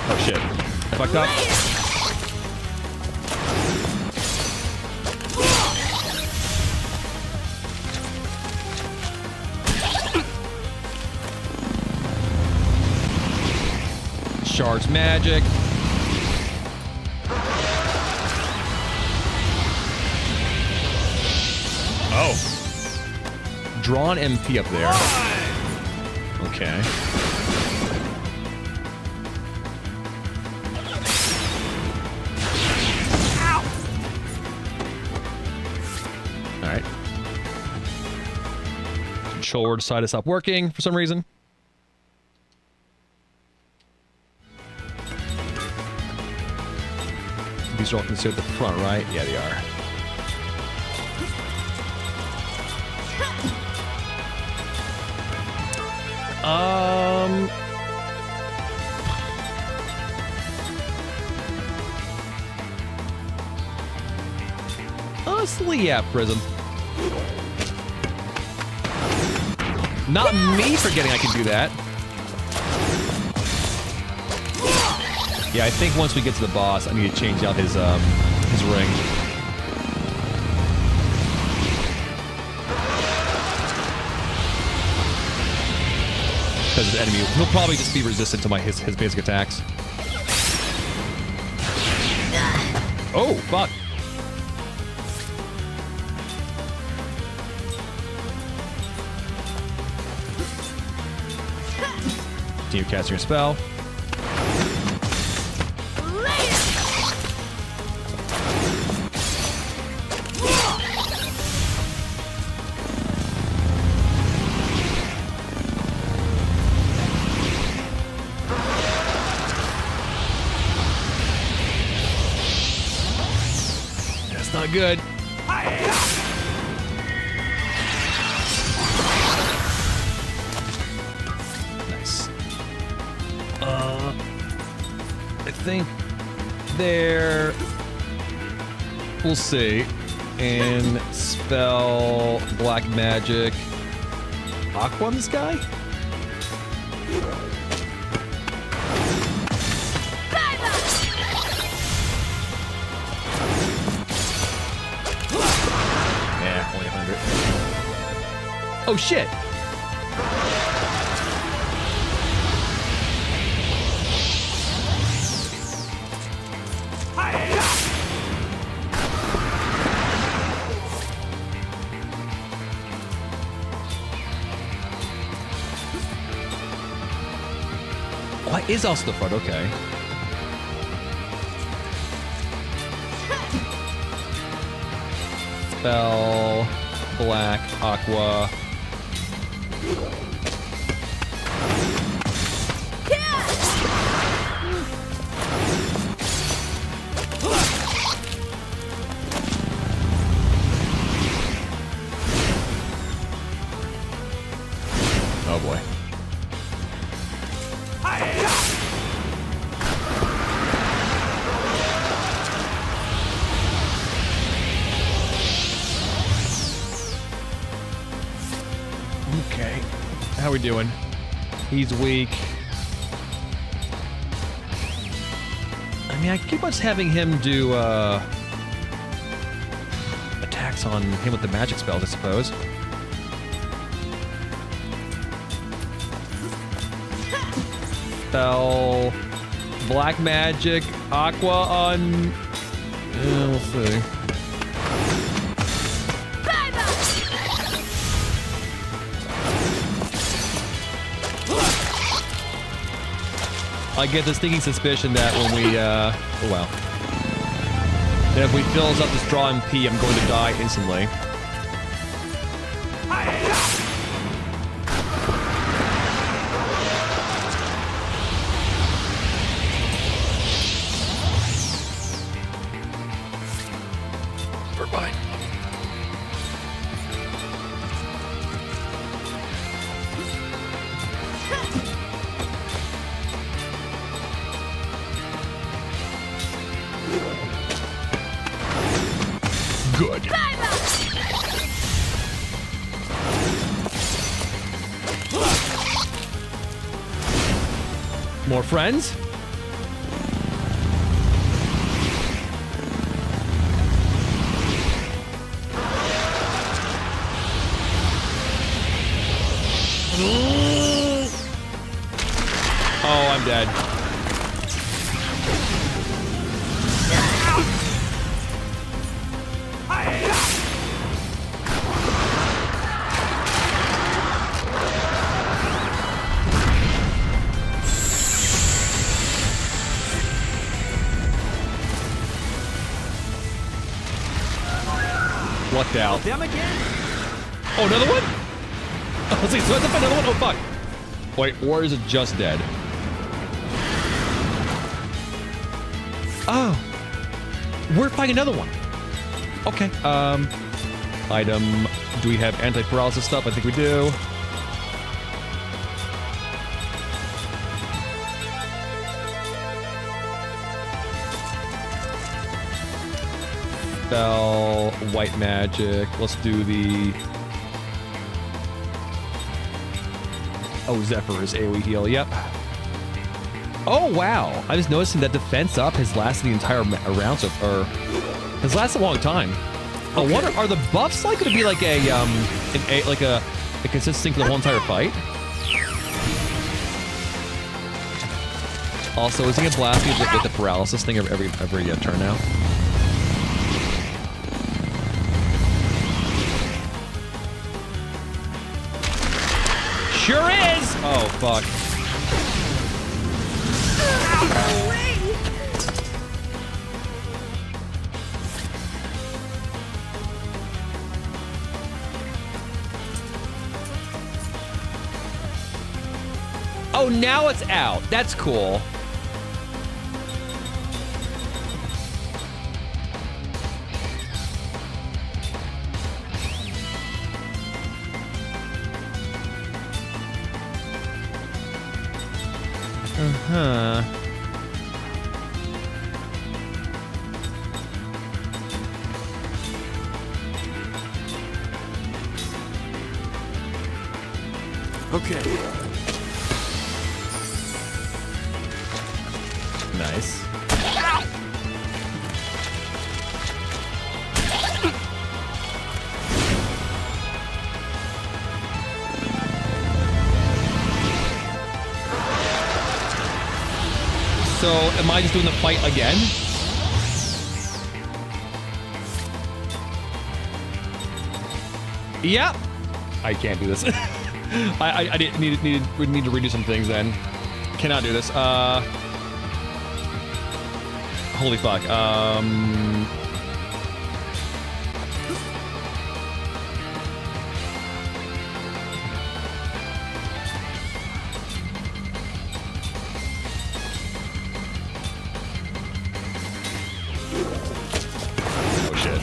A: Oh shit. I fucked up. Charged magic. Oh. Drawn MP up there. Okay. Alright. Controller decided to stop working for some reason. These are all considered the front, right? Yeah, they are. Honestly, yeah, Prism. Not me forgetting I can do that. Yeah, I think once we get to the boss, I need to change out his ring. Because his enemy, he'll probably just be resistant to his basic attacks. Oh, fuck. Continue casting your spell. Not good. Nice. I think there. We'll see. And spell black magic. Aqua on this guy? Oh shit! What is also the front? Okay. Spell black aqua. Oh boy. Okay. How we doing? He's weak. I mean, I keep on having him do attacks on him with the magic spells, I suppose. Spell black magic aqua on. Yeah, we'll see. I get the sneaking suspicion that when we, oh wow. That if we fills up this draw MP, I'm going to die instantly. We're fine. Good. More friends? Oh, I'm dead. Lucked out.
K: Them again?
A: Oh, another one? Oh, let's see. So that's another one? Oh, fuck. Wait, or is it just dead? Oh. We're fighting another one. Okay. Item. Do we have anti-paralysis stuff? I think we do. Spell, white magic. Let's do the... Oh, Zephyr is AoE heal. Yep. Oh, wow. I just noticing that defense up has lasted the entire round, so, or has lasted a long time. I wonder, are the buffs like going to be like a consistent thing for the whole entire fight? Also, is he gonna blast me with the paralysis thing every turn now? Sure is! Oh, fuck. Oh, now it's out. That's cool. Uh-huh.
E: Okay.
A: Nice. So, am I just doing the fight again? Yep. I can't do this. I need to redo some things then. Cannot do this. Holy fuck. Oh shit.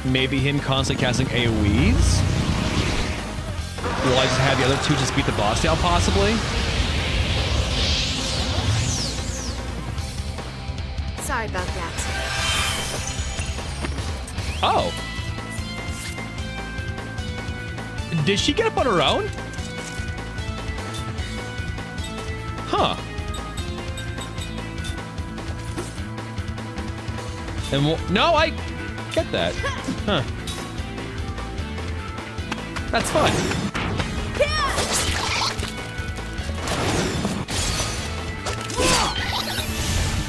A: Maybe him constantly casting AoEs? Will I just have the other two just beat the boss down, possibly?
N: Sorry about that.
A: Oh. Did she get up on her own? Huh. And no, I get that. Huh. That's fun.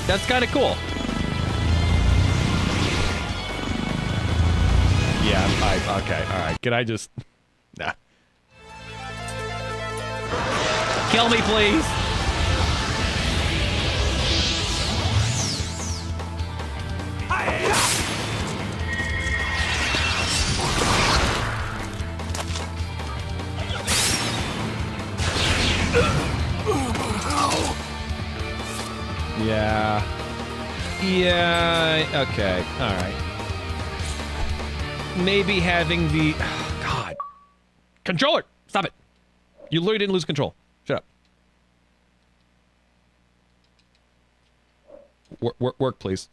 A: That's kind of cool. Yeah, okay, all right. Can I just... Nah. Kill me, please. Yeah. Yeah, okay, all right. Maybe having the... Oh, God. Controller! Stop it. You literally didn't lose control. Shut up. Work, please.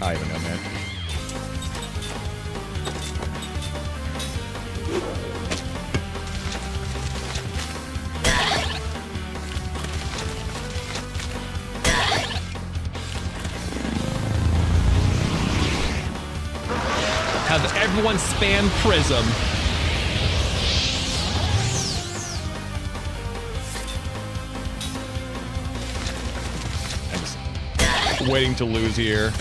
A: I don't know, man. Have everyone spam Prism. waiting to lose here.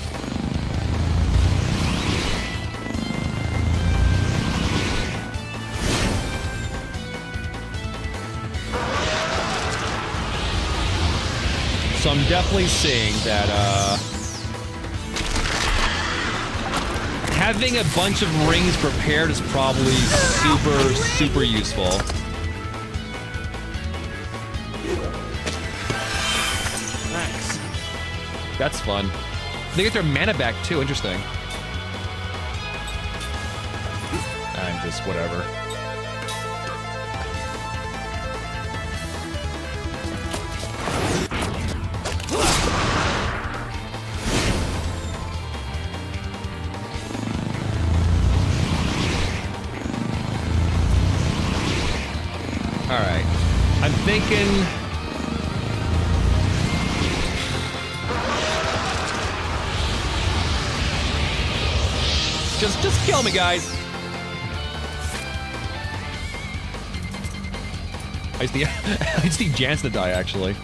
A: So I'm definitely seeing that, having a bunch of rings prepared is probably super useful. Nice. That's fun. They get their mana back too, interesting. I'm just whatever. Alright. I'm thinking... Just kill me, guys. I just need Jansen to die, actually.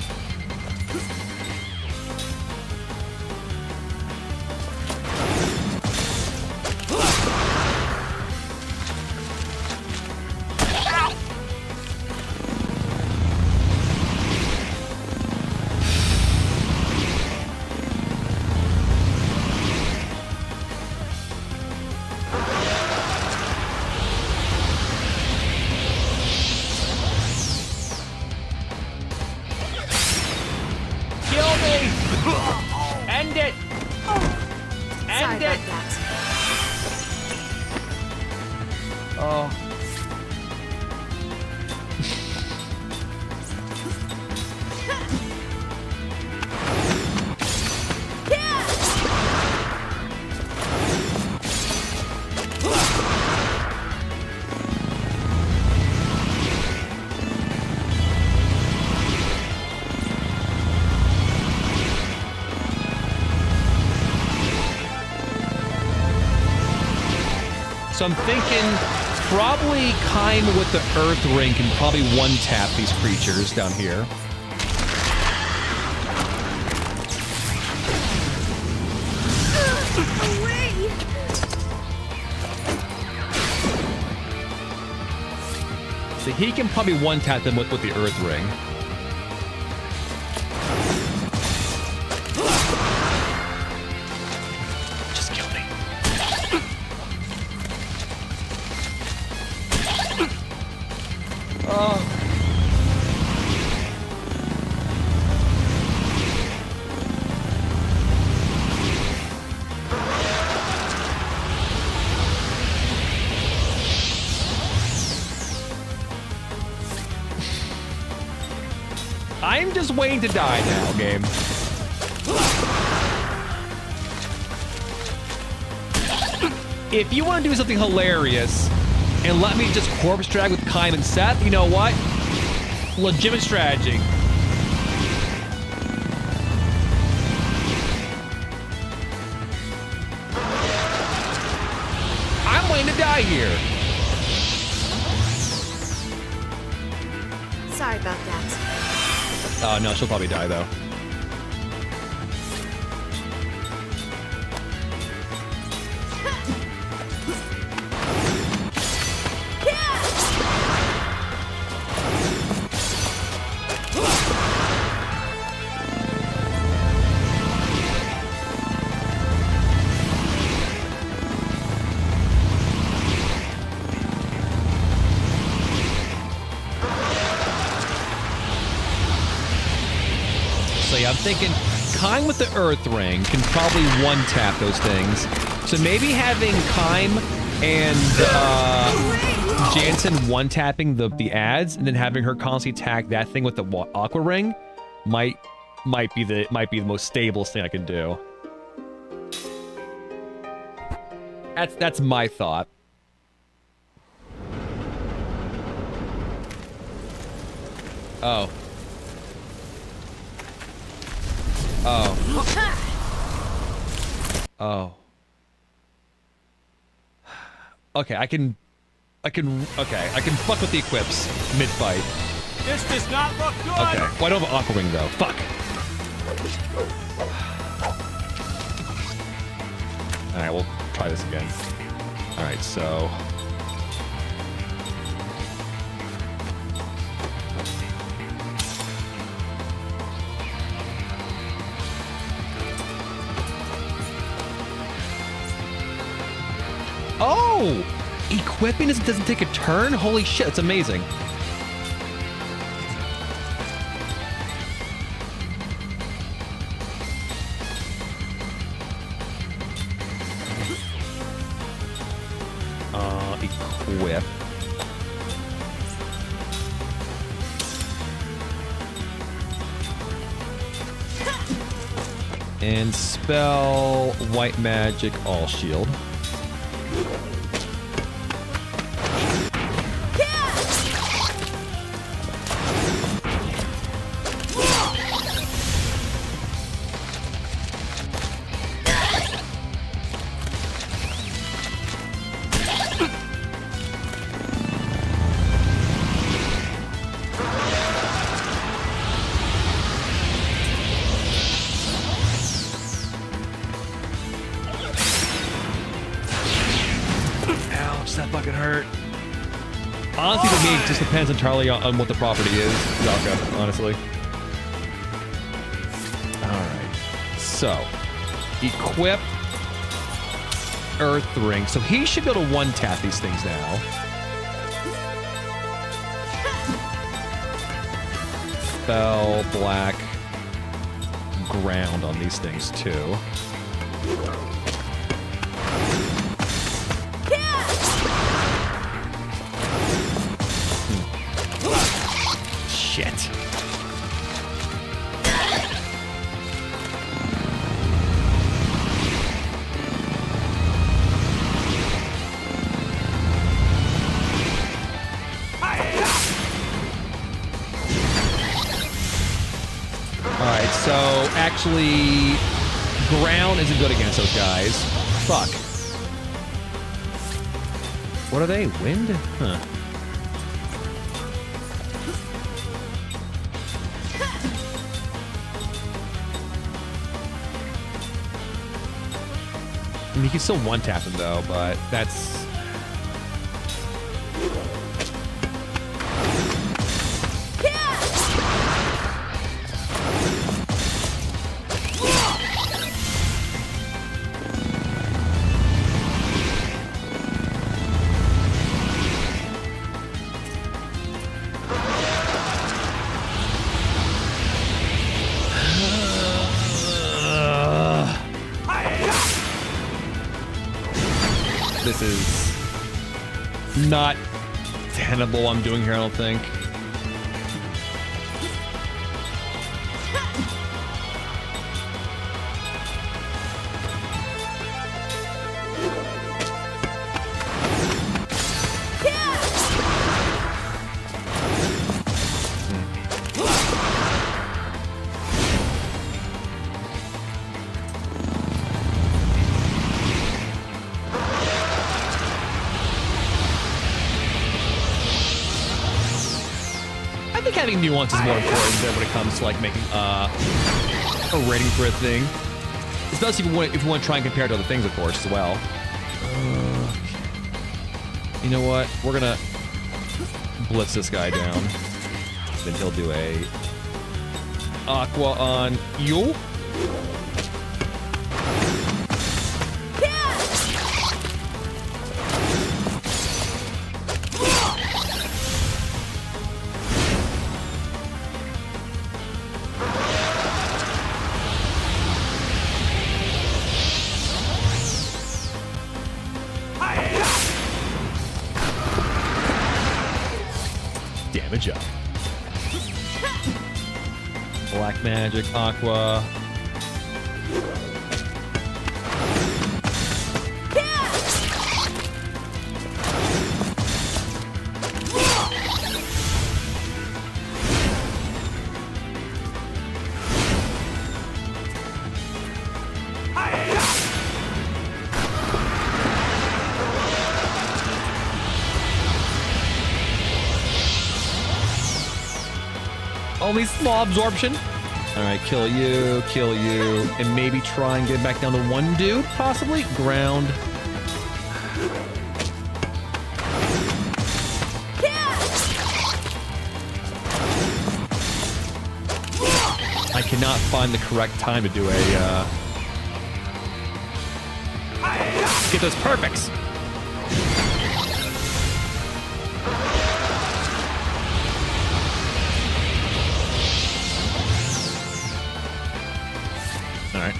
A: So I'm thinking probably Kaim with the Earth Ring can probably one-tap these creatures down here. So he can probably one-tap them with the Earth Ring. Just kill me. Oh. I'm just waiting to die now, game. If you want to do something hilarious and let me just corpse drag with Kaim and Seth, you know what? Legitimate strategy. I'm waiting to die here.
N: Sorry about that.
A: No, she'll probably die, though. I'm thinking Kaim with the Earth Ring can probably one-tap those things. So maybe having Kaim and Jansen one-tapping the ads, and then having her constantly attack that thing with the Aqua Ring might be the most stable thing I can do. That's my thought. Oh. Oh. Oh. Okay, I can fuck with the equips mid-fight.
J: This does not look good.
A: Okay. Well, I don't have an Aqua Ring though. Fuck. All right, we'll try this again. All right, so. Oh! Equipping doesn't take a turn? Holy shit, it's amazing. Equip. And spell white magic all shield. Honestly, for me, it just depends entirely on what the property is, Yaka, honestly. Alright. So, equip Earth Ring. So he should be able to one-tap these things now. Spell black ground on these things, too. Shit. Alright, so actually, ground isn't good against those guys. Fuck. What are they? Wind? Huh. I mean, you can still one-tap him, though, but that's... This is not tenable, I'm doing here, I don't think. I think having nuance is more important than when it comes to like making a rating for a thing. Especially if you want to try and compare it to other things, of course, as well. You know what? We're gonna blitz this guy down. Then he'll do a aqua on you. Damage up. Black magic, aqua. Only small absorption. All right, kill you, and maybe try and get back down to one dude, possibly? Ground. I cannot find the correct time to do a, get those perfects. Alright.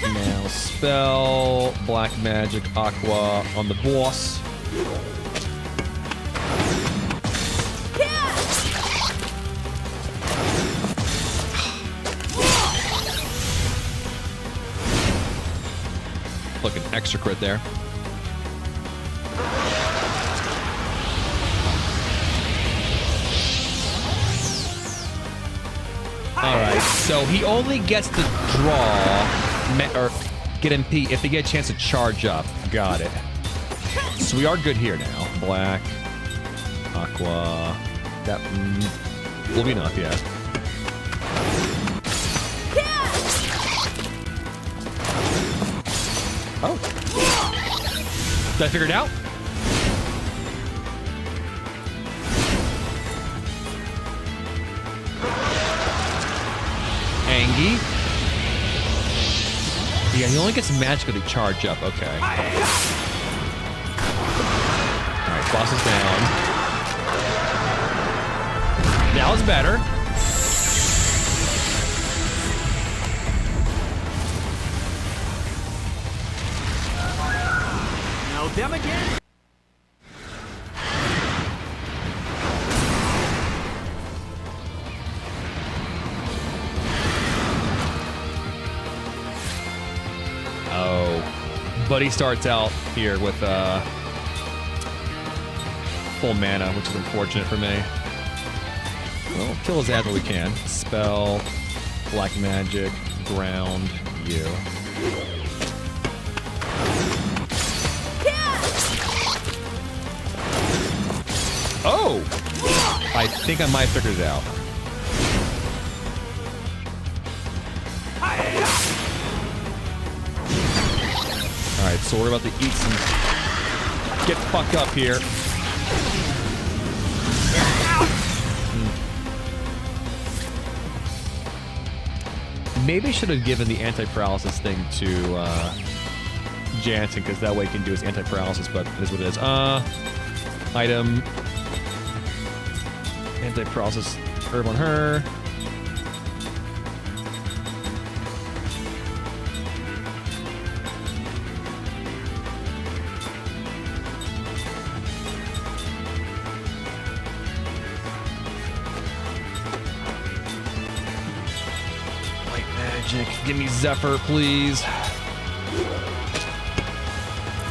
A: Now spell black magic aqua on the boss. Look, an extra crit there. Alright, so he only gets to draw or get MP if they get a chance to charge up. Got it. So we are good here now. Black, aqua. That will be enough, yeah. Oh. Did I figure it out? Angie. Yeah, he only gets magically charge up. Okay. Alright, boss is down. Now it's better.
J: Them again?
A: Oh. Buddy starts out here with full mana, which is unfortunate for me. Well, kill his ass when we can. Spell, black magic, ground, you. Oh! I think I might have figured it out. Alright, so we're about to eat some... Get fucked up here. Maybe I should have given the anti-paralysis thing to Jansen, because that way he can do his anti-paralysis, but it is what it is. Item... Anti-paralysis herb on her. White magic. Give me Zephyr, please.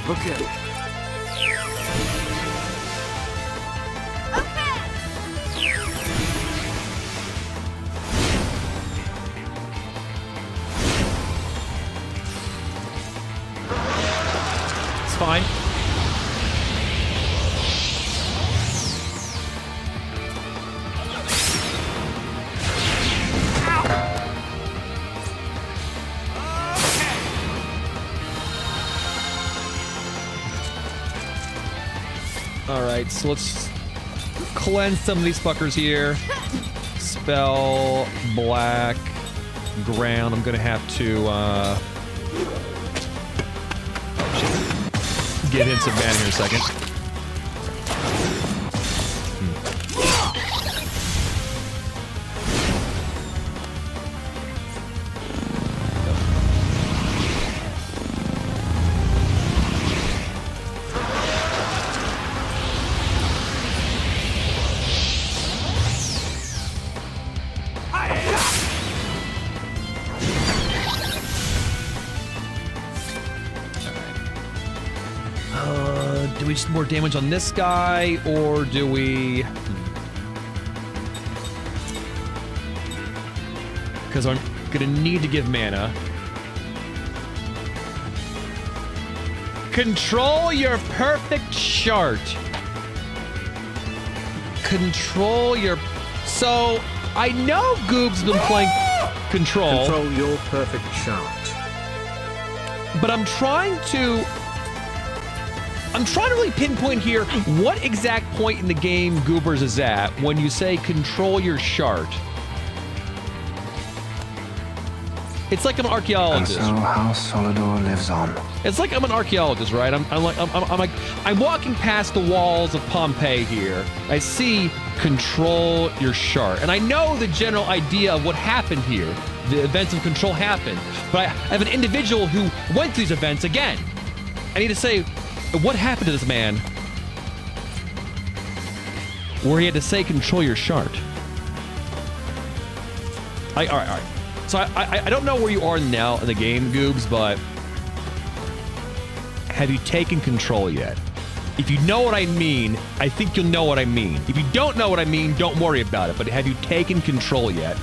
J: Okay.
A: Fine. Alright, so let's cleanse some of these fuckers here. Spell, black, ground. I'm gonna have to get in some mana here in a second. Do we just more damage on this guy, or do we... Because I'm gonna need to give mana. Control your perfect chart. Control your... So, I know Goob's been playing Control.
P: Control your perfect chart.
A: But I'm trying to really pinpoint here what exact point in the game Goobers is at when you say control your chart. It's like I'm an archaeologist.
F: And so House Solidor lives on.
A: It's like I'm an archaeologist, right? I'm walking past the walls of Pompeii here. I see control your chart, and I know the general idea of what happened here. The events of Control happened, but I have an individual who went through these events again. I need to say, what happened to this man? Where he had to say, control your chart. All right. So I don't know where you are now in the game, Goobs, but have you taken control yet? If you know what I mean, I think you'll know what I mean. If you don't know what I mean, don't worry about it. But have you taken control yet?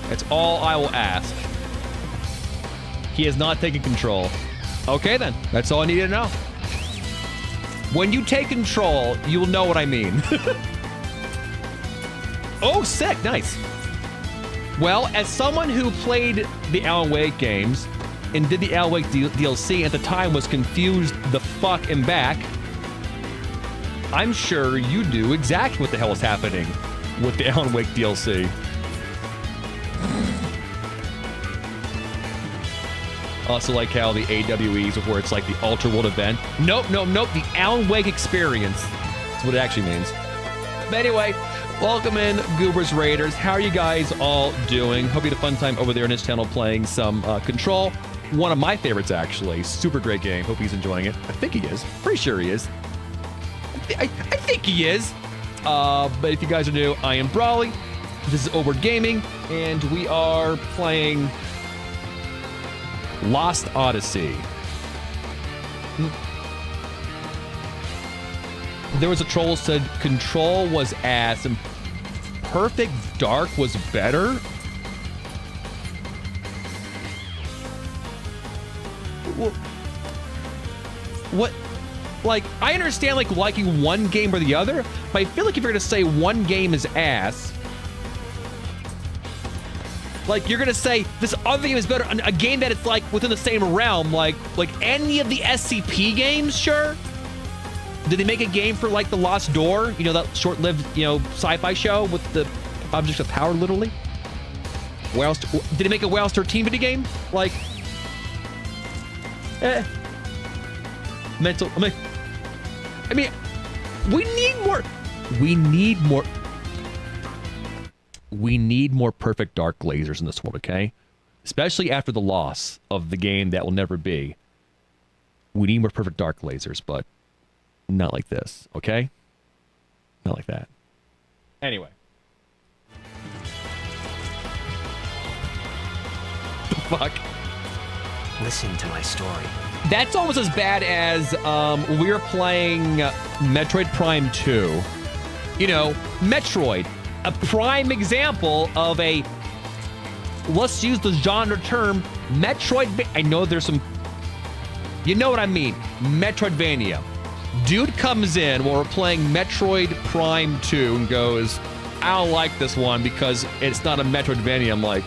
A: That's all I will ask. He has not taken control. Okay, then. That's all I need to know. When you take control, you will know what I mean. Oh, sick. Nice. Well, as someone who played the Alan Wake games and did the Alan Wake DLC at the time was confused the fuck and back, I'm sure you do exactly what the hell is happening with the Alan Wake DLC. Also like how the AWEs, where it's like the Ultra World event. Nope. The Alan Wake experience. That's what it actually means. But anyway, welcome in, Goobers Raiders. How are you guys all doing? Hope you had a fun time over there on his channel playing some Control. One of my favorites, actually. Super great game. Hope he's enjoying it. I think he is. Pretty sure he is. I think he is. But if you guys are new, I am Brawley. This is Overword Gaming, and we are playing Lost Odyssey. There was a troll that said Control was ass and Perfect Dark was better. What? Like, I understand like liking one game or the other, but I feel like if you're gonna say one game is ass, like you're gonna say this other game is better, a game that it's like within the same realm, like any of the SCP games, sure. Did they make a game for like the Lost Door? You know, that short-lived, sci-fi show with the objects of power, literally? Did they make a WoW 13 video game? Like, mental. I mean, we need more. We need more Perfect Dark lasers in this world, okay? Especially after the loss of the game that will never be. We need more Perfect Dark lasers, but not like this, okay? Not like that. Anyway. The fuck?
I: Listen to my story.
A: That's almost as bad as when we were playing Metroid Prime 2. You know, Metroid, a prime example of a, let's use the genre term, Metroid. I know there's some, you know what I mean, Metroidvania. Dude comes in while we're playing Metroid Prime 2 and goes, I don't like this one because it's not a Metroidvania. I'm like,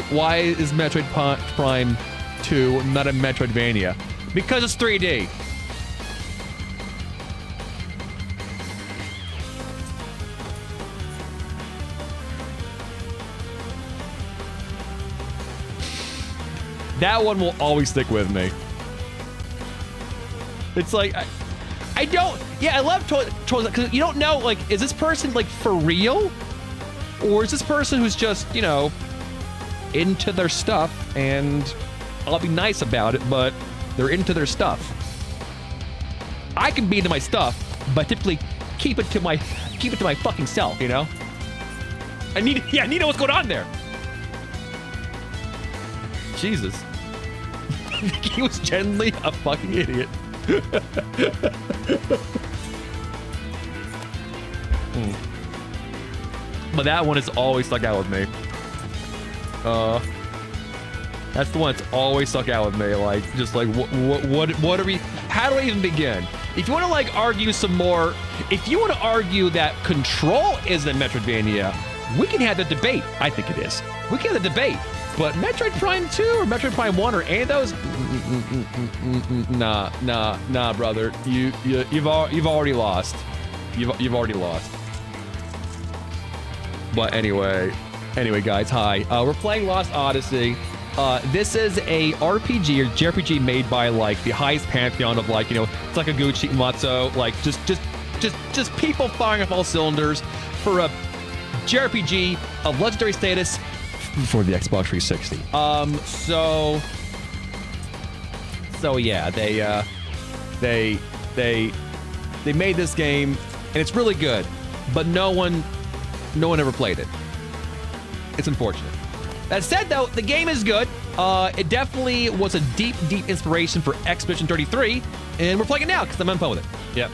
A: why is Metroid Prime 2 not a Metroidvania? Because it's 3D. That one will always stick with me. It's like, I don't, yeah, I love trolls because you don't know, like, is this person like for real? Or is this person who's just, into their stuff, and I'll be nice about it, but they're into their stuff. I can be into my stuff, but typically keep it to my fucking self, I need to know what's going on there. Jesus. He was genuinely a fucking idiot. But that one has always stuck out with me. That's the one that's always stuck out with me. Like, just like, what are we? How do I even begin? If you want to like argue some more, if you want to argue that Control isn't a Metroidvania, we can have the debate. I think it is. We can have the debate. But Metroid Prime 2 or Metroid Prime 1 or any of those, nah, brother. You've already lost. You've already lost. But anyway, guys, hi. We're playing Lost Odyssey. This is a RPG or JRPG made by like the highest pantheon of like, you know, Sakaguchi, Matsuo, like just people firing off all cylinders for a JRPG of legendary status for the Xbox 360. So yeah, they made this game and it's really good, but no one ever played it. It's unfortunate. That said, though, the game is good. It definitely was a deep inspiration for Expedition 33, and we're playing it now because I'm on fun with it. Yep.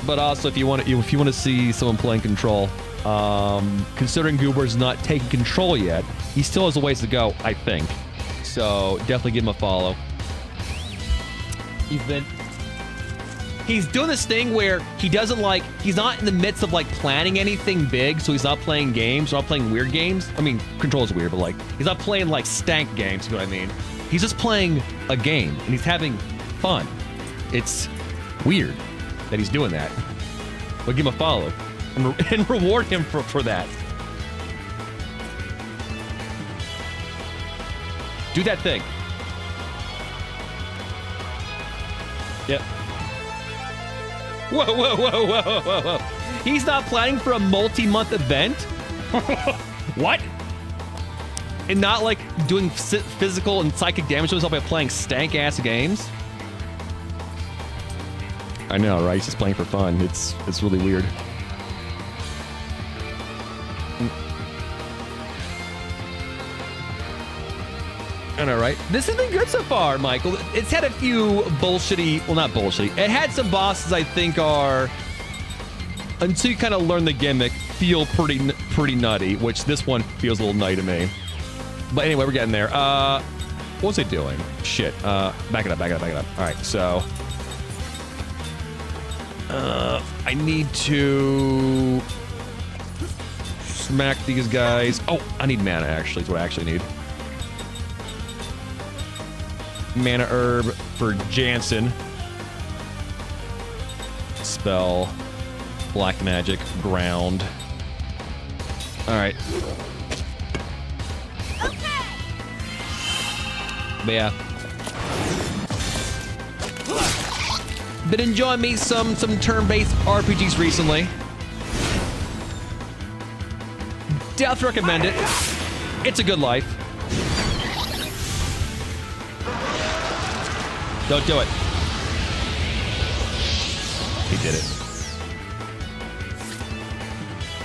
A: But also, if you want to see someone playing Control, considering Goober's not taking Control yet, he still has a ways to go, I think. So definitely give him a follow. He's doing this thing where he doesn't like, he's not in the midst of like planning anything big, so he's not playing games, not playing weird games. I mean, Control's weird, but like, he's not playing like stank games, you know what I mean? He's just playing a game, and he's having fun. It's weird that he's doing that. But give him a follow, and reward him for that. Do that thing. Yep. Whoa. He's not planning for a multi-month event? What? And not like doing physical and psychic damage to himself by playing stank-ass games? I know, right? He's just playing for fun. It's really weird. I know, right? This has been good so far, Michael. It's had a few bullshitty... Well, not bullshitty. It had some bosses I think are... Until you kind of learn the gimmick, feel pretty nutty, which this one feels a little nutty to me. But anyway, we're getting there. What was I doing? Shit. Back it up. All right, so... I need to... smack these guys. Oh, I need mana, actually, is what I actually need. Mana herb for Jansen. Spell. Black magic. Ground. Alright. Okay. But yeah. Been enjoying me some turn-based RPGs recently. Definitely recommend it. It's a good life. Don't do it. He did it.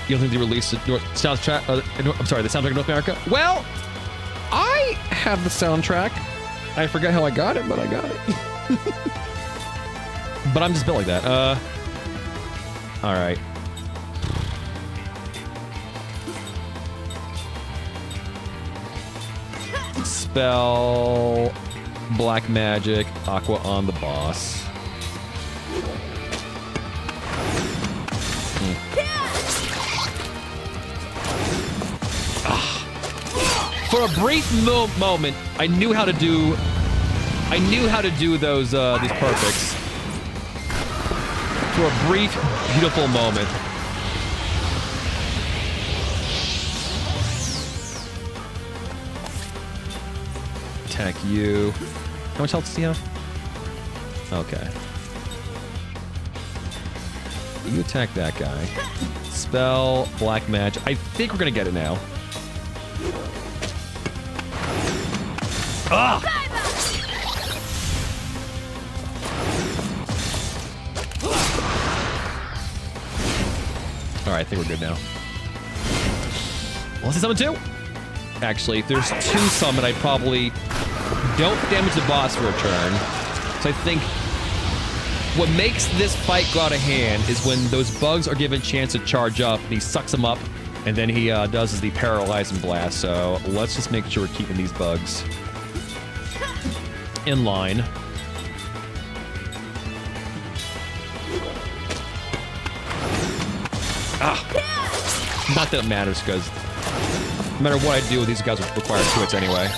A: You don't think they released the soundtrack? I'm sorry, the soundtrack of North America? Well, I have the soundtrack. I forget how I got it, but I got it. But I'm just built like that. All right. Spell... Black magic, aqua on the boss. For a brief moment, I knew how to do those these perfects. For a brief, beautiful moment. Attack you. How much health does he have? Okay. You attack that guy. Spell, black magic. I think we're gonna get it now. Ah! Alright, I think we're good now. Let's see summon 2. Actually, if there's 2 summon, I probably don't damage the boss for a turn. So I think what makes this fight go out of hand is when those bugs are given a chance to charge up and he sucks them up And then he does is the paralyzing blast. So let's just make sure we're keeping these bugs in line. Ah! Not that it matters, because no matter what I do, these guys will require 2 hits anyway.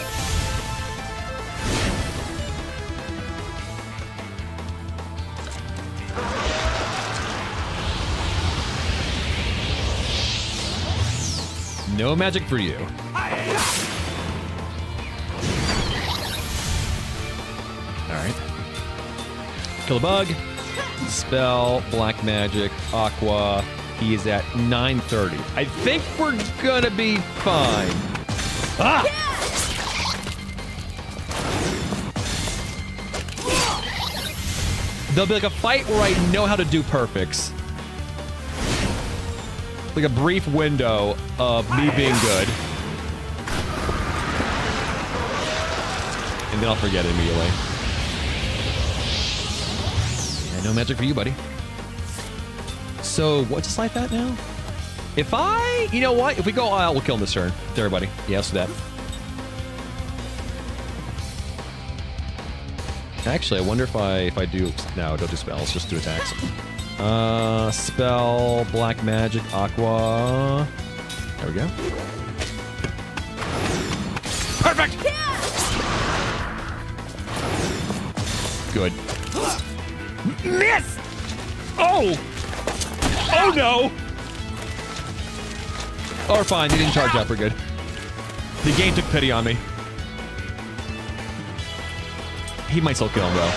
A: No magic for you. Alright. Kill a bug. Spell, black magic, aqua. He is at 930. I think we're gonna be fine. Ah! There'll be like a fight where I know how to do perfects. Like a brief window of me being good. And then I'll forget it immediately. Yeah, no magic for you, buddy. So, what's just like that now? If I... You know what? If we go all out, we'll kill him this turn. There, buddy. Yeah, let's do that. Actually, I wonder if I do... No, don't do spells. Just do attacks. Spell, black magic, aqua. There we go. Perfect! Good. Miss! Oh! Oh no! Oh, we're fine. He didn't charge up. We're good. The game took pity on me. He might still kill him, though.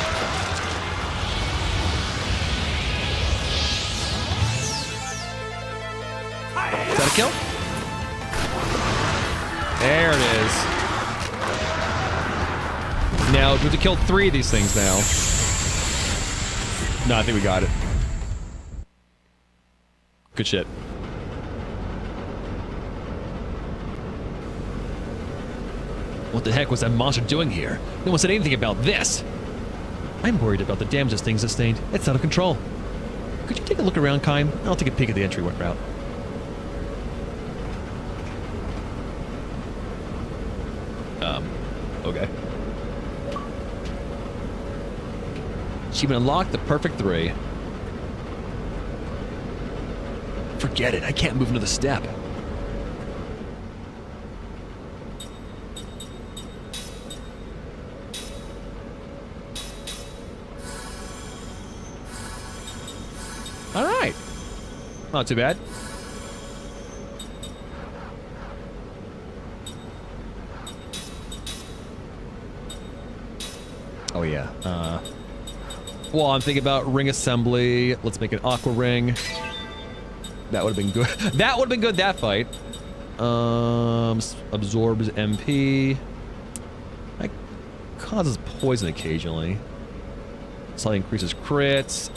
A: Is that a kill? There it is. Now, do we have to kill 3 of these things now? No, I think we got it. Good shit. What the heck was that monster doing here? No one said anything about this. I'm worried about the damage this thing sustained. It's out of control. Could you take a look around, Kime? I'll take a peek at the entry route. Okay. Achievement unlocked, the perfect 3. Forget it, I can't move another step. All right. Not too bad. Oh yeah. Well, I'm thinking about ring assembly. Let's make an aqua ring. That would have been good. That would have been good, that fight. Absorbs MP. That causes poison occasionally. Slightly increases crits.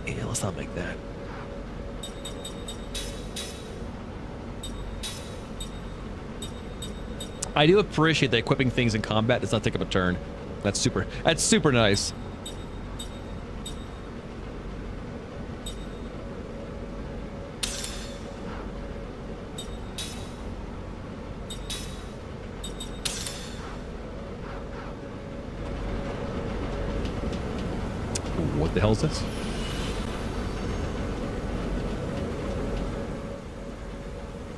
A: Yeah, let's not make that. I do appreciate that equipping things in combat does not take up a turn. That's super nice. What the hell is this?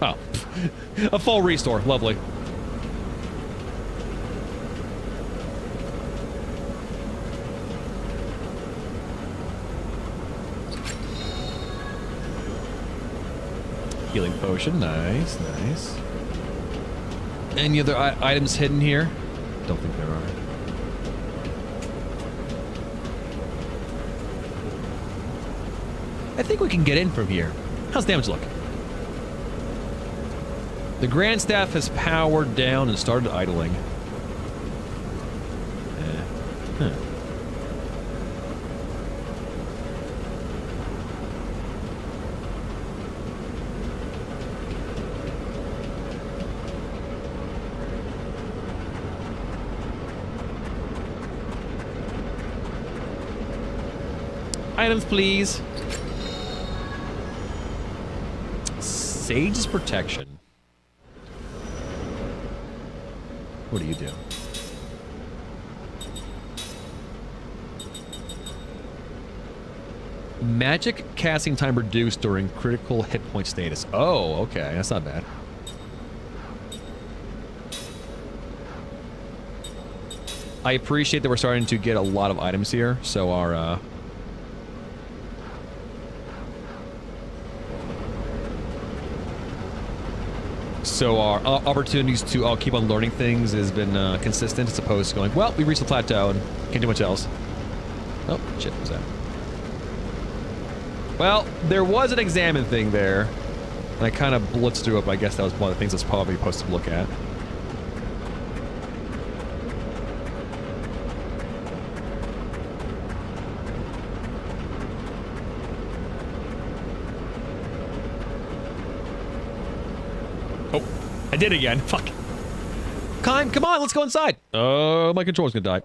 A: Oh, a full restore, lovely. Healing potion, nice, nice. Any other items hidden here? Don't think there are. I think we can get in from here. How's damage look? The Grand Staff has powered down and started idling. Huh. items, please. Sage's protection. What do you do? Magic casting time reduced during critical hit point status. Oh, okay. That's not bad. I appreciate that we're starting to get a lot of items here, so our opportunities to keep on learning things has been consistent, as opposed to going, well, we reached the plateau and can't do much else. Oh, shit, what was that? Well, there was an examine thing there, and I kind of blitzed through it, but I guess that was one of the things that's probably supposed to look at. Oh, I did it again. Fuck. Come on, let's go inside. Oh, my controller's gonna die.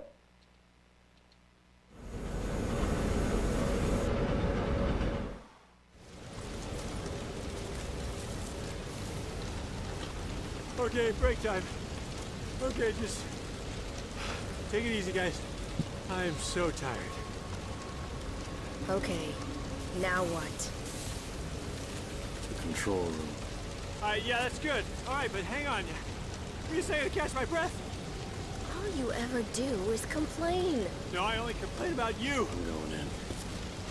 J: Okay, break time. Okay, just take it easy, guys. I am so tired.
N: Okay, now what?
L: The control room.
J: Yeah, that's good. All right, but hang on. Were you saying to catch my breath?
N: All you ever do is complain.
J: No, I only complain about you.
L: I'm going in.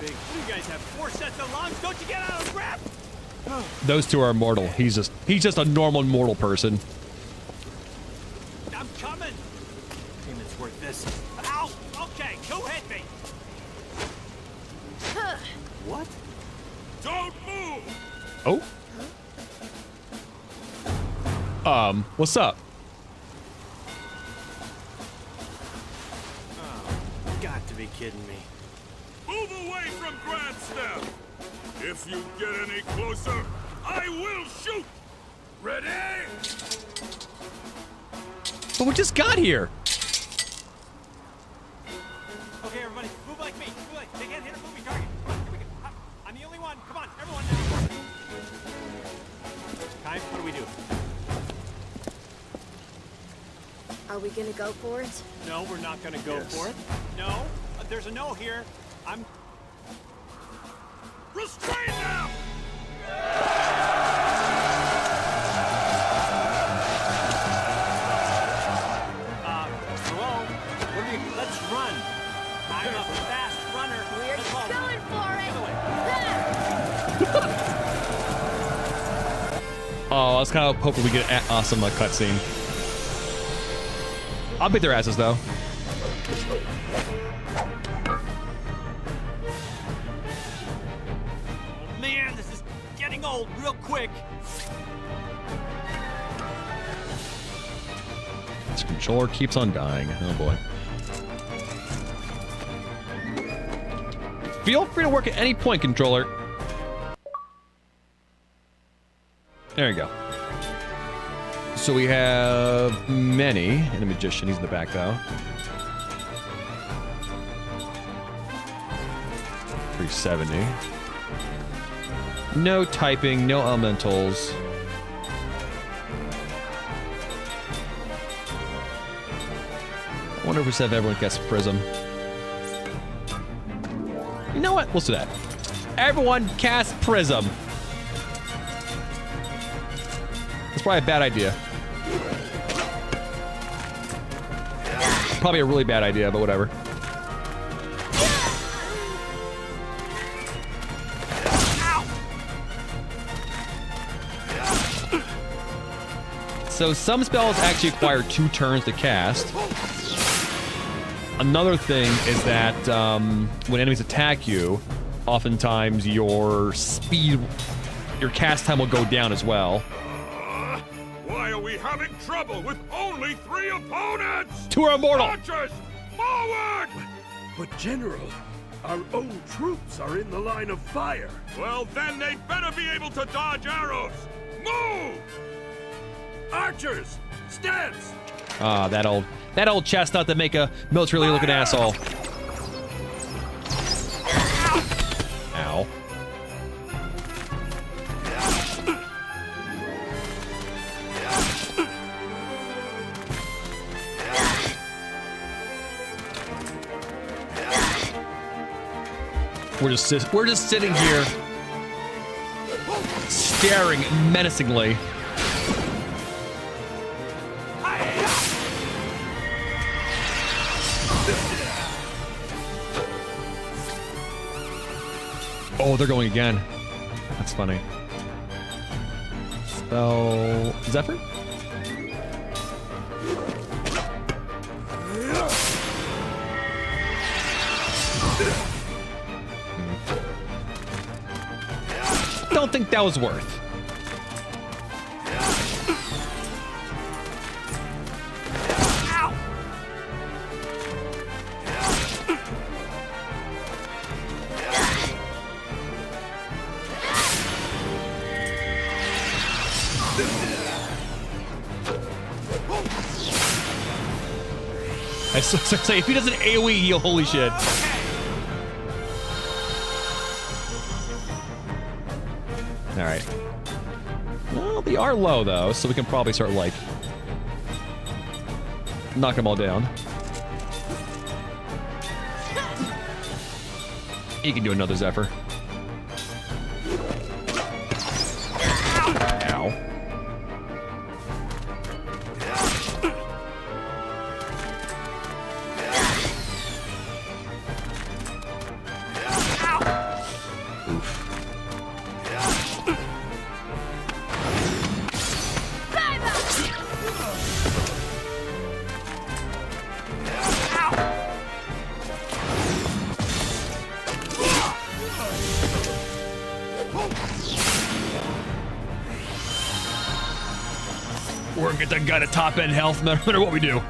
J: Big, you guys have 4 sets of lungs. Don't you get out of breath?
A: Those two are immortal. He's just a normal mortal person.
J: I'm coming. Payment's worth this. Ow! Okay, who hit me? What? Don't move!
A: Oh. What's up?
J: Oh, got to be kidding me.
M: Move away from Grand Staff! If you get any closer, I will shoot! Ready?
A: But we just got here.
J: Okay, everybody, move like me. Move like, they can't hit a moving target. Come on, here we go. I'm the only one. Come on, everyone now. Kai, what do we do?
N: Are we gonna go for it?
J: No, we're not gonna go for it. No, there's a no here.
M: Restrain them!
J: Hello? What do you... Let's run. I'm a fast runner.
N: We're going for it!
A: Oh, I was kind of hoping we get an awesome cutscene. I'll beat their asses, though.
J: Man, this is getting old real quick.
A: This controller keeps on dying. Oh, boy. Feel free to work at any point, controller. There you go. So we have Many, and a magician. He's in the back, though. 370. No typing, no elementals. I wonder if we said everyone gets Prism. You know what? Let's do that. Everyone cast Prism. That's probably a bad idea. Probably a really bad idea, but whatever. So some spells actually require 2 turns to cast. Another thing is that when enemies attack you, oftentimes your speed, your cast time will go down as well.
M: Why are we having trouble with only 3 opponents?
A: 2 are immortal.
M: Archers, forward! But General, our own troops are in the line of fire. Well, then they better be able to dodge arrows. Move! Archers, stance!
A: Ah, that old chestnut that make a militarily looking asshole. We're just sitting here, staring menacingly. Oh, they're going again. That's funny. Spell Zephyr? Don't think that was worth. I say, if he does an AoE heal, holy shit. Alright. Well, they are low, though, so we can probably start, like, knock them all down. You can do another Zephyr. Ow. We're gonna get that guy to top end health no matter what we do.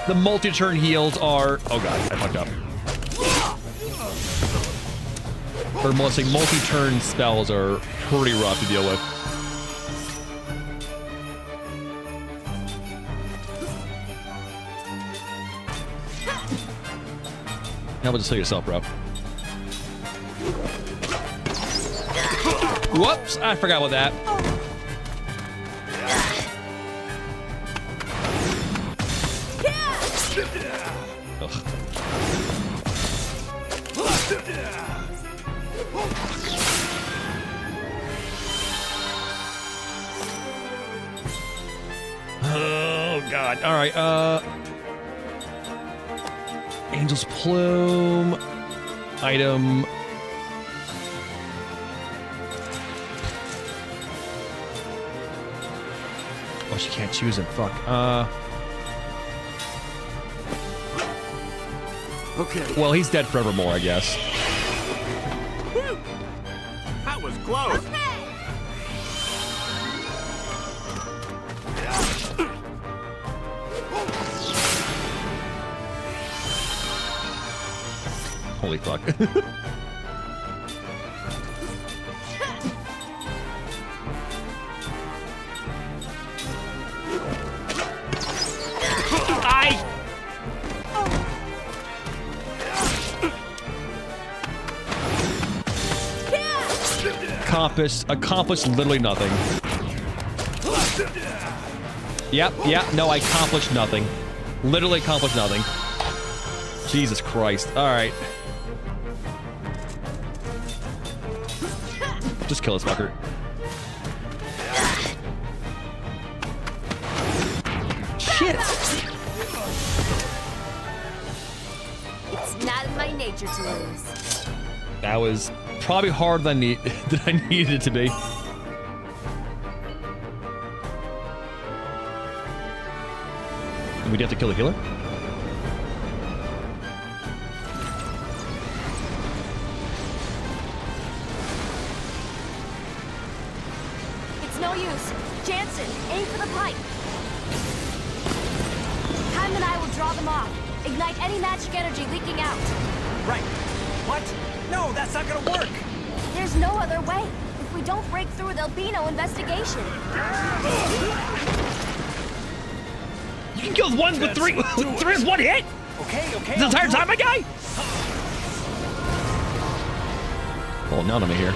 A: The multi-turn heals are... Oh god, I fucked up. Or mostly multi-turn spells are pretty rough to deal with. How about just kill yourself, bro? Whoops, I forgot about that. Oh god. All right. Angel's Plume item. Oh, she can't choose him. Fuck.
E: Okay.
A: Well, he's dead forevermore, I guess.
E: Whew. That was close. Okay.
A: Holy fuck. Accomplished literally nothing. Yep, no, I accomplished nothing. Literally accomplished nothing. Jesus Christ. Alright. Just kill this fucker. Shit!
N: It's not in my nature to lose.
A: That was probably harder than I needed it to be. And we'd have to kill the healer?
N: It's no use. Jansen, aim for the pipe. Time and I will draw them off. Ignite any magic energy leaking out.
K: Right. What? No, that's not gonna work!
N: There's no other way. If we don't break through, there'll be no investigation.
A: You kills one with three is one hit?
K: Okay.
A: The entire time, my guy? Oh, now I'm here.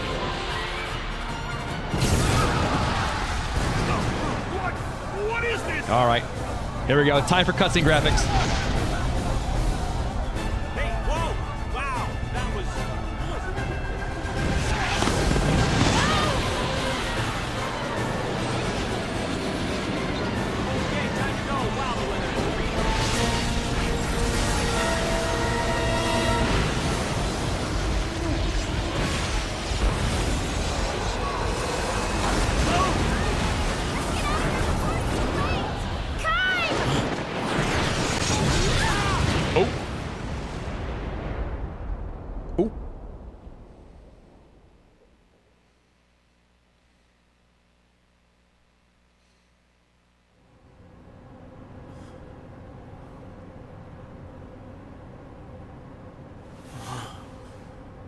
M: What is this?
A: All right. Here we go. Time for cutscene graphics.
K: Hey, whoa! Wow, that was... Okay, time to go. Wow, the weather is great.
A: Oh. Oh.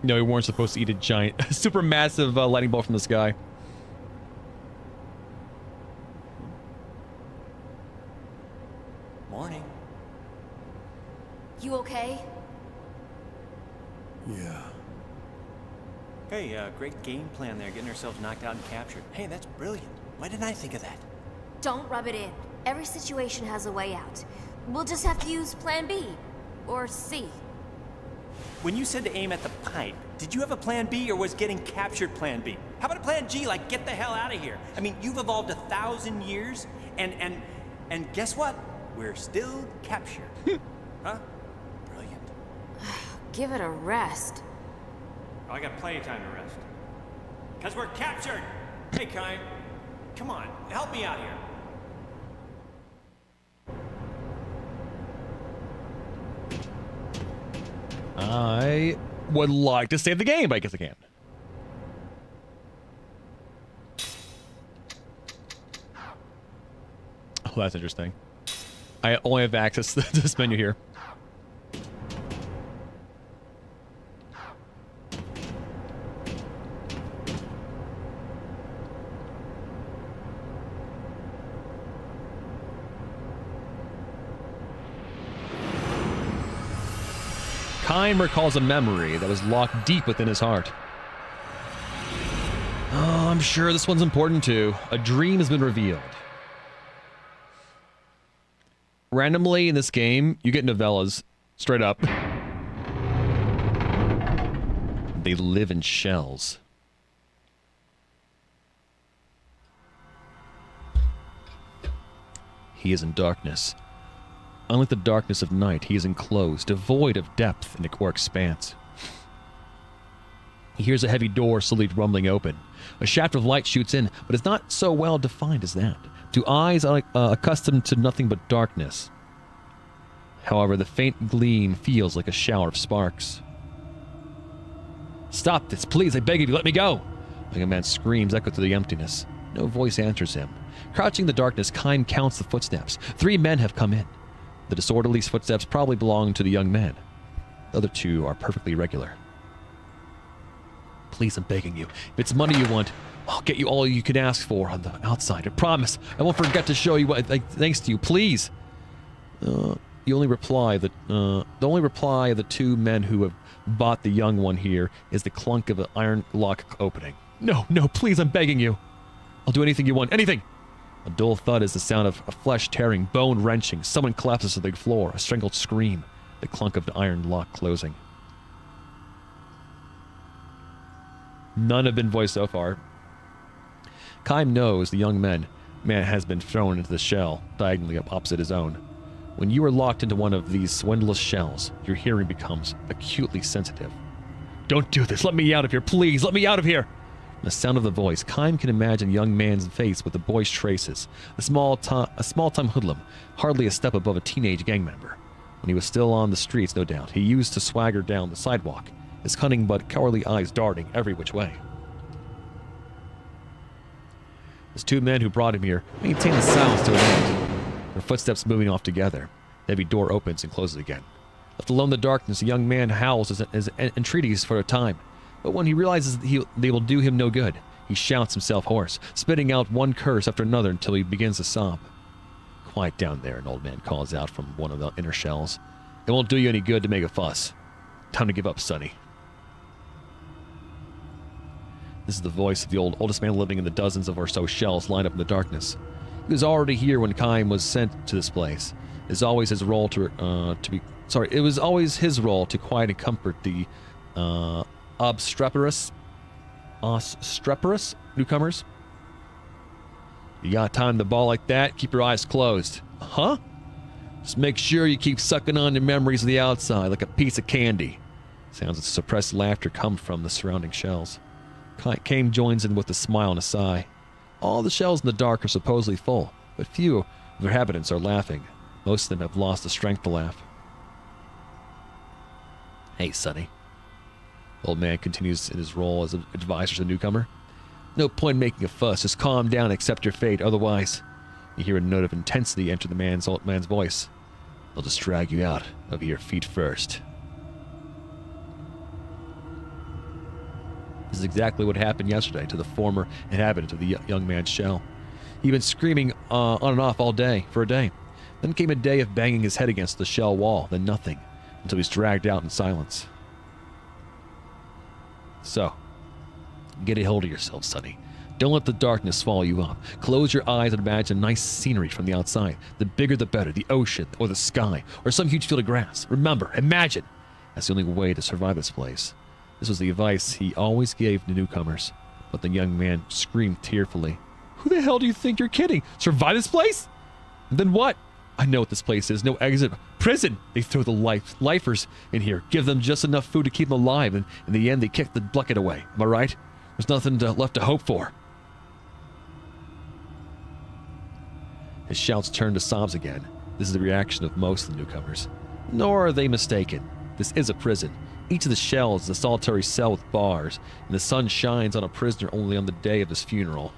A: No, we weren't supposed to eat a giant, super massive lightning bolt from the sky.
K: Morning.
N: You okay?
P: Yeah.
K: Hey, great game plan there, getting ourselves knocked out and captured. Hey, that's brilliant. Why didn't I think of that?
N: Don't rub it in. Every situation has a way out. We'll just have to use plan B. Or C.
K: When you said to aim at the pipe, did you have a plan B or was getting captured plan B? How about a plan G, like get the hell out of here? I mean, you've evolved 1,000 years, and guess what? We're still captured. Huh? Brilliant.
N: Give it a rest.
K: Oh, I got plenty of time to rest. Because we're captured! Hey, Kai, come on, help me out here.
A: I would like to save the game, but I guess I can't. Oh, that's interesting. I only have access to this menu here. Kine recalls a memory that was locked deep within his heart. Oh, I'm sure this one's important too. A dream has been revealed. Randomly in this game, you get novellas, straight up. They live in shells. He is in darkness. Unlike the darkness of night, he is enclosed, devoid of depth or expanse. He hears a heavy door slowly rumbling open. A shaft of light shoots in, but it's not so well defined as that. To eyes accustomed to nothing but darkness. However, the faint gleam feels like a shower of sparks. Stop this, please, I beg of you, let me go! Like a man's screams echo through the emptiness. No voice answers him. Crouching in the darkness, Kine counts the footsteps. 3 men have come in. The disorderly footsteps probably belong to the young man. The other 2 are perfectly regular. Please, I'm begging you. If it's money you want, I'll get you all you can ask for on the outside. I promise. I won't forget to show you what thanks to you. Please. The only reply of the 2 men who have bought the young one here is the clunk of an iron lock opening. No, please, I'm begging you. I'll do anything you want. Anything! A dull thud is the sound of a flesh tearing, bone wrenching. Someone collapses to the floor. A strangled scream. The clunk of the iron lock closing. None have been voiced so far. Kime knows the young man has been thrown into the shell, diagonally up opposite his own. When you are locked into one of these swindleless shells, your hearing becomes acutely sensitive. Don't do this. Let me out of here, please. Let me out of here. The sound of the voice, Kime can imagine a young man's face with the boyish traces. A small-time hoodlum, hardly a step above a teenage gang member. When he was still on the streets, no doubt, he used to swagger down the sidewalk, his cunning but cowardly eyes darting every which way. Those 2 men who brought him here maintain the silence to an end, their footsteps moving off together. The heavy door opens and closes again. Left alone in the darkness, the young man howls his entreaties for a time. But when he realizes they will do him no good, he shouts himself hoarse, spitting out one curse after another until he begins to sob. Quiet down there, an old man calls out from one of the inner shells. It won't do you any good to make a fuss. Time to give up, Sonny. This is the voice of the oldest man living in the dozens of or so shells lined up in the darkness. He was already here when Kime was sent to this place. It was always his role it was always his role to quiet and comfort the obstreperous newcomers. You got time the ball like that? Keep your eyes closed. Huh? Just make sure you keep sucking on your memories of the outside like a piece of candy. Sounds of suppressed laughter come from the surrounding shells. Kame joins in with a smile and a sigh. All the shells in the dark are supposedly full, but few of their inhabitants are laughing. Most of them have lost the strength to laugh. Hey, Sonny. The old man continues in his role as an advisor to the newcomer. No point in making a fuss. Just calm down and accept your fate. Otherwise, you hear a note of intensity enter the old man's voice. They'll just drag you out of your feet first. This is exactly what happened yesterday to the former inhabitant of the young man's shell. He'd been screaming on and off all day, for a day. Then came a day of banging his head against the shell wall, then nothing, until he was dragged out in silence. So, get a hold of yourself, Sonny. Don't let the darkness swallow you up. Close your eyes and imagine nice scenery from the outside. The bigger the better, the ocean, or the sky, or some huge field of grass. Remember, imagine! That's the only way to survive this place. This was the advice he always gave to newcomers, but the young man screamed tearfully. Who the hell do you think you're kidding? Survive this place? And then what? I know what this place is. No exit. Prison! They throw the lifers in here, give them just enough food to keep them alive, and in the end they kick the bucket away. Am I right? There's nothing left to hope for. His shouts turned to sobs again. This is the reaction of most of the newcomers. Nor are they mistaken. This is a prison. Each of the shells is a solitary cell with bars, and the sun shines on a prisoner only on the day of his funeral.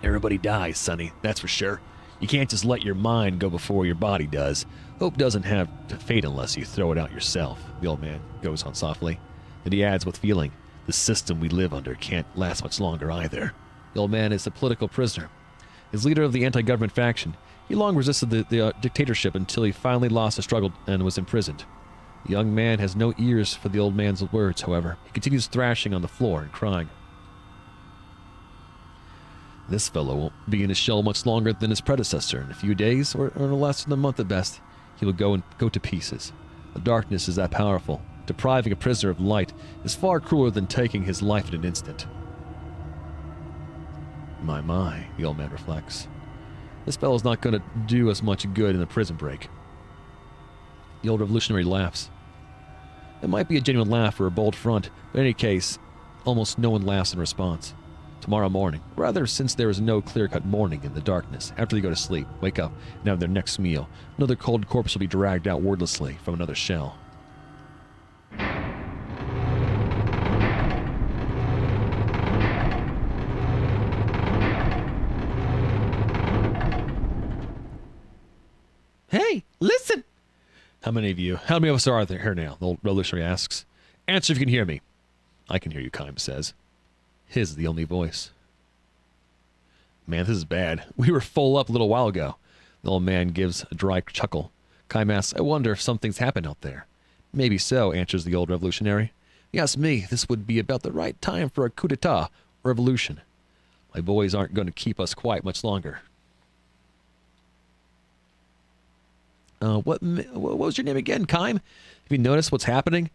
A: Everybody dies, Sonny, that's for sure. You can't just let your mind go before your body does. Hope doesn't have fate unless you throw it out yourself, the old man goes on softly. And he adds with feeling, the system we live under can't last much longer either. The old man is a political prisoner. As leader of the anti-government faction, he long resisted the dictatorship until he finally lost the struggle and was imprisoned. The young man has no ears for the old man's words, however. He continues thrashing on the floor and crying. This fellow won't be in his shell much longer than his predecessor. In a few days, or less than a month at best, he will go to pieces. The darkness is that powerful. Depriving a prisoner of light is far crueler than taking his life in an instant. My, the old man reflects. This fellow's not going to do us much good in the prison break. The old revolutionary laughs. It might be a genuine laugh or a bold front, but in any case, almost no one laughs in response. Tomorrow morning, rather, since there is no clear-cut morning in the darkness, after they go to sleep, wake up, and have their next meal, another cold corpse will be dragged out wordlessly from another shell. Hey, listen! How many of us are there here now? The old revolutionary asks. Answer if you can hear me. I can hear you, Kime says. His is the only voice. Man, this is bad. We were full up a little while ago. The old man gives a dry chuckle. Kime asks, I wonder if something's happened out there. Maybe so, answers the old revolutionary. If you ask me, this would be about the right time for a coup d'etat, revolution. My boys aren't going to keep us quiet much longer. What was your name again, Kime? Have you noticed what's happening?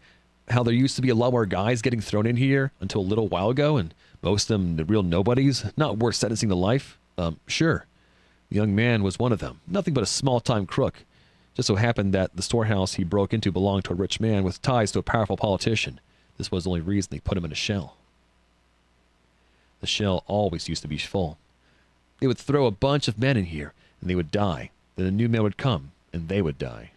A: How there used to be a lot more guys getting thrown in here until a little while ago, and most of them the real nobodies, not worth sentencing to life? Sure. The young man was one of them, nothing but a small-time crook. Just so happened that the storehouse he broke into belonged to a rich man with ties to a powerful politician. This was the only reason they put him in a shell. The shell always used to be full. They would throw a bunch of men in here, and they would die. Then a new man would come, and they would die.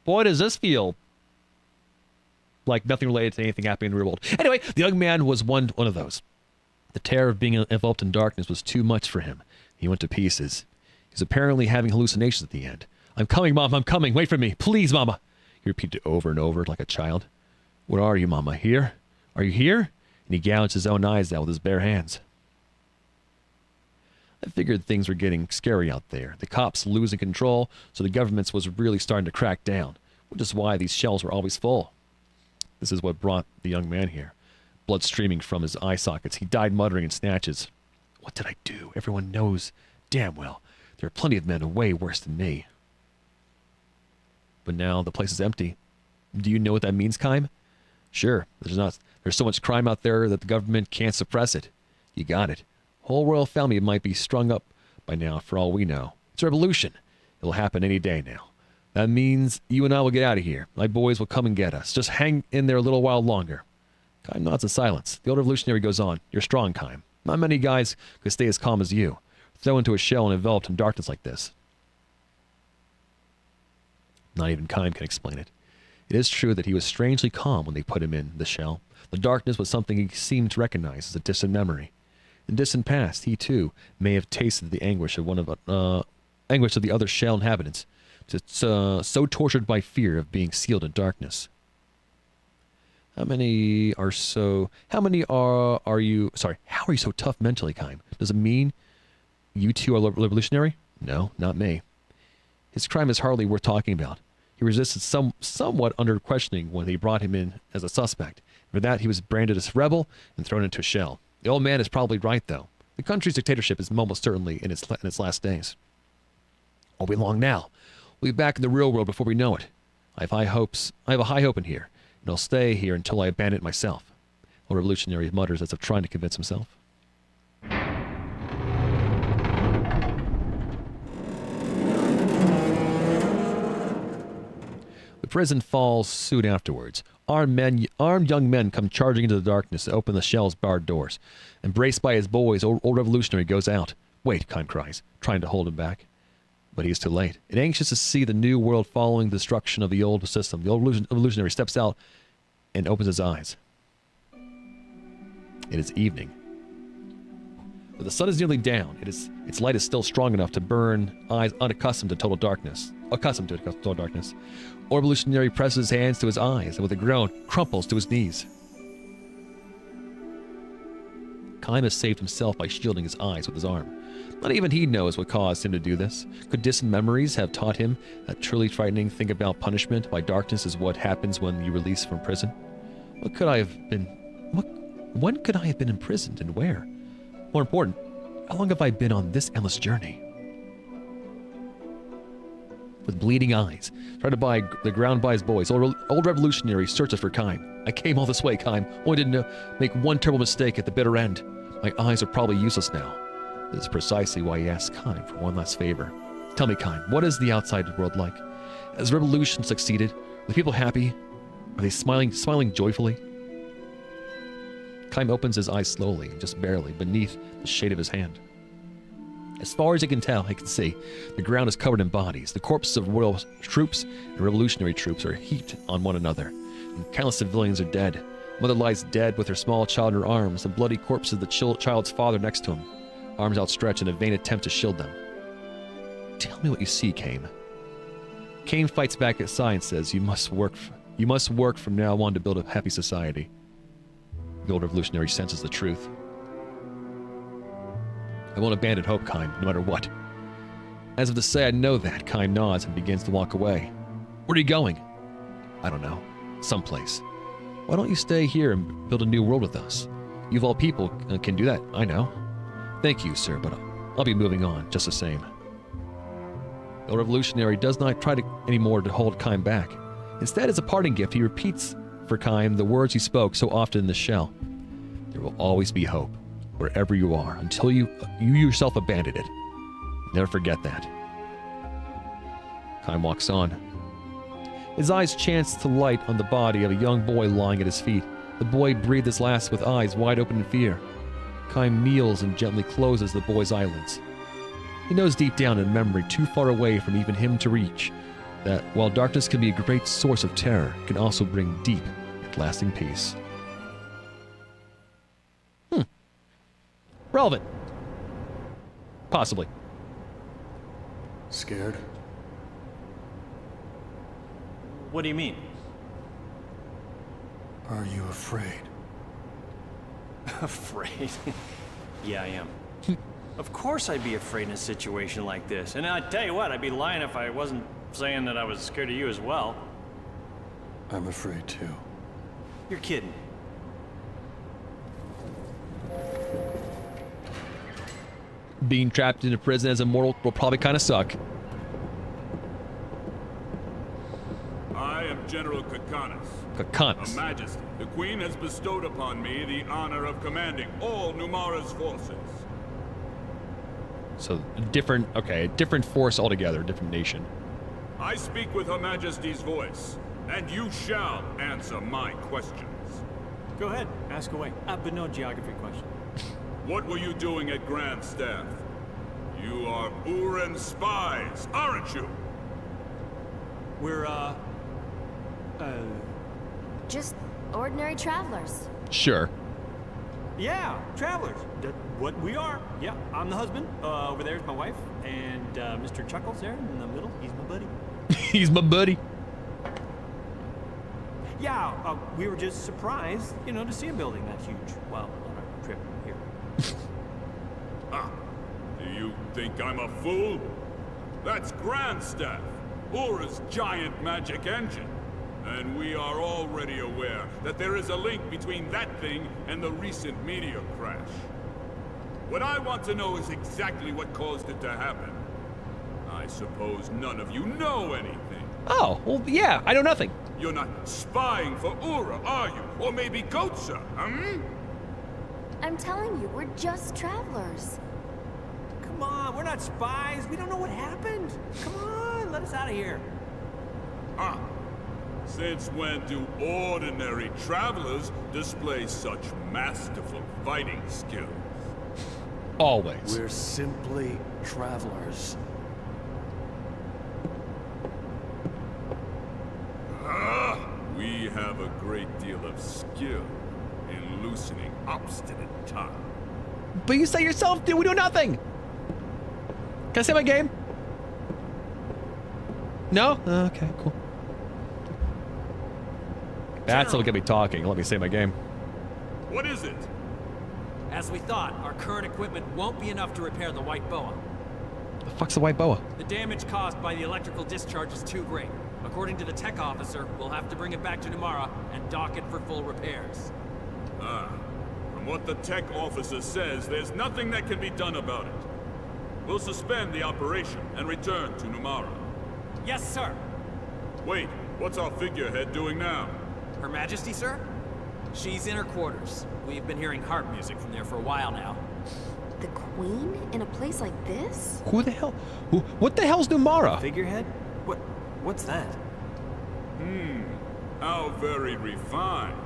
A: Boy, does this feel like nothing related to anything happening in the real world. Anyway, the young man was one of those. The terror of being enveloped in darkness was too much for him. He went to pieces. He was apparently having hallucinations at the end. I'm coming, Mom, I'm coming. Wait for me. Please, Mama. He repeated it over and over like a child. Where are you, Mama? Here? Are you here? And he gouged his own eyes out with his bare hands. I figured things were getting scary out there. The cops losing control, so the government was really starting to crack down, which is why these shells were always full. This is what brought the young man here. Blood streaming from his eye sockets. He died muttering in snatches. What did I do? Everyone knows damn well there are plenty of men way worse than me. But now the place is empty. Do you know what that means, Kime? Sure, there's so much crime out there that the government can't suppress it. You got it. Whole royal family might be strung up by now, for all we know. It's a revolution. It'll happen any day now. That means you and I will get out of here. My boys will come and get us. Just hang in there a little while longer. Kime nods in silence. The old revolutionary goes on. You're strong, Kime. Not many guys could stay as calm as you. Thrown into a shell and enveloped in darkness like this. Not even Kime can explain it. It is true that he was strangely calm when they put him in the shell. The darkness was something he seemed to recognize as a distant memory. In distant past, he too may have tasted the anguish of anguish of the other shell inhabitants, so tortured by fear of being sealed in darkness. How are you so tough mentally, Kime? Does it mean you two are revolutionary? No, not me. His crime is hardly worth talking about. He resisted somewhat under questioning when they brought him in as a suspect. For that, he was branded as a rebel and thrown into a shell. The old man is probably right, though. The country's dictatorship is almost certainly in its last days. All be long now. We'll be back in the real world before we know it. I have high hopes. I have a high hope in here, and I'll stay here until I abandon it myself. The revolutionary mutters as if trying to convince himself. The prison falls soon afterwards. Armed young men come charging into the darkness to open the shell's barred doors. Embraced by his boys, old revolutionary goes out. Wait, Kime cries, trying to hold him back. But he is too late. And anxious to see the new world following the destruction of the old system, the old revolutionary steps out and opens his eyes. It is evening. But the sun is nearly down. Its light is still strong enough to burn eyes unaccustomed to total darkness. Old revolutionary presses his hands to his eyes and with a groan crumples to his knees. Kime has saved himself by shielding his eyes with his arm. Not even he knows what caused him to do this. Could distant memories have taught him that truly frightening thing about punishment by darkness is what happens when you release from prison? When could I have been imprisoned and where? More important, how long have I been on this endless journey? With bleeding eyes, surrounded by the ground by his boys, old revolutionary searches for Kime. I came all this way, Kime, only to make one terrible mistake at the bitter end. My eyes are probably useless now. This is precisely why he asked Kime for one last favor. Tell me, Kime, what is the outside world like? Has revolution succeeded? Are the people happy? Are they smiling joyfully? Kime opens his eyes slowly, just barely, beneath the shade of his hand. As far as he can tell, he can see, the ground is covered in bodies. The corpses of royal troops and revolutionary troops are heaped on one another, and countless civilians are dead. Mother lies dead with her small child in her arms, the bloody corpse of the child's father next to him, arms outstretched in a vain attempt to shield them. Tell me what you see, Kame. Kame fights back at Sai and says, You must work from now on to build a happy society. The old revolutionary senses the truth. I won't abandon hope, Kime, no matter what. As if to say I know that, Kime nods and begins to walk away. Where are you going? I don't know. Someplace. Why don't you stay here and build a new world with us? You of all people can do that, I know. Thank you, sir, but I'll be moving on just the same. The old revolutionary does not try anymore to hold Kime back. Instead, as a parting gift, he repeats for Kime the words he spoke so often in the shell. There will always be hope, wherever you are, until you yourself abandon it. Never forget that. Kime walks on. His eyes chance to light on the body of a young boy lying at his feet. The boy breathed his last with eyes wide open in fear. Kime kneels and gently closes the boy's eyelids. He knows deep down in memory, too far away from even him to reach, that while darkness can be a great source of terror, it can also bring deep and lasting peace. Relevant. Possibly.
L: Scared?
K: What do you mean?
L: Are you afraid?
K: Afraid? Yeah, I am. Of course I'd be afraid in a situation like this. And I tell you what, I'd be lying if I wasn't saying that I was scared of you as well.
L: I'm afraid too.
K: You're kidding.
A: Being trapped in a prison as a mortal will probably kind of suck.
Q: I am General Kakanis.
A: Kakanis.
Q: Her Majesty, the Queen has bestowed upon me the honor of commanding all Numara's forces.
A: So different, okay, different force altogether, different nation.
Q: I speak with Her Majesty's voice, and you shall answer my questions.
J: Go ahead, ask away. But no geography question.
Q: What were you doing at Grand Staff? You are Uran spies, aren't you?
J: We're,
N: Just ordinary travelers.
A: Sure.
J: Yeah, travelers. What we are. Yeah, I'm the husband. Over there's my wife. And Mr. Chuckles there in the middle, he's my buddy.
A: He's my buddy.
J: Yeah, we were just surprised, you know, to see a building that huge while on our trip here.
Q: Ah, do you think I'm a fool? That's Grand Staff, Ura's giant magic engine. And we are already aware that there is a link between that thing and the recent meteor crash. What I want to know is exactly what caused it to happen. I suppose none of you know anything.
A: Oh, well, yeah, I know nothing.
Q: You're not spying for Ura, are you? Or maybe Gotza,
N: I'm telling you, we're just travelers.
J: Come on, we're not spies. We don't know what happened. Come on, let us out of here.
Q: Ah. Since when do ordinary travelers display such masterful fighting skills?
A: Always.
L: We're simply travelers.
Q: We have a great deal of skill in loosening obstinate tongue.
A: But you say yourself, dude, we do nothing. Can I say my game? No? Okay, cool. That's still gonna be talking. Let me say my game.
Q: What is it?
U: As we thought, our current equipment won't be enough to repair the White Boa.
A: The fuck's the White Boa?
U: The damage caused by the electrical discharge is too great. According to the tech officer, we'll have to bring it back to Numara and dock it for full repairs.
Q: From what the tech officer says, there's nothing that can be done about it. We'll suspend the operation and return to Numara.
U: Yes, sir.
Q: Wait, what's our figurehead doing now?
U: Her Majesty, sir? She's in her quarters. We've been hearing harp music from there for a while now.
N: The Queen? In a place like this?
A: Who the hell? What the hell's Numara?
K: Figurehead? What's that?
Q: How very refined.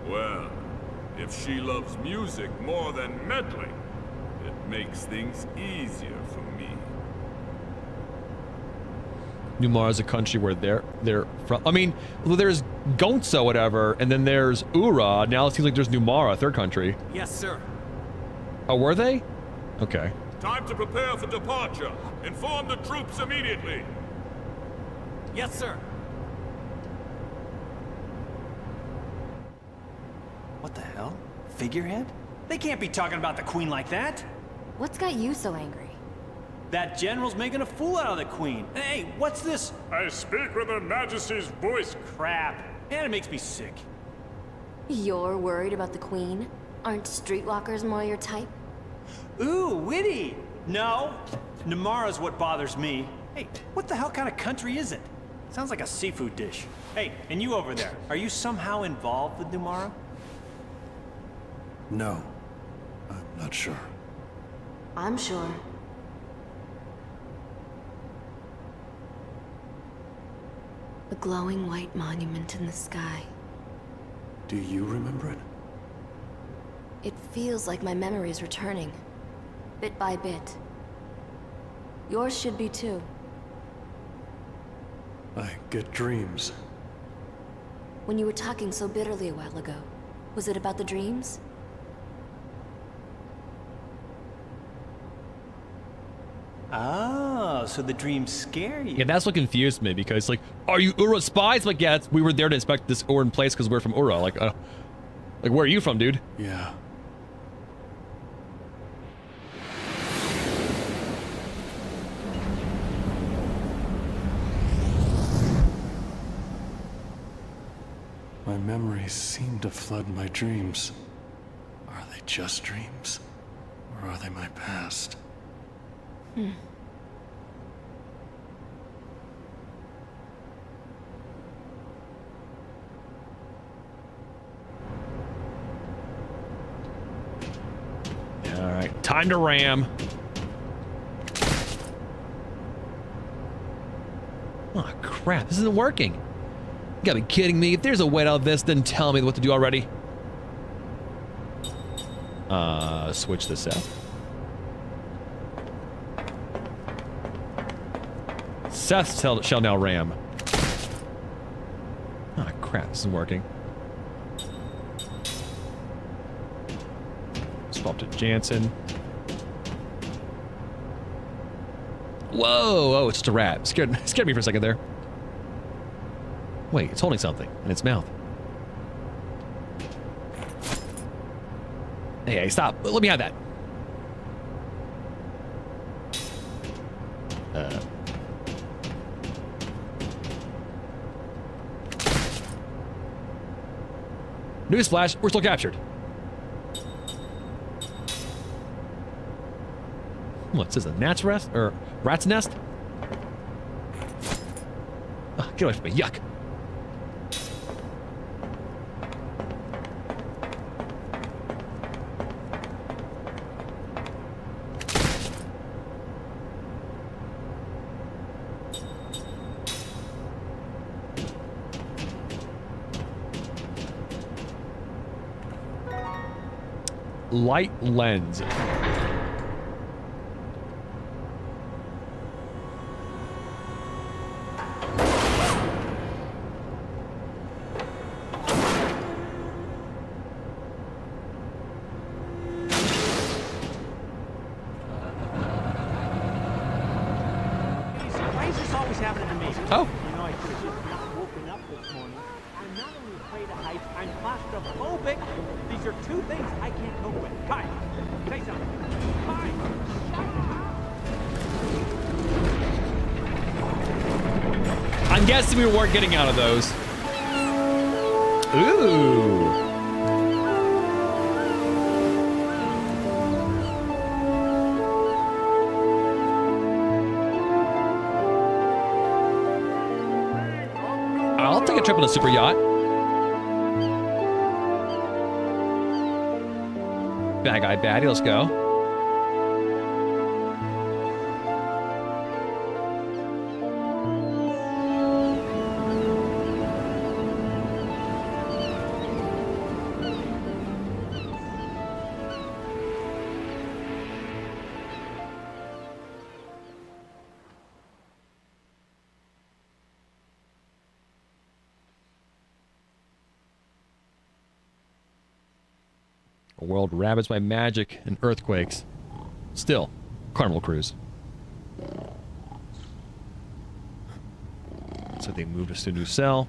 Q: Well, if she loves music more than meddling, it makes things easier for me.
A: Numara's a country where they're from. I mean, well, there's Gonsa, whatever, and then there's Ura. Now it seems like there's Numara, third country.
U: Yes, sir.
A: Oh, were they? Okay.
Q: Time to prepare for departure. Inform the troops immediately.
U: Yes, sir.
K: What the hell? Figurehead? They can't be talking about the Queen like that.
N: What's got you so angry?
K: That general's making a fool out of the Queen. Hey, what's this?
Q: I speak with Her Majesty's voice.
K: Crap. And it makes me sick.
N: You're worried about the Queen? Aren't streetwalkers more your type?
K: Ooh, witty. No, Numara's what bothers me. Hey, what the hell kind of country is it? Sounds like a seafood dish. Hey, and you over there, are you somehow involved with Numara?
L: No, I'm not sure.
N: I'm sure. A glowing white monument in the sky.
L: Do you remember it?
N: It feels like my memory is returning, bit by bit. Yours should be too.
L: I get dreams.
N: When you were talking so bitterly a while ago, was it about the dreams?
K: Oh, so the dreams scare you.
A: Yeah, that's what confused me, because like, are you Ura spies? Like, yeah, we were there to inspect this Uran place because we're from Ura. Like, where are you from, dude?
L: Yeah. My memories seem to flood my dreams. Are they just dreams? Or are they my past?
A: All right, time to ram. Oh crap, this isn't working. You gotta be kidding me. If there's a way out of this, then tell me what to do already. Switch this out. Seth shall now ram. Oh crap, this isn't working. Swap to Jansen. Whoa! Oh, it's just a rat. Scared me for a second there. Wait, it's holding something in its mouth. Hey, stop. Let me have that. Newsflash, we're still captured. What's this, a gnat's rest? Or rat's nest? Oh, get away from me, yuck. Light lens.
J: Why is this always happening to me?
A: Oh.
J: You know, I could have just not woken up this morning. I'm not only afraid of heights, I'm claustrophobic. These are two things I can't cope with. Kai, say something. Kai,
A: I'm guessing we weren't getting out of those. Ooh. I'll take a trip on a super yacht. Bad guy baddie, let's go. A world ravaged by magic and earthquakes. Still, Carnival Cruise. So they moved us to a new cell.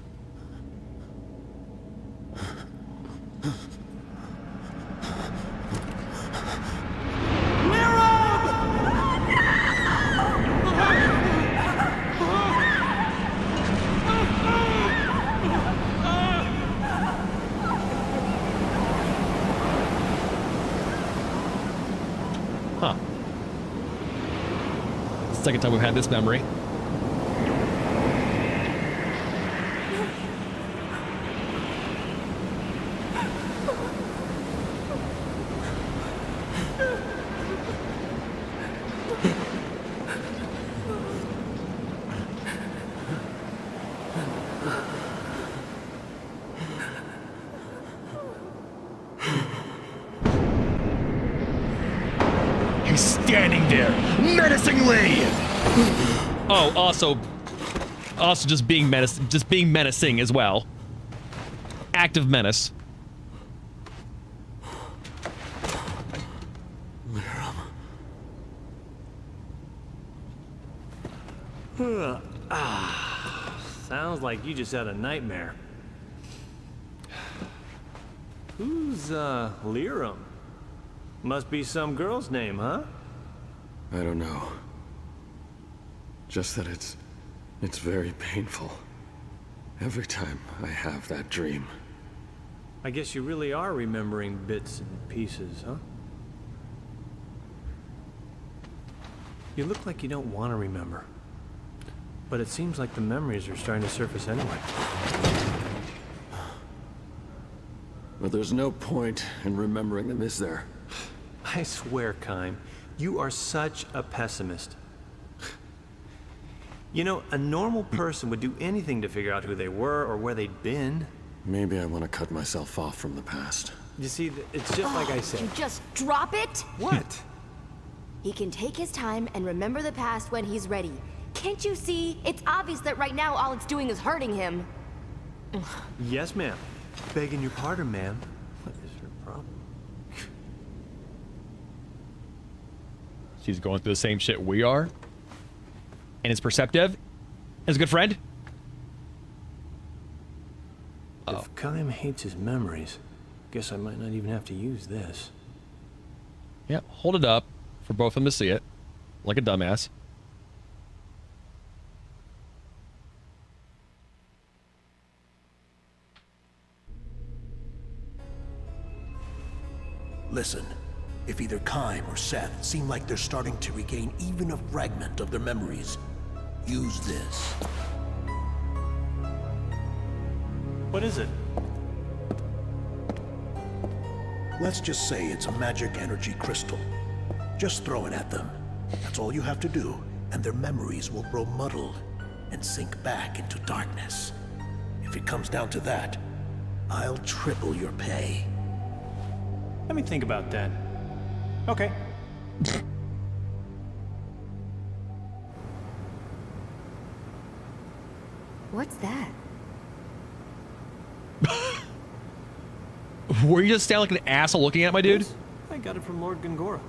A: Huh. Second time we've had this memory.
V: He's standing there, menacingly!
A: Oh, also just being menacing as well. Active menace.
K: Sounds like you just had a nightmare. Who's, Liram? Must be some girl's name, huh?
L: I don't know. Just that it's very painful. Every time I have that dream.
K: I guess you really are remembering bits and pieces, huh? You look like you don't want to remember. But it seems like the memories are starting to surface anyway.
L: But there's no point in remembering them, is there?
K: I swear, Kime, you are such a pessimist. You know, a normal person would do anything to figure out who they were or where they'd been.
L: Maybe I want to cut myself off from the past.
K: You see, it's just like I said.
N: You just drop it?
K: What?
N: He can take his time and remember the past when he's ready. Can't you see? It's obvious that right now all it's doing is hurting him.
K: Yes, ma'am. Begging your pardon, ma'am. What is your problem?
A: She's going through the same shit we are. And is perceptive. And is a good friend.
K: If Kime hates his memories, guess I might not even have to use this.
A: Yeah, hold it up for both of them to see it. Like a dumbass.
P: Listen, if either Kime or Seth seem like they're starting to regain even a fragment of their memories, use this.
K: What is it?
P: Let's just say it's a magic energy crystal. Just throw it at them. That's all you have to do, and their memories will grow muddled and sink back into darkness. If it comes down to that, I'll triple your pay.
K: Let me think about that. Okay.
N: What's that?
A: Were you just standing like an asshole looking at my dude?
K: Yes, I got it from Lord Gongora.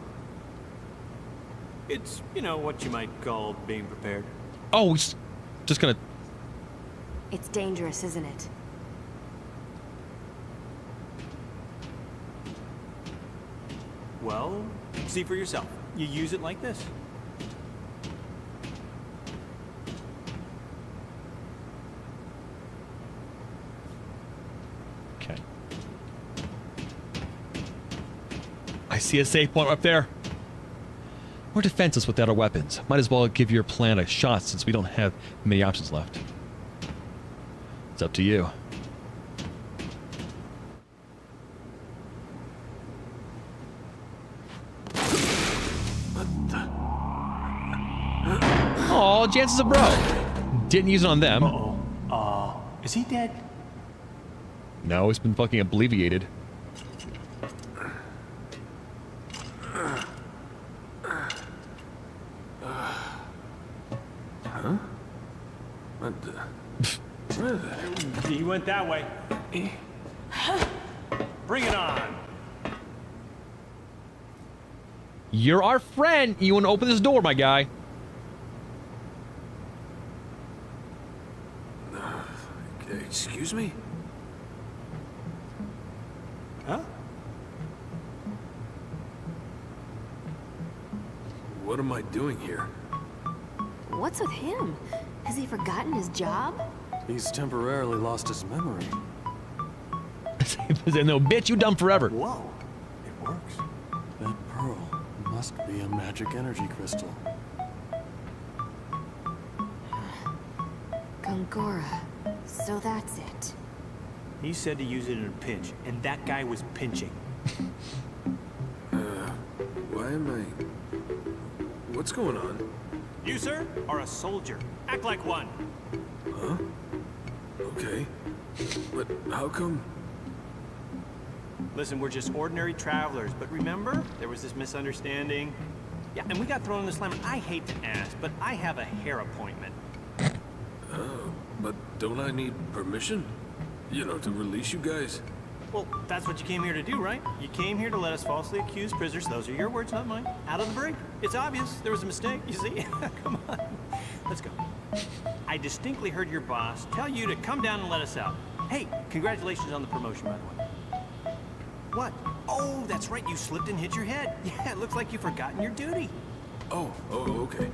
K: It's, you know, what you might call being prepared.
A: Oh, he's just gonna...
N: It's dangerous, isn't it?
K: Well, see for yourself. You use it like this.
A: Okay. I see a safe point up there. We're defenseless without our weapons. Might as well give your plan a shot since we don't have many options left. It's up to you. Oh, Jansen's a bro. Didn't use it on them.
K: Is he dead?
A: No, he's been fucking obliviated.
M: Huh? What the...
K: He went that way. Bring it on.
A: You're our friend. You want to open this door, my guy?
M: Excuse me?
K: Huh?
M: What am I doing here?
N: What's with him? Has he forgotten his job?
L: He's temporarily lost his memory.
A: No, bitch, you dumb forever.
K: Whoa. It works.
L: That pearl must be a magic energy crystal.
N: Gongora. So that's it.
K: He said to use it in a pinch, and that guy was pinching.
M: Why am I... What's going on?
K: You, sir, are a soldier. Act like one.
M: Huh? Okay. But how come...
K: Listen, we're just ordinary travelers, but remember? There was this misunderstanding. Yeah, and we got thrown in the slam. I hate to ask, but I have a hair appointment.
M: But don't I need permission? You know, to release you guys?
K: Well, that's what you came here to do, right? You came here to let us falsely accuse prisoners, those are your words, not mine, out of the brig. It's obvious there was a mistake, you see? Come on. Let's go. I distinctly heard your boss tell you to come down and let us out. Hey, congratulations on the promotion, by the way. What? Oh, that's right, you slipped and hit your head. Yeah, it looks like you've forgotten your duty.
M: Oh, okay.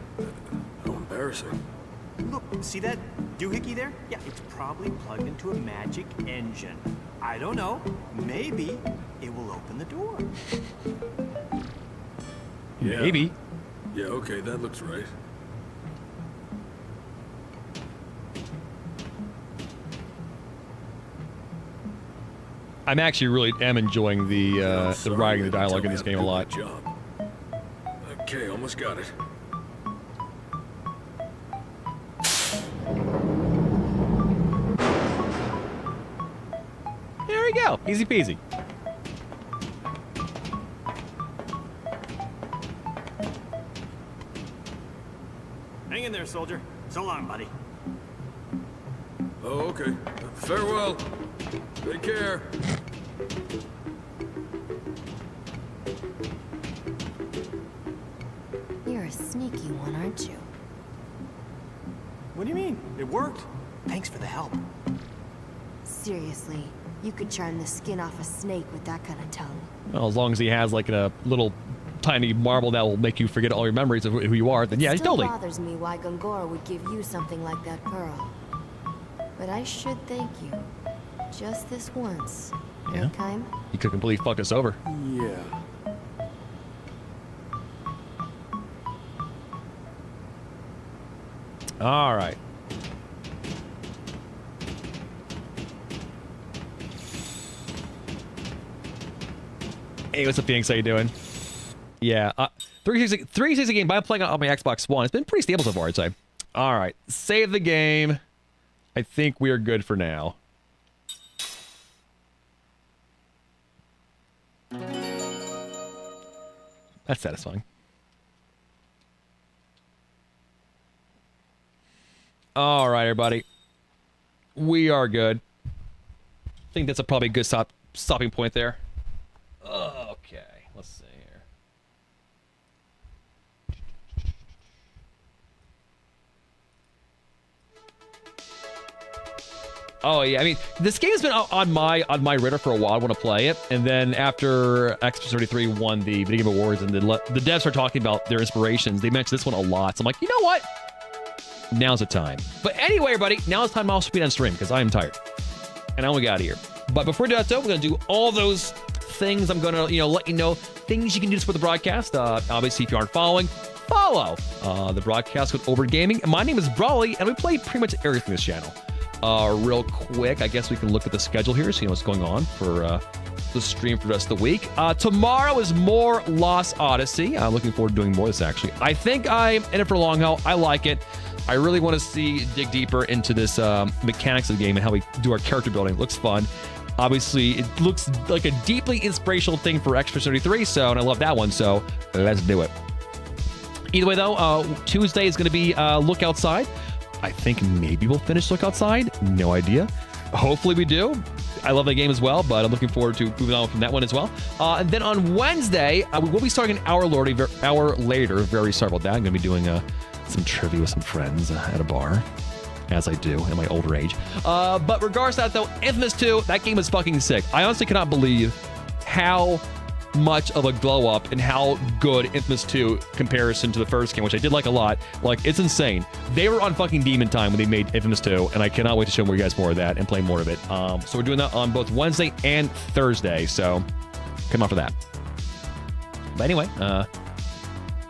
M: How embarrassing.
K: Look, see that doohickey there? Yeah, it's probably plugged into a magic engine. I don't know. Maybe it will open the door.
M: Yeah.
A: Maybe.
M: Yeah, okay, that looks right.
A: I'm actually really am enjoying the writing, the dialogue in this game a lot.
M: Job. Okay, almost got it.
A: There we go. Easy peasy.
K: Hang in there, soldier. So long, buddy.
M: Oh, okay. Farewell. Take care.
N: You're a sneaky one, aren't you?
K: What do you mean? It worked. Thanks for the help.
N: Seriously, you could charm the skin off a snake with that kind of tongue.
A: Well, as long as he has like a little tiny marble that will make you forget all your memories of who you are, then yeah, he's
N: Still
A: totally.
N: bothers me why Gongora would give you something like that pearl. But I should thank you. Just this once.
A: Yeah.
N: Durkheim?
A: He could completely fuck us over.
M: Yeah.
A: All right. Hey, what's up, Phoenix? How you doing? Yeah, 360 game, but I'm playing on my Xbox One. It's been pretty stable so far, I'd say. All right, save the game. I think we are good for now. That's satisfying. All right, everybody. We are good. I think that's probably a good stopping point there. Okay, let's see here. Oh yeah, I mean, this game's been on my radar for a while. I want to play it, and then after X33 won the Video Game Awards and the devs are talking about their inspirations, they mentioned this one a lot. So I'm like, you know what? Now's the time. But anyway, everybody, now it's time to also be on stream because I am tired, and I want to get out of here. But before we do that, though, we're gonna do all those things. I'm gonna, let you know things you can do to support the broadcast. Obviously, if you aren't following, follow the broadcast with Over Gaming. My name is Brawley, and we play pretty much everything on this channel. Real quick, I guess we can look at the schedule here, see what's going on for the stream for the rest of the week. Tomorrow is more Lost Odyssey. I'm looking forward to doing more of this, actually. I think I'm in it for a long haul. I like it. I really want to dig deeper into this mechanics of the game and how we do our character building. It looks fun. Obviously, it looks like a deeply inspirational thing for X33, so, and I love that one, so let's do it. Either way, though, Tuesday is going to be Look Outside. I think maybe we'll finish Look Outside. No idea. Hopefully we do. I love that game as well, but I'm looking forward to moving on from that one as well. And then on Wednesday, we will be starting an hour later. Very sorry about that. I'm going to be doing some trivia with some friends at a bar, as I do in my older age. But regardless of that, though, Infamous 2, that game is fucking sick. I honestly cannot believe how much of a glow up and how good Infamous 2 comparison to the first game, which I did like a lot. Like, it's insane. They were on fucking demon time when they made Infamous 2, and I cannot wait to show you guys more of that and play more of it. So we're doing that on both Wednesday and Thursday, so come on for that. But anyway,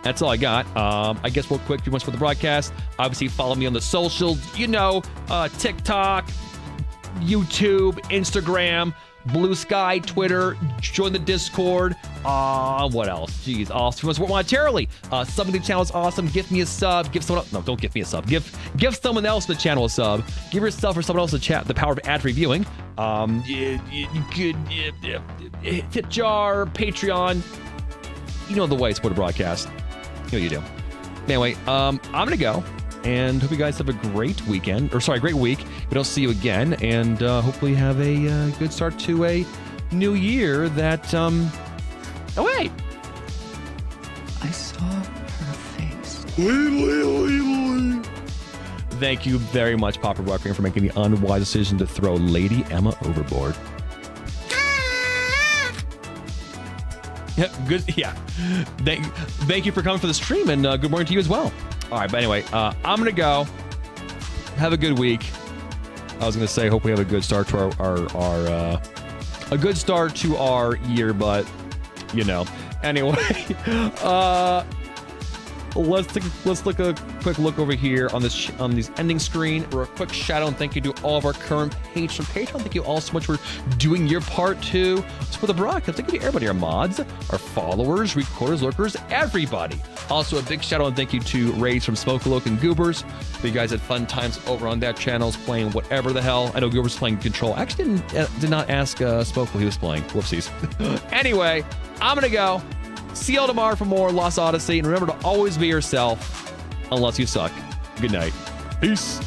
A: that's all I got. I guess real quick, too much for the broadcast. Obviously, follow me on the socials. TikTok, YouTube, Instagram, Blue Sky, Twitter, join the Discord. What else? Jeez, awesome. Support monetarily. Subbing to the channel is awesome. Give me a sub. Give someone else. No, don't give me a sub. Give someone else the channel a sub. Give yourself or someone else the power of ad-free viewing. You could Tip Jar, Patreon. You know the way to support a broadcast. You know what you do. Anyway, I'm gonna go. And hope you guys have a great weekend. Great week. We don't see you again. And hopefully have a good start to a new year that... Oh, wait!
I: I saw her face.
A: thank you very much, Papa Ruckering, for making the unwise decision to throw Lady Emma overboard. Yeah, good. Yeah. Thank you for coming for the stream, and good morning to you as well. All right, but anyway, I'm gonna go. Have a good week. I was gonna say, hope we have a good start to our a good start to our year, but you know. Anyway, let's look a quick look over here on this on these ending screen, or a quick shout out and thank you to all of our current patrons. Thank you all so much for doing your part to support the broadcast. Thank you to everybody, our mods, our followers, recorders, lurkers, everybody. Also a big shout out and thank you to Rays from Smokaloke and Goobers. You guys had fun times over on that channel, playing whatever the hell. I know Goobers playing Control. I actually did not ask Smokaloke he was playing. Whoopsies. Anyway, I'm gonna go. See y'all tomorrow for more Lost Odyssey, and remember to always be yourself, unless you suck. Good night. Peace.